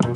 Hey.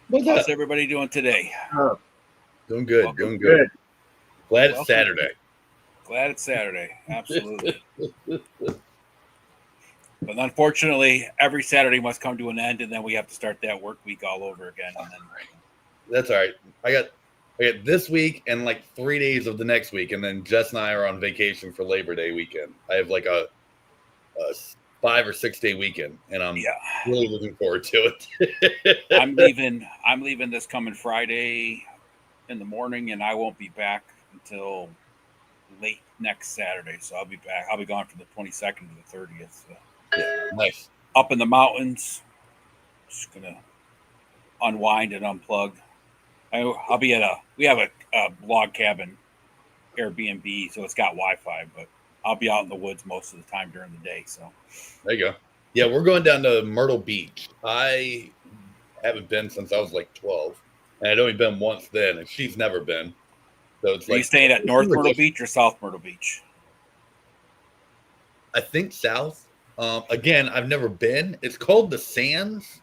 What's How's up? everybody doing today? Doing good. Welcome. Doing good. Glad it's Welcome. Saturday. Glad it's Saturday. Absolutely. But unfortunately, every Saturday must come to an end, and then we have to start that work week all over again. And then, That's all right. I got this week and like 3 days of the next week, and then Jess and I are on vacation for Labor Day weekend. I have like a 5 or 6 day weekend, and I'm really looking forward to it. I'm leaving this coming Friday in the morning, and I won't be back until late next Saturday. So I'll be back. I'll be gone from the 22nd to the 30th. So. Yeah, nice. Up in the mountains, just gonna unwind and unplug. I'll be at we have a log cabin Airbnb, so it's got Wi-Fi, but I'll be out in the woods most of the time during the day. So there you go. Yeah, we're going down to Myrtle Beach. I haven't been since I was like 12, and I'd only been once then, and she's never been. So it's Are you staying at North Myrtle Beach or South Myrtle Beach? I think South. Again, I've never been. It's called the Sands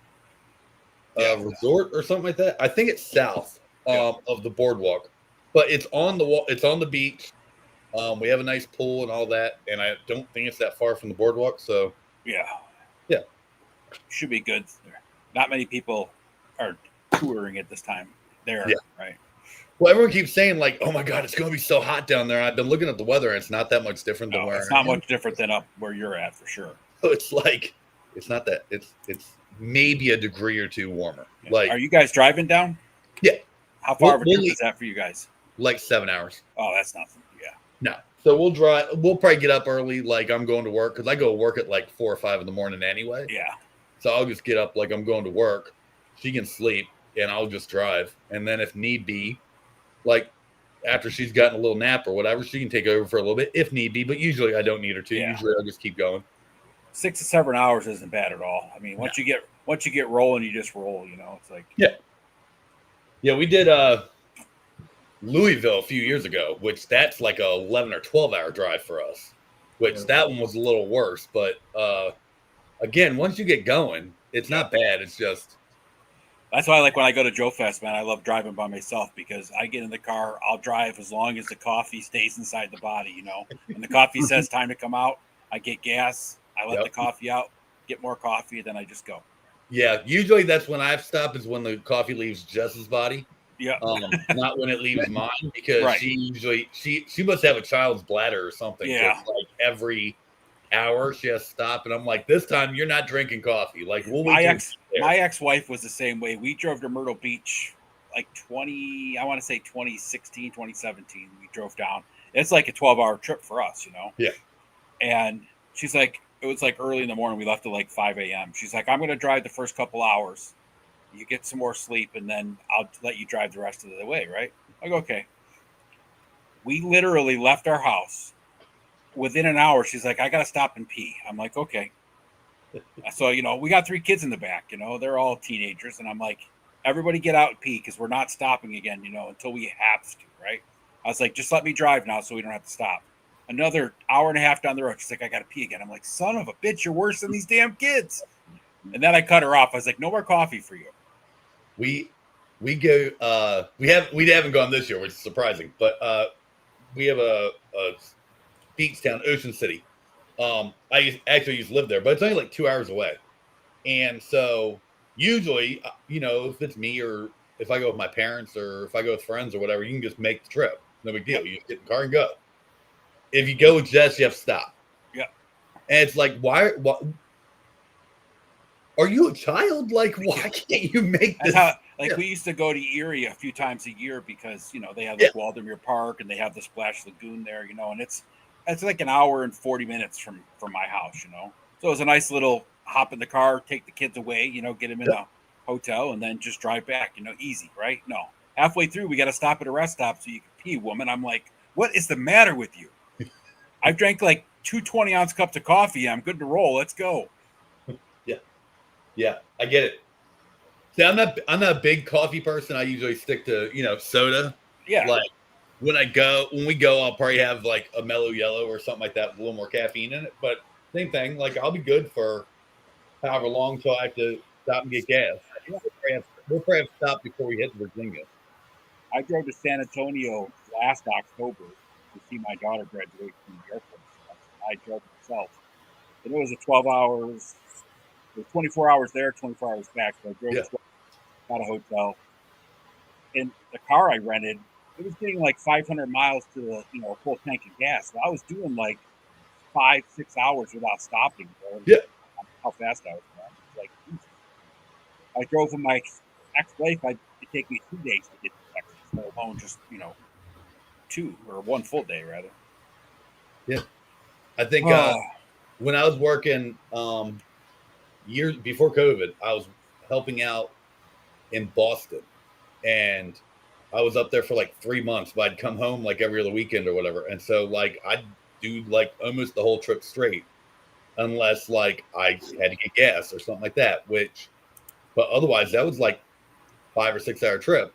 Resort or something like that. I think it's south of the boardwalk, but it's on the wall. It's on the beach. We have a nice pool and all that, and I don't think it's that far from the boardwalk. So yeah, should be good. Not many people are touring at this time there, right? Well, everyone keeps saying like, "Oh my God, it's going to be so hot down there." I've been looking at the weather, and it's not that much different than where it's not much different than up where you're at for sure. So it's like it's not that it's maybe a degree or two warmer. Yeah. Like, are you guys driving down? Yeah. How far of a trip is that for you guys? Like 7 hours. Oh, that's nothing. Yeah. No. So we'll drive. We'll probably get up early. Like I'm going to work because I go to work at like 4 or 5 in the morning anyway. Yeah. So I'll just get up like I'm going to work. She can sleep, and I'll just drive. And then if need be, like after she's gotten a little nap or whatever, she can take over for a little bit if need be. But usually I don't need her to. Yeah. Usually I'll just keep going. 6 to 7 hours isn't bad at all. I mean, once you get rolling, you just roll. You know, it's like yeah. We did Louisville a few years ago, which that's like a 11 or 12 hour drive for us. Which that one was a little worse, but again, once you get going, it's not bad. It's just that's why I like when I go to Joe Fest, man. I love driving by myself because I get in the car, I'll drive as long as the coffee stays inside the body. You know, when the coffee says time to come out, I get gas. I let the coffee out, get more coffee, then I just go. Yeah, usually that's when I've stopped is when the coffee leaves Jess's body. Yeah, not when it leaves mine because she usually she must have a child's bladder or something. Yeah, like every hour she has to stop, and I'm like, this time you're not drinking coffee. Like we'll my ex-wife was the same way. We drove to Myrtle Beach like 2016, 2017. We drove down. It's like a 12-hour trip for us, you know. Yeah, and she's like, it was like early in the morning. We left at like 5 a.m. She's like, I'm going to drive the first couple hours. You get some more sleep, and then I'll let you drive the rest of the way, right? I go, okay. We literally left our house. Within an hour, she's like, I got to stop and pee. I'm like, okay. So, you know, we got 3 kids in the back, you know, they're all teenagers. And I'm like, everybody get out and pee because we're not stopping again, you know, until we have to, right? I was like, just let me drive now so we don't have to stop. Another hour and a half down the road, she's like, I got to pee again. I'm like, son of a bitch, you're worse than these damn kids. And then I cut her off. I was like, no more coffee for you. We go. We haven't gone this year, which is surprising, but we have a beach town, Ocean City. Actually used to live there, but it's only like 2 hours away. And so usually, if it's me or if I go with my parents or if I go with friends or whatever, you can just make the trip. No big deal. You just get in the car and go. If you go with Jess, you have to stop. Yeah. And it's like, why are you a child? Like, why can't you make this? We used to go to Erie a few times a year because, they have like Waldemere Park and they have the Splash Lagoon there, and it's like an hour and 40 minutes from my house, So it was a nice little hop in the car, take the kids away, get them in a hotel and then just drive back, easy, right? No. Halfway through, we got to stop at a rest stop so you can pee, woman. I'm like, what is the matter with you? I've drank like 2 20-ounce cups of coffee. I'm good to roll. Let's go. Yeah, I get it. See, I'm not a big coffee person. I usually stick to, soda. Yeah. Like when we go, I'll probably have like a mellow yellow or something like that with a little more caffeine in it. But same thing, like I'll be good for however long till I have to stop and get gas. We'll probably have to stop before we hit Virginia. I drove to San Antonio last October to see my daughter graduate from the Air Force. I drove myself. And it was 12 hours. It was 24 hours there, 24 hours back. So I drove got a hotel. And the car I rented, it was getting like 500 miles to the, a full tank of gas. So I was doing like 5-6 hours without stopping. Yeah. How fast I was going. Like, Jesus. I drove with my ex-wife. It'd take me 2 days to get to Texas, let alone just, 2 or 1 full day, rather. Yeah. I think when I was working years before COVID, I was helping out in Boston. And I was up there for like 3 months, but I'd come home like every other weekend or whatever. And so like I'd do like almost the whole trip straight, unless like I had to get gas or something like that, but otherwise that was like 5 or 6 hour trip.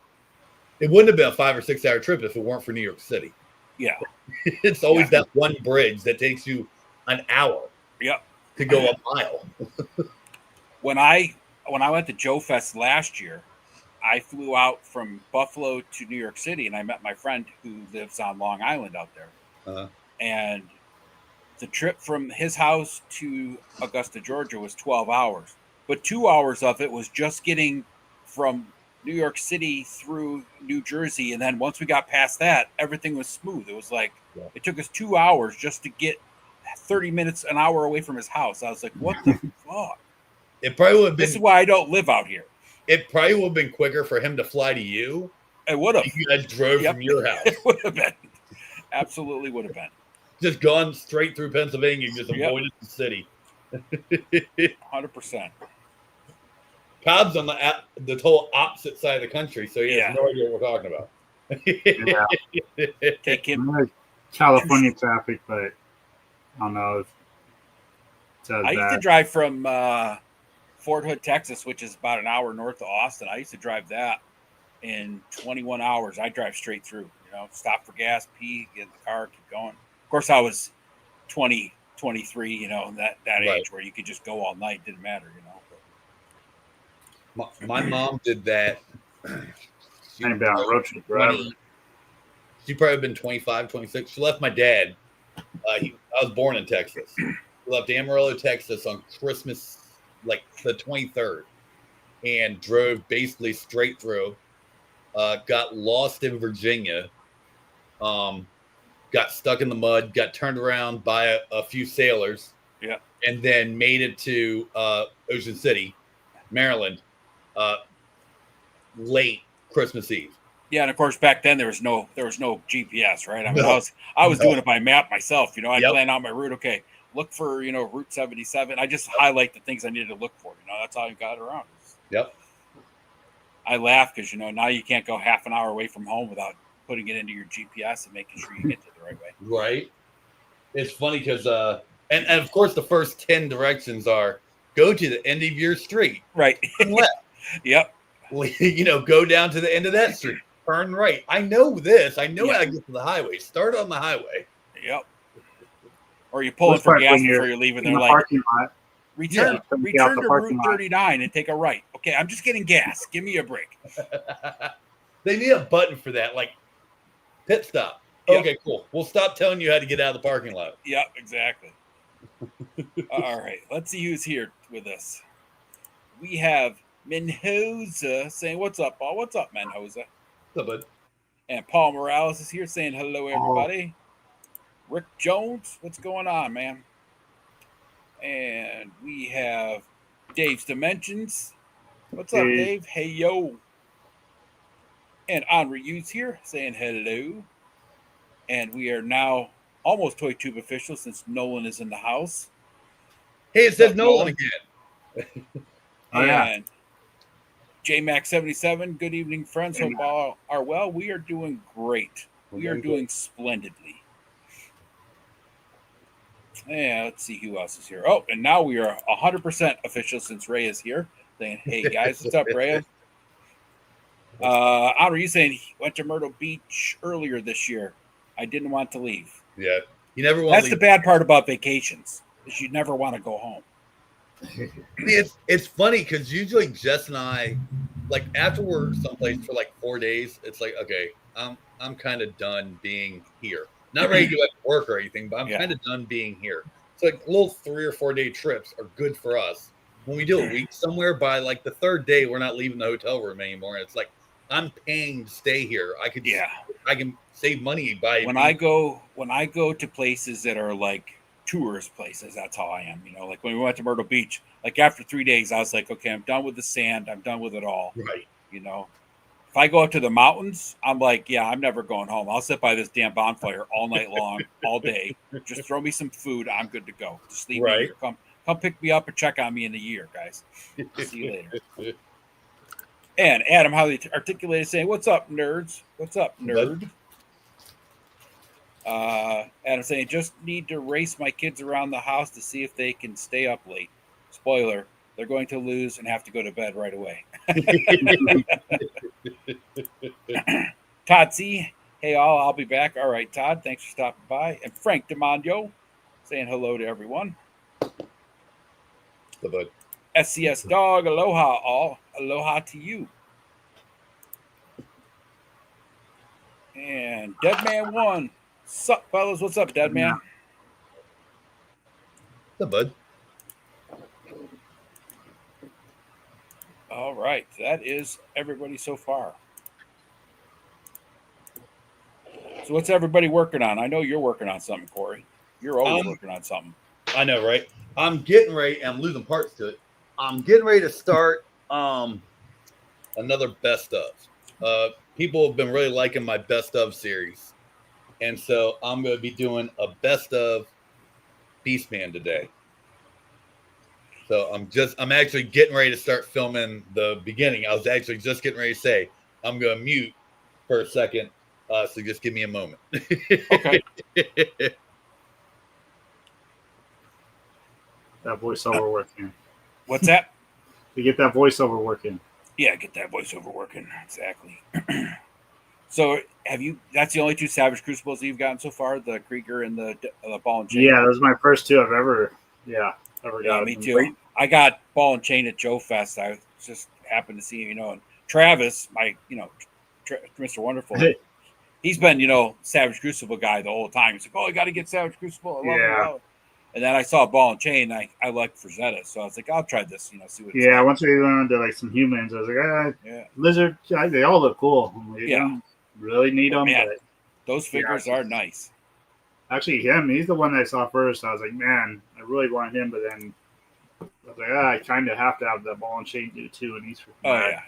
It wouldn't have been a 5 or 6 hour trip if it weren't for New York City. Yeah. It's always that one bridge that takes you an hour to go a mile. When I went to Joe Fest last year, I flew out from Buffalo to New York City, and I met my friend who lives on Long Island out there. Uh-huh. And the trip from his house to Augusta, Georgia was 12 hours. But 2 hours of it was just getting from New York City through New Jersey. And then once we got past that, everything was smooth. It was like, it took us 2 hours just to get 30 minutes, an hour away from his house. I was like, what the fuck? It probably would have been. This is why I don't live out here. It probably would have been quicker for him to fly to you. It would have. You guys drove from your house. It would have been. Absolutely would have been. Just gone straight through Pennsylvania, just avoided the city. 100%. Cobb's on the total opposite side of the country, so he has no idea what we're talking about. Take him. California traffic, but I don't know. I used to drive from Fort Hood, Texas, which is about an hour north of Austin. I used to drive that in 21 hours. I drive straight through, stop for gas, pee, get in the car, keep going. Of course, I was 20, 23, that age where you could just go all night. Didn't matter, My mom did that. She probably been 25, 26. She left my dad. I was born in Texas. She left Amarillo, Texas on Christmas, like the 23rd, and drove basically straight through. Got lost in Virginia. Got stuck in the mud. Got turned around by a few sailors. Yeah. And then made it to Ocean City, Maryland, late Christmas Eve. Yeah, and of course back then there was no GPS, right? I mean, I was doing it by map myself. I'd plan out my route. Okay, look for Route 77. I just highlight the things I needed to look for. That's how I got around. Yep. I laugh because now you can't go half an hour away from home without putting it into your GPS and making sure you get to the right way. Right. It's funny because and of course the first 10 directions are go to the end of your street. Right. Left. Yep. Go down to the end of that street. turn right. I know this. I know Yeah. how to get to the highway. Start on the highway. Yep. Or you pull in Worst for part gas when you're before you're leaving. in They're the like, parking lot. return Couldn't get out return the to parking Route lot. 39 and take a right. Okay, I'm just getting gas. Give me a break. They need a button for that, like pit stop. Yep. Okay, cool. We'll stop telling you how to get out of the parking lot. Yep, exactly. All right, let's see who's here with us. We have Mendoza saying, "What's up, Paul? What's up, Mendoza?" So, but And Paul Morales is here saying, "Hello, everybody." Rick Jones, what's going on, man? And we have Dave's Dimensions. What's up, Hey. Dave? Hey, yo. And Henri Hughes here saying hello. And we are now almost Toy Tube official since Nolan is in the house. hey, it What's says up, Nolan again. Oh, yeah. And JMax77, good evening, friends. Hope all are well. We are doing great. We are doing splendidly. Yeah, let's see who else is here. Oh, and now we are 100% official since Ray is here. Saying, hey, guys, what's up, Ray? Honor, you saying he went to Myrtle Beach earlier this year. I didn't want to leave. Yeah, you never want That's to the leave. bad part about vacations, is you never want to go home. It's funny because usually Jess and I, like after we're someplace for like 4 days, it's like, okay, I'm kind of done being here. Not ready to go back to work or anything, but I'm kind of done being here. So like little 3 or 4 day trips are good for us. When we do a week somewhere, by like the 3rd day, we're not leaving the hotel room anymore. It's like I'm paying to stay here. I can save money by when I go to places that are like tourist places. That's how I am. You know, like when we went to Myrtle Beach, like after 3 days, I was like, okay, I'm done with the sand. I'm done with it all. Right. You know, if I go up to the mountains, I'm like, yeah, I'm never going home. I'll sit by this damn bonfire all night long, all day. Just throw me some food. I'm good to go. Just leave me here. Come pick me up and check on me in a year, guys. See you later. And Adam, how they articulated, saying, "What's up, nerds? What's up, nerd?" Adam saying, "Just need to race my kids around the house to see if they can stay up late." Spoiler: they're going to lose and have to go to bed right away. Todd C, hey all, I'll be back. All right, Todd, thanks for stopping by. And Frank DeMondio saying hello to everyone. The bud. SCS Dog, aloha all. Aloha to you. And Deadman 1. Sup, fellas? What's up, Deadman? The bud. All right. That is everybody so far. So what's everybody working on? I know you're working on something, Corey. You're always working on something. I know, right? I'm getting ready. I'm losing parts to it. I'm getting ready to start another best of. People have been really liking my best of series. And so I'm going to be doing a best of Beastman today. So I'm actually getting ready to start filming the beginning. I was actually just getting ready to say, I'm going to mute for a second. So just give me a moment. Okay. That voiceover working. What's that? To get that voiceover working. Yeah, get that voiceover working. Exactly. So that's the only 2 Savage Crucibles you've gotten so far, the Krieger and the Ball and Chain? Yeah, those are my first 2 I've ever got. Yeah, me too. Great. I got Ball and Chain at Joe Fest. I just happened to see, and Travis, my, Mr. Wonderful, he's been, Savage Crucible guy the whole time. He's like, oh, I got to get Savage Crucible. I love it. And then I saw Ball and Chain. I like Frazetta, so I was like, I'll try this. See what. It's like. Once we went into like some humans, I was like, Lizard. They all look cool. You don't really need them. Man, but those figures are nice. Actually, he's the one I saw first. I was like, man, I really want him, but then I was like, I kind of have to have the Ball and Chain do too, and he's. Yeah.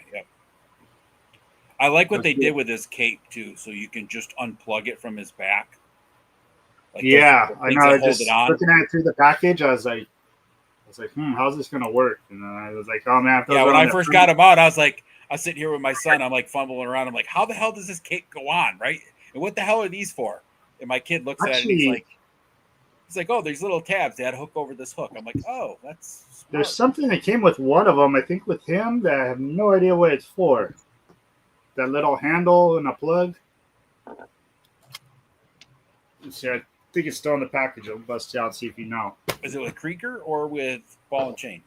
I like what they did with his cape too, so you can just unplug it from his back. Like I know. Just looking at it through the package, I was like, how's this gonna work? And then I was like, oh man. Yeah, when I first got him out, I was sitting here with my son. I'm like fumbling around. I'm like, how the hell does this cape go on, right? And what the hell are these for? And my kid looks at it. And he's like, oh, there's little tabs. They had to hook over this hook. I'm like, oh, that's smart. There's something that came with one of them. I think with him that I have no idea what it's for. that little handle and a plug. Let's see, I think it's still in the package. I'll bust it out, see if you know. Is it with Krieger or with ball and chain?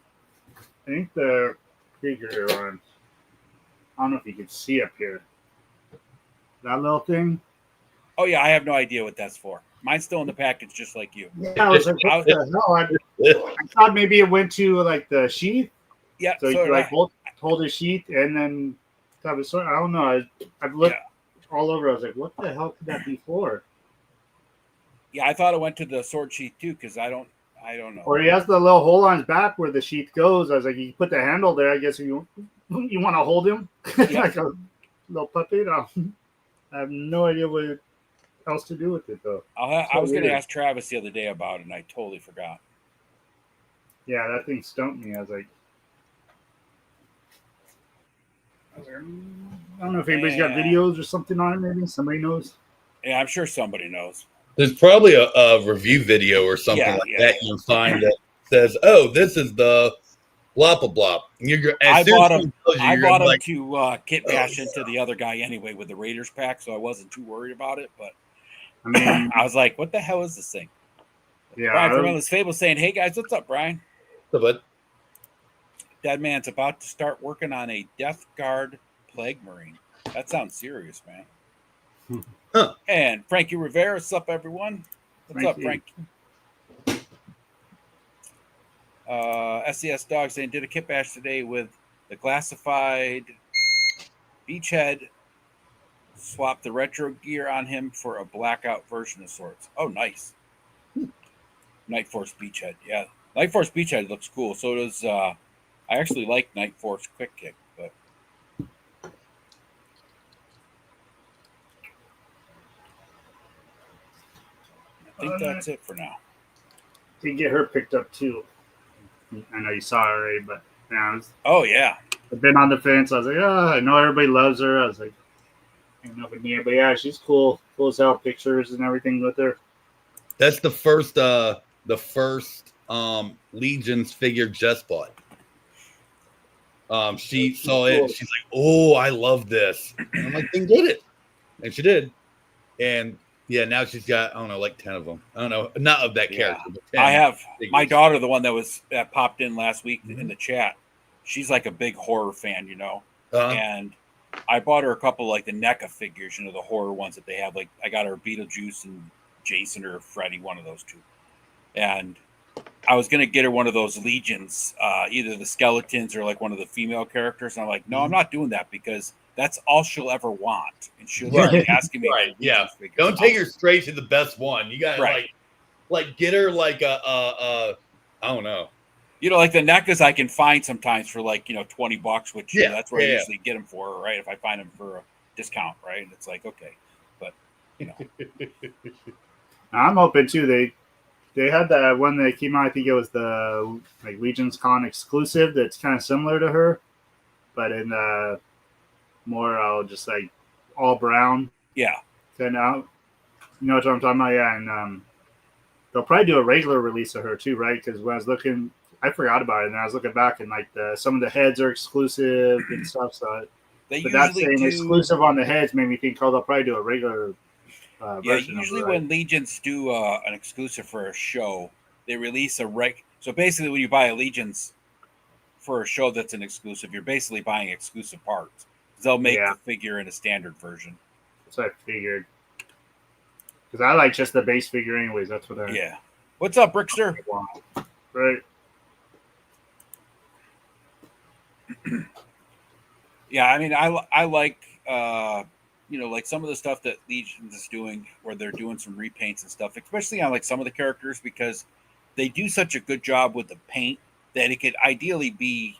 I think the Krieger one. I don't know if you can see up here. That little thing. Oh yeah, I have no idea what that's for. Mine's still in the package, just like you. Yeah, I was like, what the hell? I thought maybe it went to like the sheath. Yeah, So you could like hold his sheath and then have a sword. I don't know. I've looked all over. I was like, what the hell could that be for? Yeah, I thought it went to the sword sheath too, because I don't know. Or he has the little hole on his back where the sheath goes. I was like, you put the handle there. I guess if you want to hold him like a little puppet. I have no idea what else to do with it though. I was going to ask Travis the other day about it, and I totally forgot. Yeah, that thing stumped me. I don't know if anybody's got videos or something on it. Maybe somebody knows. Yeah, I'm sure somebody knows. There's probably a review video or something that you find that says, "Oh, this is the blah blah blah." I bought him to kit bash into the other guy anyway with the Raiders pack, so I wasn't too worried about it. But I mean, I was like, "What the hell is this thing?" Yeah, Brian from Endless Fable saying, "Hey guys, what's up, Brian?" What's up, bud? Dead Man's about to start working on a Death Guard Plague Marine. That sounds serious, man. Huh. And Frankie Rivera, what's up, everyone? What's up, Frank? SCS Dog saying, did a kit bash today with the classified Beachhead. Swap the retro gear on him for a blackout version of sorts. Oh, nice. Night Force Beachhead. Yeah. Night Force Beachhead looks cool. So does, I actually like Night Force Quick Kick, but. I think that's it for now. Did get her picked up too. I know you saw her already, but yeah. Oh yeah. I've been on the fence. I was like, I know everybody loves her. I was like, I don't know if it near, but yeah, she's cool. Cool as hell, pictures and everything with her. That's the first Legion's figure just bought. She saw it. She's like, "Oh, I love this." And I'm like, "Then get it," and she did. And yeah, now she's got, I don't know, like 10 of them. I don't know, not of that character. But 10 I have figures. My daughter, the one that popped in last week in the chat. She's like a big horror fan, and I bought her a couple like the NECA figures, the horror ones that they have. Like I got her Beetlejuice and Jason or Freddy, one of those two. And I was gonna get her one of those Legions, either the skeletons or like one of the female characters. And I'm like, no, I'm not doing that because that's all she'll ever want, and she'll be asking me. Right? Yeah. Don't take her straight to the best one. You got to like get her like I don't know. Like the NECAs I can find sometimes for like $20, which that's where I usually get them for, right? If I find them for a discount, right? And it's like okay, but I'm hoping too. They had that one that came out. I think it was the like Legion's Con exclusive. That's kind of similar to her, but in more just like all brown. Yeah. Then out. You know what I'm talking about? Yeah, and they'll probably do a regular release of her too, right? Because when I was looking, I forgot about it, and I was looking back, and like some of the heads are exclusive and stuff. So, but that saying exclusive on the heads made me think, they'll probably do a regular. Version usually when Legions do an exclusive for a show, they release a So basically, when you buy a Legions for a show that's an exclusive, you're basically buying exclusive parts. They'll make the figure in a standard version. That's what I figured. Because I like just the base figure anyways. That's what I... Yeah. What's up, Brickster? Right. Yeah, I mean, I like, like some of the stuff that Legions is doing where they're doing some repaints and stuff, especially on like some of the characters, because they do such a good job with the paint that it could ideally be,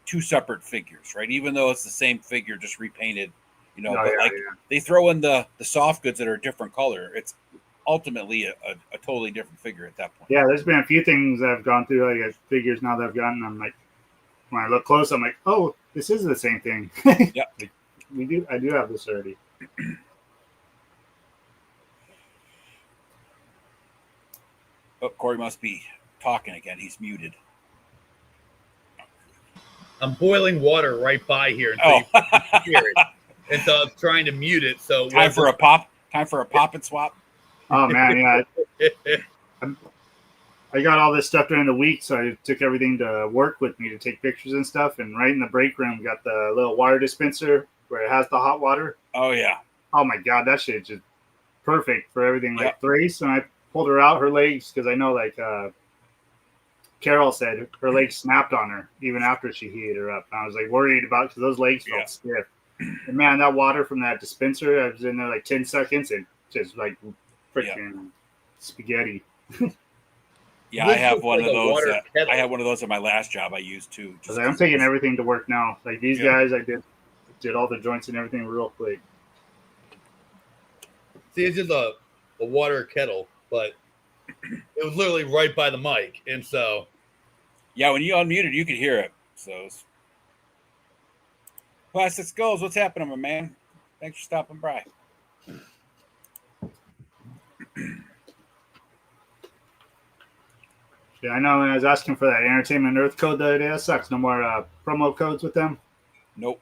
two separate figures, right? Even though it's the same figure, just repainted, they throw in the soft goods that are a different color. It's ultimately a totally different figure at that point. Yeah, there's been a few things I've gone through, like figures now that I've gotten. I'm like, when I look close, I'm like, oh, this is the same thing. Yeah. I do have this already. Oh, Corey must be talking again. He's muted. I'm boiling water right by here. So you can hear it. and so I was trying to mute it. So Time for a pop and swap. Oh man, yeah. I got all this stuff during the week, so I took everything to work with me to take pictures and stuff. And right in the break room, got the little water dispenser where it has the hot water. Oh yeah. Oh my god, that shit just perfect for everything. Yep. Like Thrace, and I pulled her out, her legs, because I know like Carol said her legs snapped on her even after she heated her up. And I was like worried about because those legs felt stiff. And man, that water from that dispenser, I was in there like 10 seconds and just like freaking spaghetti. Yeah, I have one of those. I had one of those at my last job. I used too. I'm taking everything to work now. Like these guys, I did all the joints and everything real quick. See, it's just a water kettle, but it was literally right by the mic, and so yeah, when you unmuted, you could hear it. So, Plastic Skulls, what's happening, my man? Thanks for stopping by. Yeah, I know. When I was asking for that Entertainment Earth code the other day, that sucks. No more promo codes with them. Nope,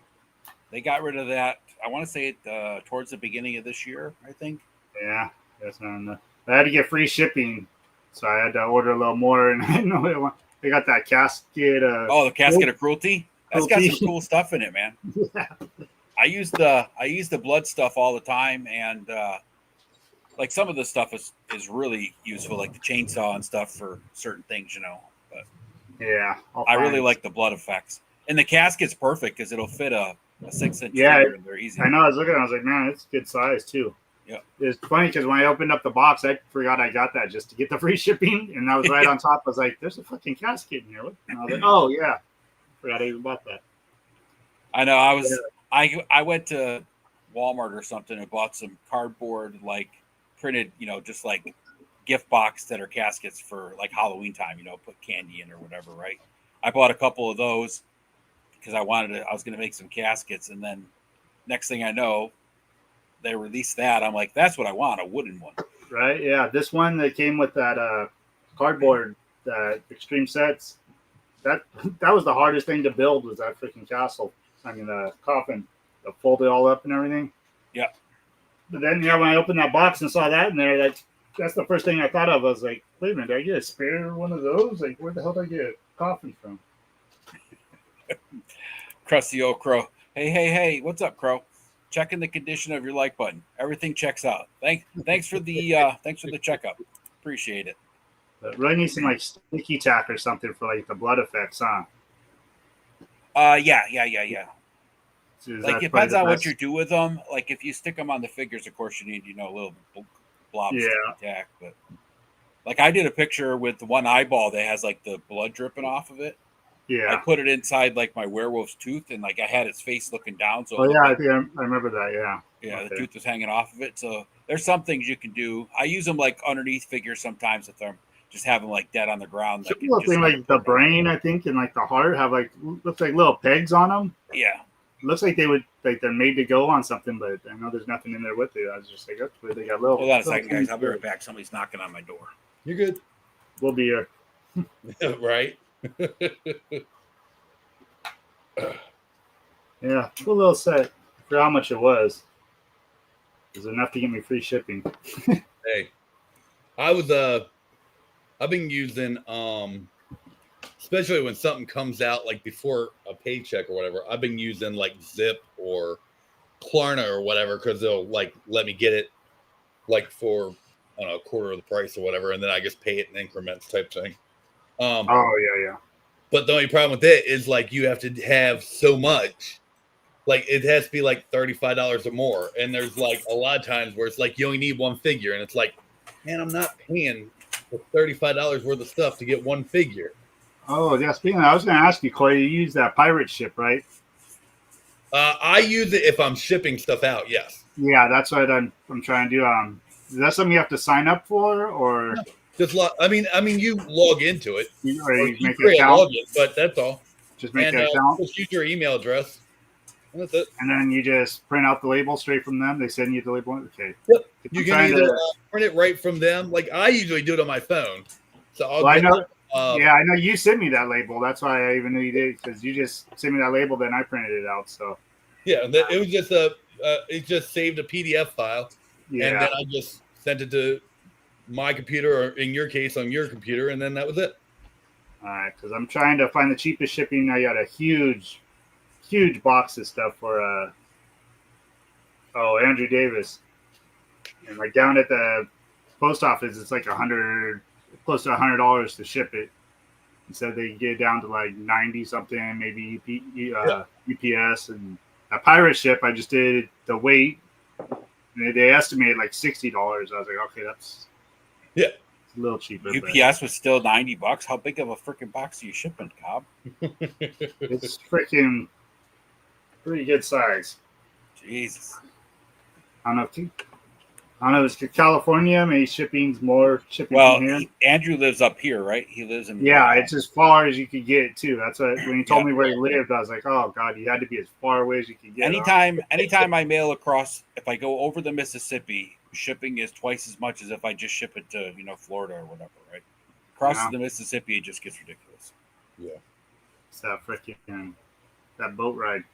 they got rid of that. I want to say it towards the beginning of this year, I think. Yeah, that's not. I had to get free shipping, so I had to order a little more. And I know they got that casket. The casket of cruelty. That's got some cool stuff in it, man. Yeah. I use the blood stuff all the time, and like some of the stuff is really useful, like the chainsaw and stuff for certain things, But yeah, I really like the blood effects, and the casket's perfect because it'll fit a 6-inch. Yeah, and they're easy. I know. I was looking at it, I was like, man, it's good size too. Yeah, it's funny because when I opened up the box, I forgot I got that just to get the free shipping, and I was right on top. I was like, "There's a fucking casket in here." And I was like, "Oh yeah, forgot I even bought that." I know. I went to Walmart or something and bought some cardboard like printed, just like gift box that are caskets for like Halloween time. Put candy in or whatever. Right. I bought a couple of those because I was going to make some caskets, and then next thing I know, they released that. I'm like, that's what I want, a wooden one. Right? Yeah. This one that came with that cardboard, extreme sets. That was the hardest thing to build was that freaking castle. I mean, the coffin, to fold it all up and everything. Yeah. But then, when I opened that box and saw that in there, that's the first thing I thought of. I was like, wait a minute, did I get a spare one of those? Like, where the hell did I get a coffin from? Crusty old Crow. Hey, what's up, Crow? Checking the condition of your like button. Everything checks out. Thanks for the checkup. Appreciate it. But really need some like sticky tack or something for like the blood effects, huh? Yeah. Like it depends on what you do with them. Like if you stick them on the figures, of course you need a little blob sticky tack. But like I did a picture with the one eyeball that has like the blood dripping off of it. Yeah, I put it inside like my werewolf's tooth, and like I had its face looking down. So I think I remember that. Yeah, okay. The tooth was hanging off of it. So there's some things you can do. I use them like underneath figures sometimes if they're just have them like dead on the ground. Like the brain, I think, and like the heart have like looks like little pegs on them. Yeah, looks like they would like they're made to go on something, but I know there's nothing in there with it. I was just like, oh, they got little. Hold on a second, guys. I'll be right back. Somebody's knocking on my door. You're good. We'll be here. Right. Yeah, cool little set for how much it was. It was enough to get me free shipping. Hey, I've been using especially when something comes out like before a paycheck or whatever. I've been using like Zip or Klarna or whatever because they'll like let me get it like for I don't know, a quarter of the price or whatever, and then I just pay it in increments type thing. Yeah. But the only problem with it is like you have to have so much. Like it has to be like $35 or more. And there's like a lot of times where it's like you only need one figure. And it's like, man, I'm not paying for $35 worth of stuff to get one figure. Oh, yeah. Speaking of, I was going to ask you, Clay, you use that pirate ship, right? I use it if I'm shipping stuff out, yes. Yeah, that's what I'm trying to do. Is that something you have to sign up for or? Just I mean, you log into it. You make an account. Login, but that's all. Just make an account. Just use your email address. And that's it. And then you just print out the label straight from them. They send you the label. Okay. Yep. You can either print it right from them. Like I usually do it on my phone. So I know. I know you sent me that label. That's why I even knew you did because you just sent me that label. Then I printed it out. So. Yeah, it was just it just saved a PDF file, and Yeah. then I just sent it to my computer, or in your case, on your computer, and then that was it. All right, because I'm trying to find the cheapest shipping. I got a huge box of stuff for Andrew Davis, and like down at the post office, it's like close to $100 to ship it. He said they get it down to like 90 something, maybe UPS, and a pirate ship. I just did the weight, and they estimated like $60. I was like, okay, that's Yeah. a little cheaper. UPS was still $90. How big of a freaking box are you shipping, Cobb? It's freaking pretty good size. Jesus. I don't know if it's California. Maybe shipping's more shipping Well, from here. Andrew lives up here, right? He lives in It's as far as you could get too. That's what when he told Yeah. me where he lived, I was like, oh god, you had to be as far away as you could get. Anytime I mail across, if I go over the Mississippi, shipping is twice as much as if I just ship it to Florida or whatever, right? Across the Mississippi, it just gets ridiculous. Yeah. It's that freaking that boat ride.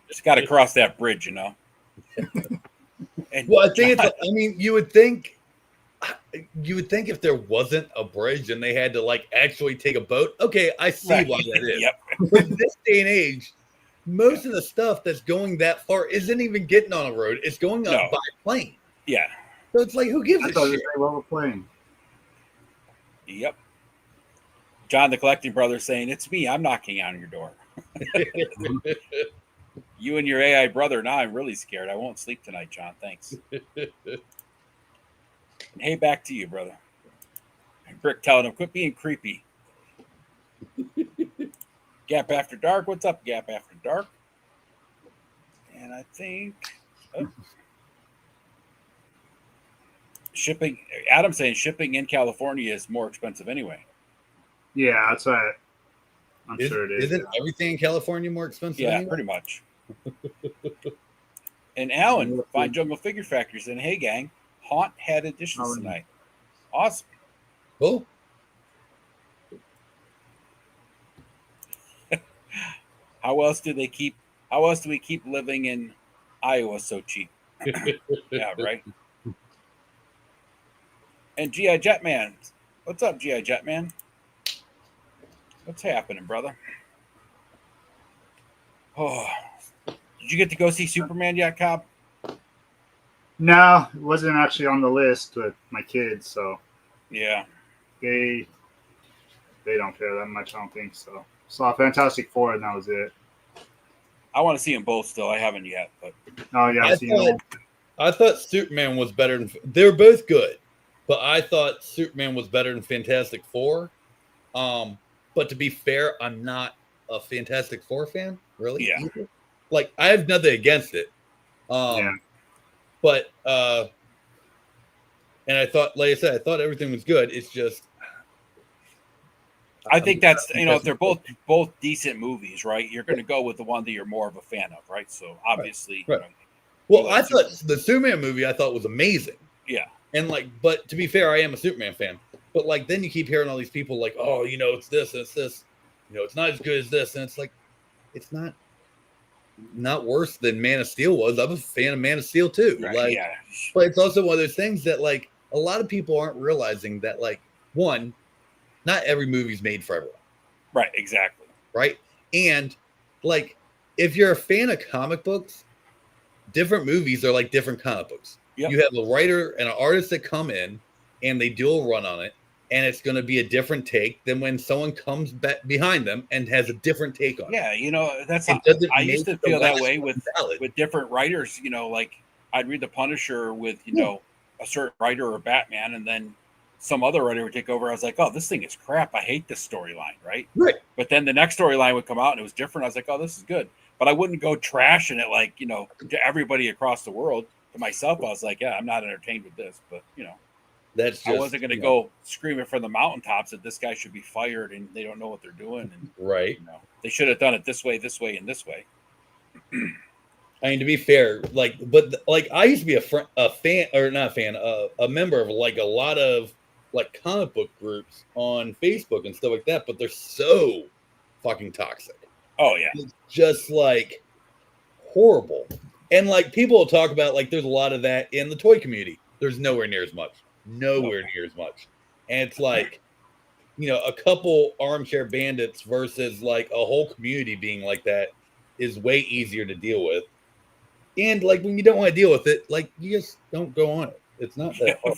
Just got to cross that bridge, And Well, I think you would think if there wasn't a bridge and they had to like actually take a boat, okay, I see Right. why that is. Yep. But in this day and age, most of the stuff that's going that far isn't even getting on a road. It's going up by plane. Yeah. So it's like, who gives a I thought shit? it was well playing. Yep. John the Collecting Brother saying, "It's me. I'm knocking on your door." You and your AI brother. Now I'm really scared. I won't sleep tonight, John. Thanks. And hey, back to you, brother. And Brick telling him, "Quit being creepy." Gap After Dark. What's up, Gap After Dark? And I think shipping. Adam's saying shipping in California is more expensive anyway. Yeah, that's right. I'm sure it is. Isn't everything in California more expensive? Yeah, anyway? pretty much. And Alan, Fine Jungle Figure Factory, saying, "Hey, gang, Haunt had editions tonight. Awesome." Cool. How else do we keep living in Iowa so cheap? Yeah, right. And GI Jetman, what's up, GI Jetman? What's happening, brother? Oh, did you get to go see Superman yet, Cobb? No, it wasn't actually on the list with my kids, so Yeah. they don't care that much. I don't think so. Saw Fantastic Four, and that was it. I want to see them both still. I haven't yet, but Oh yeah, I thought Superman was better than. They were both good, but I thought Superman was better than Fantastic Four. But to be fair, I'm not a Fantastic Four fan, really. Yeah. Either. Like, I have nothing against it. But and I thought, like I said, I thought everything was good. It's just, I think that's if they're both decent movies, right? You're going to go with the one that you're more of a fan of, right? So obviously, right. Well, I thought the Superman movie I thought was amazing. Yeah. And but to be fair, I am a Superman fan. But then you keep hearing all these people like, oh, it's this, and it's this. It's not as good as this, and it's like, it's not worse than Man of Steel was. I'm a fan of Man of Steel too. Right, But it's also one of those things that a lot of people aren't realizing that one, not every movie's made for everyone. Right, exactly. Right? And if you're a fan of comic books, different movies are like different comic books. Yep. You have a writer and an artist that come in and they do a run on it, and it's going to be a different take than when someone comes back behind them and has a different take on it. Yeah, that's I used to the feel that last way one valid. with different writers. I'd read The Punisher with a certain writer or Batman, and then some other writer would take over. I was like, oh, this thing is crap. I hate this storyline, right? Right. But then the next storyline would come out and it was different. I was like, oh, this is good. But I wouldn't go trashing it to everybody across the world. To myself, I was like, yeah, I'm not entertained with this. But that's just, I wasn't going to go screaming from the mountaintops that this guy should be fired and they don't know what they're doing. And right. They should have done it this way, and this way. I mean, to be fair, I used to be a fan, or not a fan, a member of a lot of comic book groups on Facebook and stuff like that, but they're so fucking toxic. Oh yeah, it's just horrible. And like people will talk about like there's a lot of that in the toy community. There's nowhere near as much. Nowhere near as much. And it's like, a couple armchair bandits versus like a whole community being like that is way easier to deal with. And like when you don't want to deal with it, like you just don't go on it. It's not that hard.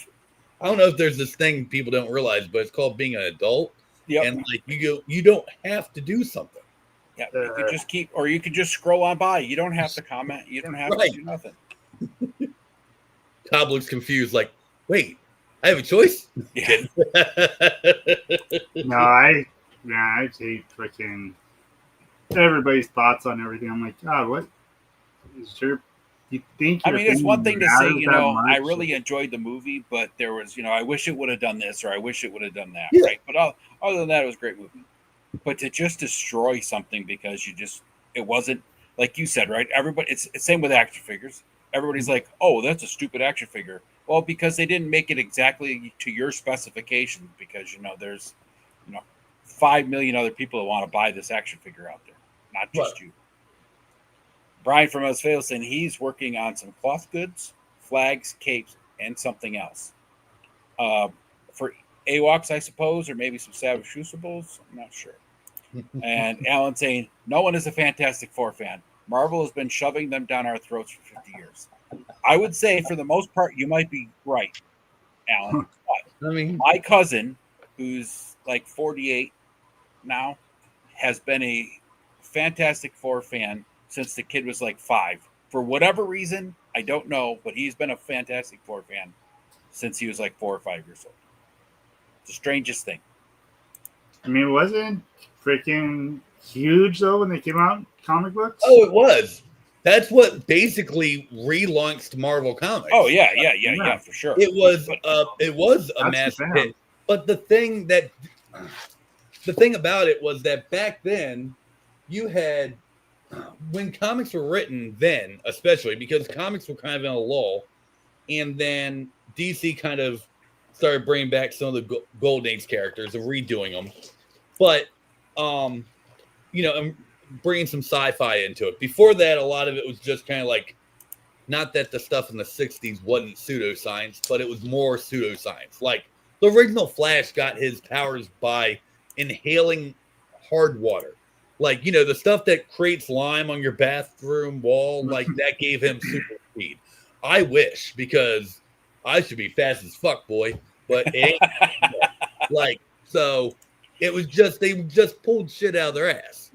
I don't know if there's this thing people don't realize, but it's called being an adult. Yep. And like you don't have to do something. Yeah, you could just or you could just scroll on by. You don't have to comment. You don't have to do nothing. Cobb looks confused, like, wait, I have a choice? Yeah. No, I hate freaking everybody's thoughts on everything. I'm like, God, what is your? You think? I mean, it's one thing to say, I much? really enjoyed the movie, but there was, I wish it would have done this or I wish it would have done that, Yeah. right? But other than that, it was a great movie. But to just destroy something because it wasn't like you said, right? Everybody, it's same with action figures. Everybody's like, oh, that's a stupid action figure. Well, because they didn't make it exactly to your specifications because, there's, 5 million other people that want to buy this action figure out there, not just you. Brian from Osvale saying he's working on some cloth goods, flags, capes, and something else. For AWOCs, I suppose, or maybe some Savage Crucibles. I'm not sure. And Alan saying, no one is a Fantastic Four fan. Marvel has been shoving them down our throats for 50 years. I would say, for the most part, you might be right, Alan. But my cousin, who's like 48 now, has been a Fantastic Four fan since the kid was like 5. For whatever reason, I don't know, but he's been a Fantastic Four fan since he was like 4 or 5 years old. It's the strangest thing. I mean, it wasn't freaking huge though when they came out comic books. Oh, it was. That's what basically relaunched Marvel Comics. Oh yeah, for sure. It was a massive hit. But the thing about it was that back then you had, when comics were written then, especially because comics were kind of in a lull, and then DC kind of started bringing back some of the Golden Age characters and redoing them, but and bringing some sci-fi into it. Before that, a lot of it was just kind of like, not that the stuff in the 60s wasn't pseudoscience, but it was more pseudoscience. Like the original Flash got his powers by inhaling hard water. Like, the stuff that creates lime on your bathroom wall, like that gave him super speed. I wish, because I should be fast as fuck, boy. But it ain't. Like, so it was just, they just pulled shit out of their ass,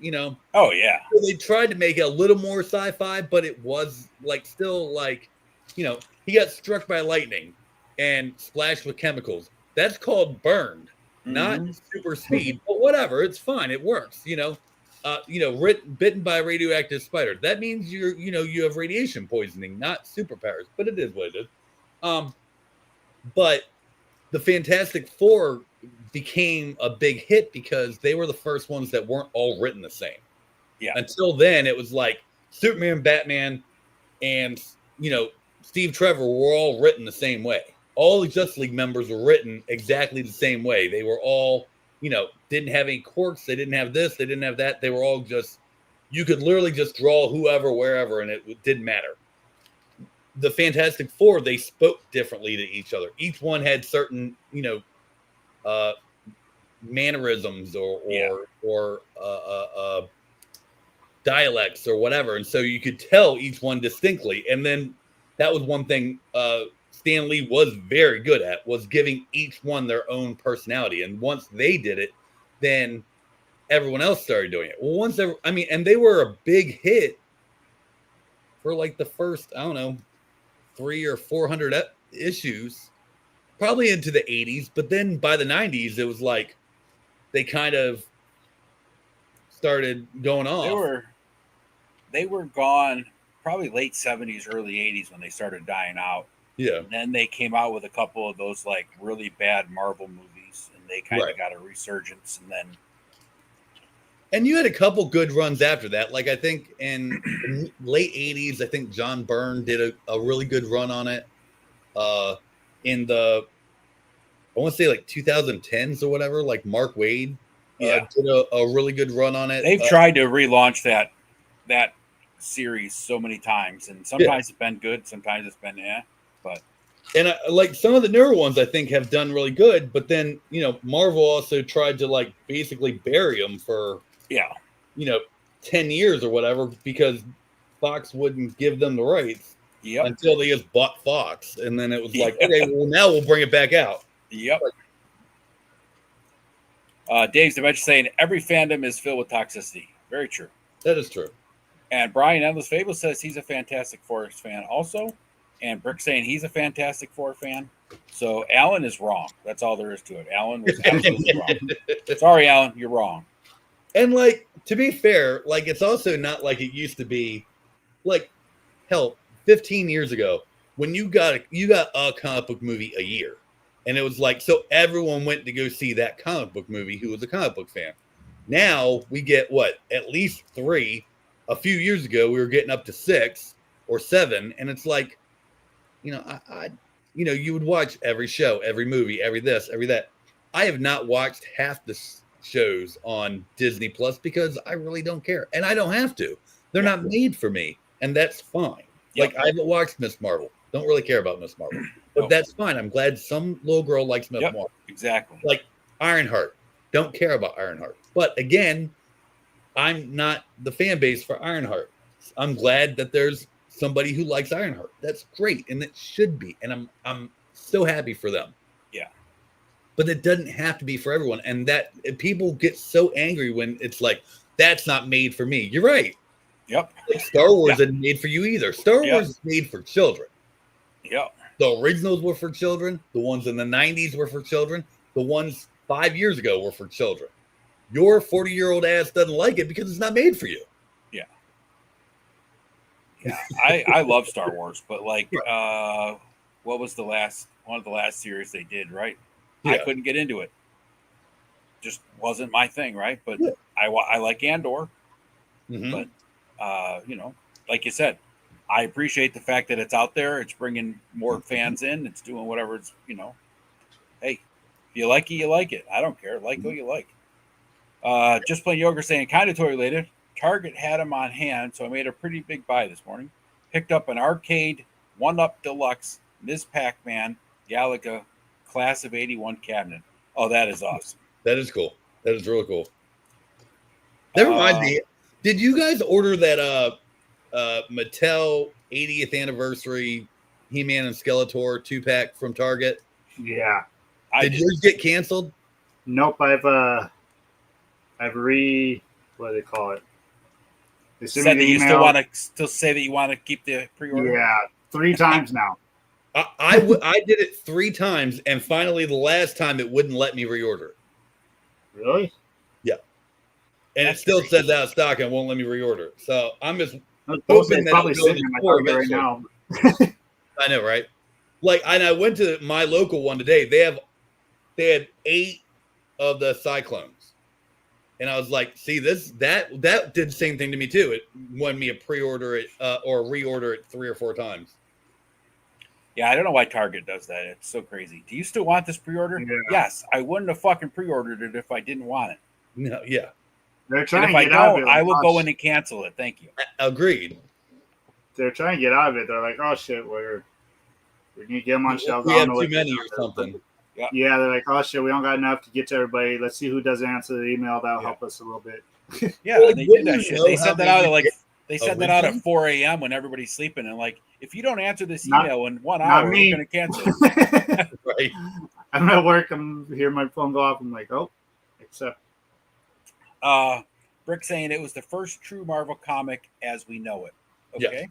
Oh, yeah. So they tried to make it a little more sci-fi, but it was like still like, he got struck by lightning and splashed with chemicals. That's called burned, not super speed, but whatever. It's fine. It works, bitten by a radioactive spider. That means you have radiation poisoning, not superpowers, but it is what it is. But the Fantastic Four became a big hit because they were the first ones that weren't all written the same. Yeah. Until then, it was like Superman, Batman, and Steve Trevor were all written the same way. All the Justice League members were written exactly the same way. They were all, didn't have any quirks. They didn't have this. They didn't have that. They were all just, you could literally just draw whoever, wherever, and it didn't matter. The Fantastic Four, they spoke differently to each other. Each one had certain, mannerisms or dialects or whatever. And so you could tell each one distinctly. And then that was one thing Stan Lee was very good at, was giving each one their own personality. And once they did it, then everyone else started doing it. Well, and they were a big hit for like the first, 300 or 400 issues, probably into the 80s. But then by the 90s, it was like they kind of started going off. They were gone probably late 70s, early 80s when they started dying out. Yeah. And then they came out with a couple of those like really bad Marvel movies, and they kind of got a resurgence. And you had a couple good runs after that. Like I think in the late 80s, I think John Byrne did a really good run on it. In the, I want to say like 2010s or whatever, like Mark Waid did a really good run on it. They've tried to relaunch that series so many times, and sometimes it's been good, sometimes it's been but. And like some of the newer ones, I think have done really good. But then Marvel also tried to like basically bury them for 10 years or whatever because Fox wouldn't give them the rights until they just bought Fox, and then it was like, okay, well now we'll bring it back out. Yep. Dave's the Bench saying every fandom is filled with toxicity. Very true. That is true. And Brian Endless Fable says he's a Fantastic Four fan also. And Brick saying he's a Fantastic Four fan. So Alan is wrong. That's all there is to it. Alan was absolutely wrong. Sorry, Alan, you're wrong. And like, to be fair, like it's also not like it used to be. Like, hell, 15 years ago, when you got a comic book movie a year. And it was like, so everyone went to go see that comic book movie who was a comic book fan. Now we get at least 3. A few years ago, we were getting up to 6 or 7. And it's like, you would watch every show, every movie, every this, every that. I have not watched half the shows on Disney Plus because I really don't care. And I don't have to. They're not made for me. And that's fine. Like, I haven't watched Miss Marvel. Don't really care about Miss Marvel. But that's fine. I'm glad some little girl likes Miss Marvel. Exactly. Like Ironheart. Don't care about Ironheart. But again, I'm not the fan base for Ironheart. I'm glad that there's somebody who likes Ironheart. That's great. And it should be. And I'm so happy for them. Yeah. But it doesn't have to be for everyone. And that people get so angry when it's like, that's not made for me. You're right. Yep. Like Star Wars isn't made for you either. Star Wars is made for children. Yep. The originals were for children. The ones in the 90s were for children. The ones 5 years ago were for children. Your 40-year-old ass doesn't like it because it's not made for you. Yeah. Yeah. I love Star Wars, but like, what was one of the last series they did, right? Yeah. I couldn't get into it. Just wasn't my thing, right? But I like Andor. Mm-hmm. But, like you said, I appreciate the fact that it's out there. It's bringing more fans in. It's doing whatever it's, hey, if you like it, you like it. I don't care. Like who you like. Just Plain Yogurt saying, kind of toy related. Target had them on hand, so I made a pretty big buy this morning. Picked up an arcade 1-Up Deluxe Ms. Pac-Man Galaga Class of 81 cabinet. Oh, that is awesome. That is cool. That is really cool. That reminds me. Did you guys order that Mattel 80th anniversary He-Man and Skeletor 2-pack from Target? Yeah. Did yours get canceled? Nope. I've what do they call it? They said that you still say that you want to keep the pre-order? Yeah, 3 times now. I did it 3 times, and finally the last time it wouldn't let me reorder it. Really? Yeah. And it still says out of stock and won't let me reorder it. So I'm just hoping that probably sitting in my Target right now. I know, right? Like, and I went to my local one today. They had 8 of the Cyclones. And I was like, see, that did the same thing to me too. It wanted me to pre-order it or reorder it 3 or 4 times. Yeah, I don't know why Target does that. It's so crazy. Do you still want this pre-order? Yeah. Yes, I wouldn't have fucking pre-ordered it if I didn't want it. No, yeah. They're trying and if to get I out don't, of it. I will go in and cancel it. Thank you. Agreed. They're trying to get out of it. They're like, oh shit, we need to get them on shelves. We have too many or something. Yeah, they're like, oh shit, we don't got enough to get to everybody. Let's see who doesn't answer the email. That'll help us a little bit. Yeah, they did that shit. They said that out at they said that out at 4 a.m. when everybody's sleeping, and like, if you don't answer this email in 1 hour, we're gonna cancel it. Right. I'm at work. I'm hearing my phone go off. I'm like, oh, accept. Brick saying it was the first true Marvel comic as we know it. Okay.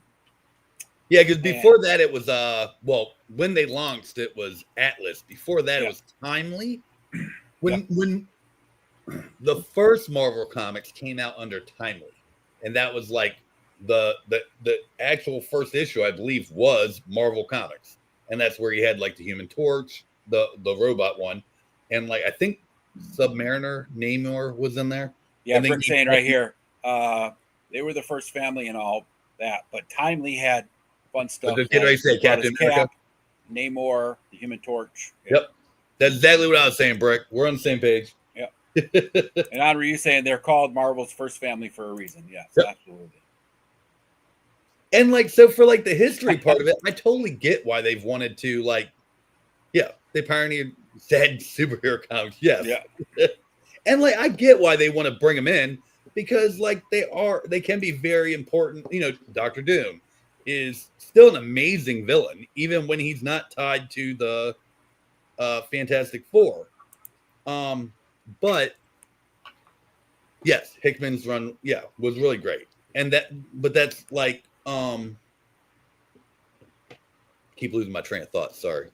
Yeah, because before that it was when they launched it was Atlas. Before that it was Timely. When the first Marvel comics came out under Timely, and that was like the actual first issue, I believe, was Marvel Comics, and that's where you had like the Human Torch, the robot one, and like I think Submariner Namor was in there. Yeah, Brick's saying right here, they were the first family and all that, but Timely had fun stuff. Did I say Captain America? Namor, the Human Torch. Yep. That's exactly what I was saying, Brick. We're on the same page. Yep. And Henri, you saying they're called Marvel's first family for a reason. Yes, absolutely. And like, so for like the history part of it, I totally get why they've wanted to like, yeah, they pioneered said superhero comics, yes. Yeah. And like, I get why they want to bring them in because like they can be very important. You know, Doctor Doom is still an amazing villain, even when he's not tied to the Fantastic Four. But yes, Hickman's run, yeah, was really great. And but that's like, keep losing my train of thought. Sorry.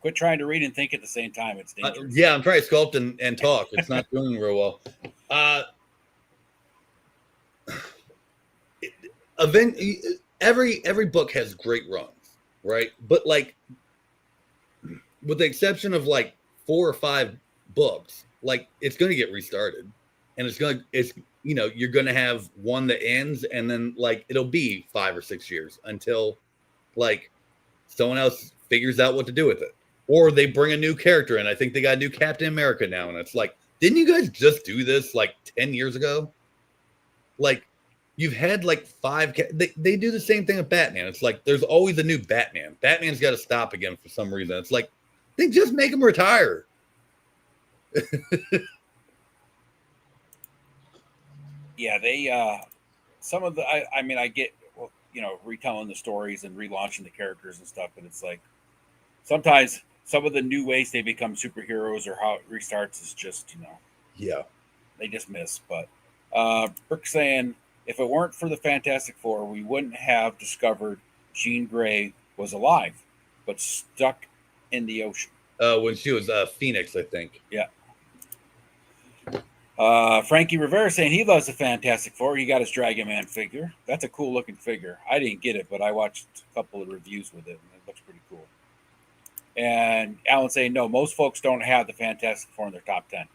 Quit trying to read and think at the same time. It's dangerous. Yeah, I'm trying to sculpt and talk. It's not doing real well. Every book has great runs, right? But like, with the exception of like 4 or 5 books, like it's going to get restarted, and it's you're going to have one that ends, and then like it'll be 5 or 6 years until like someone else figures out what to do with it, or they bring a new character in. I think they got a new Captain America now, and it's like, didn't you guys just do this like 10 years ago? Like, you've had like 5. They do the same thing with Batman. It's like there's always a new Batman. Batman's got to stop again for some reason. It's like they just make him retire. Yeah, they some of the I mean I get, well, retelling the stories and relaunching the characters and stuff, but it's like sometimes some of the new ways they become superheroes or how it restarts is just Yeah, they just miss. But Brick saying, if it weren't for the Fantastic Four, we wouldn't have discovered Jean Grey was alive, but stuck in the ocean. when she was Phoenix, I think. Yeah. Frankie Rivera saying he loves the Fantastic Four. He got his Dragon Man figure. That's a cool looking figure. I didn't get it, but I watched a couple of reviews with it, and it looks pretty cool. And Alan saying, no, most folks don't have the Fantastic Four in their top 10.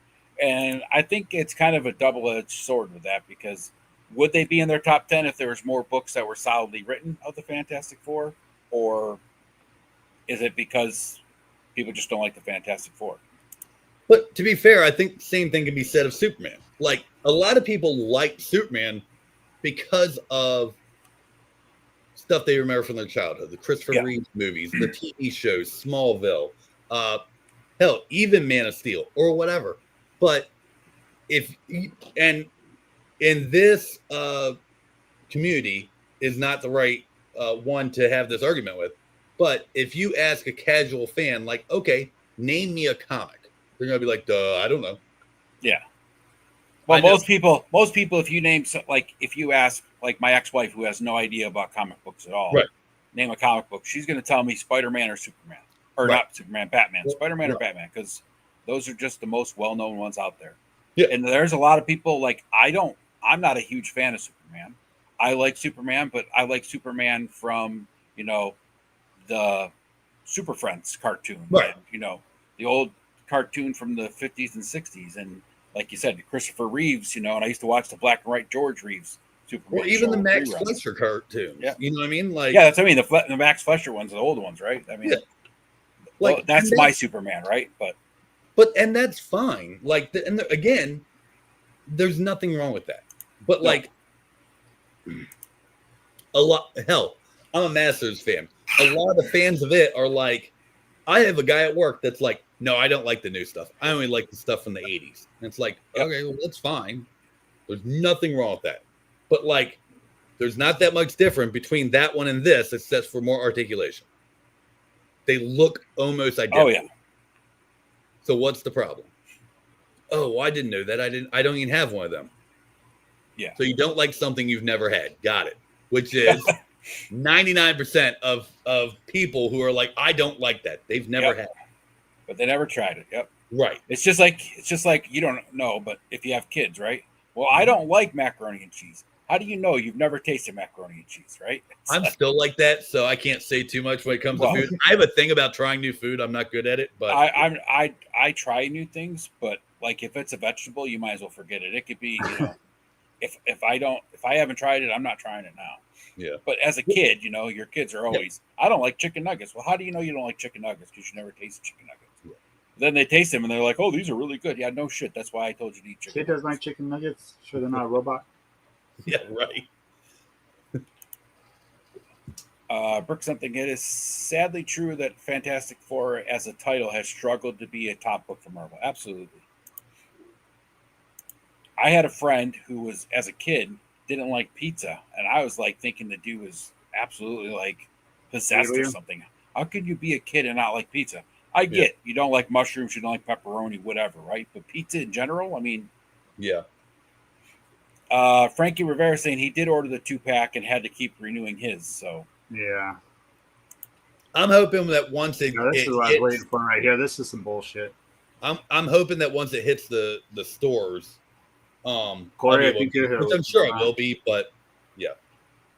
And I think it's kind of a double-edged sword with that, because would they be in their top 10 if there was more books that were solidly written of the Fantastic Four? Or is it because people just don't like the Fantastic Four? But to be fair, I think the same thing can be said of Superman. Like, a lot of people like Superman because of stuff they remember from their childhood. The Christopher Reeve movies, the TV shows, Smallville, hell, even Man of Steel or whatever. But and in this community is not the right one to have this argument with. But if you ask a casual fan, like, okay, name me a comic, they're gonna be like, duh, I don't know. Yeah. Well, most people, if you name, like, if you ask, like, my ex-wife who has no idea about comic books at all, right, name a comic book, she's going to tell me Spider-Man or Superman, or not Superman, Batman, Spider-Man or Batman, because those are just the most well-known ones out there. Yeah. And there's a lot of people, like, I'm not a huge fan of Superman. I like Superman, but I like Superman from, the Super Friends cartoon, right? And, the old cartoon from the 50s and 60s, and like you said, Christopher Reeves, and I used to watch the black and white George Reeves Superman. Or even the Max Fleischer cartoons. Yeah. You know what I mean? Like, yeah, that's what I mean. The Max Fleischer ones are the old ones, right? I mean, like, that's my Superman, right? But and that's fine. Like, again, there's nothing wrong with that. But like, hell, I'm a Masters fan. A lot of the fans of it are like, I have a guy at work that's like, no, I don't like the new stuff. I only like the stuff from the 80s. And it's like, okay, well, that's fine. There's nothing wrong with that. But like, there's not that much different between that one and this, except for more articulation. They look almost identical. Oh, yeah. So what's the problem? Oh, well, I didn't know that. I don't even have one of them. Yeah. So you don't like something you've never had. Got it. Which is 99% of people who are like, I don't like that. They've never had it. But they never tried it. Yep. Right. It's just like you don't know, but if you have kids, right? Well, I don't like macaroni and cheese. How do you know? You've never tasted macaroni and cheese, right? I'm still like that, so I can't say too much when it comes to food. I have a thing about trying new food. I'm not good at it, but I try new things, but like if it's a vegetable, you might as well forget it. It could be, if I haven't tried it, I'm not trying it now. Yeah. But as a kid, your kids are always, I don't like chicken nuggets. Well, how do you know you don't like chicken nuggets? Because you never tasted chicken nuggets. Yeah. Then they taste them and they're like, oh, these are really good. Yeah, no shit. That's why I told you to eat chicken. Kid doesn't like chicken nuggets. Sure, they're not a robot. Yeah, right. Brick something. It is sadly true that Fantastic Four as a title has struggled to be a top book for Marvel. Absolutely. I had a friend who was, as a kid, didn't like pizza, and I was like thinking the dude was absolutely like possessed or Alien? something. How could you be a kid and not like pizza? I Yeah. get you don't like mushrooms, you don't like pepperoni, whatever, right? But pizza in general, I mean, Yeah. Frankie Rivera saying he did order the 2-pack and had to keep renewing his. So Yeah. I'm hoping that once it, No, this it is what I was hits, waiting for right here. This is some bullshit. I'm hoping that once it hits the stores, I'll Corey, be I able think to, you're here. which I'm sure I will be, but yeah.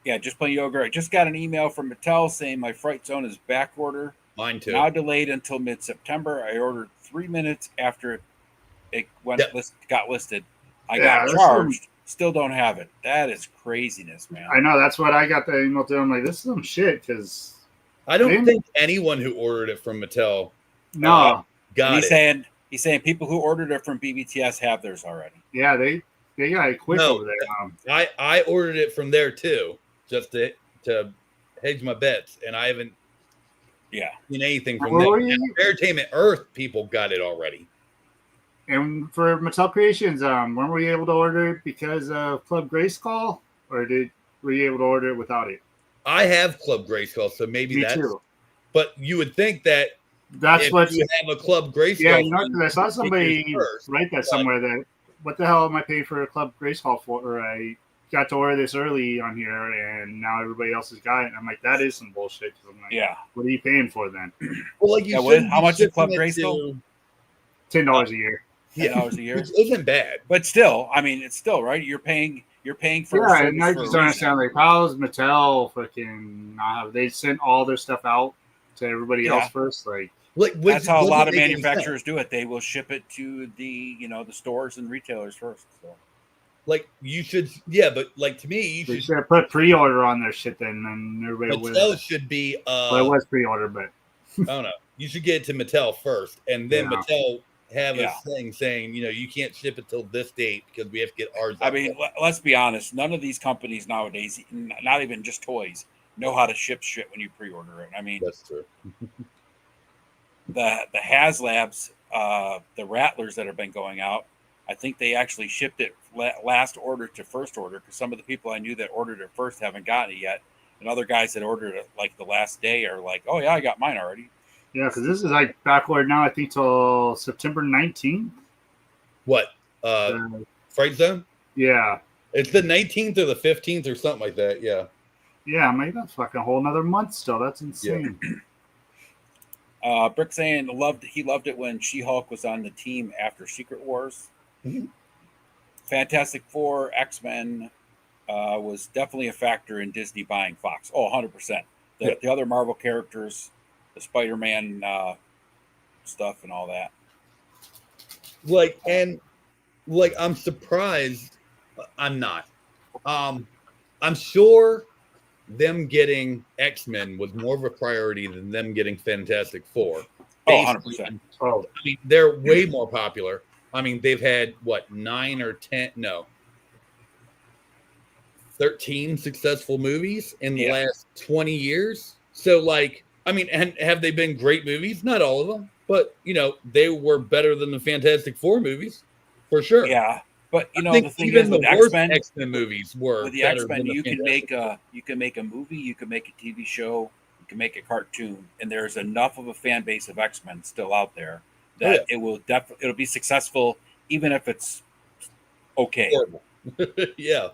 yeah, just plain yogurt. I just got an email from Mattel saying my Fright Zone is back order, Mine too. now delayed until mid-September. I ordered 3 minutes after it Yep. got listed. I Yeah, got this charged. Still don't have it. That is craziness, man. I know. That's what I got the email to. I'm like, this is some shit because I don't think anyone who ordered it from Mattel no. got he's it. He's saying people who ordered it from BBTS have theirs already. Yeah, they got it quick No, over there. I ordered it from there too, just to hedge my bets, and I haven't seen anything from them. Entertainment Earth people got it already. And for Mattel Creations, weren't we able to order it because of Club Grayskull, or were you able to order it without it? I have Club Grayskull, so maybe Me that's. too. But you would think that that's what you have a Club Grayskull. Yeah, you know, because I saw somebody write that somewhere that what the hell am I paying for a Club Grayskull for? Or I got to order this early on here, and now everybody else has got it. And I'm like, that is some bullshit. I'm like, what are you paying for then? Well, like you how much is Club Grayskull? $10 a year. $10 a year, which isn't bad. But still, I mean, it's still right. You're paying for a service and I for just a don't reason. understand. Like, how's Mattel fucking not have they sent all their stuff out to everybody else first? Like that's how a lot of manufacturers do it. They will ship it to the the stores and retailers first. So. Like you should, yeah, but like to me, you should have put pre-order on their shit. Then everybody Mattel should be. Well, it was pre-order, but I don't know. You should get it to Mattel first, and then Mattel have a thing saying, you can't ship it till this date because we have to get ours. I mean, let's be honest. None of these companies nowadays, not even just toys, know how to ship shit when you pre-order it. I mean, that's true. the HasLabs, the Rattlers that have been going out, I think they actually shipped it last order to first order because some of the people I knew that ordered it first haven't gotten it yet, and other guys that ordered it like the last day are like, "Oh yeah, I got mine already." Yeah, because this is like backward now. I think till September 19th. What? Fright Zone? Yeah, it's the 19th or the 15th or something like that. Yeah. Yeah, I'm like, that's fucking a whole another month still. That's insane. Yeah. Brick saying he loved it when She-Hulk was on the team after Secret Wars. Mm-hmm. Fantastic Four, X-Men was definitely a factor in Disney buying Fox. Oh, 100%. The other Marvel characters, the Spider-Man stuff and all that. I'm surprised. I'm not. I'm sure them getting X-Men was more of a priority than them getting Fantastic Four. Oh, 100%. I mean, they're way more popular. I mean, they've had, 9 or 10? No. 13 successful movies in the last 20 years. So, and have they been great movies? Not all of them. But, they were better than the Fantastic Four movies, for sure. Yeah. But, the thing even is, the with worst X-Men movies were with the better X-Men, than the you can make a movie, you can make a TV show, you can make a cartoon, and there's enough of a fan base of X-Men still out there that it'll be successful even if it's okay. Yeah.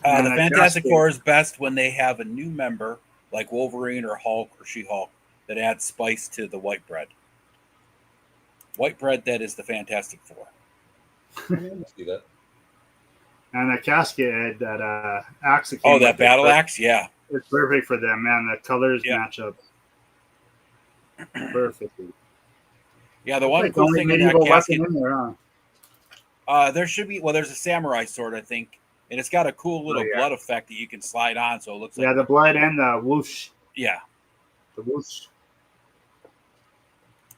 The Fantastic Four is best when they have a new member like Wolverine or Hulk or She-Hulk that adds spice to the white bread. White bread, that is the Fantastic Four. See that. And the casket head, that axe. Oh, that battle axe? Yeah. It's perfect for them, man. The colors match up perfectly. Yeah, the one cool thing in that casket. In there, huh? There should be, there's a samurai sword, I think. And it's got a cool little blood effect that you can slide on, so it looks like... Yeah, the blood and the whoosh. Yeah. The whoosh.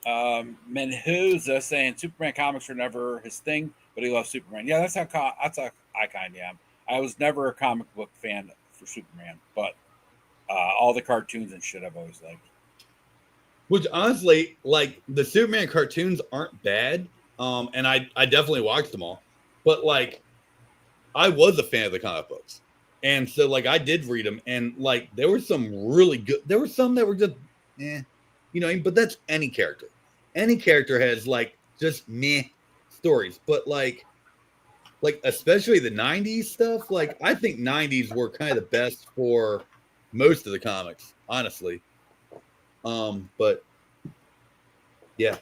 Menhuza saying Superman comics were never his thing, but he loves Superman. Yeah, that's how I kind of am. I was never a comic book fan for Superman, but all the cartoons and shit I've always liked. Which honestly, like the Superman cartoons aren't bad. And I definitely watched them all. But like I was a fan of the comic books. And so like I did read them and like there were some really good there were some that were just you know, but that's any character. Any character has like just meh stories. But like especially the 90s stuff, like I think 90s were kind of the best for most of the comics, honestly. But yeah.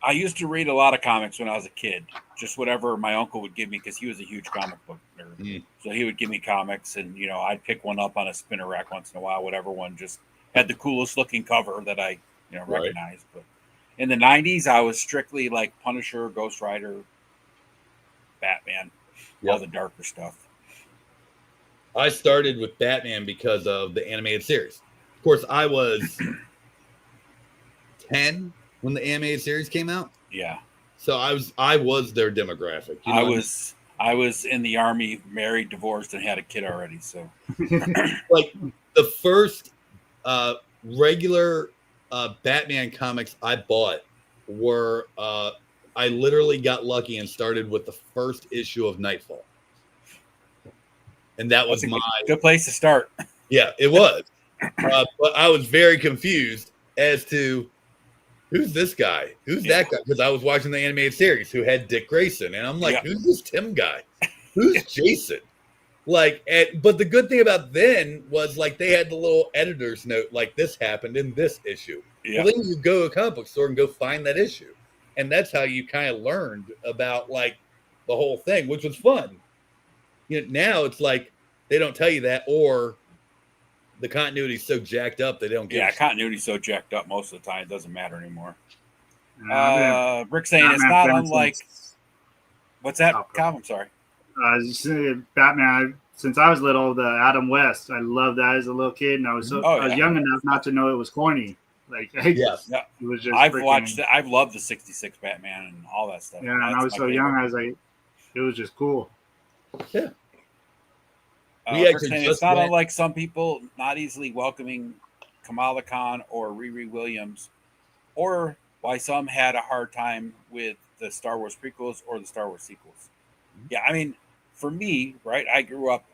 I used to read a lot of comics when I was a kid, just whatever my uncle would give me because he was a huge comic book nerd. So he would give me comics, and you know, I'd pick one up on a spinner rack once in a while, whatever one just had the coolest looking cover that I recognized. But in the 90s, I was strictly like Punisher, Ghost Rider, Batman, all the darker stuff. I started with Batman because of the animated series. Of course, I was 10 when the animated series came out. Yeah. So I was their demographic. You know I was in the army, married, divorced, and had a kid already. So like the first regular Batman comics I bought were I literally got lucky and started with the first issue of Nightfall. And that was good place to start. Yeah, it was. But I was very confused as to who's this guy? Who's that guy? Because I was watching the animated series who had Dick Grayson. And I'm like, who's this Tim guy? Who's Jason? Like, but the good thing about then was like they had the little editor's note, like this happened in this issue. Yeah. Well, then you go to a comic book store and go find that issue. And that's how you kind of learned about like the whole thing, which was fun. You know, now it's like they don't tell you that, or the continuity is so jacked up they don't get. Yeah, continuity is so jacked up most of the time it doesn't matter anymore. Rick saying it's not unlike. What's that, Calvin? I'm sorry. Batman. Since I was little, the Adam West, I loved that as a little kid, and I was I was young enough not to know it was corny. Like, it was just. I've loved the '66 Batman and all that stuff. Yeah, and I was so young. I was like, it was just cool. Yeah. It's not unlike some people not easily welcoming Kamala Khan or Riri Williams, or why some had a hard time with the Star Wars prequels or the Star Wars sequels. Yeah, I mean, for me, right, I grew up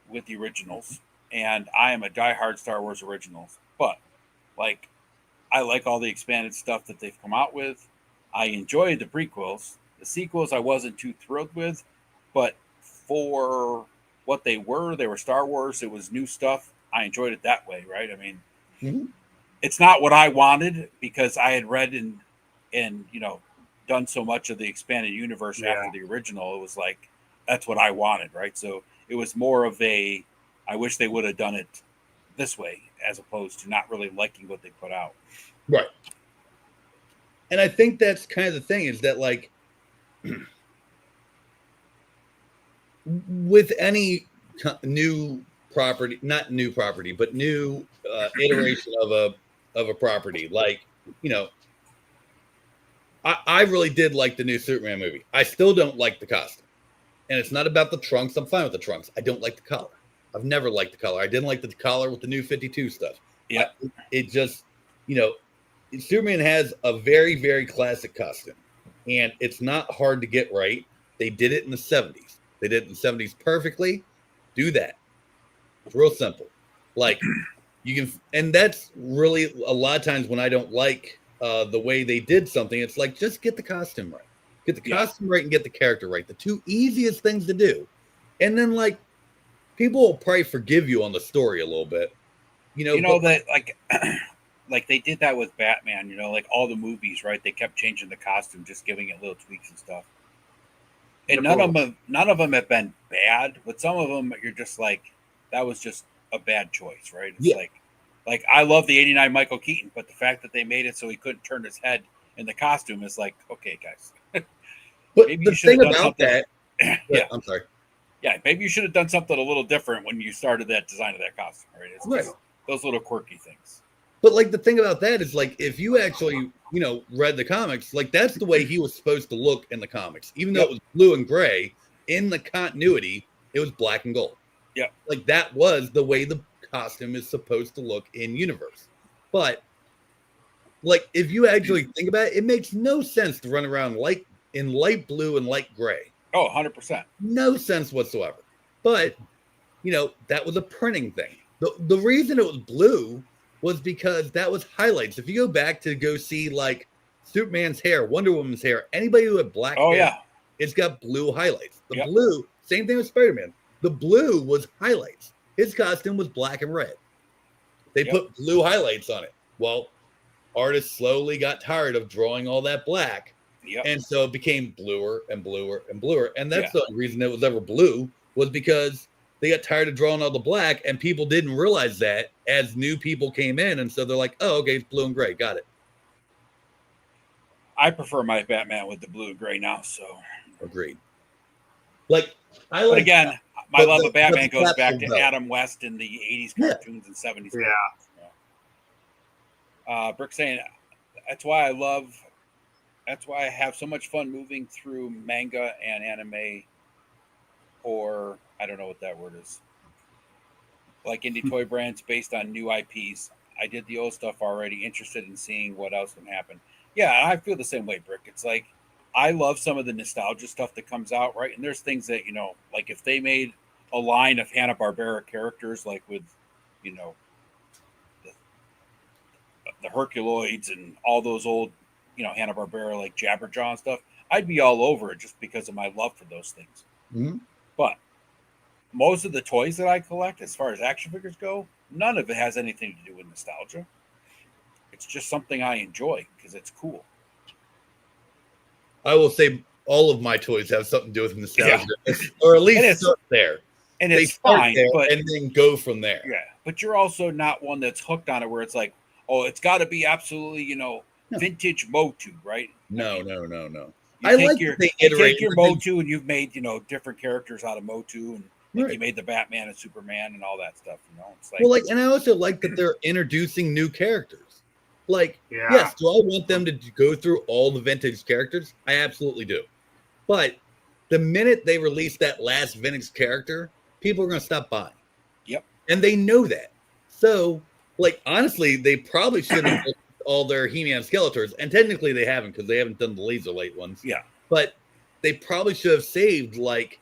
with the originals, and I am a diehard Star Wars originals. But, like, I like all the expanded stuff that they've come out with. I enjoyed the prequels. The sequels I wasn't too thrilled with, but for what they were Star Wars. It was new stuff. I enjoyed it that way, right? I mean, it's not what I wanted because I had read and you know done so much of the expanded universe after the original. It was like that's what I wanted, right? So it was more of a I wish they would have done it this way as opposed to not really liking what they put out. Right. And I think that's kind of the thing is that like with any new property, not new property, but new iteration of a property, like, you know, I really did like the new Superman movie. I still don't like the costume. And it's not about the trunks. I'm fine with the trunks. I don't like the collar. I've never liked the collar. I didn't like the collar with the new 52 stuff. Yeah. It just, you know, Superman has a very, very classic costume. And it's not hard to get right. They did it in the 70s. They did it in the 70s perfectly. Do that. It's real simple. Like you can, and that's really a lot of times when I don't like the way they did something. It's like just get the costume right, get the costume right, and get the character right. The two easiest things to do, and then like people will probably forgive you on the story a little bit. You know that like like they did that with Batman. You know, like all the movies, right? They kept changing the costume, just giving it little tweaks and stuff. And none of them have been bad, but some of them you're just like, that was just a bad choice, right? It's like I love the '89 Michael Keaton, but the fact that they made it so he couldn't turn his head in the costume is like, okay, guys. But maybe the thing about that, I'm sorry. Yeah, maybe you should have done something a little different when you started that design of that costume, right? It's just those little quirky things. But like the thing about that is like if you actually, read the comics, like that's the way he was supposed to look in the comics. Even though it was blue and gray, in the continuity, it was black and gold. Yeah. Like that was the way the costume is supposed to look in universe. But like if you actually think about it, it makes no sense to run around in light blue and light gray. Oh, 100%. No sense whatsoever. But that was a printing thing. The reason it was blue was because that was highlights. If you go back to go see like Superman's hair, Wonder Woman's hair, anybody who had black hair, it's got blue highlights. The blue, same thing with Spider-Man. The blue was highlights. His costume was black and red. They put blue highlights on it. Well, artists slowly got tired of drawing all that black. And so it became bluer and bluer and bluer. And that's the reason it was ever blue, was because they got tired of drawing all the black, and people didn't realize that as new people came in. And so they're like, oh, okay, it's blue and gray. Got it. I prefer my Batman with the blue and gray now. So agreed. But again, my love of Batman goes back to Adam West in the 80s cartoons and 70s. Yeah. Brick saying that's why I have so much fun moving through manga and anime, or I don't know what that word is. Like indie toy brands based on new IPs. I did the old stuff already, interested in seeing what else can happen. Yeah, I feel the same way, Brick. It's like I love some of the nostalgia stuff that comes out, right? And there's things that, like if they made a line of Hanna-Barbera characters, like with, the Herculoids and all those old, Hanna-Barbera, like Jabberjaw and stuff, I'd be all over it just because of my love for those things. Mm-hmm. But most of the toys that I collect, as far as action figures go, none of it has anything to do with nostalgia. It's just something I enjoy because it's cool. I will say all of my toys have something to do with nostalgia, or at least start there. And it's fine, but and then go from there. Yeah, but you're also not one that's hooked on it, where it's like, oh, it's got to be absolutely, vintage Motu, right? No. You take your Motu and you've made, different characters out of Motu, and you made the Batman and Superman and all that stuff. It's like, and I also like that they're introducing new characters. Like, yes, do I want them to go through all the vintage characters? I absolutely do. But the minute they release that last vintage character, people are going to stop buying. Yep. And they know that. So, like, honestly, they probably should have all their He-Man Skeletors. And technically they haven't, because they haven't done the Laser Light ones. Yeah. But they probably should have saved, like,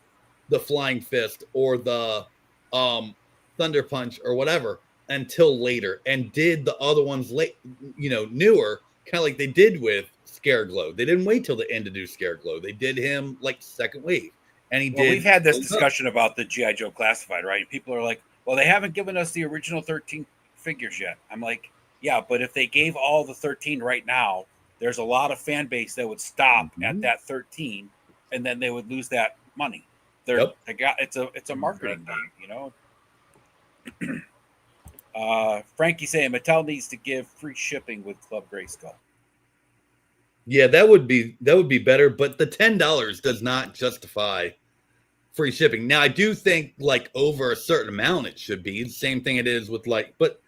the Flying Fist or the Thunder Punch or whatever until later, and did the other ones newer, kind of like they did with Scareglow. They didn't wait till the end to do Scareglow. They did him like second wave, and we've had this discussion about the G.I. Joe Classified, right? People are like, well, they haven't given us the original 13 figures yet. I'm like, yeah, but if they gave all the 13 right now, there's a lot of fan base that would stop at that 13, and then they would lose that money. It's a marketing game, Frankie saying Mattel needs to give free shipping with Club Grayskull. Yeah, that would be better, but the $10 does not justify free shipping. Now, I do think like over a certain amount it should be the same thing it is with but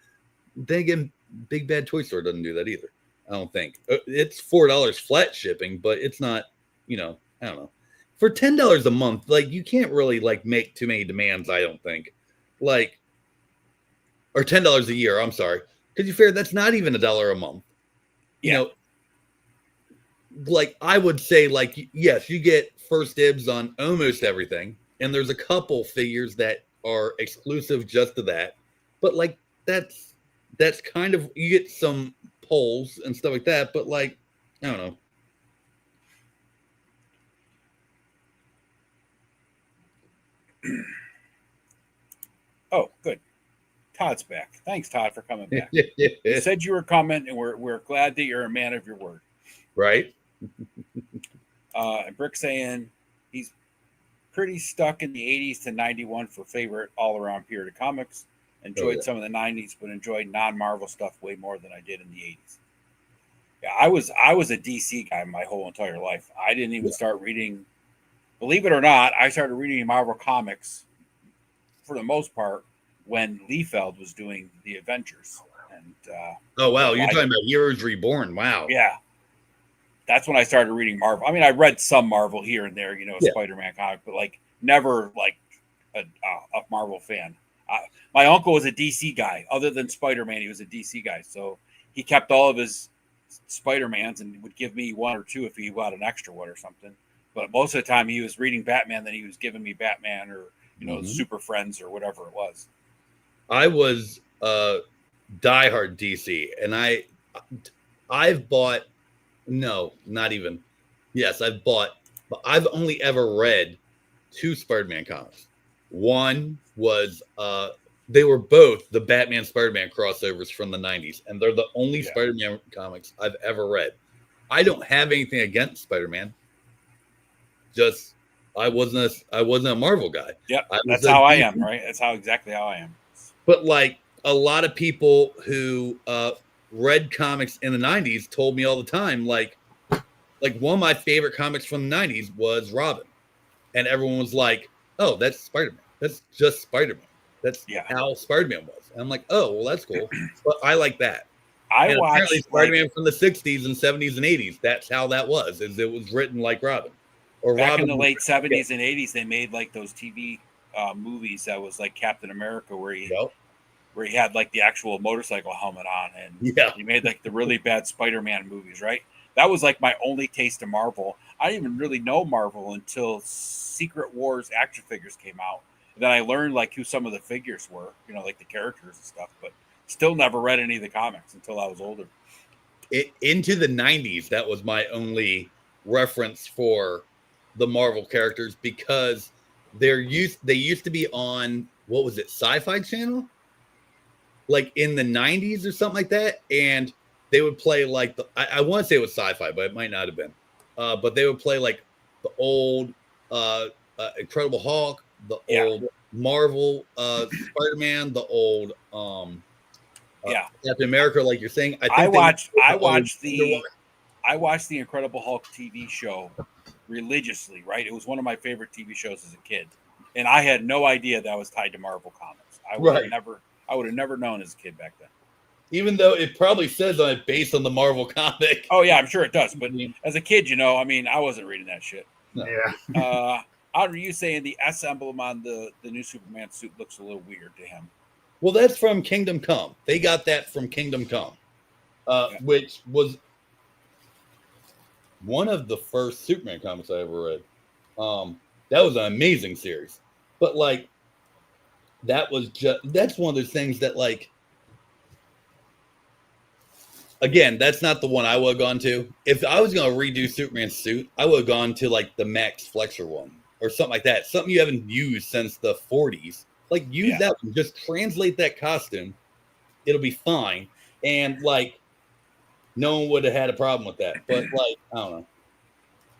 then again, Big Bad Toy Store doesn't do that either. I don't think it's $4 flat shipping, but it's not. I don't know. For $10 a month, like you can't really like make too many demands. I don't think, or $10 a year. I'm sorry, because you figure that's not even $1 a month. Like I would say, yes, you get first dibs on almost everything, and there's a couple figures that are exclusive just to that. But that's kind of, you get some polls and stuff like that. But I don't know. Oh, good. Todd's back. Thanks, Todd, for coming back. You said you were coming, and we're glad that you're a man of your word. Right. And Brick saying he's pretty stuck in the 80s to 91 for favorite all-around period of comics. Enjoyed some of the 90s, but enjoyed non-Marvel stuff way more than I did in the 80s. Yeah, I was a DC guy my whole entire life. I didn't even start reading, believe it or not, I started reading Marvel comics for the most part when Liefeld was doing the Avengers. And oh wow, you're talking about Heroes Reborn. Wow. Yeah, that's when I started reading Marvel. I mean, I read some Marvel here and there, Spider-Man comic, but like never like a Marvel fan. My uncle was a DC guy. Other than Spider-Man, he was a DC guy. So he kept all of his Spider-Mans and would give me one or two if he got an extra one or something. But most of the time he was reading Batman, then he was giving me Batman or, Super Friends or whatever it was. I was diehard DC, and I've bought, no, not even. Yes, I've bought, but I've only ever read 2 Spider-Man comics. One was they were both the Batman Spider-Man crossovers from the 90s, and they're the only Spider-Man comics I've ever read. I don't have anything against Spider-Man. Just I wasn't a Marvel guy. Yep, that's how I am, right? That's exactly how I am. But like a lot of people who read comics in the 90s told me all the time, like one of my favorite comics from the 90s was Robin. And everyone was like, oh, that's Spider-Man. That's just Spider-Man. That's how Spider-Man was. And I'm like, oh, well, that's cool. But I like that. I watched Spider-Man from the 60s and 70s and 80s. That's how that was, is it was written like Robin. Or back Robin in the late 70s and 80s, they made like those TV movies that was like Captain America, where he had like the actual motorcycle helmet on, and he made like the really bad Spider-Man movies, right? That was like my only taste of Marvel. I didn't even really know Marvel until Secret Wars action figures came out. And then I learned like who some of the figures were, like the characters and stuff, but still never read any of the comics until I was older. Into the 90s, that was my only reference for the Marvel characters, because they used to be on, what was it, Sci-Fi Channel? Like in the 90s or something like that. And they would play like I want to say it was Sci-Fi, but it might not have been. But they would play like the old Incredible Hulk, the old Marvel Spider-Man, the old Captain America, like you're saying. I watched the Incredible Hulk TV show religiously, right? It was one of my favorite TV shows as a kid. And I had no idea that was tied to Marvel Comics. I would have never known as a kid back then. Even though it probably says on it based on the Marvel comic. Oh yeah, I'm sure it does. But as a kid, I wasn't reading that shit. No. Yeah. Are you saying the S emblem on the new Superman suit looks a little weird to him? Well, that's from Kingdom Come. They got that from Kingdom Come, which was one of the first Superman comics I ever read. That was an amazing series. But like, that's one of those things that like, again, that's not the one I would have gone to. If I was going to redo Superman's suit, I would have gone to like the Max Flexor one or something like that. Something you haven't used since the 40s. Like, use that one. Just translate that costume. It'll be fine. And like, no one would have had a problem with that. But like, I don't know.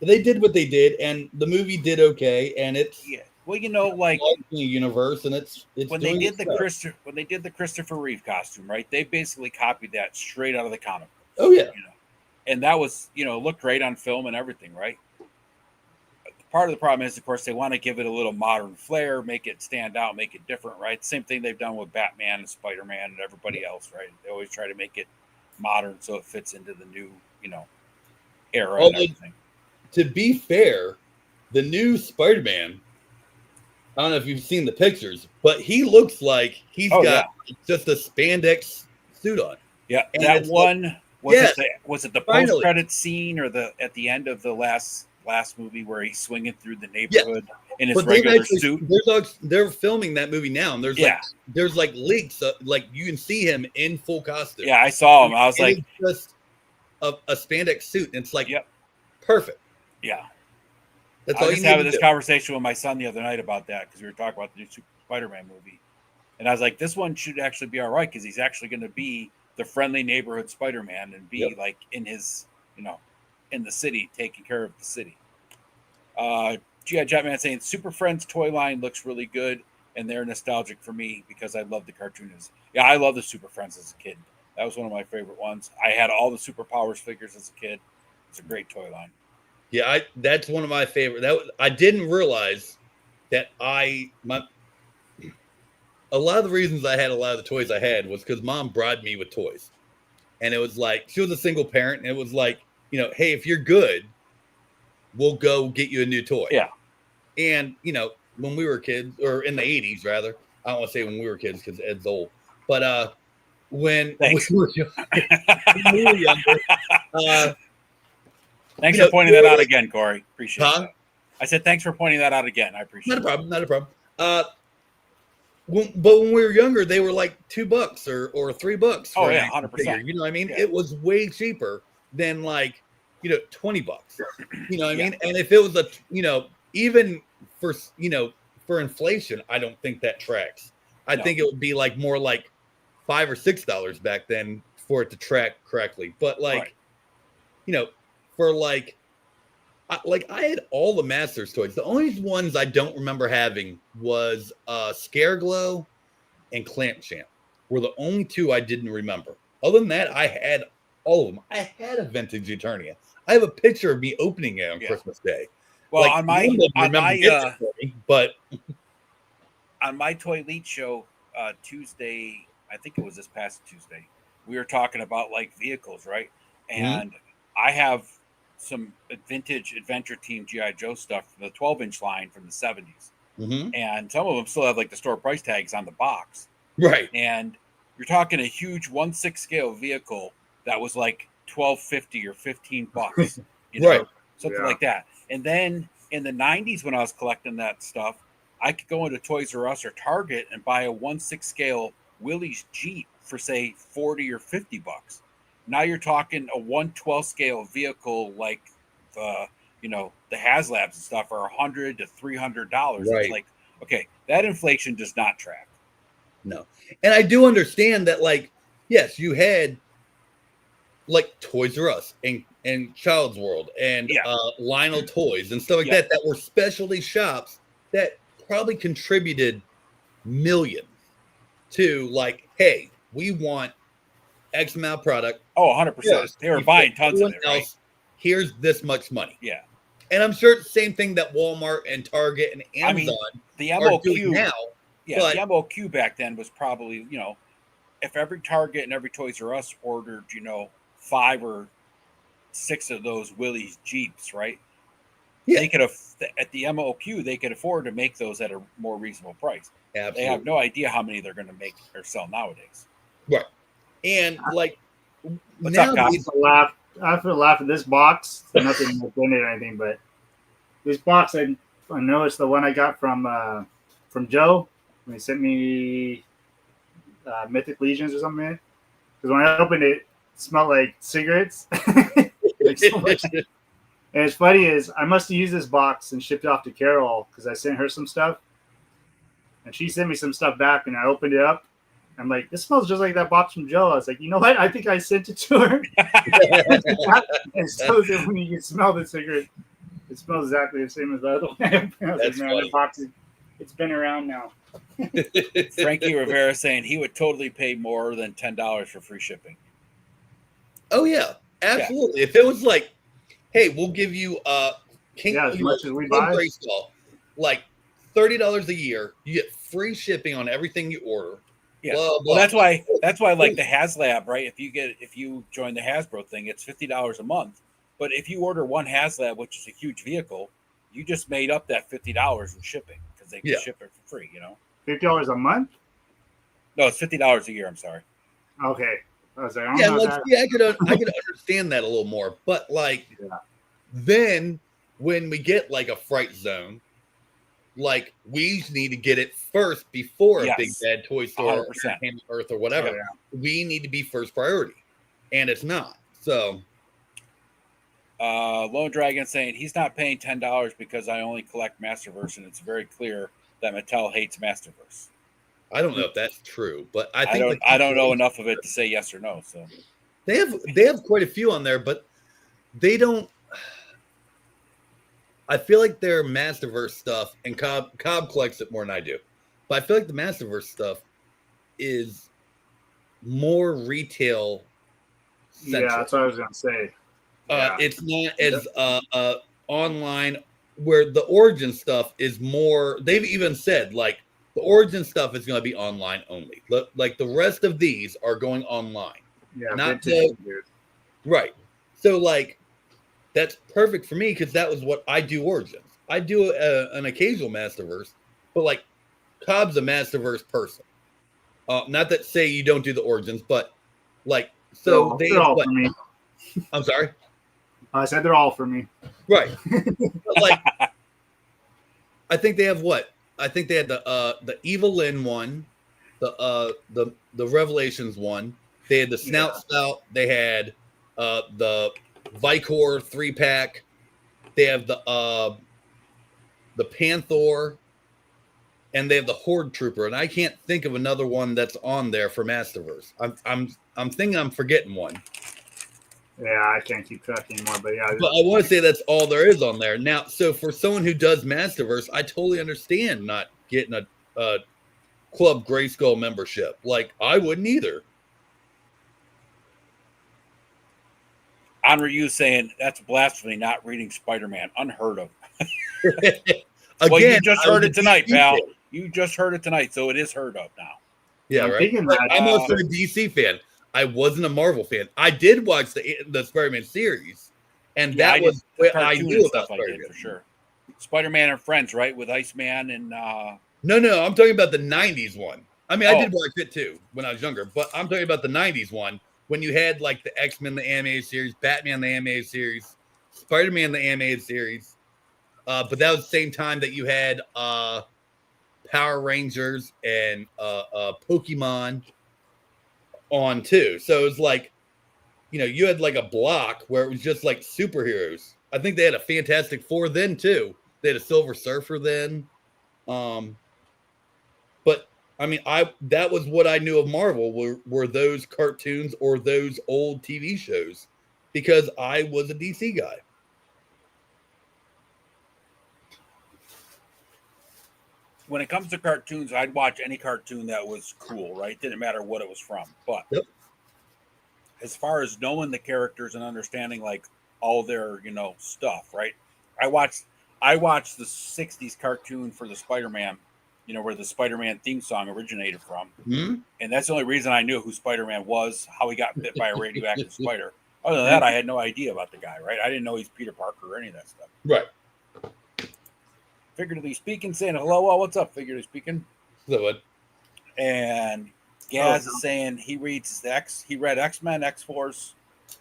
They did what they did, and the movie did okay. And it's well, like the universe, and it's when they did the Christopher Reeve costume, right? They basically copied that straight out of the comic. Oh yeah, and that was looked great on film and everything, right? But part of the problem is, of course, they want to give it a little modern flair, make it stand out, make it different, right? Same thing they've done with Batman and Spider-Man and everybody else, right? They always try to make it modern so it fits into the new, era and everything. To be fair, the new Spider-Man, I don't know if you've seen the pictures, but he looks like he's got just a spandex suit on. Yeah, and that one was it the post-credit scene or at the end of the last movie where he's swinging through the neighborhood in his regular suit? They're filming that movie now, and there's like leaks, like you can see him in full costume. Yeah, I saw him. I was like, it's just a spandex suit, and it's like perfect. Yeah. That's I was just having this conversation with my son the other night about that, because we were talking about the new Spider-Man movie. And I was like, this one should actually be all right, because he's actually going to be the friendly neighborhood Spider-Man and be like in his, in the city, taking care of the city. Jetman saying Super Friends toy line looks really good, and they're nostalgic for me because I love the cartoons. Yeah, I love the Super Friends as a kid. That was one of my favorite ones. I had all the Superpowers figures as a kid. It's a great toy line. Yeah, that's one of my favorite. I didn't realize that a lot of the reasons I had a lot of the toys I had was because mom bribed me with toys. And it was like, she was a single parent. And it was like, hey, if you're good, we'll go get you a new toy. Yeah. And, when we were kids, or in the 80s, rather, I don't want to say when we were kids because Ed's old, but when we were younger, thanks for pointing that out again, Corey. Appreciate that. I said, thanks for pointing that out again. I appreciate it. Not a problem. But when we were younger, they were like $2 or $3. Oh yeah, 100%. You know what I mean? Yeah. It was way cheaper than like $20. You know what I mean? And if it was even for inflation, I don't think that tracks. I think it would be like more like $5 or $6 back then for it to track correctly. But like, for like I had all the Masters toys. The only ones I don't remember having was Scare Glow and Clamp Champ were the only two I didn't remember. Other than that, I had all of them. I had a vintage Eternia. I have a picture of me opening it on Christmas Day. Well, like, on my Toy Elite show Tuesday, I think it was this past Tuesday, we were talking about like vehicles, right? And I have some vintage Adventure Team G.I. Joe stuff from the 12-inch line from the 70s. And some of them still have like the store price tags on the box. Right. And you're talking a huge 1/6 scale vehicle that was like $12.50 or $15, right. Something like that. And then in the 90s, when I was collecting that stuff, I could go into Toys R Us or Target and buy a 1/6 scale Willys Jeep for say $40 or $50. Now you're talking a 1/12 scale vehicle like the HasLabs and stuff are $100 to $300. Right. It's like, okay, that inflation does not track. No. And I do understand that, like, yes, you had like Toys R Us and Child's World and Lionel Toys and stuff like that were specialty shops that probably contributed millions to like, hey, we want X amount of product. Oh, 100%. They were buying tons of it, right? Here's this much money. Yeah. And I'm sure it's the same thing that Walmart and Target and Amazon the are doing now. Yeah, the MOQ back then was probably, if every Target and every Toys R Us ordered, 5 or 6 of those Willys Jeeps, right? Yeah. They could have, at the MOQ, they could afford to make those at a more reasonable price. Absolutely. They have no idea how many they're going to make or sell nowadays. Right. And like, what's up, guys? I have to laugh at this box. Nothing in it or anything, but this box, I know it's the one I got from Joe. When he sent me Mythic Legions or something. Because when I opened it, it smelled like cigarettes. Like so much. And it's funny is I must have used this box and shipped it off to Carol because I sent her some stuff. And she sent me some stuff back, and I opened it up. I'm like, this smells just like that box from Joe. I was like, you know what? I think I sent it to her. And so that when you can smell the cigarette, it smells exactly the same as the other one. I was like, man, that box it's been around now. Frankie Rivera saying he would totally pay more than $10 for free shipping. Oh yeah, absolutely. If it was like, hey, we'll give you as much as we buy, like $30 a year, you get free shipping on everything you order. Yeah, blah, blah. Well, that's why like the HasLab, right? If you join the Hasbro thing, it's $50 a month. But if you order one HasLab, which is a huge vehicle, you just made up that $50 in shipping because they can ship it for free. $50 a month? No, it's $50 a year. I'm sorry. Okay. I was like, I could understand that a little more, but like, then when we get like a Fright Zone, like we need to get it first before a Big Bad Toy Store, or Earth, or whatever. We need to be first priority, and it's not. So, Lone Dragon saying he's not paying $10 because I only collect Masterverse, and it's very clear that Mattel hates Masterverse. I don't know if that's true, but I don't know enough of it to say yes or no. So they have quite a few on there, but they don't. I feel like their Masterverse stuff, and Cobb collects it more than I do, but I feel like the Masterverse stuff is more retail centric. Yeah, that's what I was gonna say. It's not as online, where the Origin stuff is more. They've even said like The Origin stuff is going to be online only. Like the rest of these are going online. Yeah, Not vintage. right. So like that's perfect for me because that was what I do Origins. I do an occasional Masterverse, but like Cobb's a Masterverse person. Not that say you don't do the Origins, but like so they're all for me. I'm sorry. I said they're all for me. Right. But like I think they have what? I think they had the Evil Lyn one, the Revelations one. They had the Snout Spout. They had the Vicor 3-pack. They have the Panther, and they have the Horde Trooper. And I can't think of another one that's on there for Masterverse. I'm thinking I'm forgetting one. Yeah, I can't keep track anymore, but yeah. But I want to say that's all there is on there. Now, so for someone who does Masterverse, I totally understand not getting a Club Grayskull membership. Like, I wouldn't either. Honor saying that's blasphemy, not reading Spider-Man. Unheard of. Again, well, you just heard it tonight, pal. You just heard it tonight, so it is heard of now. Yeah, right. I'm also a DC fan. I wasn't a Marvel fan. I did watch the Spider-Man series, and that was what I knew about Spider-Man. For sure. Spider-Man and Frenz, right, with Iceman and. No, I'm talking about the '90s one. I mean, I did watch it too when I was younger, but I'm talking about the '90s one when you had like the X-Men, the animated series, Batman, the animated series, Spider-Man, the animated series. But that was the same time that you had Power Rangers and Pokemon on too. So it was like, you had like a block where it was just like superheroes. I think they had a Fantastic Four then too. They had a Silver Surfer then. But I mean, that was what I knew of Marvel were those cartoons or those old TV shows because I was a DC guy. When it comes to cartoons, I'd watch any cartoon that was cool, right? Didn't matter what it was from. But as far as knowing the characters and understanding like all their, stuff, right? I watched the 60s cartoon for the Spider-Man, where the Spider-Man theme song originated from. Mm-hmm. And that's the only reason I knew who Spider-Man was, how he got bit by a radioactive spider. Other than that, I had no idea about the guy, right? I didn't know he's Peter Parker or any of that stuff. Right. Figuratively speaking, saying hello. Well, what's up, figuratively speaking? Hello. And Gaz is saying he read X-Men, X-Force,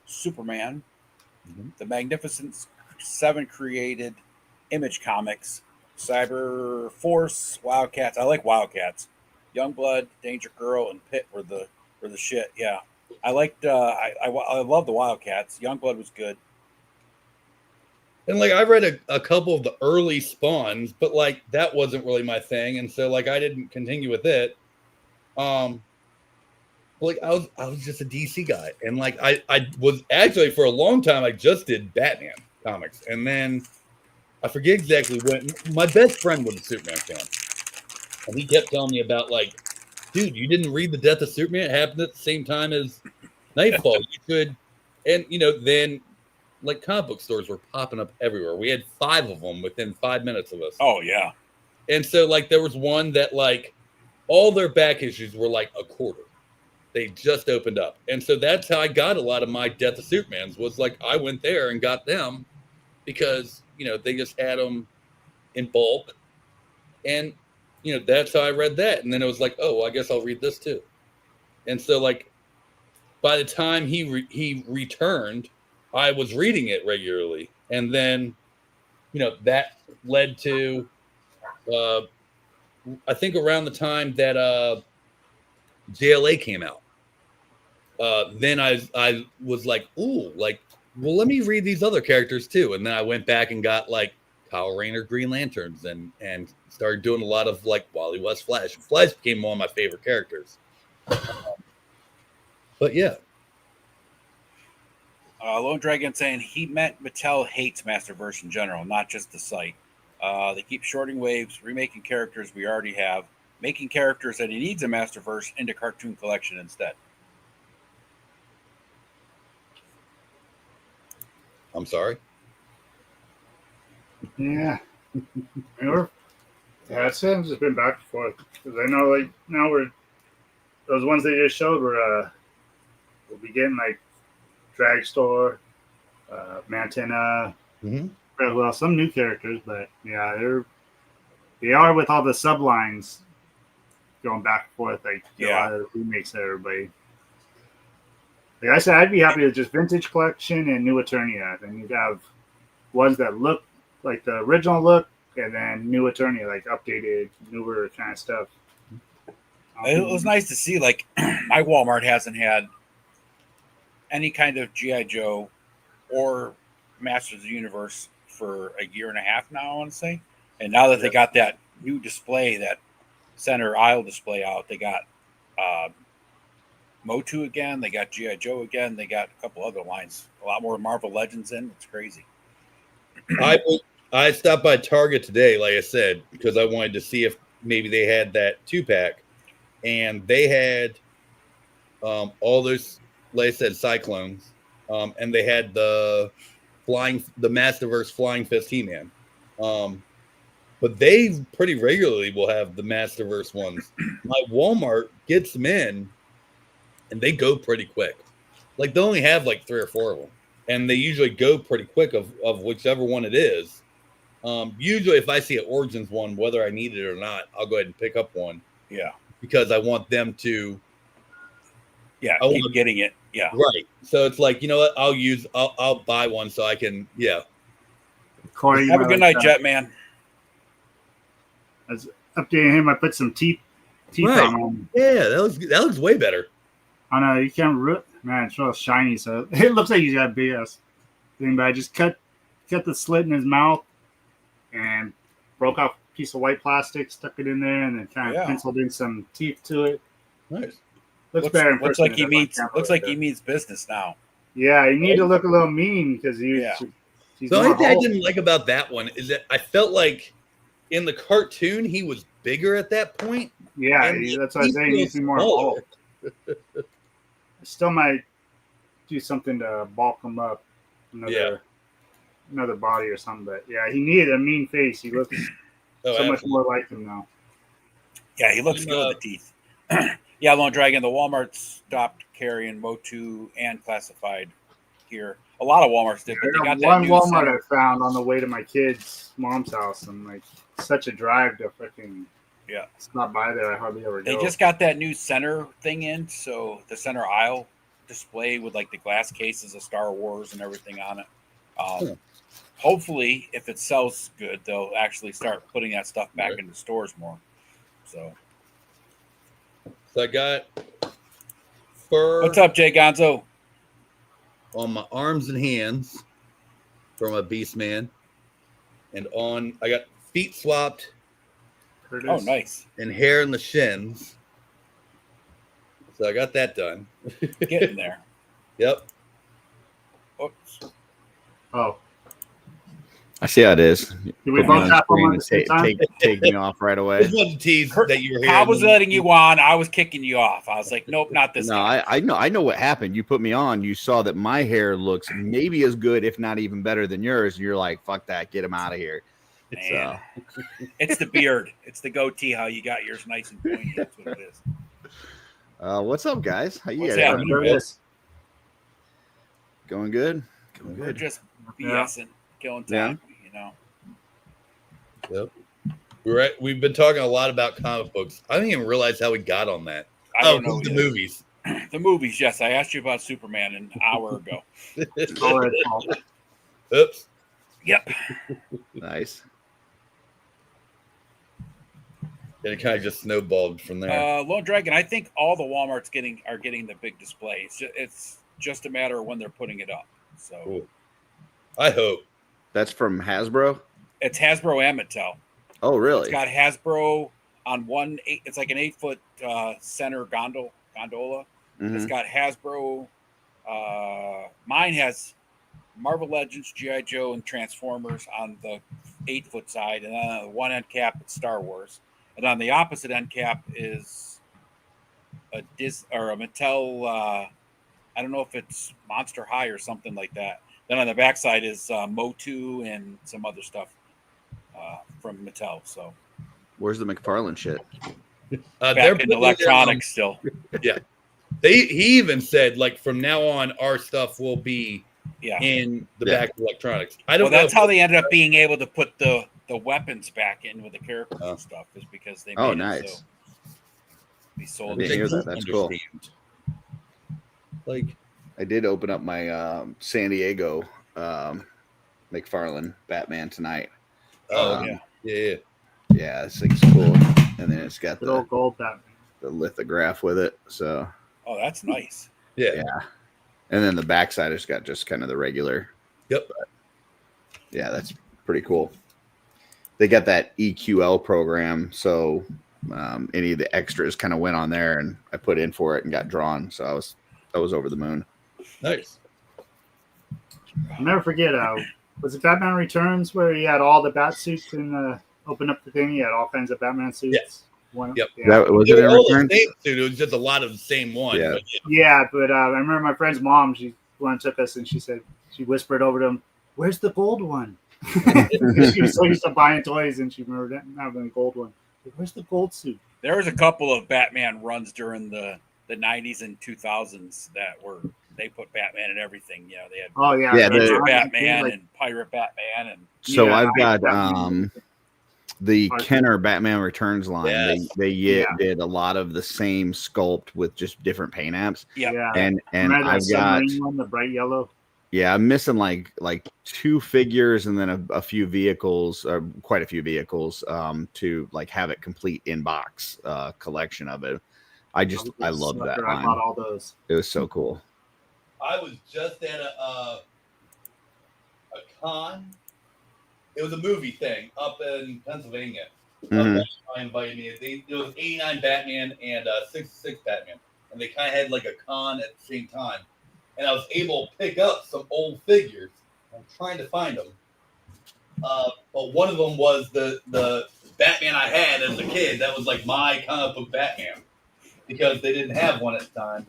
Superman, the Magnificent Seven created Image Comics, Cyber Force, Wildcats. I like Wildcats. Youngblood, Danger Girl, and Pitt were the shit. Yeah, I liked. I love the Wildcats. Youngblood was good. And like I read a couple of the early Spawns, but like that wasn't really my thing, and so like I didn't continue with it. Like I was just a DC guy, and like I was actually for a long time I just did Batman comics, and then I forget exactly when. My best friend was a Superman fan, and he kept telling me about like, dude, you didn't read the Death of Superman? It happened at the same time as Nightfall. You could, and then. Like comic book stores were popping up everywhere. We had 5 of them within 5 minutes of us. Oh yeah. And so like there was one that like all their back issues were like a quarter. They just opened up. And so that's how I got a lot of my Death of Supermans was like I went there and got them because, they just had them in bulk. And, that's how I read that. And then it was like, oh, well, I guess I'll read this too. And so like by the time he returned, I was reading it regularly, and then, that led to, I think around the time that JLA came out. Then I was like, ooh, like, well, let me read these other characters too, and then I went back and got like Kyle Rayner, Green Lanterns, and started doing a lot of like Wally West Flash. Flash became one of my favorite characters. But yeah. Lone Dragon saying he meant Mattel hates Masterverse in general, not just the site. They keep shorting waves, remaking characters we already have, making characters that he needs a Masterverse into cartoon collection instead. I'm sorry. Yeah. Or Yeah, it's just been back and forth because I know like now we're those ones they just showed were we'll be getting like Dragstore, Mantina, Mm-hmm. well some new characters, but yeah they are with all the sublines going back and forth like a Yeah. lot of remakes of everybody. Like I said, I'd be happy with just Vintage Collection and New Eternia. Then you have ones that look like the original look, and then New Eternia, like updated, newer kind of stuff. It was nice to see. Like my Walmart hasn't had any kind of GI Joe or Masters of the Universe for a year and a half now, I want to say. And now that they got that new display, that center aisle display out, they got Motu again, they got GI Joe again, they got a couple other lines, a lot more Marvel Legends in. It's crazy. I stopped by Target today, like I said, because I wanted to see if maybe they had that 2-pack, and they had all those, like I said, Cyclones, and they had the Masterverse Flying Fist He-Man. But they pretty regularly will have the Masterverse ones. My Walmart gets them in, and they go pretty quick. Like they only have like 3 or 4 of them, and they usually go pretty quick of whichever one it is. Usually, if I see an Origins one, whether I need it or not, I'll go ahead and pick up one. Yeah, because I want them to. Yeah, keep getting it. Yeah, right. So it's like, you know what? I'll buy one so I can. Yeah. Corey, have a good night, Jet Man. As updating him, I put some teeth right. on him. Yeah, that looks way better. I know you can't man, it's real shiny, so it looks like he's got a big ass thing. But I just cut the slit in his mouth and broke off a piece of white plastic, stuck it in there, and then kind of penciled in some teeth to it. Nice. Looks better in person. Looks like he means business now. Yeah, you need to look a little mean because he's. The only thing I didn't like about that one is that I felt like in the cartoon he was bigger at that point. Yeah, that's what I'm saying. He needs to be more involved. Still might do something to bulk him up, another body or something. But yeah, he needed a mean face. He looks much more like him now. Yeah, he looks good with the teeth. Yeah, Lone Dragon. The Walmart stopped carrying Motu and Classified here. A lot of Walmarts did, but they got that new Walmart center. I found on the way to my kid's mom's house, and like such a drive to freaking stop by there. I hardly ever go. They just got that new center thing in, so the center aisle display with like the glass cases of Star Wars and everything on it. Hopefully, if it sells good, they'll actually start putting that stuff back into stores more. So I got fur. What's up, Jay Gonzo? On my arms and hands from a beast man, and I got feet swapped. Oh, nice. And hair in the shins. So I got that done. Getting there. Yep. Oops. Oh. I see how it is. Did we both tap on at the same time? Take me off right away. This wasn't teased that you were here. I was letting you on. I was kicking you off. I was like, nope, not this guy. I know what happened. You put me on. You saw that my hair looks maybe as good, if not even better than yours. And you're like, fuck that. Get him out of here. So. It's the beard. It's the goatee. How you got yours nice and pointy. That's what it is. What's up, guys? How you guys doing? Going good? We're just BSing, killing time, you know. Yep. We've been talking a lot about comic books. I didn't even realize how we got on that. I don't know the movies. The movies, yes. I asked you about Superman an hour ago. Oops. Yep. Nice. And it kind of just snowballed from there. Lone Dragon, I think all the Walmarts are getting the big display. It's just a matter of when they're putting it up. So cool. I hope. That's from Hasbro? It's Hasbro and Mattel. Oh, really? It's got Hasbro on it's like an 8-foot center gondola. Mm-hmm. It's got Hasbro. Mine has Marvel Legends, G.I. Joe, and Transformers on the 8-foot side. And then on the one end cap, it's Star Wars. And on the opposite end cap is a Mattel. I don't know if it's Monster High or something like that. Then on the backside is Motu and some other stuff from Mattel. So Where's the McFarlane shit? They're Back in putting it electronics still. Yeah. He even said, like, from now on, our stuff will be Yeah. in the Yeah. back of electronics. I don't Well, know. that's how they ended up being able to put the weapons back in with the characters Oh. and stuff, is because they Oh, made it nice. so they sold I didn't it. hear that. That's cool. Understand. Like, I did open up my San Diego McFarlane Batman tonight. oh, yeah. yeah. Yeah, this thing's cool. And then it's got Good old gold Batman. the lithograph with it. So Oh, that's nice. Yeah. yeah. And then the backside has got just kind of the regular. Yep. But yeah, that's pretty cool. They got that EQL program, so any of the extras kind of went on there, and I put in for it and got drawn. So I was over the moon. Nice. I'll never forget. Was it Batman Returns where he had all the bat suits and opened up the thing? He had all kinds of Batman suits. Yes. One, Yep. Yeah. That was They it were in all the return? same suit. It was just a lot of the same one. Yeah. But Yeah, but I remember my friend's mom. She one took us and she said she whispered over to him, "Where's the gold one?" She was so used to buying toys, and she remembered having the gold one. Where's the gold suit? There was a couple of Batman runs during the 90s and 2000s that were they put Batman in everything. You know, they had Oh yeah, Yeah, Ninja the- Batman like, and Pirate Batman and So Yeah, I've got Batman. the Arthur. Kenner Batman Returns line. Yes. They Yeah. did a lot of the same sculpt with just different paint apps. yeah. Yeah, And remember that I've got submarine one, the bright yellow. yeah, I'm missing like 2 figures and then a few vehicles, or quite a few vehicles, to like have it complete in box collection of it. I loved that I line. bought all those. It was so cool. I was just at a con. It was a movie thing up in Pennsylvania. Mhm. I invited me. It was 89 Batman and 66 Batman, and they kind of had like a con at the same time. And I was able to pick up some old figures. I'm trying to find them, but one of them was the Batman I had as a kid. That was like my comic book Batman because they didn't have one at the time.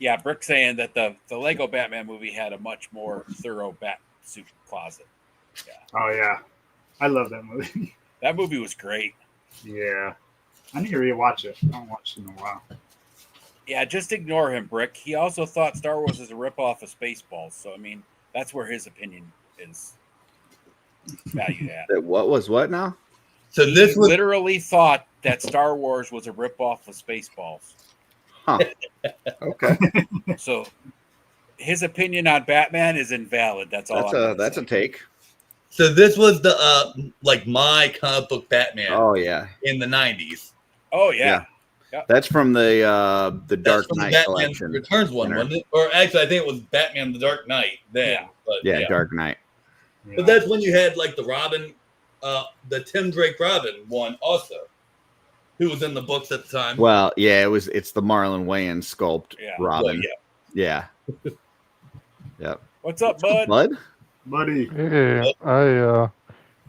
Yeah, Brick saying that the Lego Batman movie had a much more thorough bat suit closet. Oh yeah, I love that movie. That movie was great. Yeah, I need to rewatch it. I haven't watched it in a while. Yeah, just ignore him, Brick. He also thought Star Wars is a ripoff of Spaceballs. So I mean, that's where his opinion is valued at. What was what now? So He this was literally thought that Star Wars was a ripoff of Spaceballs. Huh. Okay. So his opinion on Batman is invalid. That's all. That's a take. the like my comic book Batman Oh yeah. in the 90s. Oh yeah. That's from the That's Dark from the Knight Batman collection. Returns one, Winner. wasn't it? Or actually, I think it was Batman: The Dark Knight then. Yeah. But Yeah, Dark Knight. But that's when you had like the Robin, the Tim Drake Robin one also, who was in the books at the time. Well, yeah, it's the Marlon Wayans sculpt Yeah. Robin. Well, Yeah. Yep. What's up, bud? Bud? buddy. Hey, I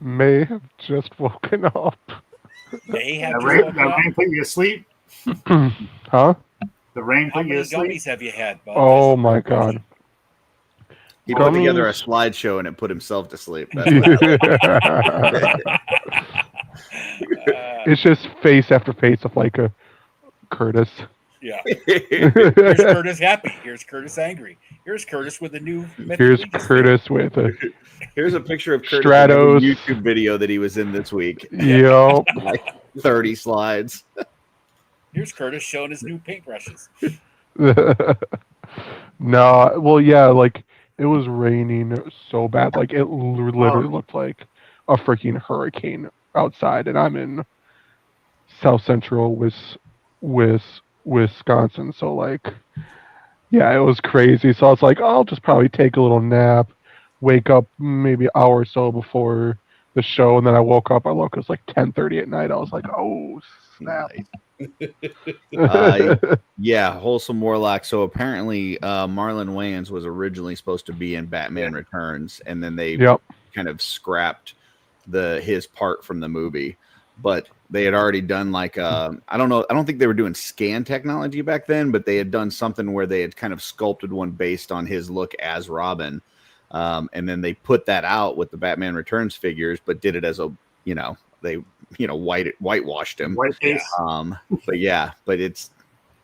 may have just woken up. They have That just rain, woken that up. rain put you asleep. Huh? The rain How put you many asleep. gummies have you had, bud? Oh my god. He put together a Gummies. slideshow and it put himself to sleep. It's just face after face of like a Curtis. Yeah. Here's Curtis happy. Here's Curtis angry. Here's Curtis with a new. Here's Methodist Curtis with a Here's a picture of Curtis Stratos. in a YouTube video that he was in this week. yo. Like 30 slides. Here's Curtis showing his new paintbrushes. No, well, yeah, like it was raining so bad, like it literally looked like a freaking hurricane outside, and I'm in South Central Wisconsin, so like, yeah, it was crazy. So I was like, oh, I'll just probably take a little nap, wake up maybe an hour or so before the show, and then I woke up. I looked, it was like 10:30 at night. I was like, oh snap. Yeah, Wholesome Warlock. So apparently Marlon Wayans was originally supposed to be in Batman Returns, and then they Yep. kind of scrapped his part from the movie. But they had already done like I don't think they were doing scan technology back then, but they had done something where they had kind of sculpted one based on his look as Robin. And then they put that out with the Batman Returns figures, but did it as a, they whitewashed him. Whiteface. But it's,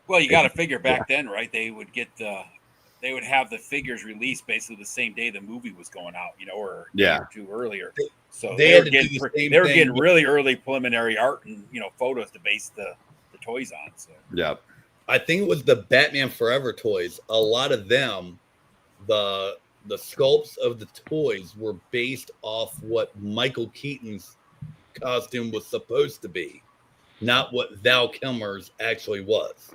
well, you got to figure back then, right? They would have the figures released basically the same day the movie was going out, or a day or two earlier. So they were getting really early preliminary art and photos to base the toys on. So I think it was the Batman Forever toys. A lot of them, the sculpts of the toys were based off what Michael Keaton's costume was supposed to be, not what Val Kilmer's actually was.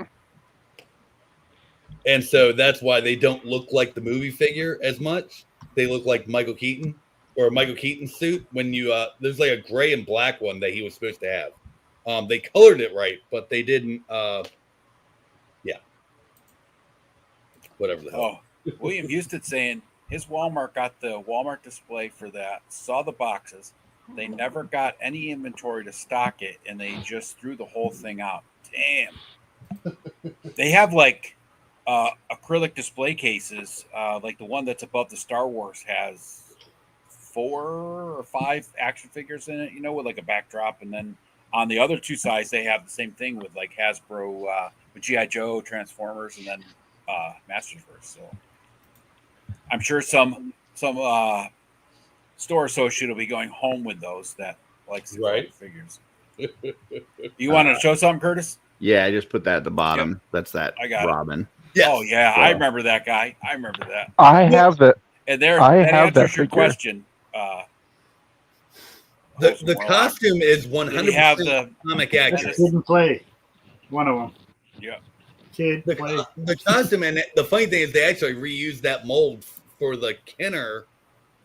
And so that's why they don't look like the movie figure as much. They look like Michael Keaton or a Michael Keaton suit. When you there's like a gray and black one that he was supposed to have. They colored it right, but they didn't. Whatever the hell. Oh, William Houston saying his Walmart got the Walmart display for that. Saw the boxes. They never got any inventory to stock it, and they just threw the whole thing out. Damn. They have like acrylic display cases, like the one that's above the Star Wars has 4 or 5 action figures in it, with like a backdrop, and then on the other two sides they have the same thing with like Hasbro, with G.I. Joe, Transformers, and then Masterverse. So I'm sure some store associate will be going home with those that likes the figures. You want to show something, Curtis? Yeah, I just put that at the bottom. Yep. That's that I got Robin. Yes. Oh yeah, I remember that guy. I remember that. I have that. And there, I that have answers that your figure. question. The costume is 100% comic That's accurate. Kid and Play. One of them. Yeah. Kid Play. The costume, and the funny thing is they actually reused that mold for the Kenner,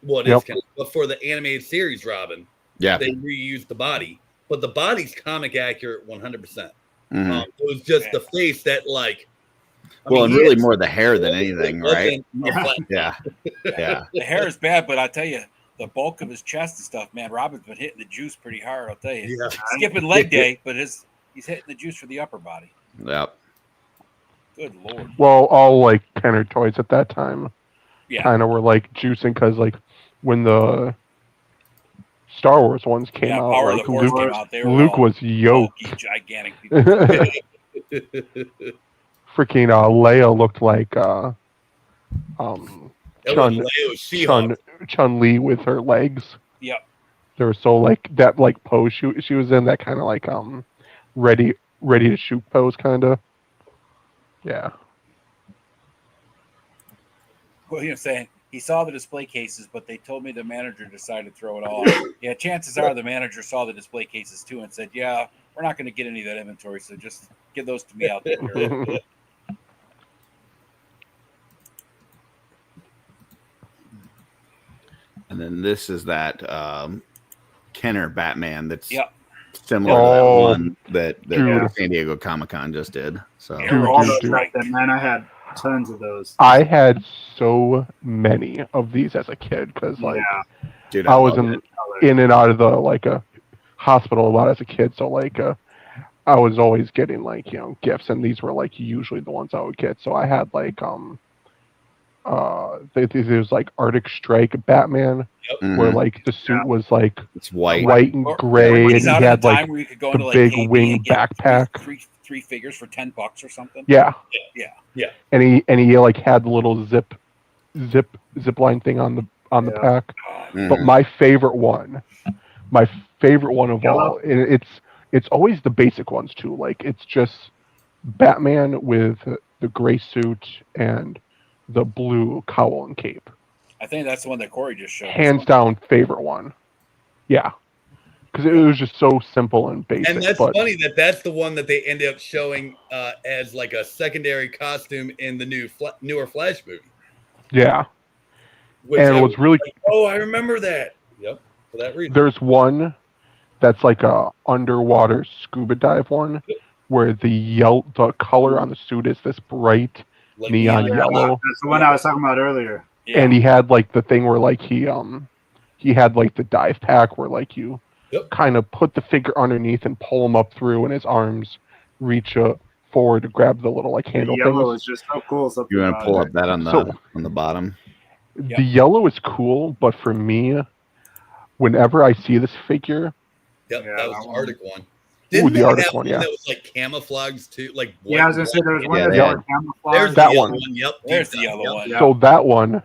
but for the animated series Robin. Yeah. They reused the body, but the body's comic accurate 100%. Mm-hmm. It was just the face that like. And really more the hair than anything, right? Yeah. The hair is bad, but I tell you, the bulk of his chest and stuff, man, Robin's been hitting the juice pretty hard. I'll tell you. Yeah. Skipping leg day, but he's hitting the juice for the upper body. Yep. Good Lord. Well, all like Kenner toys at that time, kind of were like juicing because like when the Star Wars ones came out, like Luke was yoked. Bulky, gigantic people. Freaking Leia looked like Chun-Li with her legs. Yep. They were so like that like pose she was in, that kind of like ready to shoot pose kind of. Yeah. William saying he saw the display cases, but they told me the manager decided to throw it all out. Yeah, chances are the manager saw the display cases too and said, "Yeah, we're not going to get any of that inventory, so just give those to me out there." And then this is that Kenner Batman that's Yep. similar to that one that San Diego Comic-Con just did. So all those back then, man, I had tons of those. I had so many of these as a kid because like dude, I was in and out of the like a hospital a lot as a kid, so like I was always getting like, you know, gifts, and these were like usually the ones I would get. So I had like there's like Arctic Strike Batman, where like the suit was like it's white and gray, and he had like the big wing backpack. Three figures for $10 or something. Yeah. And he like had the little zip line thing on the pack. But my favorite one of all, and it's always the basic ones too. Like it's just Batman with the gray suit and the blue cowl and cape. I think that's the one that Corey just showed. Hands down favorite one. Yeah. Because it was just so simple and basic. And that's funny that's the one that they ended up showing as like a secondary costume in the newer Flash movie. Yeah. And it was really... Like, I remember that. Yep, for that reason. There's one that's like a underwater scuba dive one where the color on the suit is this bright like neon yellow. That's the one I was talking about earlier. Yeah. And he had like the thing where like he had like the dive pack where like you kind of put the figure underneath and pull him up through, and his arms reach forward to grab the little like handle. The yellow is just so cool. You want to pull up that on the bottom? The yellow is cool, but for me, whenever I see this figure, Yep, Yeah, that was that the one. Arctic one. Ooh, Didn't the they Arctic have one, one yeah. that was like camouflaged too? Like Yeah, I was gonna say there was one Yeah, that they were had- camouflage. There's That the yellow one. one. Yep. There's deep the dive, yellow one. Yeah. So that one,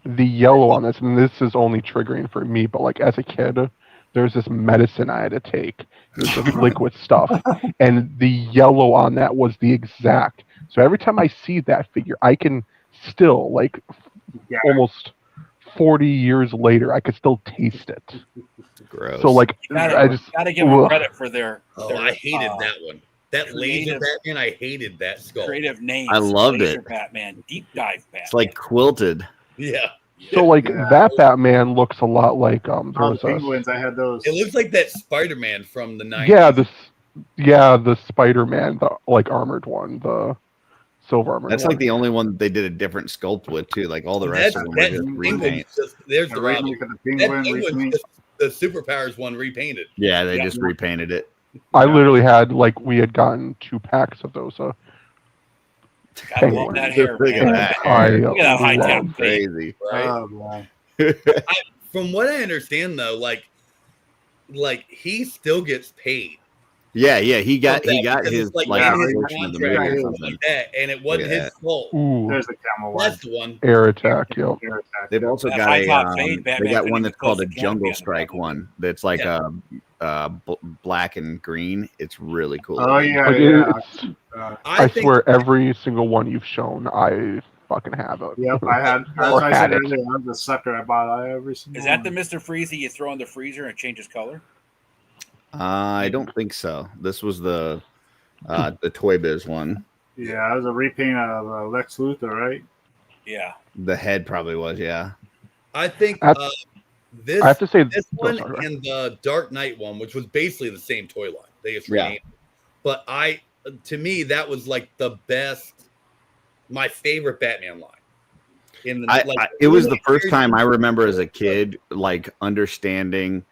the yellow on this, and this is only triggering for me, but like as a kid, there's this medicine I had to take. It was this liquid stuff, and the yellow on that was the exact. So every time I see that figure, I can still like Yeah. almost 40 years later, I could still taste it. Gross. So like You gotta, I just you gotta give them ugh. credit for their. Oh, their, I hated uh, that one. That laser creative- Batman, I hated that skull. creative names. I loved Laser it. Batman, Deep Dive Batman. It's like quilted. Yeah. so like Yeah. that Batman looks a lot like there Oh, the was a penguins. I had those. It looks like that Spider-Man from the 90s. the Spider-Man, the like armored one, the silver armored That's one. like the only one they did a different sculpt with too. Like all the rest of them were that just penguin's repaint. there's the the Robin. remake of the That penguin. penguin's remake. just the superpowers one repainted. Yeah, they Yeah. just repainted it. I Yeah. literally had like we had gotten 2 packs of those. Gotta Penguin. love that Just hair, look at man. that I hair. Look at that high love- top paint. Crazy. Right. Oh man. From what I understand though, like he still gets paid. Yeah, he got Because his it's, like yeah, in his portion of the contract movie or or something. like that, and it wasn't Look at his fault. Ooh, There's the camel one. That's the one. air attack. Yep. Air attack. They've also That got high a top fade they Batman got couldn't one even that's called close a the canopy Jungle on the Strike Batman. one. That's like black and green. It's really cool. Oh yeah, Like yeah. it's, I I think swear every single one you've shown, I fucking have it. Yep, I had. That's Or why I had said it. earlier. I was a sucker. I bought every single. Is that the one. Mr. Freezy you throw in the freezer and change his color? I don't think so. This was the Toy Biz one. Yeah, it was a repaint of Lex Luthor, right? Yeah. The head probably was, yeah. I think I- this I have to say, this oh, one sorry. and the Dark Knight one, which was basically the same toy line. They just Yeah. renamed it. But to me, that was like the best, my favorite Batman line. It was the first time I remember as a kid, like understanding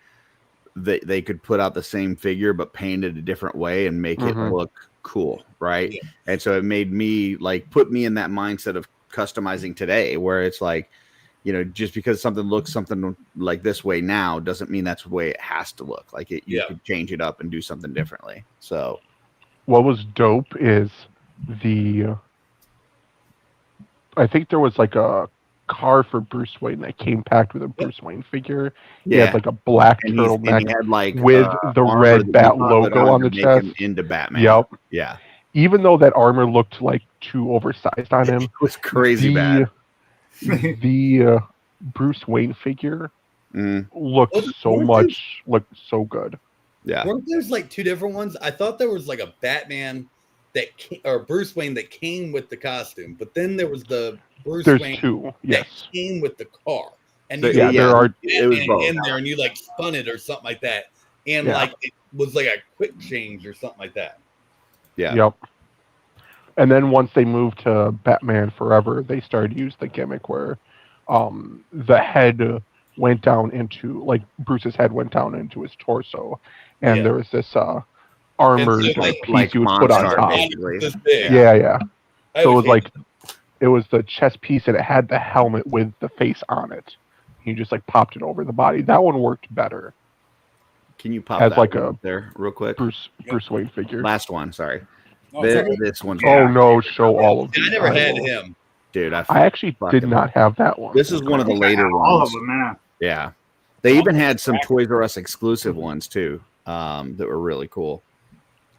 that they could put out the same figure but paint it a different way and make it Mhm. look cool, right? Yeah. And so it made me put me in that mindset of customizing today, where it's like, just because something looks something like this way now doesn't mean that's the way it has to look. Like you Yeah. could change it up and do something differently. So What was dope is I think there was like a car for Bruce Wayne that came packed with a Bruce Wayne figure. He yeah, had like a black and he turtleneck had like with the armor red that you bat could put logo on to the make him chest. into Batman. Yep. Yeah, Even though that armor looked like too oversized on him, it was crazy bad. the Bruce Wayne figure Mm, looked looked so good. yeah, Weren't there's like two different ones? I thought there was like a Batman or Bruce Wayne that came with the costume, but then there was the Bruce There's Wayne 2, that yes. came with the car. And There- you Yeah, got there are. it was Batman both. in there and you like spun it or something like that. And Yeah. like it was like a quick change or something like that. Yeah. Yep. And then once they moved to Batman Forever, they started to use the gimmick where the head went down into, like, Bruce's head went down into his torso, and Yeah. there was this armored It's like like piece you would put on Monster, top. basically. This big. Yeah. I So it always was like hated it was the chest piece, and it had the helmet with the face on it. You just like popped it over the body. That one worked better. Can you pop As that like one a up there real quick? Bruce Wayne figure. Last one, sorry. Oh, This, sorry. this one's Oh no! Show all of I these. never had will- him. dude. I actually did fucking- not have that one. This is one of the later All ones. of them, man. Yeah, they even had some Toys R Us exclusive ones too, that were really cool.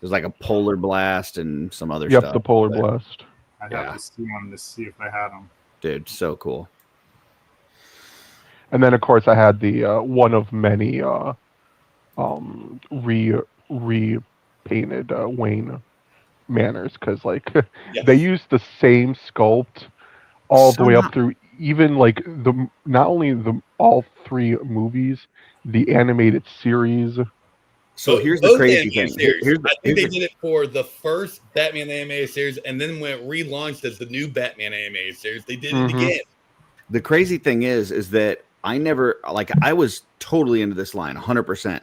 There's like a Polar Blast and some other Yep, stuff. the Polar but, Blast. I'd Yeah. have to see them to see if I had them. dude, so cool. And then of course I had the one of many repainted Wayne Manors, because like Yes. they used the same sculpt all the way Somehow- up through even like the not only the all 3 movies, the animated series. So here's the Both crazy animated thing. series. Here's the- I think here's they did it for the first Batman animated series, and then when it relaunched as the new Batman animated series, they did Mhm. it again. the crazy thing is that I never I was totally into this line 100%.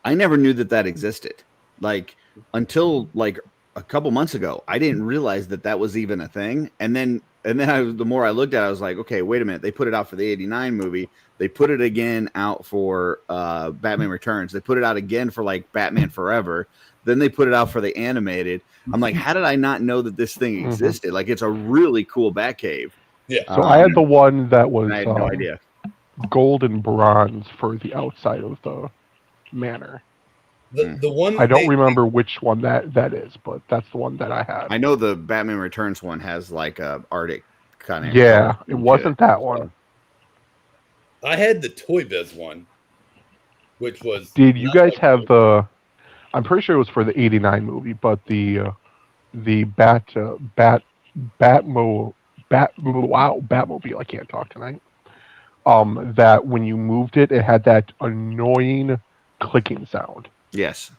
I never knew that existed. Like until like a couple months ago, I didn't realize that was even a thing. And then And then the more I looked at it, I was like, okay, wait a minute. They put it out for the 89 movie. They put it again out for Batman Returns. They put it out again for like Batman Forever. Then they put it out for the animated. I'm like, how did I not know that this thing existed? Like, it's a really cool Batcave. Yeah. So I had the one that was I had no idea. gold and bronze for the outside of the manor. The one I don't remember which one that is, but that's the one that I had. I know the Batman Returns one has like a Arctic kind of. Yeah, it wasn't that one. I had the Toy Biz one, which was. Did you guys have the? I'm pretty sure it was for the '89 movie, but the Batmobile. I can't talk tonight. That when you moved it, it had that annoying clicking sound. Yes.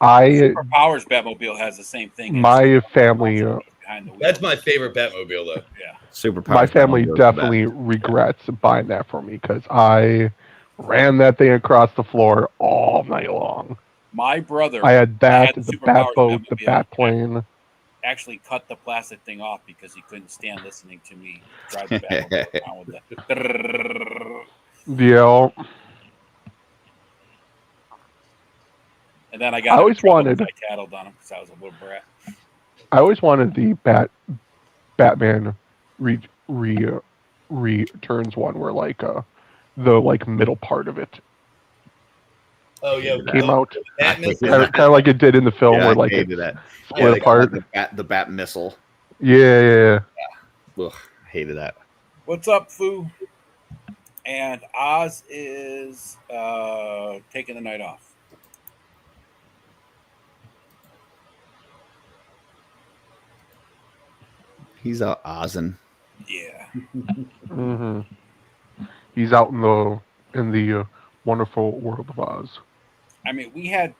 Superpowers Batmobile has the same thing. My family. Behind the wheel. That's my favorite Batmobile, though. Yeah. Superpowers. My family Batmobile is definitely regrets buying that for me because I ran that thing across the floor all night long. My brother. I had that, the Superpowers bat boat, the Batmobile. bat plane. Actually cut the plastic thing off because he couldn't stand listening to me drive the Batmobile around with that. Yeah. And then I got. I tattled on him because I was a little brat. I always wanted the Batman returns one where like the like middle part of it Oh yeah, came out Batman. kind of like it did in the film where like it that. split apart. The bat missile. Yeah. Ugh, hated that. What's up, Foo? And Oz is taking the night off. He's out Ozin. Yeah. Mm-hmm. He's out in the wonderful world of Oz. I mean, we had,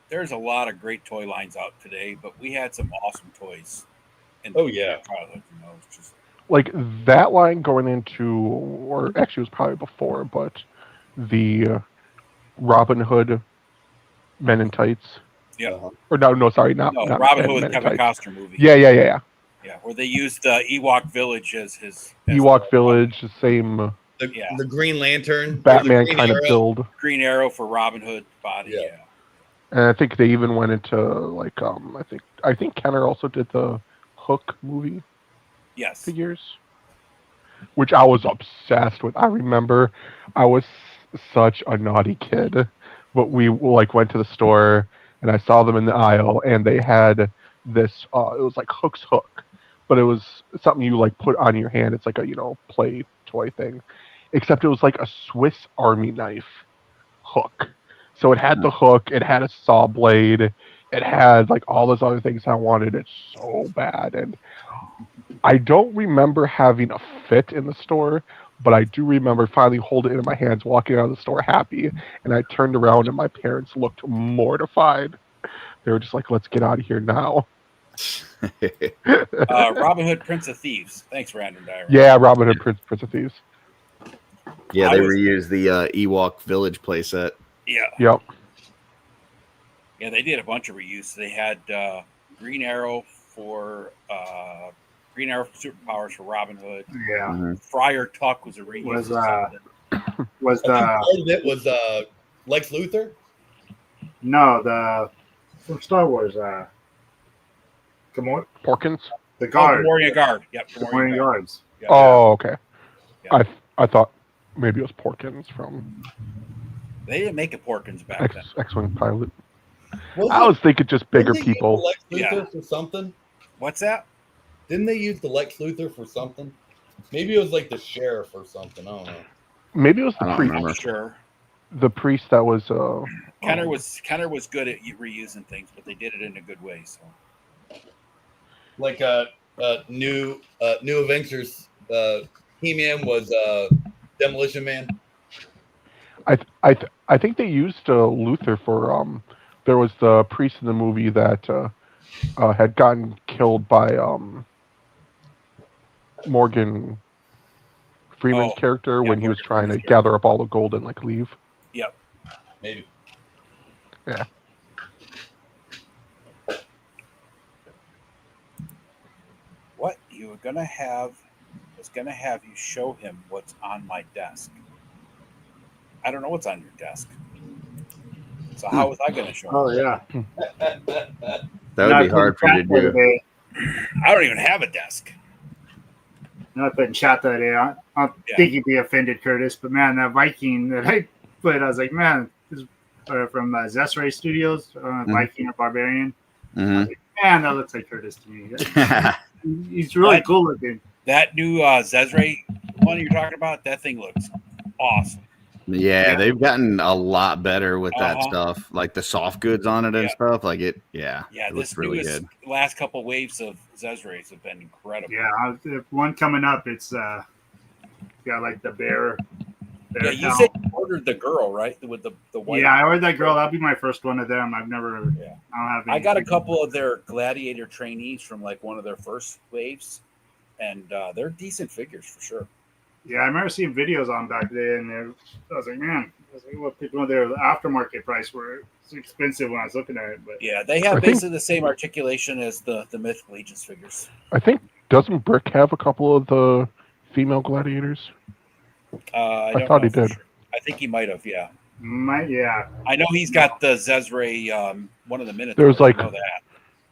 there's a lot of great toy lines out today, but we had some awesome toys. Oh, yeah. It's just Like that line going into, or actually it was probably before, but the Robin Hood Men in Tights. yeah. Or no, sorry, not Robin Hood Men in Kevin Tights. Costner movie. Yeah. Yeah, where they used Ewok Village as his Ewok Village, the same The Green Lantern, Batman Green kind of Arrow. build. Green Arrow for Robin Hood body. Yeah. Yeah. And I think they even went into like I think Kenner also did the Hook movie Yes. figures, which I was obsessed with. I remember I was such a naughty kid, but we like went to the store and I saw them in the aisle and they had this it was like Hook's Hook, but it was something you like put on your hand. It's like a play toy thing, except it was like a Swiss Army knife hook. So it had the hook, it had a saw blade, it had like all those other things I wanted it so bad. And I don't remember having a fit in the store, but I do remember finally holding it in my hands, walking out of the store happy, and I turned around and my parents looked mortified. They were just like, let's get out of here now. Robin Hood Prince of Thieves. Thanks, Random Diary. Yeah, Robin Hood Prince of Thieves. Yeah, they reused the Ewok Village playset. Yeah. Yep. Yeah, they did a bunch of reuse. They had Green Arrow for superpowers for Robin Hood. Yeah. Mm-hmm. Friar Tuck was a reuse. Was part of it was Lex Luthor? No, from Star Wars. Porkins? The guard. Gamorrean Guard. Yep. The Gamorrean Guards. Yeah. Oh, okay. Yeah. I thought maybe it was Porkins from They didn't make a Porkins back then. X-Wing pilot. I was thinking just bigger Didn't they people. use the Lex Luthor for something? What's that? Didn't they use the Lex Luthor for something? Maybe it was like the sheriff or something. I don't know. Maybe it was the I don't priest. remember. Sure. The priest that was. Kenner was good at reusing things, but they did it in a good way. So. Like new Avengers. He-Man was Demolition Man. I think they used Luther for. There was the priest in the movie that had gotten killed by Morgan Freeman's character when he was trying to gather up all the gold and like leave. Yep. Maybe. Yeah. What he was gonna have you show him what's on my desk. I don't know what's on your desk. So how was I gonna show him? Oh yeah. That would be hard for you to do. Today. I don't even have a desk. I put in chat that day. I don't think you'd be offended, Curtis, but man, that Viking that I put, I was like, man, this is from Zesray Studios, Viking or Barbarian. Mhm. Like, man, that looks like Curtis to me. He's really cool looking. That new Zesray one you're talking about, that thing looks awesome. Yeah, they've gotten a lot better with that Uh-huh. stuff, like the soft goods on it and Yeah. stuff. Like it, Yeah, it this looks really newest good. last couple waves of Zesrays have been incredible. Yeah, if one coming up, it's got like the bear. Yeah, you cow. said you ordered the girl, right? With the white. Yeah, I ordered that girl. That'll be my first one of them. I've never. Yeah. I don't have. I got a anything. couple of their gladiator trainees from like one of their first waves, and they're decent figures for sure. Yeah, I remember seeing videos on back then, and I was like, man, what people their aftermarket price were it's expensive when I was looking at it. But Yeah, they have basically the same articulation as the Mythical Legions figures. I think doesn't Brick have a couple of the female gladiators? I I thought he did. Sure. I think he might have. Yeah, yeah. I know he's got the Zesray, one of the Minotaurs. There was like I know that.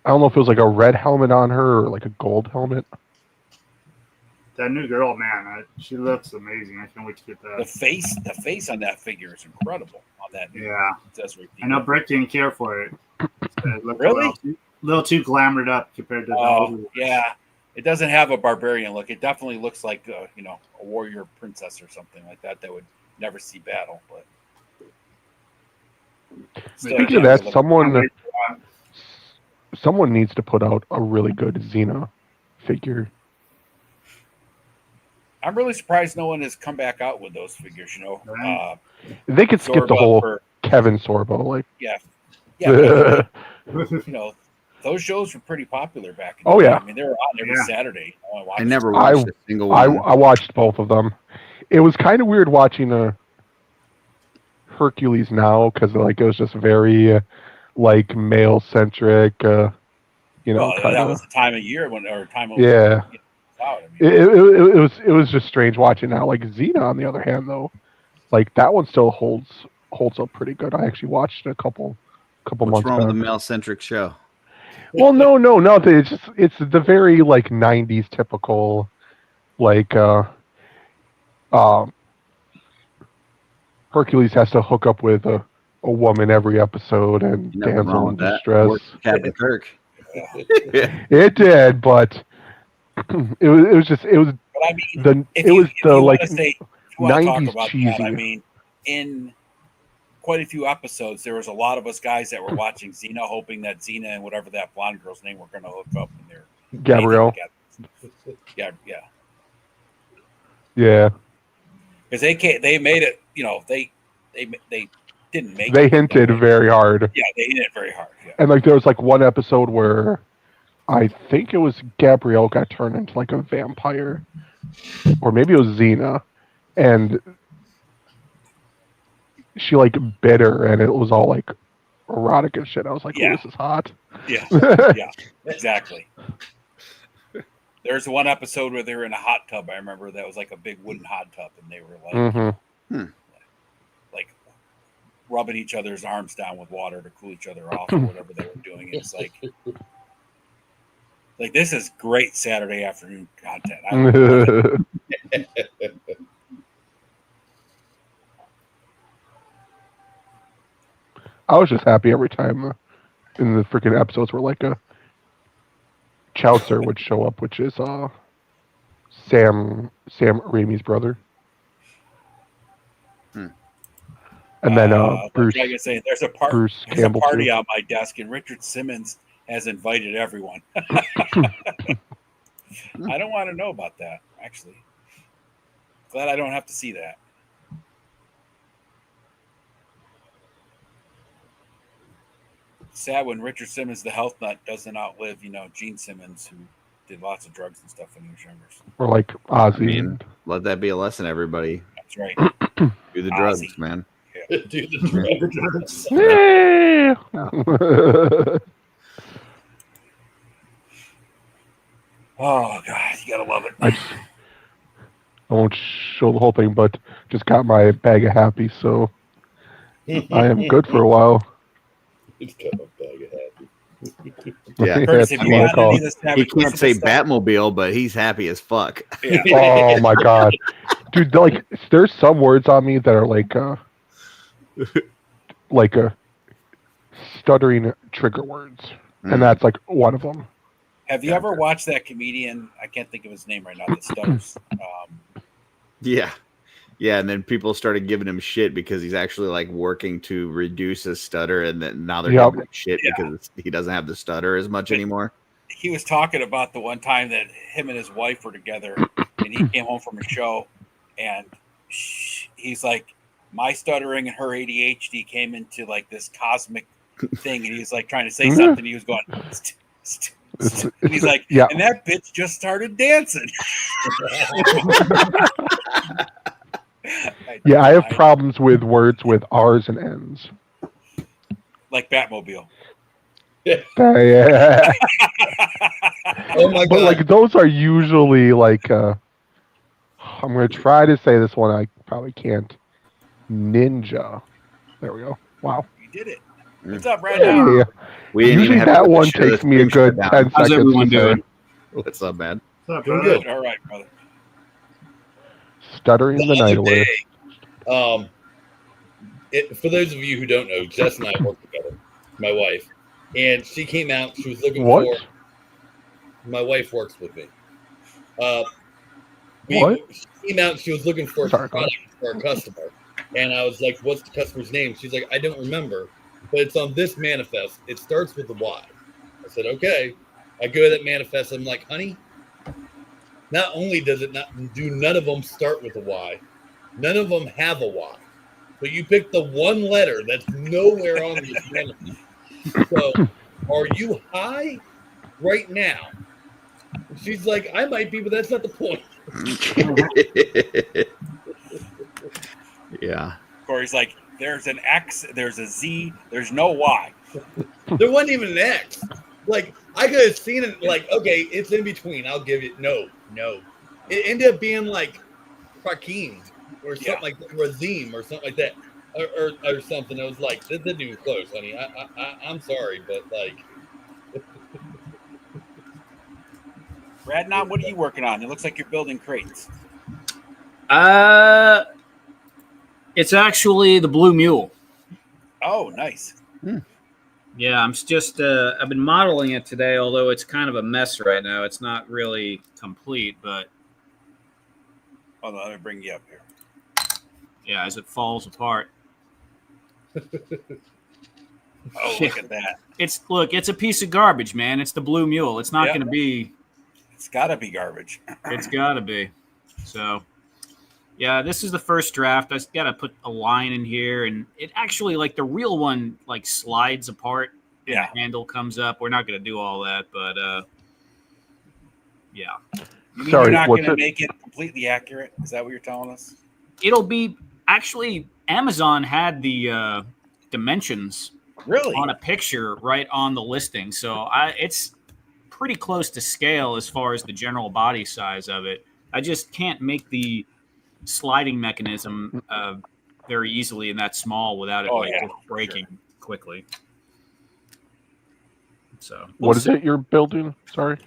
I don't know if it was like a red helmet on her or like a gold helmet. That new girl, man, she looks amazing. I can't wait to get that. The face on that figure is incredible. On that new Zesray. I know Brick didn't care for it. It looked Really? a little too glamored up compared to the old. Yeah. It doesn't have a barbarian look. It definitely looks like a warrior princess or something like that would never see battle. But speaking of that, someone needs to put out a really good Xena figure. I'm really surprised no one has come back out with those figures. They could skip the Sorbo whole Kevin Sorbo, like but, those shows were pretty popular back in Oh, the day. yeah. I mean, they were on every Saturday. I never watched a single one. I watched both of them. It was kind of weird watching Hercules now because like it was just very like male centric. That was the time of year time of yeah. Out. I mean, It was just strange watching now. Like Xena, on the other hand, though, like that one still holds up pretty good. I actually watched it a couple What's months wrong back. with the male centric show? Well, no. It's the very like '90s typical, like Hercules has to hook up with a woman every episode and damsel in distress. Captain Kirk. It did, but it was. But I mean, if you want to talk about cheesy. that, I mean, in quite a few episodes, there was a lot of us guys that were watching Xena, hoping that Xena and whatever that blonde girl's name were going to hook up in there. Gabrielle. Yeah. Because they made it. They didn't make. They it, hinted very hard. Yeah, they hinted very hard. Yeah. And like there was like one episode where I think it was Gabrielle got turned into like a vampire, or maybe it was Xena, and she like bit her, and it was all like erotic and shit. I was like, oh, this is hot. Yeah, yeah, exactly. There's one episode where they were in a hot tub. I remember that was like a big wooden hot tub, and they were like, like rubbing each other's arms down with water to cool each other off, or whatever they were doing. It's like this is great Saturday afternoon content. I love it. I was just happy every time in the freaking episodes where like a Chowser would show up, which is Sam Raimi's brother. And then Bruce. Like I say, there's a Bruce there's Campbell a party too. on my desk, and Richard Simmons has invited everyone. I don't want to know about that. Actually, glad I don't have to see that. Sad when Richard Simmons, the health nut, doesn't outlive, Gene Simmons, who did lots of drugs and stuff when he was younger. Or like Ozzy. Let that be a lesson, everybody. That's right. Do the drugs, man. Yeah. Do the drugs. Yeah. Oh God, you gotta love it. I won't show the whole thing, but just got my bag of happy, so I am good for a while. It's got a bag of happy. Yeah. Curtis, That's have what you I gotten call any it. of this He Savage can't say Christmas stuff? Batmobile, but he's happy as fuck. Yeah. Oh my god, dude! Like, there's some words on me that are like stuttering trigger words, and that's like one of them. Have you ever watched that comedian? I can't think of his name right now. That stutters. Yeah. Yeah, and then people started giving him shit because he's actually like working to reduce his stutter, and then now they're Yep. giving him shit because he doesn't have the stutter as much anymore. He was talking about the one time that him and his wife were together, and he came home from a show, and he's like, my stuttering and her ADHD came into like this cosmic thing, and he was like trying to say something. He was going, and he's like, Yeah. and that bitch just started dancing. Yeah, I have problems with words with R's and N's. Like Batmobile. Yeah. Oh my But god! like those are usually like I'm gonna try to say this one. I probably can't. Ninja. There we go. Wow. You did it. What's up, Brad? Now? Hey. We didn't Usually even have that to one shut the takes me a stream good down. 10 How's seconds everyone to say. doing? What's up, man? What's up, Doing brother? good. All right, brother. Stuttering the night other away. day, for those of you who don't know, Jess and I work together, my wife, and she came out. She was looking What? for. My wife works with me. What? She came out. And she was looking for a Sorry, product for a customer, and I was like, "What's the customer's name?" She's like, "I don't remember, but it's on this manifest. It starts with a Y." I said, "Okay." I go to that manifest. I'm like, "Honey, not only does it not do none of them start with a Y, none of them have a Y. But you picked the one letter that's nowhere on this manifest. So, are you high right now?" And she's like, "I might be, but that's not the point." Yeah. Corey's like, there's an X, there's a Z, there's no Y. There wasn't even an X. Like, I could have seen it, like, okay, it's in between. I'll give it. No. It ended up being like Hakeem or something like that, Razim or something like that. Or something. I was like, this isn't even close, honey. I'm sorry, but like. Brad, now what are you working on? It looks like you're building crates. It's actually the Blue Mule. Oh, nice. Yeah, I'm just I've been modeling it today, although it's kind of a mess right now. It's not really complete, but Hold on, let me bring you up here. yeah, as it falls apart. Oh, look at that. It's a piece of garbage, man. It's the Blue Mule. It's not Yep. going to be. It's got to be garbage. It's got to be. So, yeah, this is the first draft. I got to put a line in here, and it actually, like the real one, like slides apart. Yeah. And the handle comes up. We're not going to do all that, but yeah. You mean Sorry, you're not what's going to it? make it completely accurate? Is that what you're telling us? It'll be actually Amazon had the dimensions Really? on a picture right on the listing, so it's pretty close to scale as far as the general body size of it. I just can't make the sliding mechanism very easily and that small without it just breaking quickly. So What is it you're building? Sorry.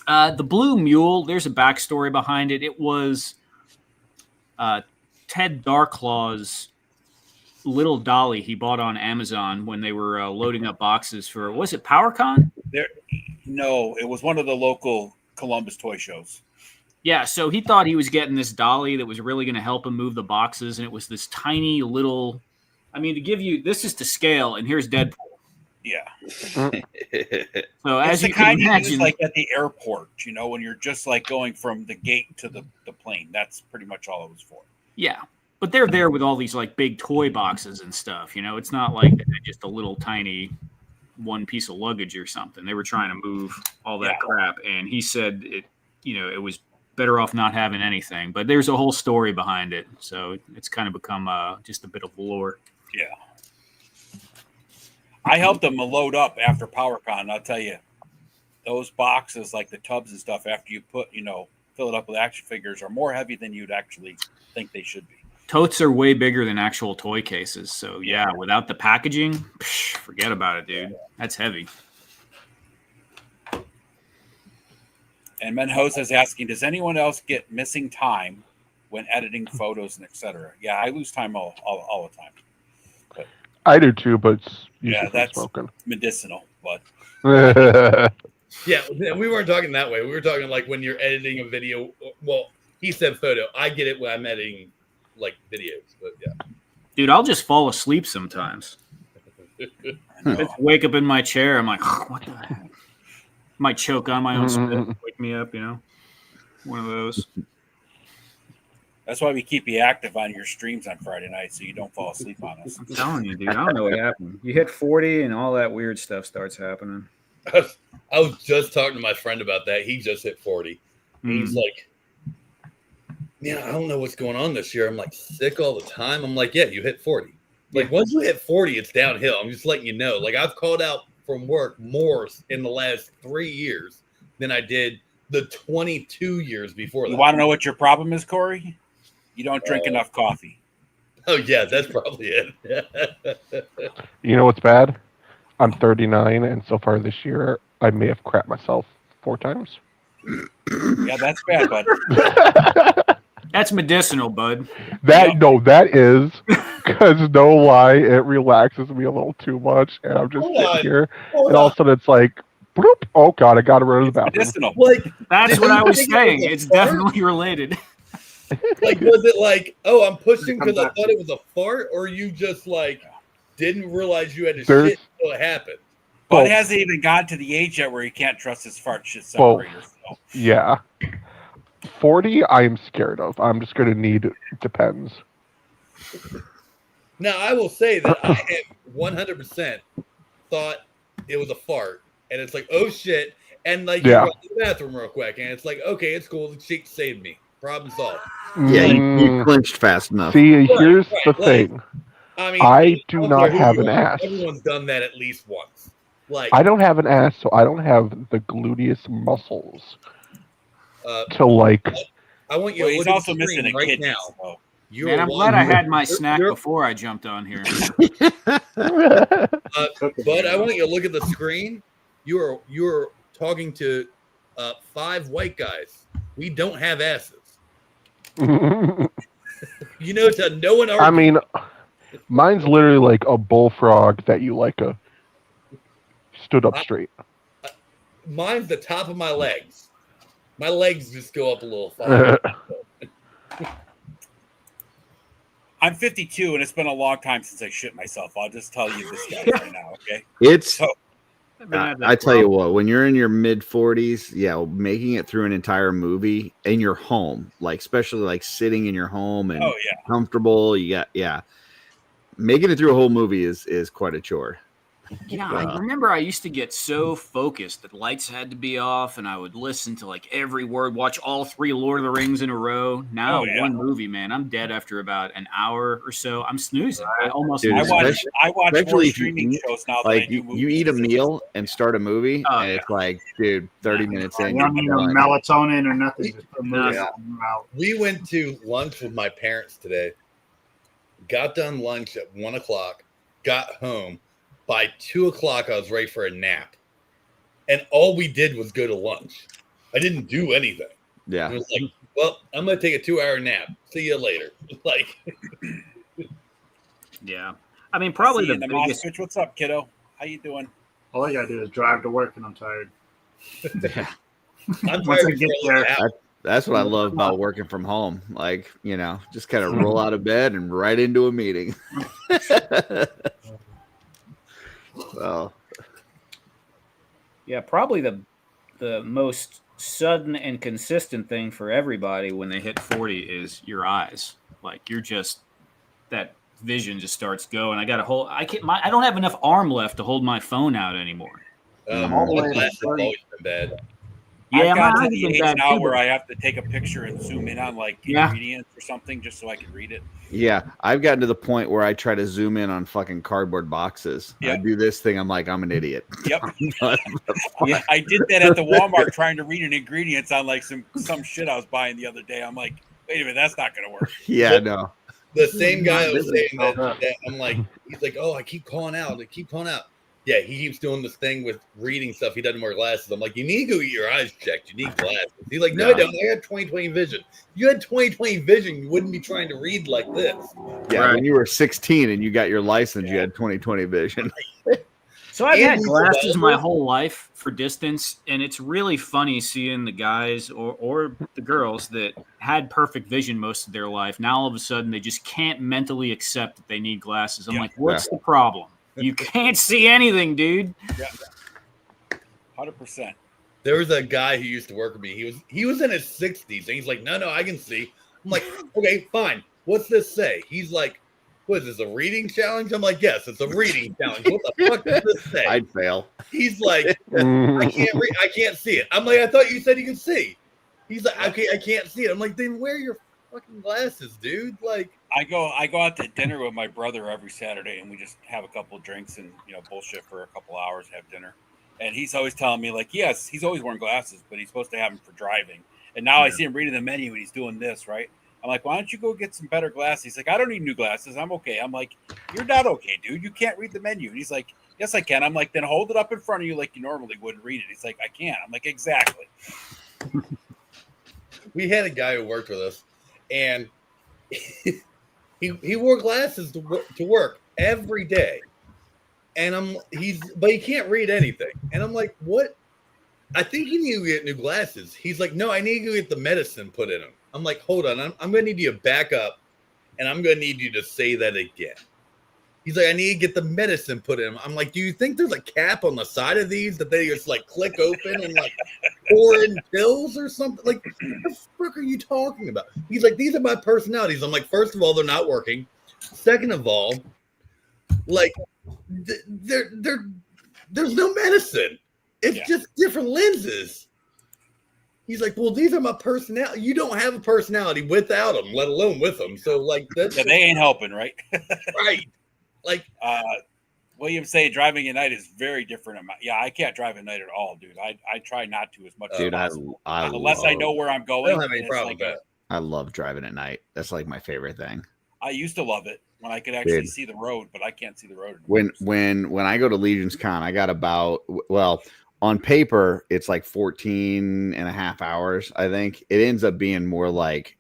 The Blue Mule, there's a backstory behind it. It was Ted Darklaw's little dolly he bought on Amazon when they were loading up boxes for, was it PowerCon? No, it was one of the local Columbus toy shows. Yeah, so he thought he was getting this dolly that was really going to help him move the boxes, and it was this tiny little, I mean, to give you, this is to scale, and here's Deadpool. Yeah. So It's as the you can kind you use imagine, like at the airport, you know, when you're just like going from the gate to the plane. That's pretty much all it was for. yeah, but they're there with all these like big toy boxes and stuff. You know, it's not like just a little tiny one piece of luggage or something. They were trying to move all that crap, and he said it was better off not having anything. But there's a whole story behind it, so it's kind of become just a bit of lore. Yeah. I helped them load up after PowerCon. I'll tell you, those boxes, like the tubs and stuff, after you fill it up with action figures, are more heavy than you'd actually think they should be. Totes are way bigger than actual toy cases. So, yeah, without the packaging, forget about it, dude. That's heavy. And Menhoz is asking, does anyone else get missing time when editing photos and etc.? Yeah, I lose time all the time. But, I do too, but it's usually that's smoking. medicinal. But Yeah, we weren't talking that way. We were talking like when you're editing a video. Well, he said photo. I get it when I'm editing like videos, but yeah. Dude, I'll just fall asleep sometimes. Just wake up in my chair. I'm like, what the heck? Might choke on my own spit. Wake me up, one of those. that's why we keep you active on your streams on Friday night, so you don't fall asleep on us. I'm telling you, dude. I don't know what happened. You hit 40 and all that weird stuff starts happening. I was just talking to my friend about that. He just hit 40. He's like, man, I don't know what's going on this year. I'm like sick all the time. I'm like, yeah, you hit 40. Like once you hit 40, it's downhill. I'm just letting you know. Like I've called out from work more in the last 3 years than I did the 22 years before that. You want to know what your problem is, Corey? You don't drink enough coffee. Oh yeah, that's probably it. You know what's bad? I'm 39, and so far this year, I may have crapped myself 4 times. Yeah, that's bad, bud. That's medicinal, bud. That is because no lie, it relaxes me a little too much, and I'm just sitting here, and all of a sudden it's like, bloop! Oh god, I got to run to the bathroom. Medicinal. Like That's what I was saying. It's definitely related. Like was it like, oh, I'm pushing because I thought it was a fart, or you just like didn't realize you had to shit until it happened? Bud hasn't even gotten to the age yet where he can't trust his fart shit separator. So. Yeah. 40, I'm scared of. I'm just going to need depends. Now, I will say that I had 100% thought it was a fart. And it's like, oh, shit. And like, you go to the bathroom real quick. And it's like, okay, it's cool. The cheek saved me. Problem solved. Yeah, you clinched fast enough. See, here's the thing. I mean, I do not have an ass. Everyone's done that at least once. Like, I don't have an ass, so I don't have the gluteus muscles to like. I want you Well, to he's look also at the missing screen a right kidney. now. So. Man, I'm glad I had my snack before I jumped on here. Bud, I want you to look at the screen. You're talking to 5 white guys. We don't have asses. You know, to no one. I mean, mine's literally like a bullfrog that you like stood up straight. Mine's the top of my legs. My legs just go up a little far. I'm 52, and it's been a long time since I shit myself. I'll just tell you this guy right now, okay? It's. I tell you what, when you're in your mid 40s, making it through an entire movie in your home, like especially like sitting in your home and comfortable, making it through a whole movie is quite a chore. Yeah, I remember I used to get so focused that lights had to be off, and I would listen to like every word, watch all 3 Lord of the Rings in a row. Now, one movie, man, I'm dead after about an hour or so. I'm snoozing. I watch more streaming shows now. Like you eat a meal and start a movie, and it's like, dude, 30 minutes in. You don't need no melatonin or nothing. Just put movies out. We went to lunch with my parents today. Got done lunch at 1:00. Got home. By 2:00, I was ready for a nap. And all we did was go to lunch. I didn't do anything. Yeah. It was like, well, I'm going to take a 2-hour nap. See you later. Like, yeah. I mean, probably the biggest. Switch. What's up, kiddo? How you doing? All I got to do is drive to work, and I'm tired. I'm Once I tired get there. That's what I love about working from home. Like, just kind of roll out of bed and right into a meeting. Well, yeah, probably the most sudden and consistent thing for everybody when they hit 40 is your eyes. Like you're just that vision just starts going. I don't have enough arm left to hold my phone out anymore. My glasses have always been bad. Yeah, I've gotten my to eyes the have age been bad now too, where but- I have to take a picture and zoom in on like Yeah. ingredients or something just so I can read it. Yeah, I've gotten to the point where I try to zoom in on fucking cardboard boxes. I Yep. do this thing. I'm like, I'm an idiot. Yep. Yeah. I did that at the Walmart trying to read an ingredients on like some shit I was buying the other day. I'm like, wait a minute, that's not going to work. Yeah, no. The same guy Not was really saying held that, up. that I'm like, he's like, oh, I keep calling out. Yeah, he keeps doing this thing with reading stuff. He doesn't wear glasses. I'm like, you need to go get your eyes checked. You need glasses. He's like, no, I don't. I got 20/20 vision. If you had 20/20 vision, you wouldn't be trying to read like this. Yeah, Right. when you were 16 and you got your license, you had 20/20 vision. So I've And had he's glasses available. my whole life for distance, and it's really funny seeing the guys or the girls that had perfect vision most of their life. Now all of a sudden they just can't mentally accept that they need glasses. I'm Yeah. like, what's the problem? You can't see anything, dude. 100%. There was a guy who used to work with me. He was in his 60s, and he's like, no, I can see. I'm like, okay, fine. What's this say? He's like, what is this, a reading challenge? I'm like, yes, it's a reading challenge. What the fuck does this say? I'd fail. He's like, I can't read. I can't see it. I'm like, I thought you said you could see. He's like, okay, I can't see it. I'm like, then wear your fucking glasses, dude. Like, I go out to dinner with my brother every Saturday, and we just have a couple drinks and bullshit for a couple hours, have dinner. And he's always telling me like, yes, he's always wearing glasses, but he's supposed to have them for driving. And now I see him reading the menu and he's doing this, right? I'm like, why don't you go get some better glasses? He's like, I don't need new glasses. I'm okay. I'm like, you're not okay, dude. You can't read the menu. And he's like, yes, I can. I'm like, then hold it up in front of you like you normally would and read it. He's like, I can't. I'm like, exactly. we had a guy who worked with us, and he wore glasses to work every day. And but he can't read anything. And I'm like, what? I think you need to get new glasses. He's like, no, I need to get the medicine put in them. I'm like, hold on. I'm going to need you to back up, and I'm going to need you to say that again. He's like, I need to get the medicine put in them. I'm like, do you think there's a cap on the side of these that they just like click open and like pour in pills or something? Like, what the fuck are you talking about? He's like, these are my personalities. I'm like, first of all, they're not working. Second of all, like, there's no medicine. It's just different lenses. He's like, well, these are my personality. You don't have a personality without them, let alone with them. So, like, that's they ain't helping, right? right. Like, William say driving at night is very different. Yeah, I can't drive at night at all, dude. I try not to as much as possible. Unless I know where I'm going. I don't have any problem with that. I love driving at night. That's like my favorite thing. I used to love it when I could actually see the road, but I can't see the road anymore. When I go to Legion's Con, I got on paper, it's like 14 and a half hours. I think it ends up being more like,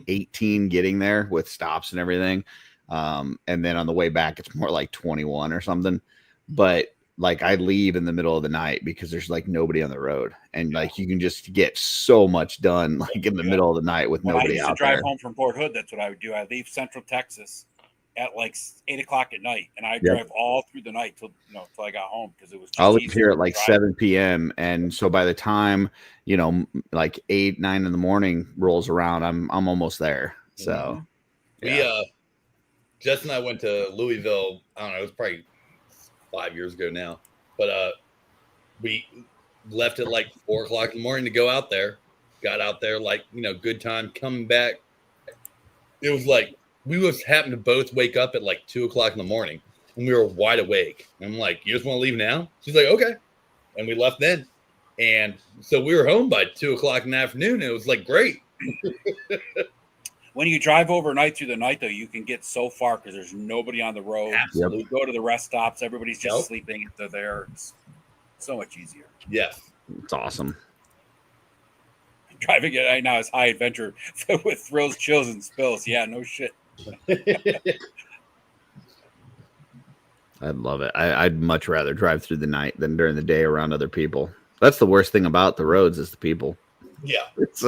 18 getting there with stops and everything. And then on the way back, it's more like 21 or something. But like I leave in the middle of the night because there's like nobody on the road. And like, you can just get so much done like in the middle of the night with nobody out there. I used to drive home from Fort Hood. That's what I would do. I leave Central Texas at like 8:00 at night, and I drive all through the night till I got home because it was. I'll leave here at like 7 p.m. and so by the time like 8, 9 in the morning rolls around, I'm almost there. So Jess and I went to Louisville. I don't know, it was probably 5 years ago now, but we left at like 4:00 in the morning to go out there. Got out there like good time. Coming back, it was like. We happened to both wake up at like 2:00 in the morning, and we were wide awake. And I'm like, "You just want to leave now?" She's like, "Okay," and we left then. And so we were home by 2:00 in the afternoon. And it was like great. When you drive overnight through the night, though, you can get so far because there's nobody on the road. Absolutely. You go to the rest stops, everybody's just sleeping if they're there. It's so much easier. Yes, it's awesome. Driving at night now is high adventure with thrills, chills, and spills. Yeah, no shit. I'd love it. I'd much rather drive through the night than during the day around other people. That's the worst thing about the roads is the people. Yeah. It's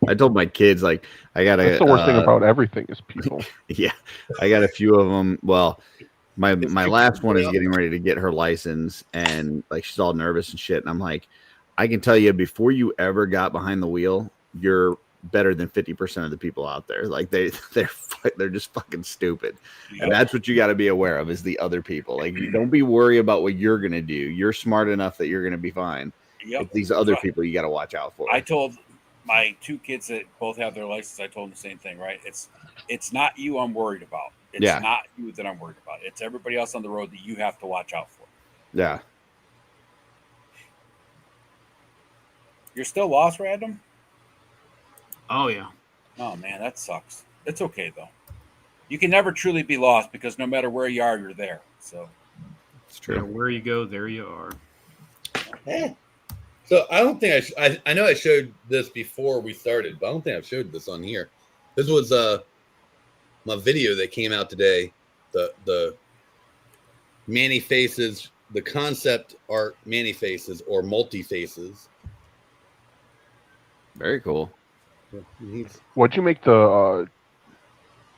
I told my kids like that's the worst thing about everything is people. Yeah. I got a few of them. Well, my last one is getting ready to get her license and like she's all nervous and shit. And I'm like, I can tell you before you ever got behind the wheel, you're better than 50% of the people out there. Like they're just fucking stupid. Yep. And that's what you got to be aware of is the other people. Like don't be worried about what you're going to do. You're smart enough that you're going to be fine. Yep. It's these other people you got to watch out for. I told my 2 kids that both have their license. I told them the same thing. Right? It's not you I'm worried about. It's Yeah. not you that I'm worried about. It's everybody else on the road that you have to watch out for. Yeah. You're still lost, Random? Oh yeah. Oh man, that sucks. It's okay though. You can never truly be lost because no matter where you are, you're there. So It's Yeah, true. where you go, there you are. So I don't think I know I showed this before we started, but I don't think I've showed this on here. This was my video that came out today. The Manny Faces, the concept art Manny Faces or multi faces. Very cool. What'd you make the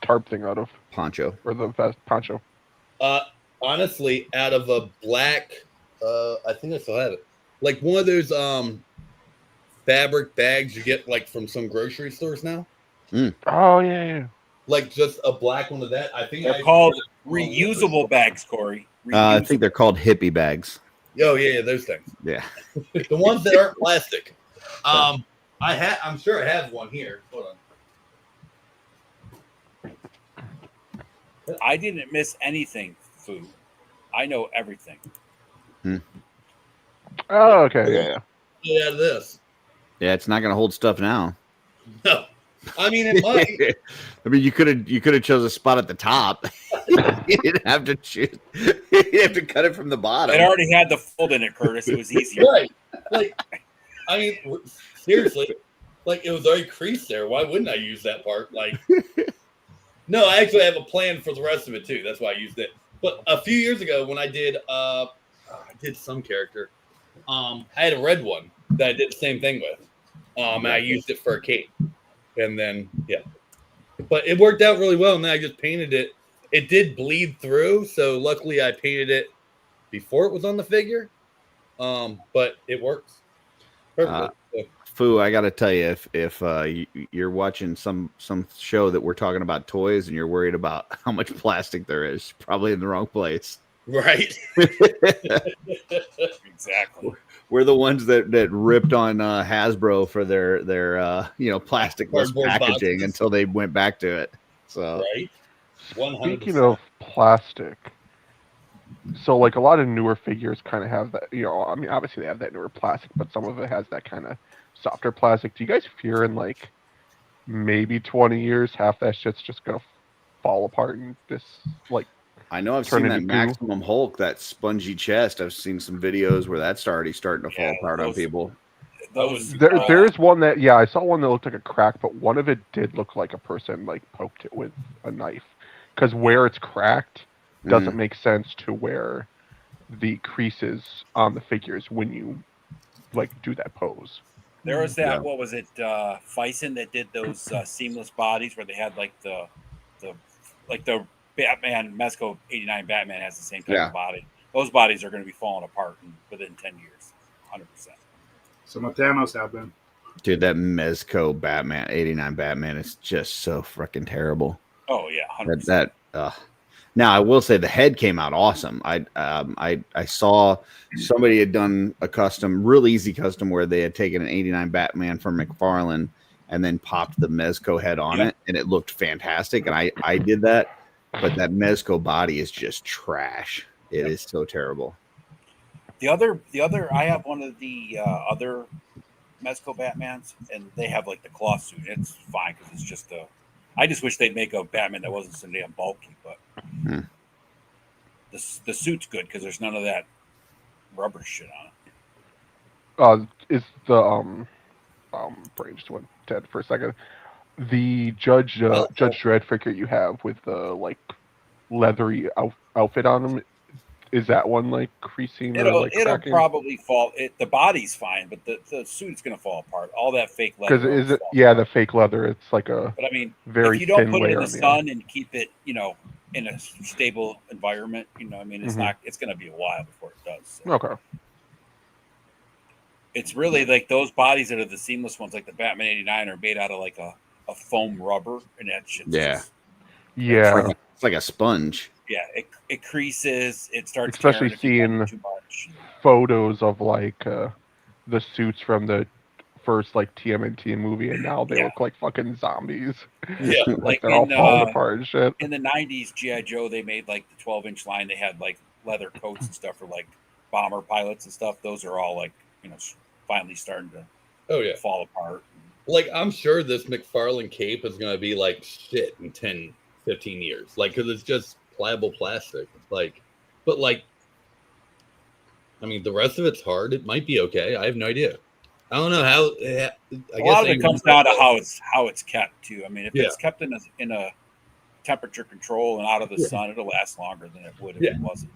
tarp thing out of, Poncho. or the vest poncho? Honestly, out of a black, I think I still have it. Like one of those fabric bags you get like from some grocery stores now. Oh yeah. Like just a black one of that. I think they're called reusable bags, Corey. I think they're called hippie bags. Oh yeah, those things. Yeah. The ones that aren't plastic. I'm sure I have one here. Hold on. I didn't miss anything, Fu. I know everything. Oh okay. Yeah. Get out of this. Yeah, it's not going to hold stuff now. No, I mean it might. I mean, you could have chose a spot at the top. You didn't have to choose. You have to cut it from the bottom. It already had the fold in it, Curtis. It was easier. Right. Like, I mean, seriously, like it was already creased there. Why wouldn't I use that part? Like, no, I actually have a plan for the rest of it too. That's why I used it. But a few years ago, when I did some character, I had a red one that I did the same thing with. And I used it for a cape, and then but it worked out really well. And then I just painted it. It did bleed through, so luckily I painted it before it was on the figure. But it works perfectly. Fu, I got to tell you, if you're watching some show that we're talking about toys and you're worried about how much plastic there is, probably in the wrong place. Right. Exactly. We're the ones that ripped on Hasbro for their plastic-less Cardboard packaging boxes. until they went back to it. So Right. 100%. Speaking of plastic, so like a lot of newer figures kind of have that. I mean, obviously they have that newer plastic, but some of it has that kind of softer plastic. Do you guys fear in like maybe 20 years half that shit's just gonna fall apart and just like? I know I've Turn seen that into goo. Maximum Hulk, that spongy chest. I've seen some videos where that's already starting to fall apart on people. There's one that I saw one that looked like a crack, but one of it did look like a person like poked it with a knife, because where it's cracked doesn't make sense to where the creases on the figures when you like do that pose. There was that. What was it? Fison that did those seamless bodies where they had like the Batman Mezco '89 Batman has the same type of body. Those bodies are going to be falling apart within 10 years, 100%. Some of Thanos have been. Dude, that Mezco Batman '89 Batman is just so freaking terrible. Oh yeah, 100%. Now I will say the head came out awesome. I saw somebody had done a custom, real easy custom, where they had taken an '89 Batman from McFarlane and then popped the Mezco head on it, and it looked fantastic. And I did that, but that Mezco body is just trash. It is so terrible. The other, I have one of the other Mezco Batmans, and they have like the cloth suit. It's fine because it's just I just wish they'd make a Batman that wasn't so damn bulky, but the suit's good because there's none of that rubber shit on it. Is the brain just went dead for a second. The Judge Dredd figure you have with the like leathery outfit on him, is that one like creasing or like it'll cracking? probably fall. The body's fine, but the suit's gonna fall apart. All that fake leather. Because is it? Yeah, the fake leather. It's like a. But I mean, very if you don't thin put it in layer the on the sun and keep it, in a stable environment, I mean, it's not. It's gonna be a while before it does. So. Okay. It's really like those bodies that are the seamless ones, like the Batman '89, are made out of like a foam rubber, and that shit's just, It's like a sponge. yeah, it creases. It starts Especially tearing if you seeing want too much. photos of like the suits from the first like TMNT movie, and now they look like fucking zombies. Yeah. Like they're all falling apart and shit. In the 90s, G.I. Joe, they made like the 12-inch line. They had like leather coats and stuff for like bomber pilots and stuff. Those are all like, finally starting to fall apart. Like, I'm sure this McFarlane cape is going to be like shit in 10, 15 years. Like, because it's just pliable plastic. Like, but like, I mean, the rest of it's hard. It might be okay. I have no idea. I don't know how. A lot of it comes down to how it's kept too. I mean, if it's kept in a temperature control and out of the sun, it'll last longer than it would if it wasn't.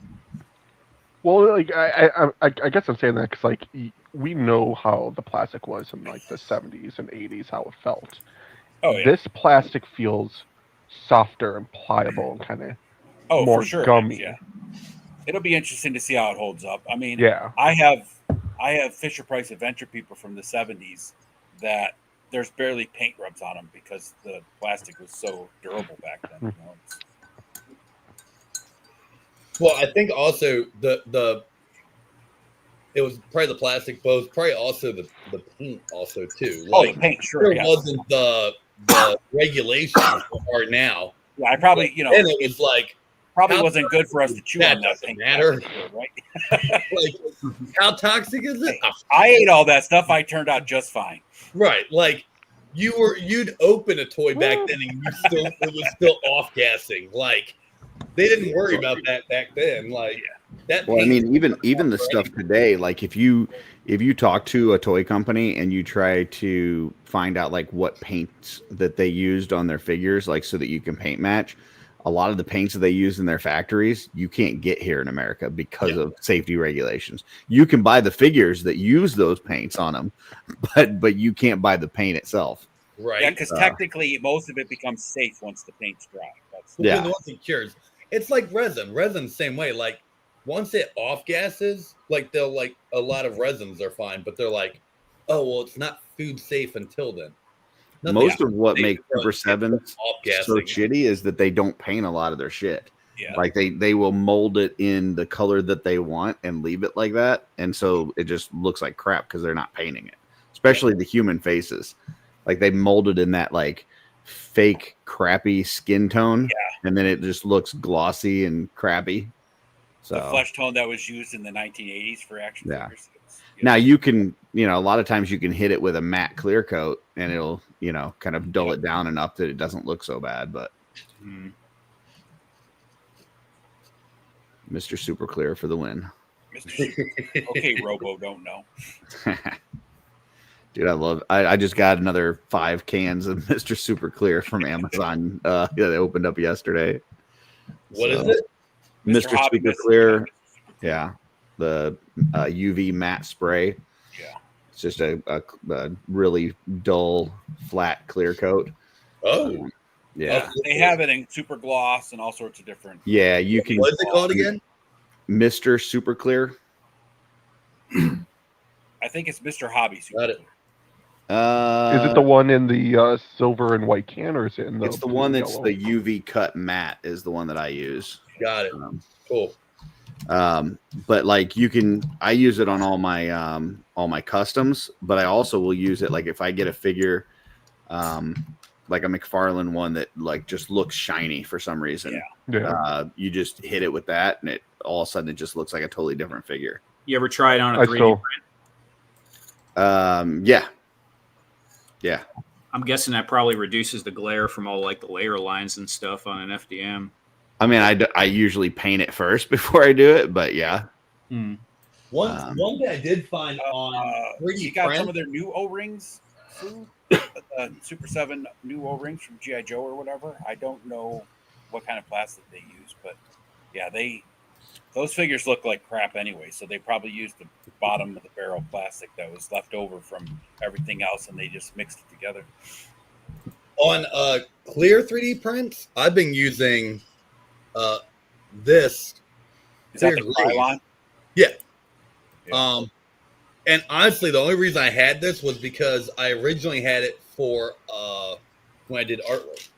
Well, like I guess I'm saying that because like we know how the plastic was in like the 70s and 80s, how it felt. Oh yeah. This plastic feels softer and pliable and kind of more for sure, gummy. Yeah. It'll be interesting to see how it holds up. I mean, I have Fisher Price Adventure people from the 70s that there's barely paint rubs on them because the plastic was so durable back then. Well, I think also the it was probably the plastic, but it was probably also the paint also too. Like, the paint, sure. There wasn't the regulations that are now. Yeah, I probably and it was like probably wasn't good for us to chew on that. Doesn't matter, right? Like, how toxic is it? I ate all that stuff. I turned out just fine. Right, like you'd open a toy back then, and it was still off gassing. Like, they didn't worry about that back then. Like that. Well, I mean, even the stuff today. Like, if you talk to a toy company and you try to find out like what paints that they used on their figures, like so that you can paint match. A lot of the paints that they use in their factories, you can't get here in America because of safety regulations. You can buy the figures that use those paints on them, but you can't buy the paint itself. Right. Yeah, because technically most of it becomes safe once the paint's dry. Once it cures. It's like resin. Resin, same way. Like, once it off gases, like they'll like a lot of resins are fine, but they're like, oh well, it's not food safe until then. Most of what makes Super 7 so shitty is that they don't paint a lot of their shit. Yeah. Like they will mold it in the color that they want and leave it like that. And so it just looks like crap because they're not painting it. Especially the human faces. Like they molded in that like fake crappy skin tone. Yeah. And then it just looks glossy and crappy. So the flesh tone that was used in the 1980s for action figures. Now you can, a lot of times you can hit it with a matte clear coat and it'll, kind of dull it down enough that it doesn't look so bad. But Mr. Super Clear for the win. Okay, Robo don't know. Dude, I just got another 5 cans of Mr. Super Clear from Amazon. They opened up yesterday. What is it? Mr. Super Clear. Yeah. The UV matte spray. Yeah. It's just a really dull, flat clear coat. Oh. Yeah. They have it in super gloss and all sorts of different. Yeah, you can. What is it called again? Mr. Super Clear. I think it's Mr. Hobby Super Got it. Clear. Is it the one in the silver and white can, or is it in the? It's the one that's yellow? the UV cut matte is the one that I use. Got it. Cool. But like I use it on all my customs, but I also will use it like if I get a figure, like a McFarlane one that like just looks shiny for some reason. Yeah. You just hit it with that, and it all of a sudden it just looks like a totally different figure. You ever try it on a 3D print? Yeah. I'm guessing that probably reduces the glare from all like the layer lines and stuff on an FDM. I mean, I usually paint it first before I do it, but yeah. One thing I did find on 3D you got print, some of their new O-rings, Super 7 new O-rings from G.I. Joe or whatever. I don't know what kind of plastic they use, but yeah, those figures look like crap anyway, so they probably used the bottom of the barrel plastic that was left over from everything else, and they just mixed it together. on clear 3D prints, I've been using this. Is that the Krylon? Yeah. And honestly, the only reason I had this was because I originally had it for when I did artwork.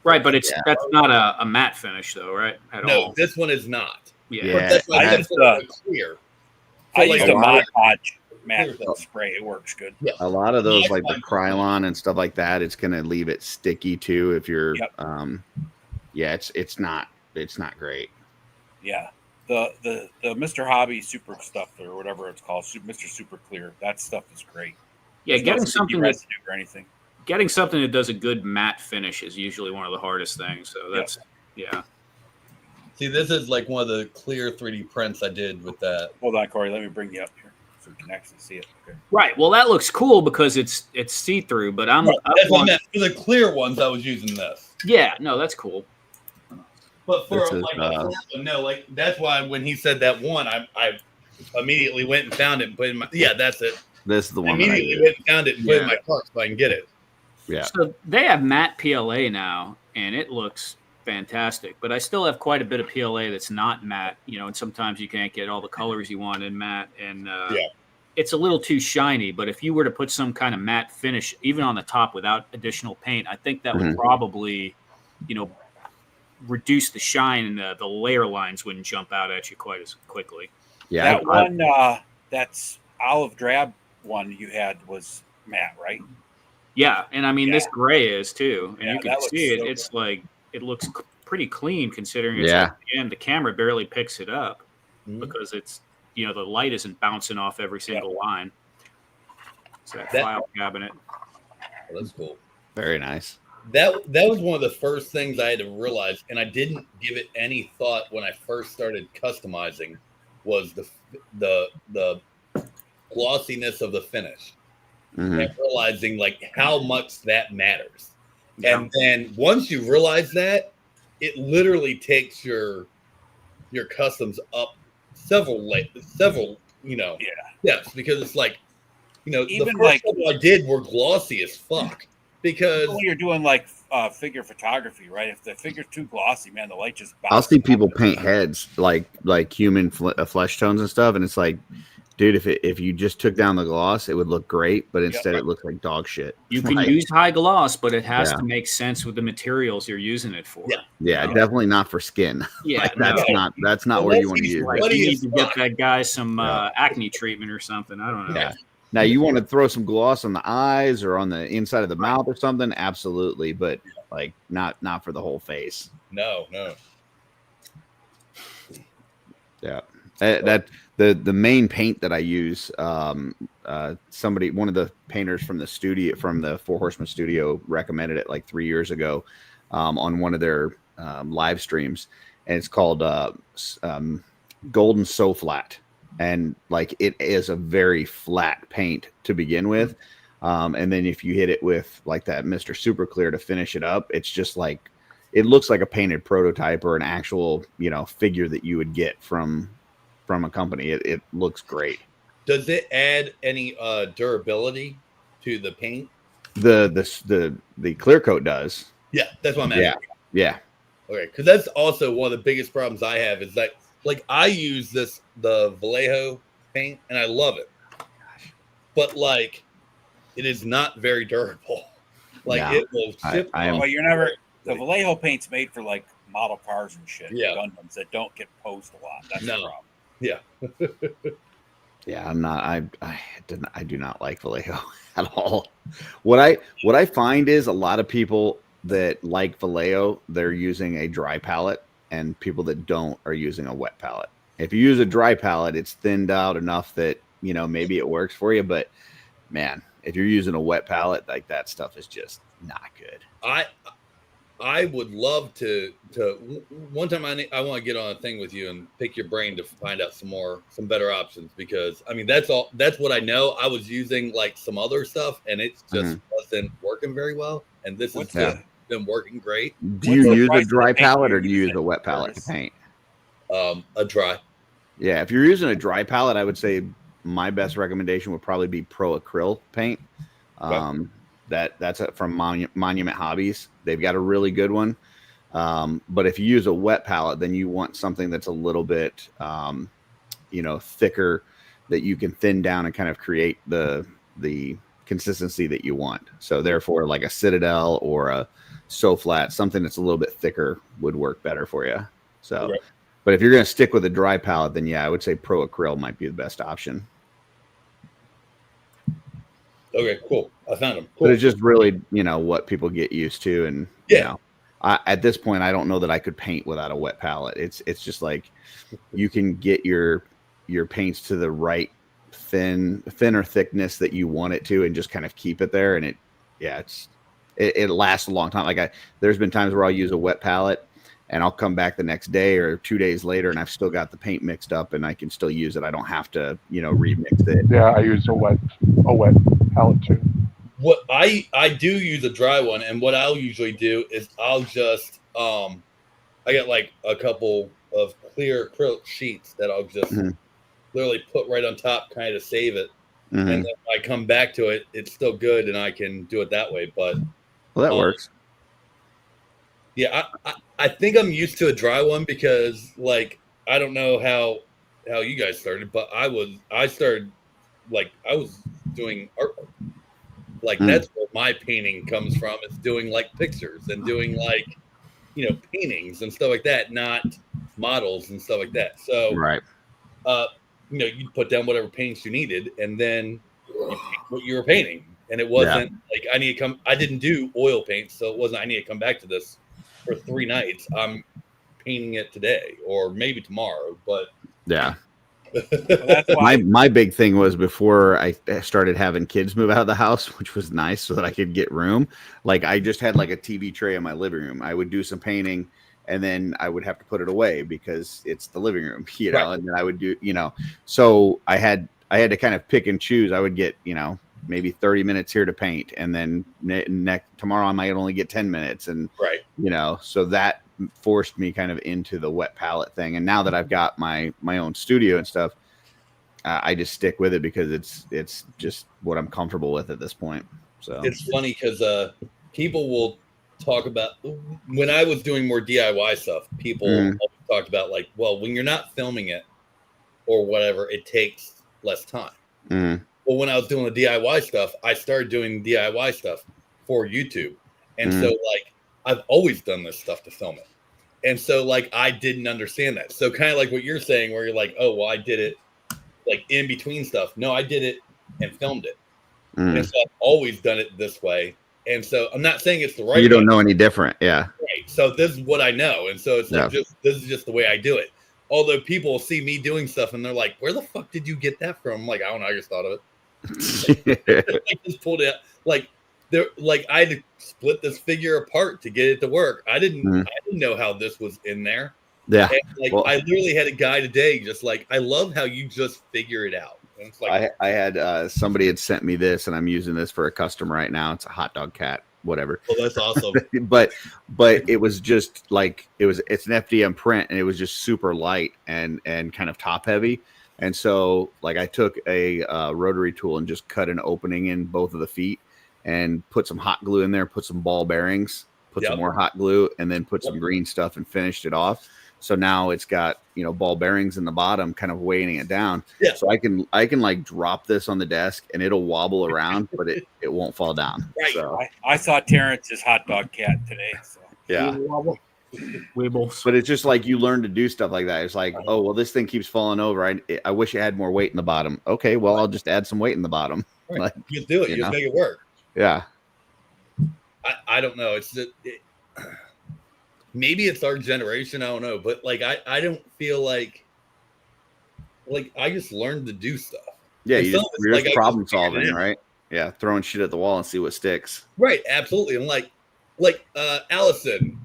Right, but that's not a matte finish, though, right? At all. This one is not. Yeah. But that's why I that's used clear. I used a Mod Podge. matte spray. It works good. Yeah. A lot of those, like the Krylon and stuff like that, it's going to leave it sticky too. If you're, it's not great. Yeah. The Mr. Hobby Super stuff or whatever it's called, Mr. Super Clear, that stuff is great. Yeah, There's getting no something residue or anything. Getting something that does a good matte finish is usually one of the hardest things. So that's See, this is like one of the clear 3D prints I did with that. Hold on, Corey. Let me bring you up here so we can actually see it. Okay. Right. Well, that looks cool because it's see through. But that's what I meant. For the clear ones, I was using this. Yeah. No, that's cool. But for like that's why when he said that one, I immediately went and found it and put it in my that's it. This is the one. Immediately went and found it and put it in my cart so I can get it. Yeah. So they have matte PLA now, and it looks fantastic. But I still have quite a bit of PLA that's not matte, and sometimes you can't get all the colors you want in matte, and it's a little too shiny. But if you were to put some kind of matte finish, even on the top without additional paint, I think that would probably, reduce the shine, and the layer lines wouldn't jump out at you quite as quickly. Yeah. That one, that's olive drab one you had was matte, right? Yeah, and I mean this gray is too, and you can see it. So it's like it looks pretty clean considering it's at the end. The camera barely picks it up because it's the light isn't bouncing off every single line. It's that file cabinet. Oh, that's cool. Very nice. That was one of the first things I had to realize, and I didn't give it any thought when I first started customizing, was the glossiness of the finish. And realizing like how much that matters. And then once you realize that, it literally takes your customs up several steps, because it's like even the first couple I did were glossy as fuck, because when you're doing like figure photography, right? If the figure's too glossy, man, the light just I'll see people paint heads like human flesh tones and stuff, and it's like, dude, if you just took down the gloss, it would look great, but instead it looks like dog shit. You can use high gloss, but it has to make sense with the materials you're using it for. Yeah, definitely not for skin. Yeah, that's not where you want to use it. You need to get that guy some acne treatment or something. I don't know. Yeah. Now you want to throw some gloss on the eyes or on the inside of the mouth or something, absolutely, but like not for the whole face. No. Yeah. That the main paint that I use, one of the painters from the Four Horsemen studio recommended it like 3 years ago on one of their live streams, and it's called Golden So Flat, and like it is a very flat paint to begin with, and then if you hit it with like that Mr. Super Clear to finish it up, it's just like it looks like a painted prototype or an actual figure that you would get from a company. It looks great. Does it add any durability to the paint? The clear coat does. Yeah, that's what I'm asking. Yeah. Okay, because that's also one of the biggest problems I have is that like I use the Vallejo paint and I love it, but like it is not very durable. Like it will ship. Well, you're never. The Vallejo paint's made for like model cars and shit. Yeah. Gundams that don't get posed a lot. That's the problem. Yeah. Yeah, I'm not. I do not like Vallejo at all. What I find is a lot of people that like Vallejo, they're using a dry palette, and people that don't are using a wet palette. If you use a dry palette, it's thinned out enough that maybe it works for you. But man, if you're using a wet palette, like that stuff is just not good. I would love to one time I want to get on a thing with you and pick your brain to find out some better options, because I mean that's what I know. I was using like some other stuff and it just wasn't working very well, and this has been working great. Do you use a dry palette or do you use a wet palette to paint? A dry. Yeah, if you're using a dry palette, I would say my best recommendation would probably be Pro Acryl paint. That's from Monument Hobbies. They've got a really good one. But if you use a wet palette, then you want something that's a little bit, thicker, that you can thin down and kind of create the consistency that you want. So therefore, like a Citadel or a So Flat, something that's a little bit thicker would work better for you. So, But if you're going to stick with a dry palette, then yeah, I would say Pro Acryl might be the best option. Okay, cool. I found them. Cool. But it's just really, what people get used to. And, at this point, I don't know that I could paint without a wet palette. It's just like you can get your paints to the right thinner thickness that you want it to and just kind of keep it there. And it lasts a long time. Like there's been times where I'll use a wet palette and I'll come back the next day or 2 days later and I've still got the paint mixed up and I can still use it. I don't have to, remix it. Yeah, I use a wet palette too. What I do use a dry one, and what I'll usually do is I'll just I got like a couple of clear acrylic sheets that I'll just literally put right on top, kind of save it, and then when I come back to it, it's still good, and I can do it that way. But that works. Yeah, I think I'm used to a dry one because like I don't know how you guys started, but I was doing artwork. Like that's where my painting comes from. It's doing like pictures and doing like, paintings and stuff like that, not models and stuff like that. So, right. You put down whatever paints you needed and then you paint what you were painting. And it wasn't like I didn't do oil paint. So it wasn't, I need to come back to this for 3 nights. I'm painting it today or maybe tomorrow, but yeah. My big thing was before I started having kids move out of the house, which was nice so that I could get room. Like I just had like a TV tray in my living room. I would do some painting and then I would have to put it away because it's the living room, right. And then I would do, so I had to kind of pick and choose. I would get, maybe 30 minutes here to paint. And then tomorrow I might only get 10 minutes. And, right. So that forced me kind of into the wet palette thing. And now that I've got my own studio and stuff, I just stick with it because it's just what I'm comfortable with at this point. So it's funny because people will talk about when I was doing more DIY stuff, people always talked about like, well, when you're not filming it or whatever, it takes less time. Well, when I was doing the DIY stuff, I started doing DIY stuff for YouTube. And so like I've always done this stuff to film it. And so like I didn't understand that. So kind of like what you're saying where you're like, oh, well, I did it like in between stuff. No, I did it and filmed it. And so I've always done it this way. And so I'm not saying it's the right way. You don't know any different. Yeah. Right. So this is what I know. And so it's like this is just the way I do it. Although people see me doing stuff and they're like, where the fuck did you get that from? I'm like, I don't know, I just thought of it. I just pulled it out. Like I had to split this figure apart to get it to work. I didn't know how this was in there. Yeah. And I literally had a guy today just like, I love how you just figure it out. And it's like I had somebody had sent me this and I'm using this for a customer right now. It's a hot dog cat, whatever. Oh, that's awesome. but it was just like it's an FDM print and it was just super light and kind of top heavy. And so like I took a rotary tool and just cut an opening in both of the feet and put some hot glue in there, put some ball bearings, put some more hot glue, and then put some green stuff and finished it off. So now it's got, ball bearings in the bottom kind of weighing it down. Yeah. So I can like drop this on the desk and it'll wobble around, but it won't fall down. Right. So. I saw Terrence's hot dog cat today. So. Yeah. Weebles. But it's just like you learn to do stuff like that. It's like, oh, well, this thing keeps falling over. I wish it had more weight in the bottom. Okay, well, I'll just add some weight in the bottom. Right. Like, you do it. You just make it work. Yeah. I don't know. It's just, maybe it's our generation. I don't know. But like, I don't feel like I just learned to do stuff. Yeah. You're just problem solving, right? Yeah. Throwing shit at the wall and see what sticks. Right. Absolutely. And like Allison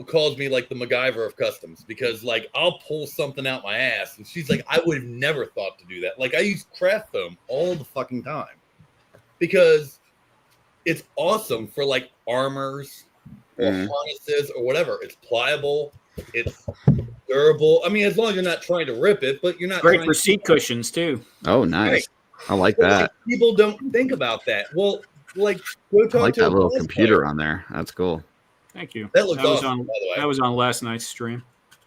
calls me like the MacGyver of customs because like I'll pull something out my ass and she's like, I would have never thought to do that. Like I use craft foam all the fucking time because it's awesome for like armors or harnesses or whatever. It's pliable. It's durable. I mean, as long as you're not trying to rip it, but you're not great for seat cushions too. Oh, nice. Right. I like that. Like, people don't think about that. Well, like go talk I like to that little computer on there. That's cool. Thank you. That looks awesome, by the way. That was on last night's stream.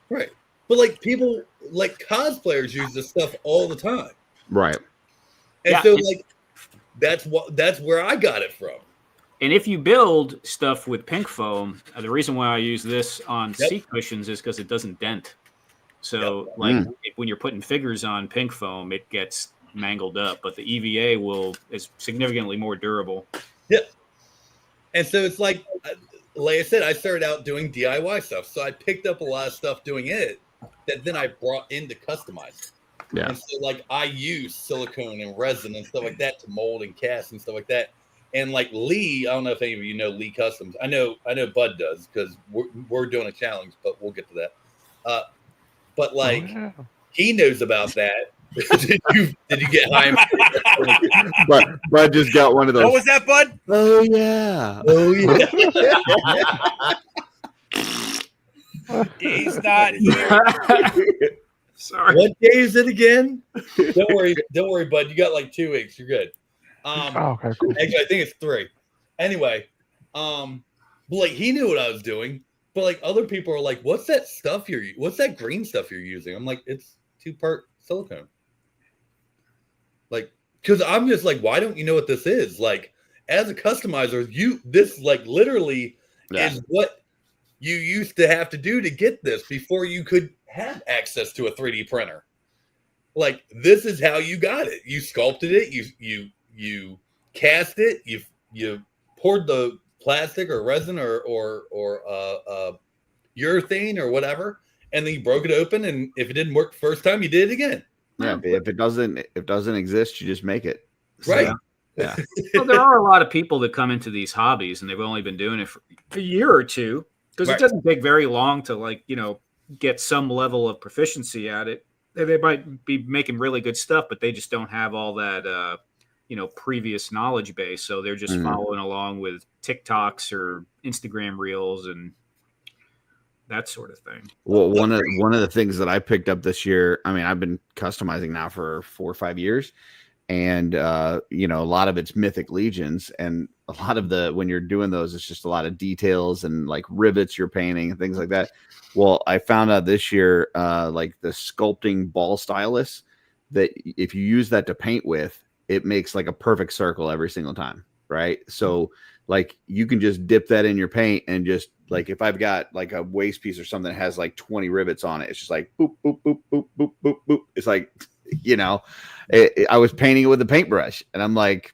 Right. But like people, like cosplayers use this stuff all the time. Right. And so like that's where I got it from. And if you build stuff with pink foam, the reason why I use this on seat cushions is because it doesn't dent. So when you're putting figures on pink foam, it gets mangled up, but the EVA is significantly more durable. Yeah. And so it's like I said, I started out doing DIY stuff. So I picked up a lot of stuff doing it that then I brought into customizing. Yeah. And so like I use silicone and resin and stuff like that to mold and cast and stuff like that. And like Lee, I don't know if any of you know Lee Customs. I know Bud does because we're doing a challenge, but we'll get to that. But like he knows about that. did you get high? Bud just got one of those. What was that, Bud? Oh yeah. Oh yeah. He's not here. Sorry. What day is it again? Don't worry, Bud. You got like 2 weeks. You're good. Okay, cool. Actually, I think it's 3. Anyway, but like he knew what I was doing, but like other people are like, "What's that stuff what's that green stuff you're using?" I'm like, "It's 2-part silicone." Like, because I'm just like, why don't you know what this is? Like, as a customizer, this like literally is what you used to have to do to get this before you could have access to a 3D printer. Like, this is how you got it. You sculpted it. You cast it. You poured the plastic or resin or urethane or whatever, and then you broke it open. And if it didn't work the first time, you did it again. Yeah, if it doesn't exist, you just make it. Right. Yeah. Well, there are a lot of people that come into these hobbies and they've only been doing it for a year or two because Right. it doesn't take very long to like, get some level of proficiency at it. They might be making really good stuff, but they just don't have all that, previous knowledge base. So they're just following along with TikToks or Instagram reels and that sort of thing. Well, one of the things that I picked up this year, I mean, I've been customizing now for 4 or 5 years, and a lot of it's Mythic Legions, and a lot of when you're doing those, it's just a lot of details and like rivets you're painting and things like that. Well, I found out this year, like the sculpting ball stylus, that if you use that to paint with, it makes like a perfect circle every single time, right? So like you can just dip that in your paint and just like if I've got like a waist piece or something that has like 20 rivets on it, it's just like boop, boop, boop, boop, boop, boop, boop. It's like, I was painting it with a paintbrush and I'm like,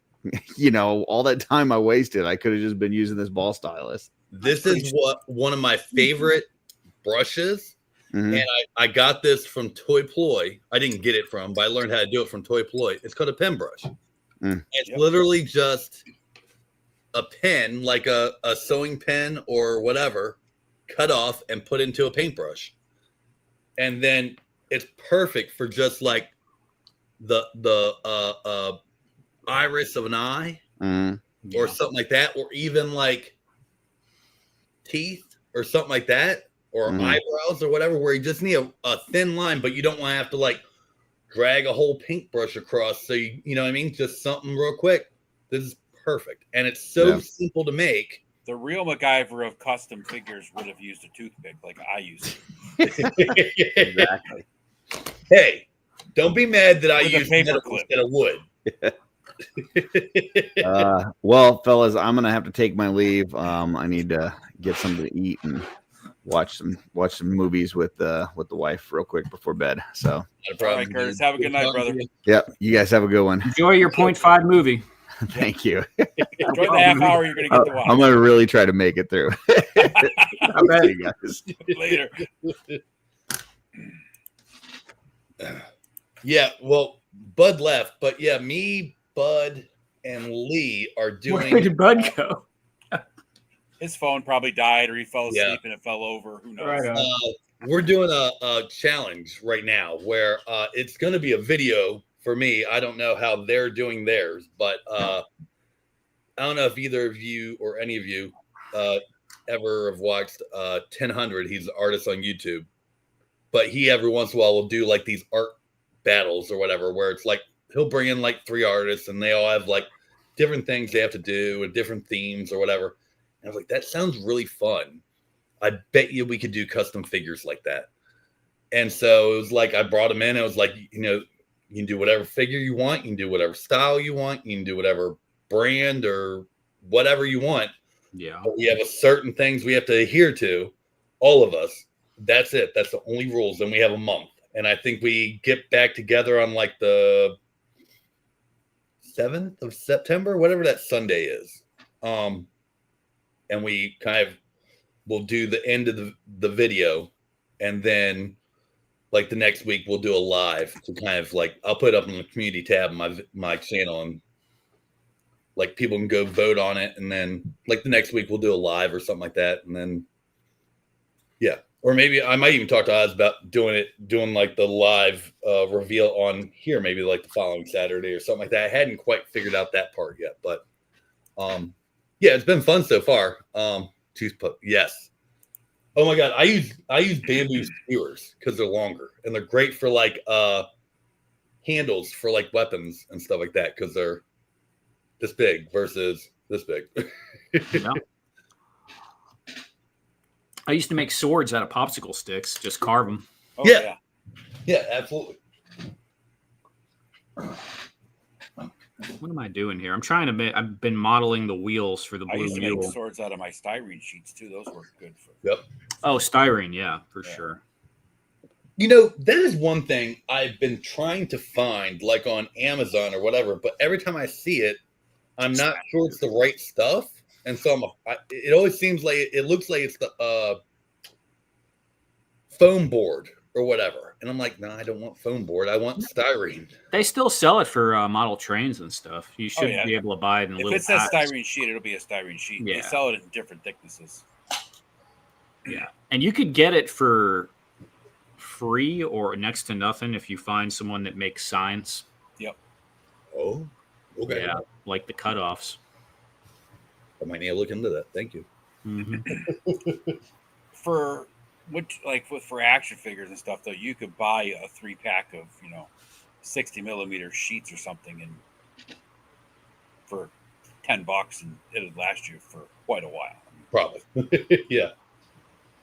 all that time I wasted, I could have just been using this ball stylus. This is one of my favorite brushes. And I got this from Toy Ploy. I didn't get it from, but I learned how to do it from Toy Ploy. It's called a pen brush. It's literally just a pen, like a sewing pen or whatever, cut off and put into a paintbrush. And then it's perfect for just like the iris of an eye or something like that, or even like teeth or something like that. Or eyebrows or whatever, where you just need a thin line, but you don't want to have to like drag a whole paintbrush across. So you know what I mean? Just something real quick. This is perfect. And it's so simple to make. The real MacGyver of custom figures would have used a toothpick like I used it. Exactly. Hey, don't be mad that I With a use paper metal clip. instead of wood. Well, fellas, I'm gonna have to take my leave. I need to get something to eat and watch some movies with the wife real quick before bed. So, All right, Curtis. Have a good night, brother. yep, you guys have a good one. Enjoy your 0.5 movie. Thank you. Enjoy the half hour you're going to get to watch. I'm gonna really try to make it through. bet. You guys. Later. Yeah, well, Bud left, but yeah, me, Bud, and Lee are doing. Where did Bud go? His phone probably died, or he fell asleep Yeah. and it fell over. Who knows? Right on. We're doing a challenge right now where it's going to be a video for me. I don't know how they're doing theirs, but I don't know if either of you or any of you ever have watched 1000. He's an artist on YouTube, but he every once in a while will do like these art battles or whatever, where it's like he'll bring in like 3 artists and they all have like different things they have to do and different themes or whatever. And I was like, that sounds really fun. I bet you we could do custom figures like that. And so it was like, I brought him in. I was like, you can do whatever figure you want. You can do whatever style you want. You can do whatever brand or whatever you want. Yeah. But we have a certain things we have to adhere to, all of us. That's it. That's the only rules. And we have a month. And I think we get back together on like the 7th of September, whatever that Sunday is. And we kind of will do the end of the video, and then like the next week we'll do a live to kind of like I'll put it up in the community tab on my channel, and like people can go vote on it, and then like the next week we'll do a live or something like that, and then yeah, or maybe I might even talk to Oz about doing like the live reveal on here, maybe like the following Saturday or something like that. I hadn't quite figured out that part yet, but yeah, it's been fun so far. Yes. Oh my god, I use bamboo skewers because they're longer and they're great for like handles for like weapons and stuff like that because they're this big versus this big. Yeah. I used to make swords out of popsicle sticks, just carve them. Oh, Yeah. Yeah, absolutely. What am I doing here? I'm trying to make. I've been modeling the wheels for the I Blue used to make Mule. swords out of my styrene sheets too. Those work good for. Yep. Oh, styrene, yeah, for sure. You know, that is one thing I've been trying to find, like on Amazon or whatever, but every time I see it, I'm not sure it's the right stuff. And so it always seems like it looks like it's the foam board or whatever. And I'm like, no, I don't want foam board. I want styrene. They still sell it for model trains and stuff. You should be able to buy it in If little it says packs. styrene sheet, it'll be a styrene sheet. Yeah. They sell it in different thicknesses. Yeah, and you could get it for free or next to nothing if you find someone that makes signs. Yep. Oh, okay. Yeah, like the cutoffs. I might need to look into that. Thank you. Mm-hmm. For action figures and stuff, though, you could buy a 3-pack of 60 millimeter sheets or something, and for $10, and it'd last you for quite a while. Probably. Yeah.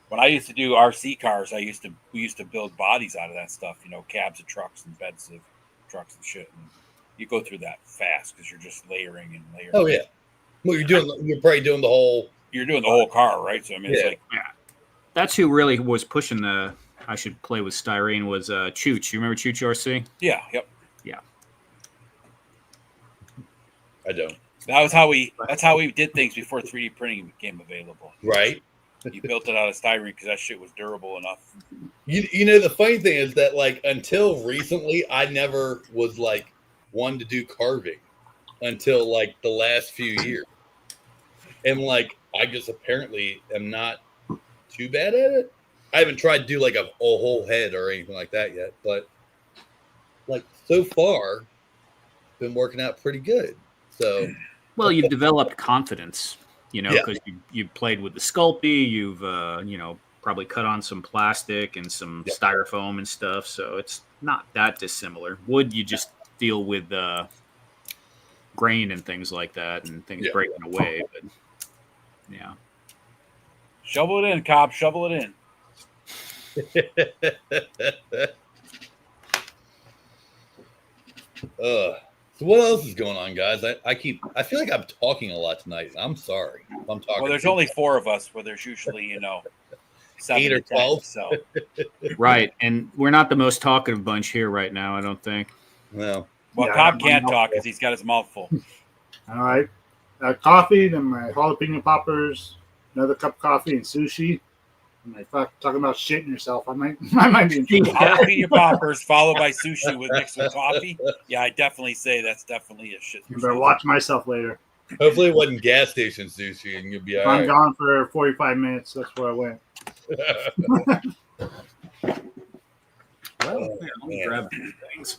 When I used to do RC cars, we used to build bodies out of that stuff, cabs of trucks and beds of trucks and shit. And you go through that fast because you're just layering and layering. Oh yeah. Well, you're probably doing the whole. You're doing the whole car, right? So I mean, it's like That's who really was pushing the. I should play with styrene was Chooch. You remember Chooch RC? Yeah. Yep. Yeah. I don't. That's how we did things before 3D printing became available. Right. You built it out of styrene because that shit was durable enough. You know, the funny thing is that like until recently, I never was like one to do carving until like the last few years, and like I just apparently am not too bad at it. I haven't tried to do like a whole head or anything like that yet, but like so far, been working out pretty good. So, well, you've developed confidence. Because Yeah. you played with the Sculpey, you've probably cut on some plastic and some styrofoam and stuff, so it's not that dissimilar. Wood, you just deal with grain and things like that, and things breaking away. But yeah, Shovel it in, Cobb. Shovel it in. So what else is going on, guys? I feel like I'm talking a lot tonight. I'm sorry. I'm talking. Well, there's only 4 of us, where there's usually 7 8 or to 10, 12. So right. And we're not the most talkative bunch here right now, I don't think. No. Well, Yeah, Cobb I'm can't not- talk because he's got his mouth full. All right. Coffee, then my jalapeno poppers, another cup of coffee, and sushi. And I thought talking about shitting yourself. I might be in trouble. Jalapeno poppers followed by sushi with mixed with coffee. Yeah, I definitely say that's definitely a shit. I better watch myself later. Hopefully it wasn't gas station sushi, and you'll be all If I'm right. gone for 45 minutes. That's where I went. Well, Oh, let me man. grab a few things.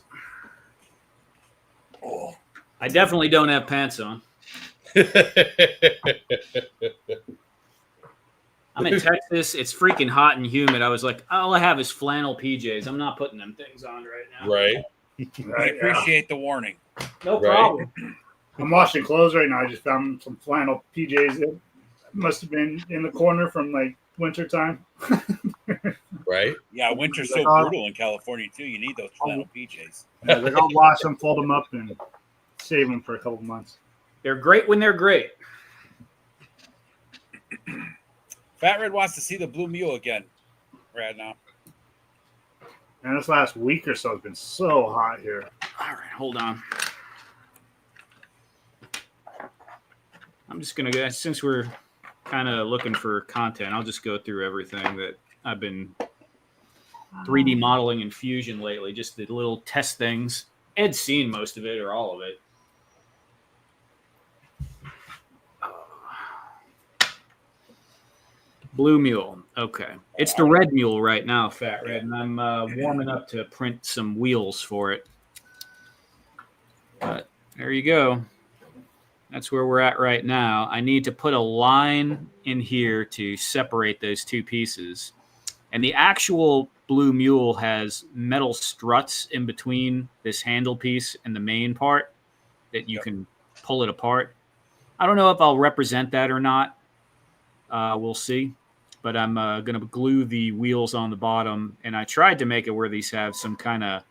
Oh, I definitely don't have pants on. I'm in Texas. It's freaking hot and humid. I was like, all I have is flannel PJs. I'm not putting them things on right now. Right. I appreciate the warning. No Right. problem. I'm washing clothes right now. I just found some flannel PJs that must have been in the corner from like winter time. Right. Yeah, winter's so brutal in California too. You need those flannel PJs. I was like, I'll wash them, fold them up, and save them for a couple months. They're great when they're great. Fat Red wants to see the Blue Mule again. Right now. And this last week or so has been so hot here. All right, hold on. I'm just going to go, since we're kind of looking for content, I'll just go through everything that I've been 3D modeling in Fusion lately, just the little test things. Ed's seen most of it or all of it. Blue Mule. Okay. It's the red mule right now, Fat Red, and I'm warming up to print some wheels for it. But there you go. That's where we're at right now. I need to put a line in here to separate those two pieces. And the actual Blue Mule has metal struts in between this handle piece and the main part that you can pull it apart. I don't know if I'll represent that or not. We'll see. But I'm going to glue the wheels on the bottom. And I tried to make it where these have some kind of,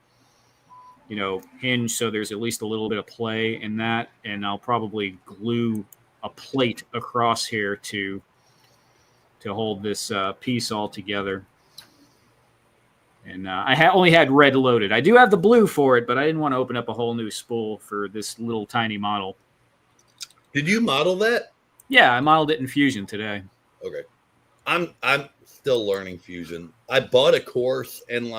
hinge, so there's at least a little bit of play in that. And I'll probably glue a plate across here to hold this piece all together. And I only had red loaded. I do have the blue for it, but I didn't want to open up a whole new spool for this little tiny model. Did you model that? Yeah, I modeled it in Fusion today. Okay. I'm still learning Fusion. I bought a course, and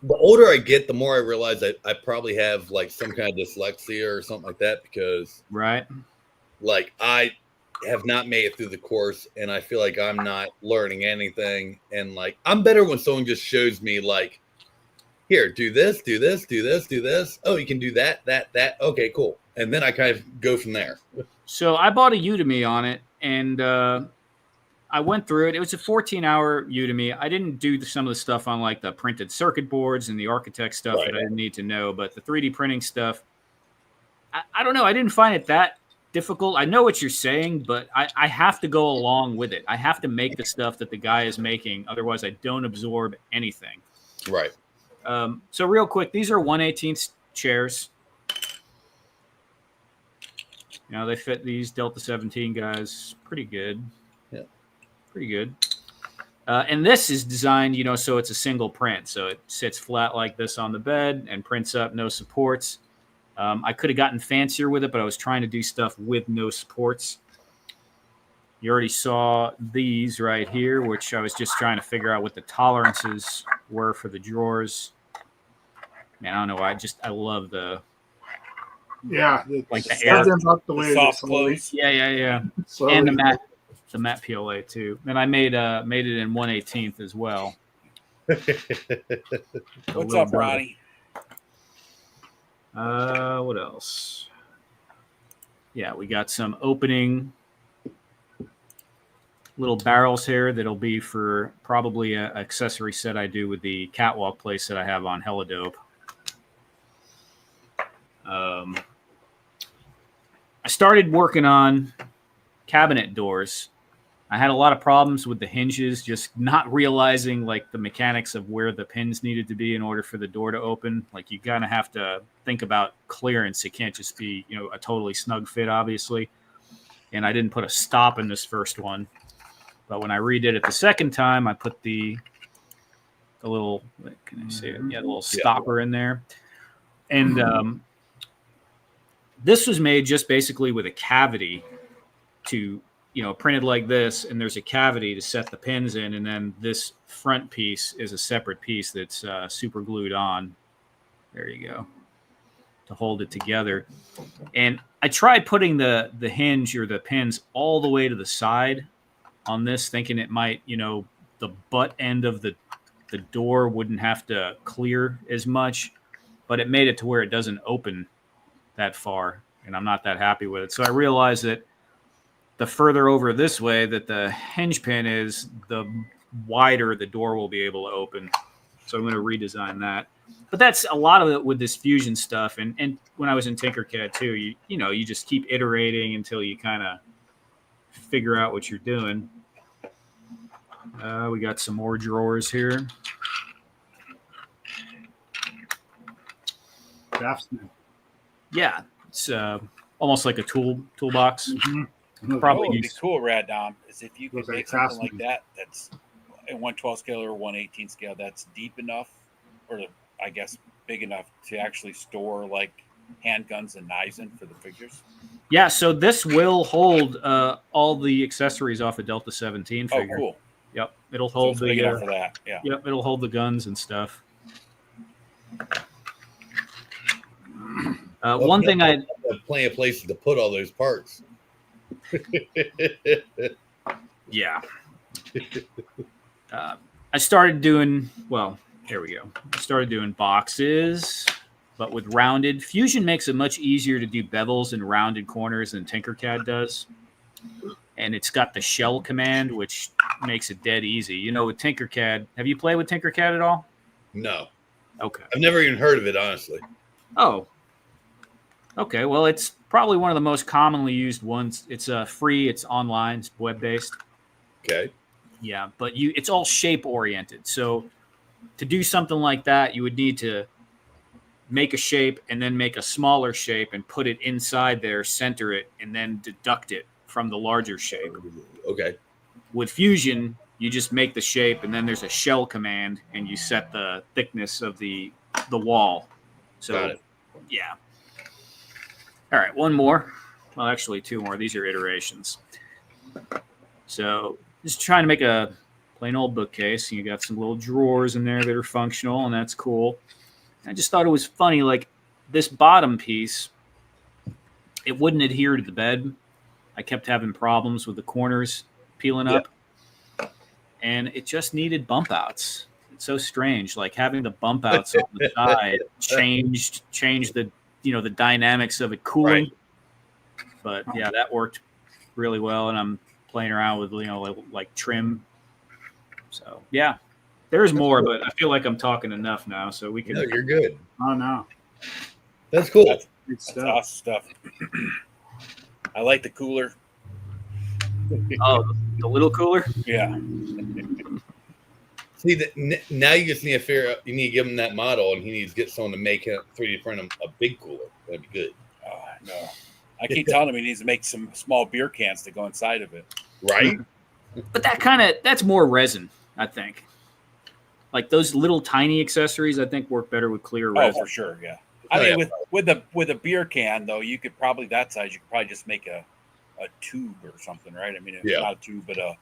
the older I get, the more I realize I probably have some kind of dyslexia or something like that, because right, I have not made it through the course, and I feel like I'm not learning anything. And I'm better when someone just shows me here, do this, do this, do this, do this. Oh, you can do that. Okay, cool. And then I kind of go from there. So I bought a Udemy on it, and I went through it. It was a 14-hour Udemy. I didn't do some of the stuff on the printed circuit boards and the architect stuff that I didn't need to know, but the 3D printing stuff, I don't know. I didn't find it that difficult. I know what you're saying, but I have to go along with it. I have to make the stuff that the guy is making. Otherwise, I don't absorb anything. Right. So real quick, these are 1/18 chairs. They fit these Delta 17 guys pretty good. Yeah. Pretty good. And this is designed, so it's a single print. So it sits flat like this on the bed and prints up, no supports. I could have gotten fancier with it, but I was trying to do stuff with no supports. You already saw these right here, which I was just trying to figure out what the tolerances were for the drawers. Man, I don't know why. I love the... Yeah, the air, up the way soft close. Yeah. Slowly. And the matte PLA too. And I made it in 1/18 as well. What's up, Ronnie? What else? Yeah, we got some opening little barrels here that'll be for probably an accessory set I do with the catwalk place that I have on Helidope. I started working on cabinet doors. I had a lot of problems with the hinges, just not realizing the mechanics of where the pins needed to be in order for the door to open. You kind of have to think about clearance. It can't just be, a totally snug fit, obviously. And I didn't put a stop in this first one. But when I redid it the second time, I put the little, can I say it? Yeah, the little stopper in there. And this was made just basically with a cavity to, printed like this, and there's a cavity to set the pins in, and then this front piece is a separate piece that's super glued on. There you go, to hold it together. And I tried putting the hinge or the pins all the way to the side on this, thinking it might, the butt end of the door wouldn't have to clear as much, but it made it to where it doesn't open that far, and I'm not that happy with it. So I realized that the further over this way that the hinge pin is, the wider the door will be able to open. So I'm going to redesign that. But that's a lot of it with this Fusion stuff. And when I was in Tinkercad too, you just keep iterating until you kind of figure out what you're doing. We got some more drawers here. Craftsman. Yeah, it's almost like a toolbox. Mm-hmm. Probably What would be cool, Rad Dom, is if you could Looks like make something Craftsman. like that that's in 1/12 scale or 1/18 scale that's deep enough, or I guess big enough to actually store handguns and knives in for the figures? Yeah, so this will hold all the accessories off a Delta 17 Oh, figure. cool. Yep, it'll So hold it's big enough the for that. Yeah. yep, it'll hold the guns and stuff. One thing I have plenty of places to put all those parts. yeah. I started doing, well, here we go. I started doing boxes, but with rounded. Fusion makes it much easier to do bevels and rounded corners than Tinkercad does. And it's got the shell command, which makes it dead easy. You know, with Tinkercad, have you played with Tinkercad at all? No. Okay. I've never even heard of it, honestly. Oh. Okay, well, it's probably one of the most commonly used ones. It's free, it's online, it's web-based. Okay. Yeah, but it's all shape oriented. So to do something like that, you would need to make a shape and then make a smaller shape and put it inside there, center it, and then deduct it from the larger shape. Okay. With Fusion, you just make the shape and then there's a shell command and you set the thickness of the wall. So Got it. yeah. All right, one more. Well, actually two more. These are iterations. So just trying to make a plain old bookcase. You got some little drawers in there that are functional, and that's cool. I just thought it was funny, like this bottom piece, it wouldn't adhere to the bed. I kept having problems with the corners peeling up, and it just needed bump outs. It's so strange, like having the bump outs on the side changed the the dynamics of it cooling. Right. But yeah, that worked really well, and I'm playing around with like trim. So yeah, there's more, but I feel like I'm talking enough now, so we can. No, you're good. Oh no, that's cool. That's awesome stuff. I like the cooler. Oh, the little cooler. Yeah. See, now you just need to figure out. You need to give him that model, and he needs to get someone to make him 3D print him a big cooler. That'd be good. No, I keep telling him he needs to make some small beer cans to go inside of it. Right. But that's more resin, I think. Like those little tiny accessories, I think work better with clear resin. Oh, for sure, yeah. I mean, with a beer can though, you could probably that size. You could probably just make a tube or something, right? I mean, it's not a tube, but a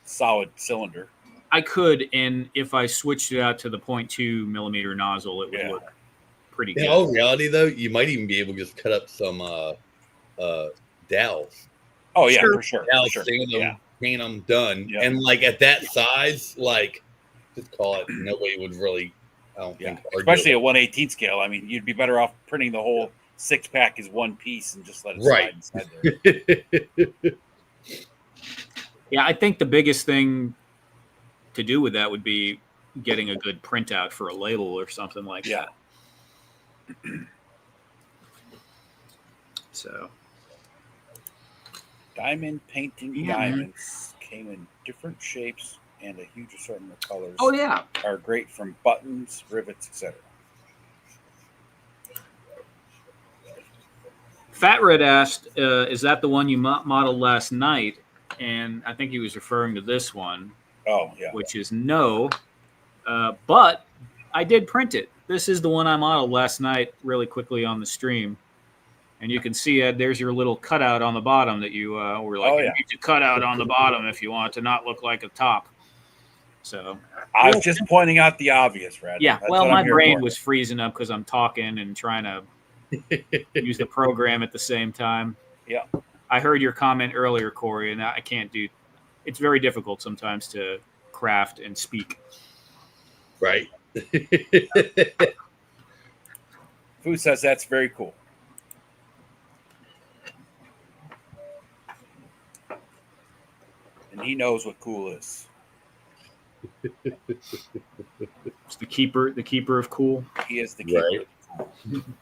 solid cylinder. I could, and if I switched it out to the 0.2 millimeter nozzle, it would look pretty good. In all reality, though, you might even be able to just cut up some dowels. Oh yeah, for sure. Dowels, sand them, paint them, done. Yep. And like at that size, like just call it. Nobody would really. I don't think. Especially at 1/18 scale. I mean, you'd be better off printing the whole 6-pack as one piece and just let it slide inside there. Yeah, I think the biggest thing to do with that would be getting a good printout for a label or something like that. So, diamond painting diamonds came in different shapes and a huge assortment of colors. Oh yeah, are great from buttons, rivets, etc. Fat Red asked, "Is that the one you modeled last night?" And I think he was referring to this one. Oh yeah, which is no, but I did print it. This is the one I modeled last night really quickly on the stream. And you can see, Ed, there's your little cutout on the bottom that you were like, you need to cut out on the bottom if you want it to not look like a top. So I was just pointing out the obvious, Brad. Yeah, well, my brain was freezing up because I'm talking and trying to use the program at the same time. Yeah. I heard your comment earlier, Corey, and I can't do – it's very difficult sometimes to craft and speak. Right. Fu says that's very cool. And he knows what cool is. It's the keeper of cool. He is the keeper. Right.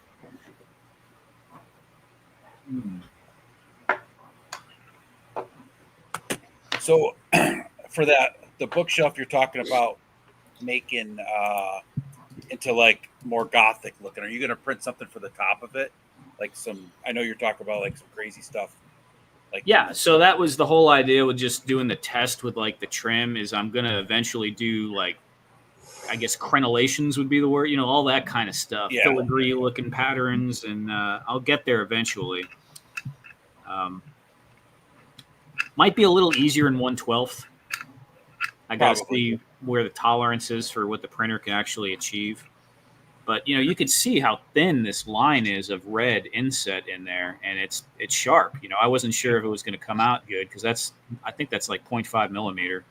So for the bookshelf you're talking about making into like more gothic looking, are you going to print something for the top of it? Like I know you're talking about like some crazy stuff. Like, yeah, so that was the whole idea with just doing the test with like the trim is I'm going to eventually do like I guess crenellations would be the word, all that kind of stuff, Yeah. filigree looking patterns, and I'll get there eventually. Might be a little easier in 1/12. I got to Probably. see where the tolerance is for what the printer can actually achieve. But you could see how thin this line is of red inset in there, and it's sharp. I wasn't sure if it was going to come out good because I think that's like 0.5 millimeter.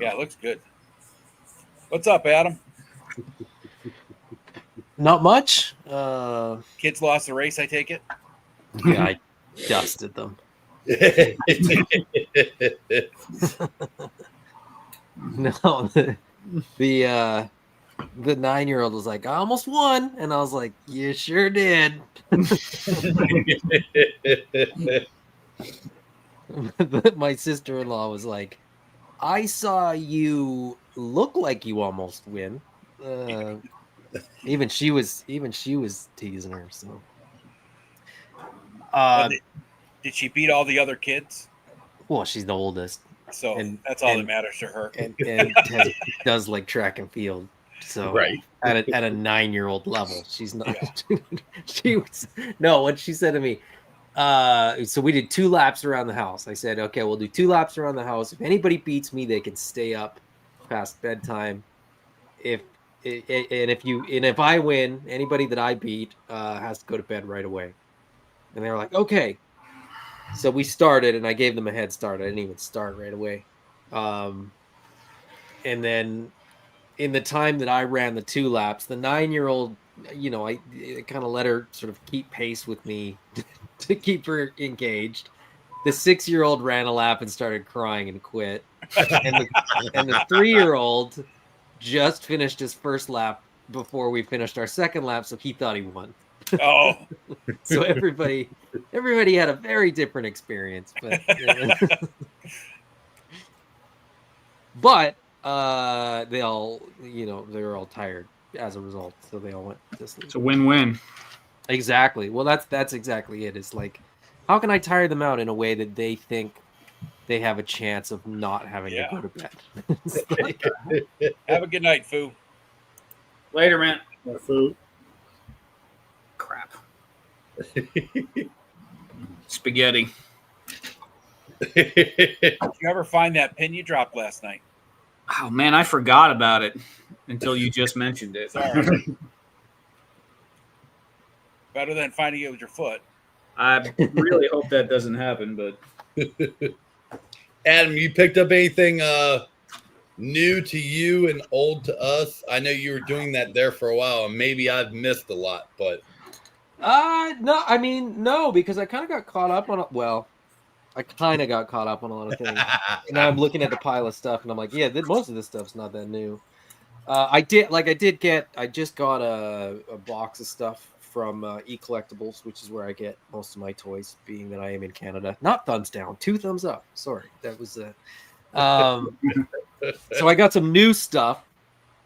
Yeah, it looks good. What's up, Adam? Not much. Kids lost the race, I take it. Yeah, I dusted them. No, the 9-year-old was like, I almost won, and I was like, you sure did. My sister-in-law was like, I saw you look like you almost win. Even she was teasing her. So, Did she beat all the other kids? well, she's the oldest, So And- that's all that and- matter to her. and does like track and field. So Right. at a 9-year-old level, she's not. She was no. What she said to me. So we did 2 laps around the house. I said, okay, we'll do 2 laps around the house. If anybody beats me, they can stay up past bedtime. If I win, anybody that I beat has to go to bed right away. And they were like, okay. So we started, and I gave them a head start. I didn't even start right away. And then in the time that I ran the 2 laps, the 9-year-old, I kind of let her sort of keep pace with me to keep her engaged. The 6-year-old ran a lap and started crying and quit. And the 3-year-old just finished his first lap before we finished our second lap, so he thought he won. Oh, So everybody had a very different experience, but they all, they were all tired as a result, so they all went to sleep. It's a win-win. Exactly. Well, that's exactly it. It's like, how can I tire them out in a way that they think they have a chance of not having to go to bed? It's like, have a good night, Foo. Later, man. Food. Crap. Spaghetti. Did you ever find that pin you dropped last night? Oh, man, I forgot about it until you just mentioned it. It's all right. Better than finding it with your foot. I really hope that doesn't happen, but Adam, you picked up anything new to you and old to us? I know you were doing that there for a while, and maybe I've missed a lot, but no, I mean, no, because I kind of got caught up on I kind of got caught up on a lot of things. And now I'm looking at the pile of stuff, and I'm like, yeah, most of this stuff's not that new. I just got a box of stuff from E-Collectibles, which is where I get most of my toys, being that I am in Canada. Not thumbs down, 2 thumbs up. Sorry, that was so I got some new stuff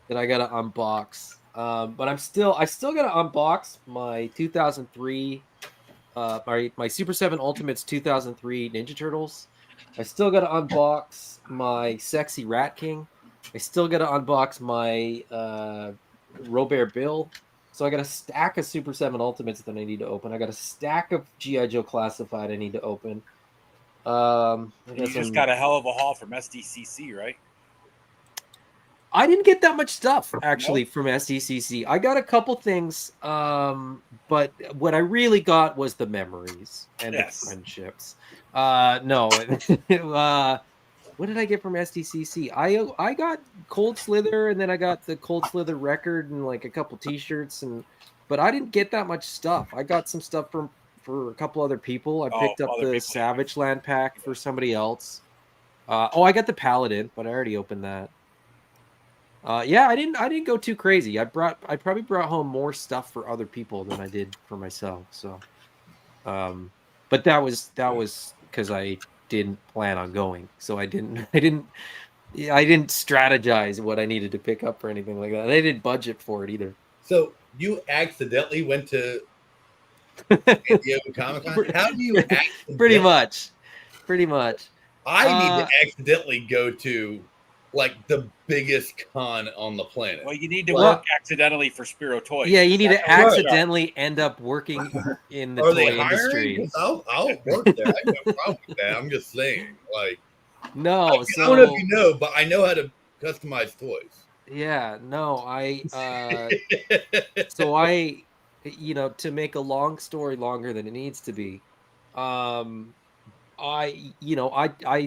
that I got to unbox. But I still got to unbox my 2003, my Super 7 Ultimates 2003 Ninja Turtles. I still got to unbox my Sexy Rat King. I still got to unbox my Robert Bill. So I got a stack of Super 7 Ultimates that I need to open. I got a stack of G.I. Joe Classified I need to open. You just got a hell of a haul from SDCC, right? I didn't get that much stuff actually from SDCC. I got a couple things, but what I really got was the memories and the friendships. No, what did I get from SDCC? I got Cold Slither, and then I got the Cold Slither record and like a couple T-shirts, but I didn't get that much stuff. I got some stuff for a couple other people. I picked up the Savage Land pack for somebody else. I got the Paladin, but I already opened that. Yeah, I didn't go too crazy. I probably brought home more stuff for other people than I did for myself. So, but that was because I didn't plan on going. So I didn't strategize what I needed to pick up or anything like that. And I didn't budget for it either. So you accidentally went to San Diego Comic-Con? How do you Pretty much. I need to accidentally go to like the biggest con on the planet. Well, you need to Well- work accidentally for Spiro Toys. Yeah, you need to That's how it works. accidentally end up working in the Are toy they hiring? industry. 'Cause I'll work there. I have no problem with that. I'm just saying, like, No, I don't know so if you know, but I know how to customize toys. yeah, no, so I, to make a long story longer than it needs to be, I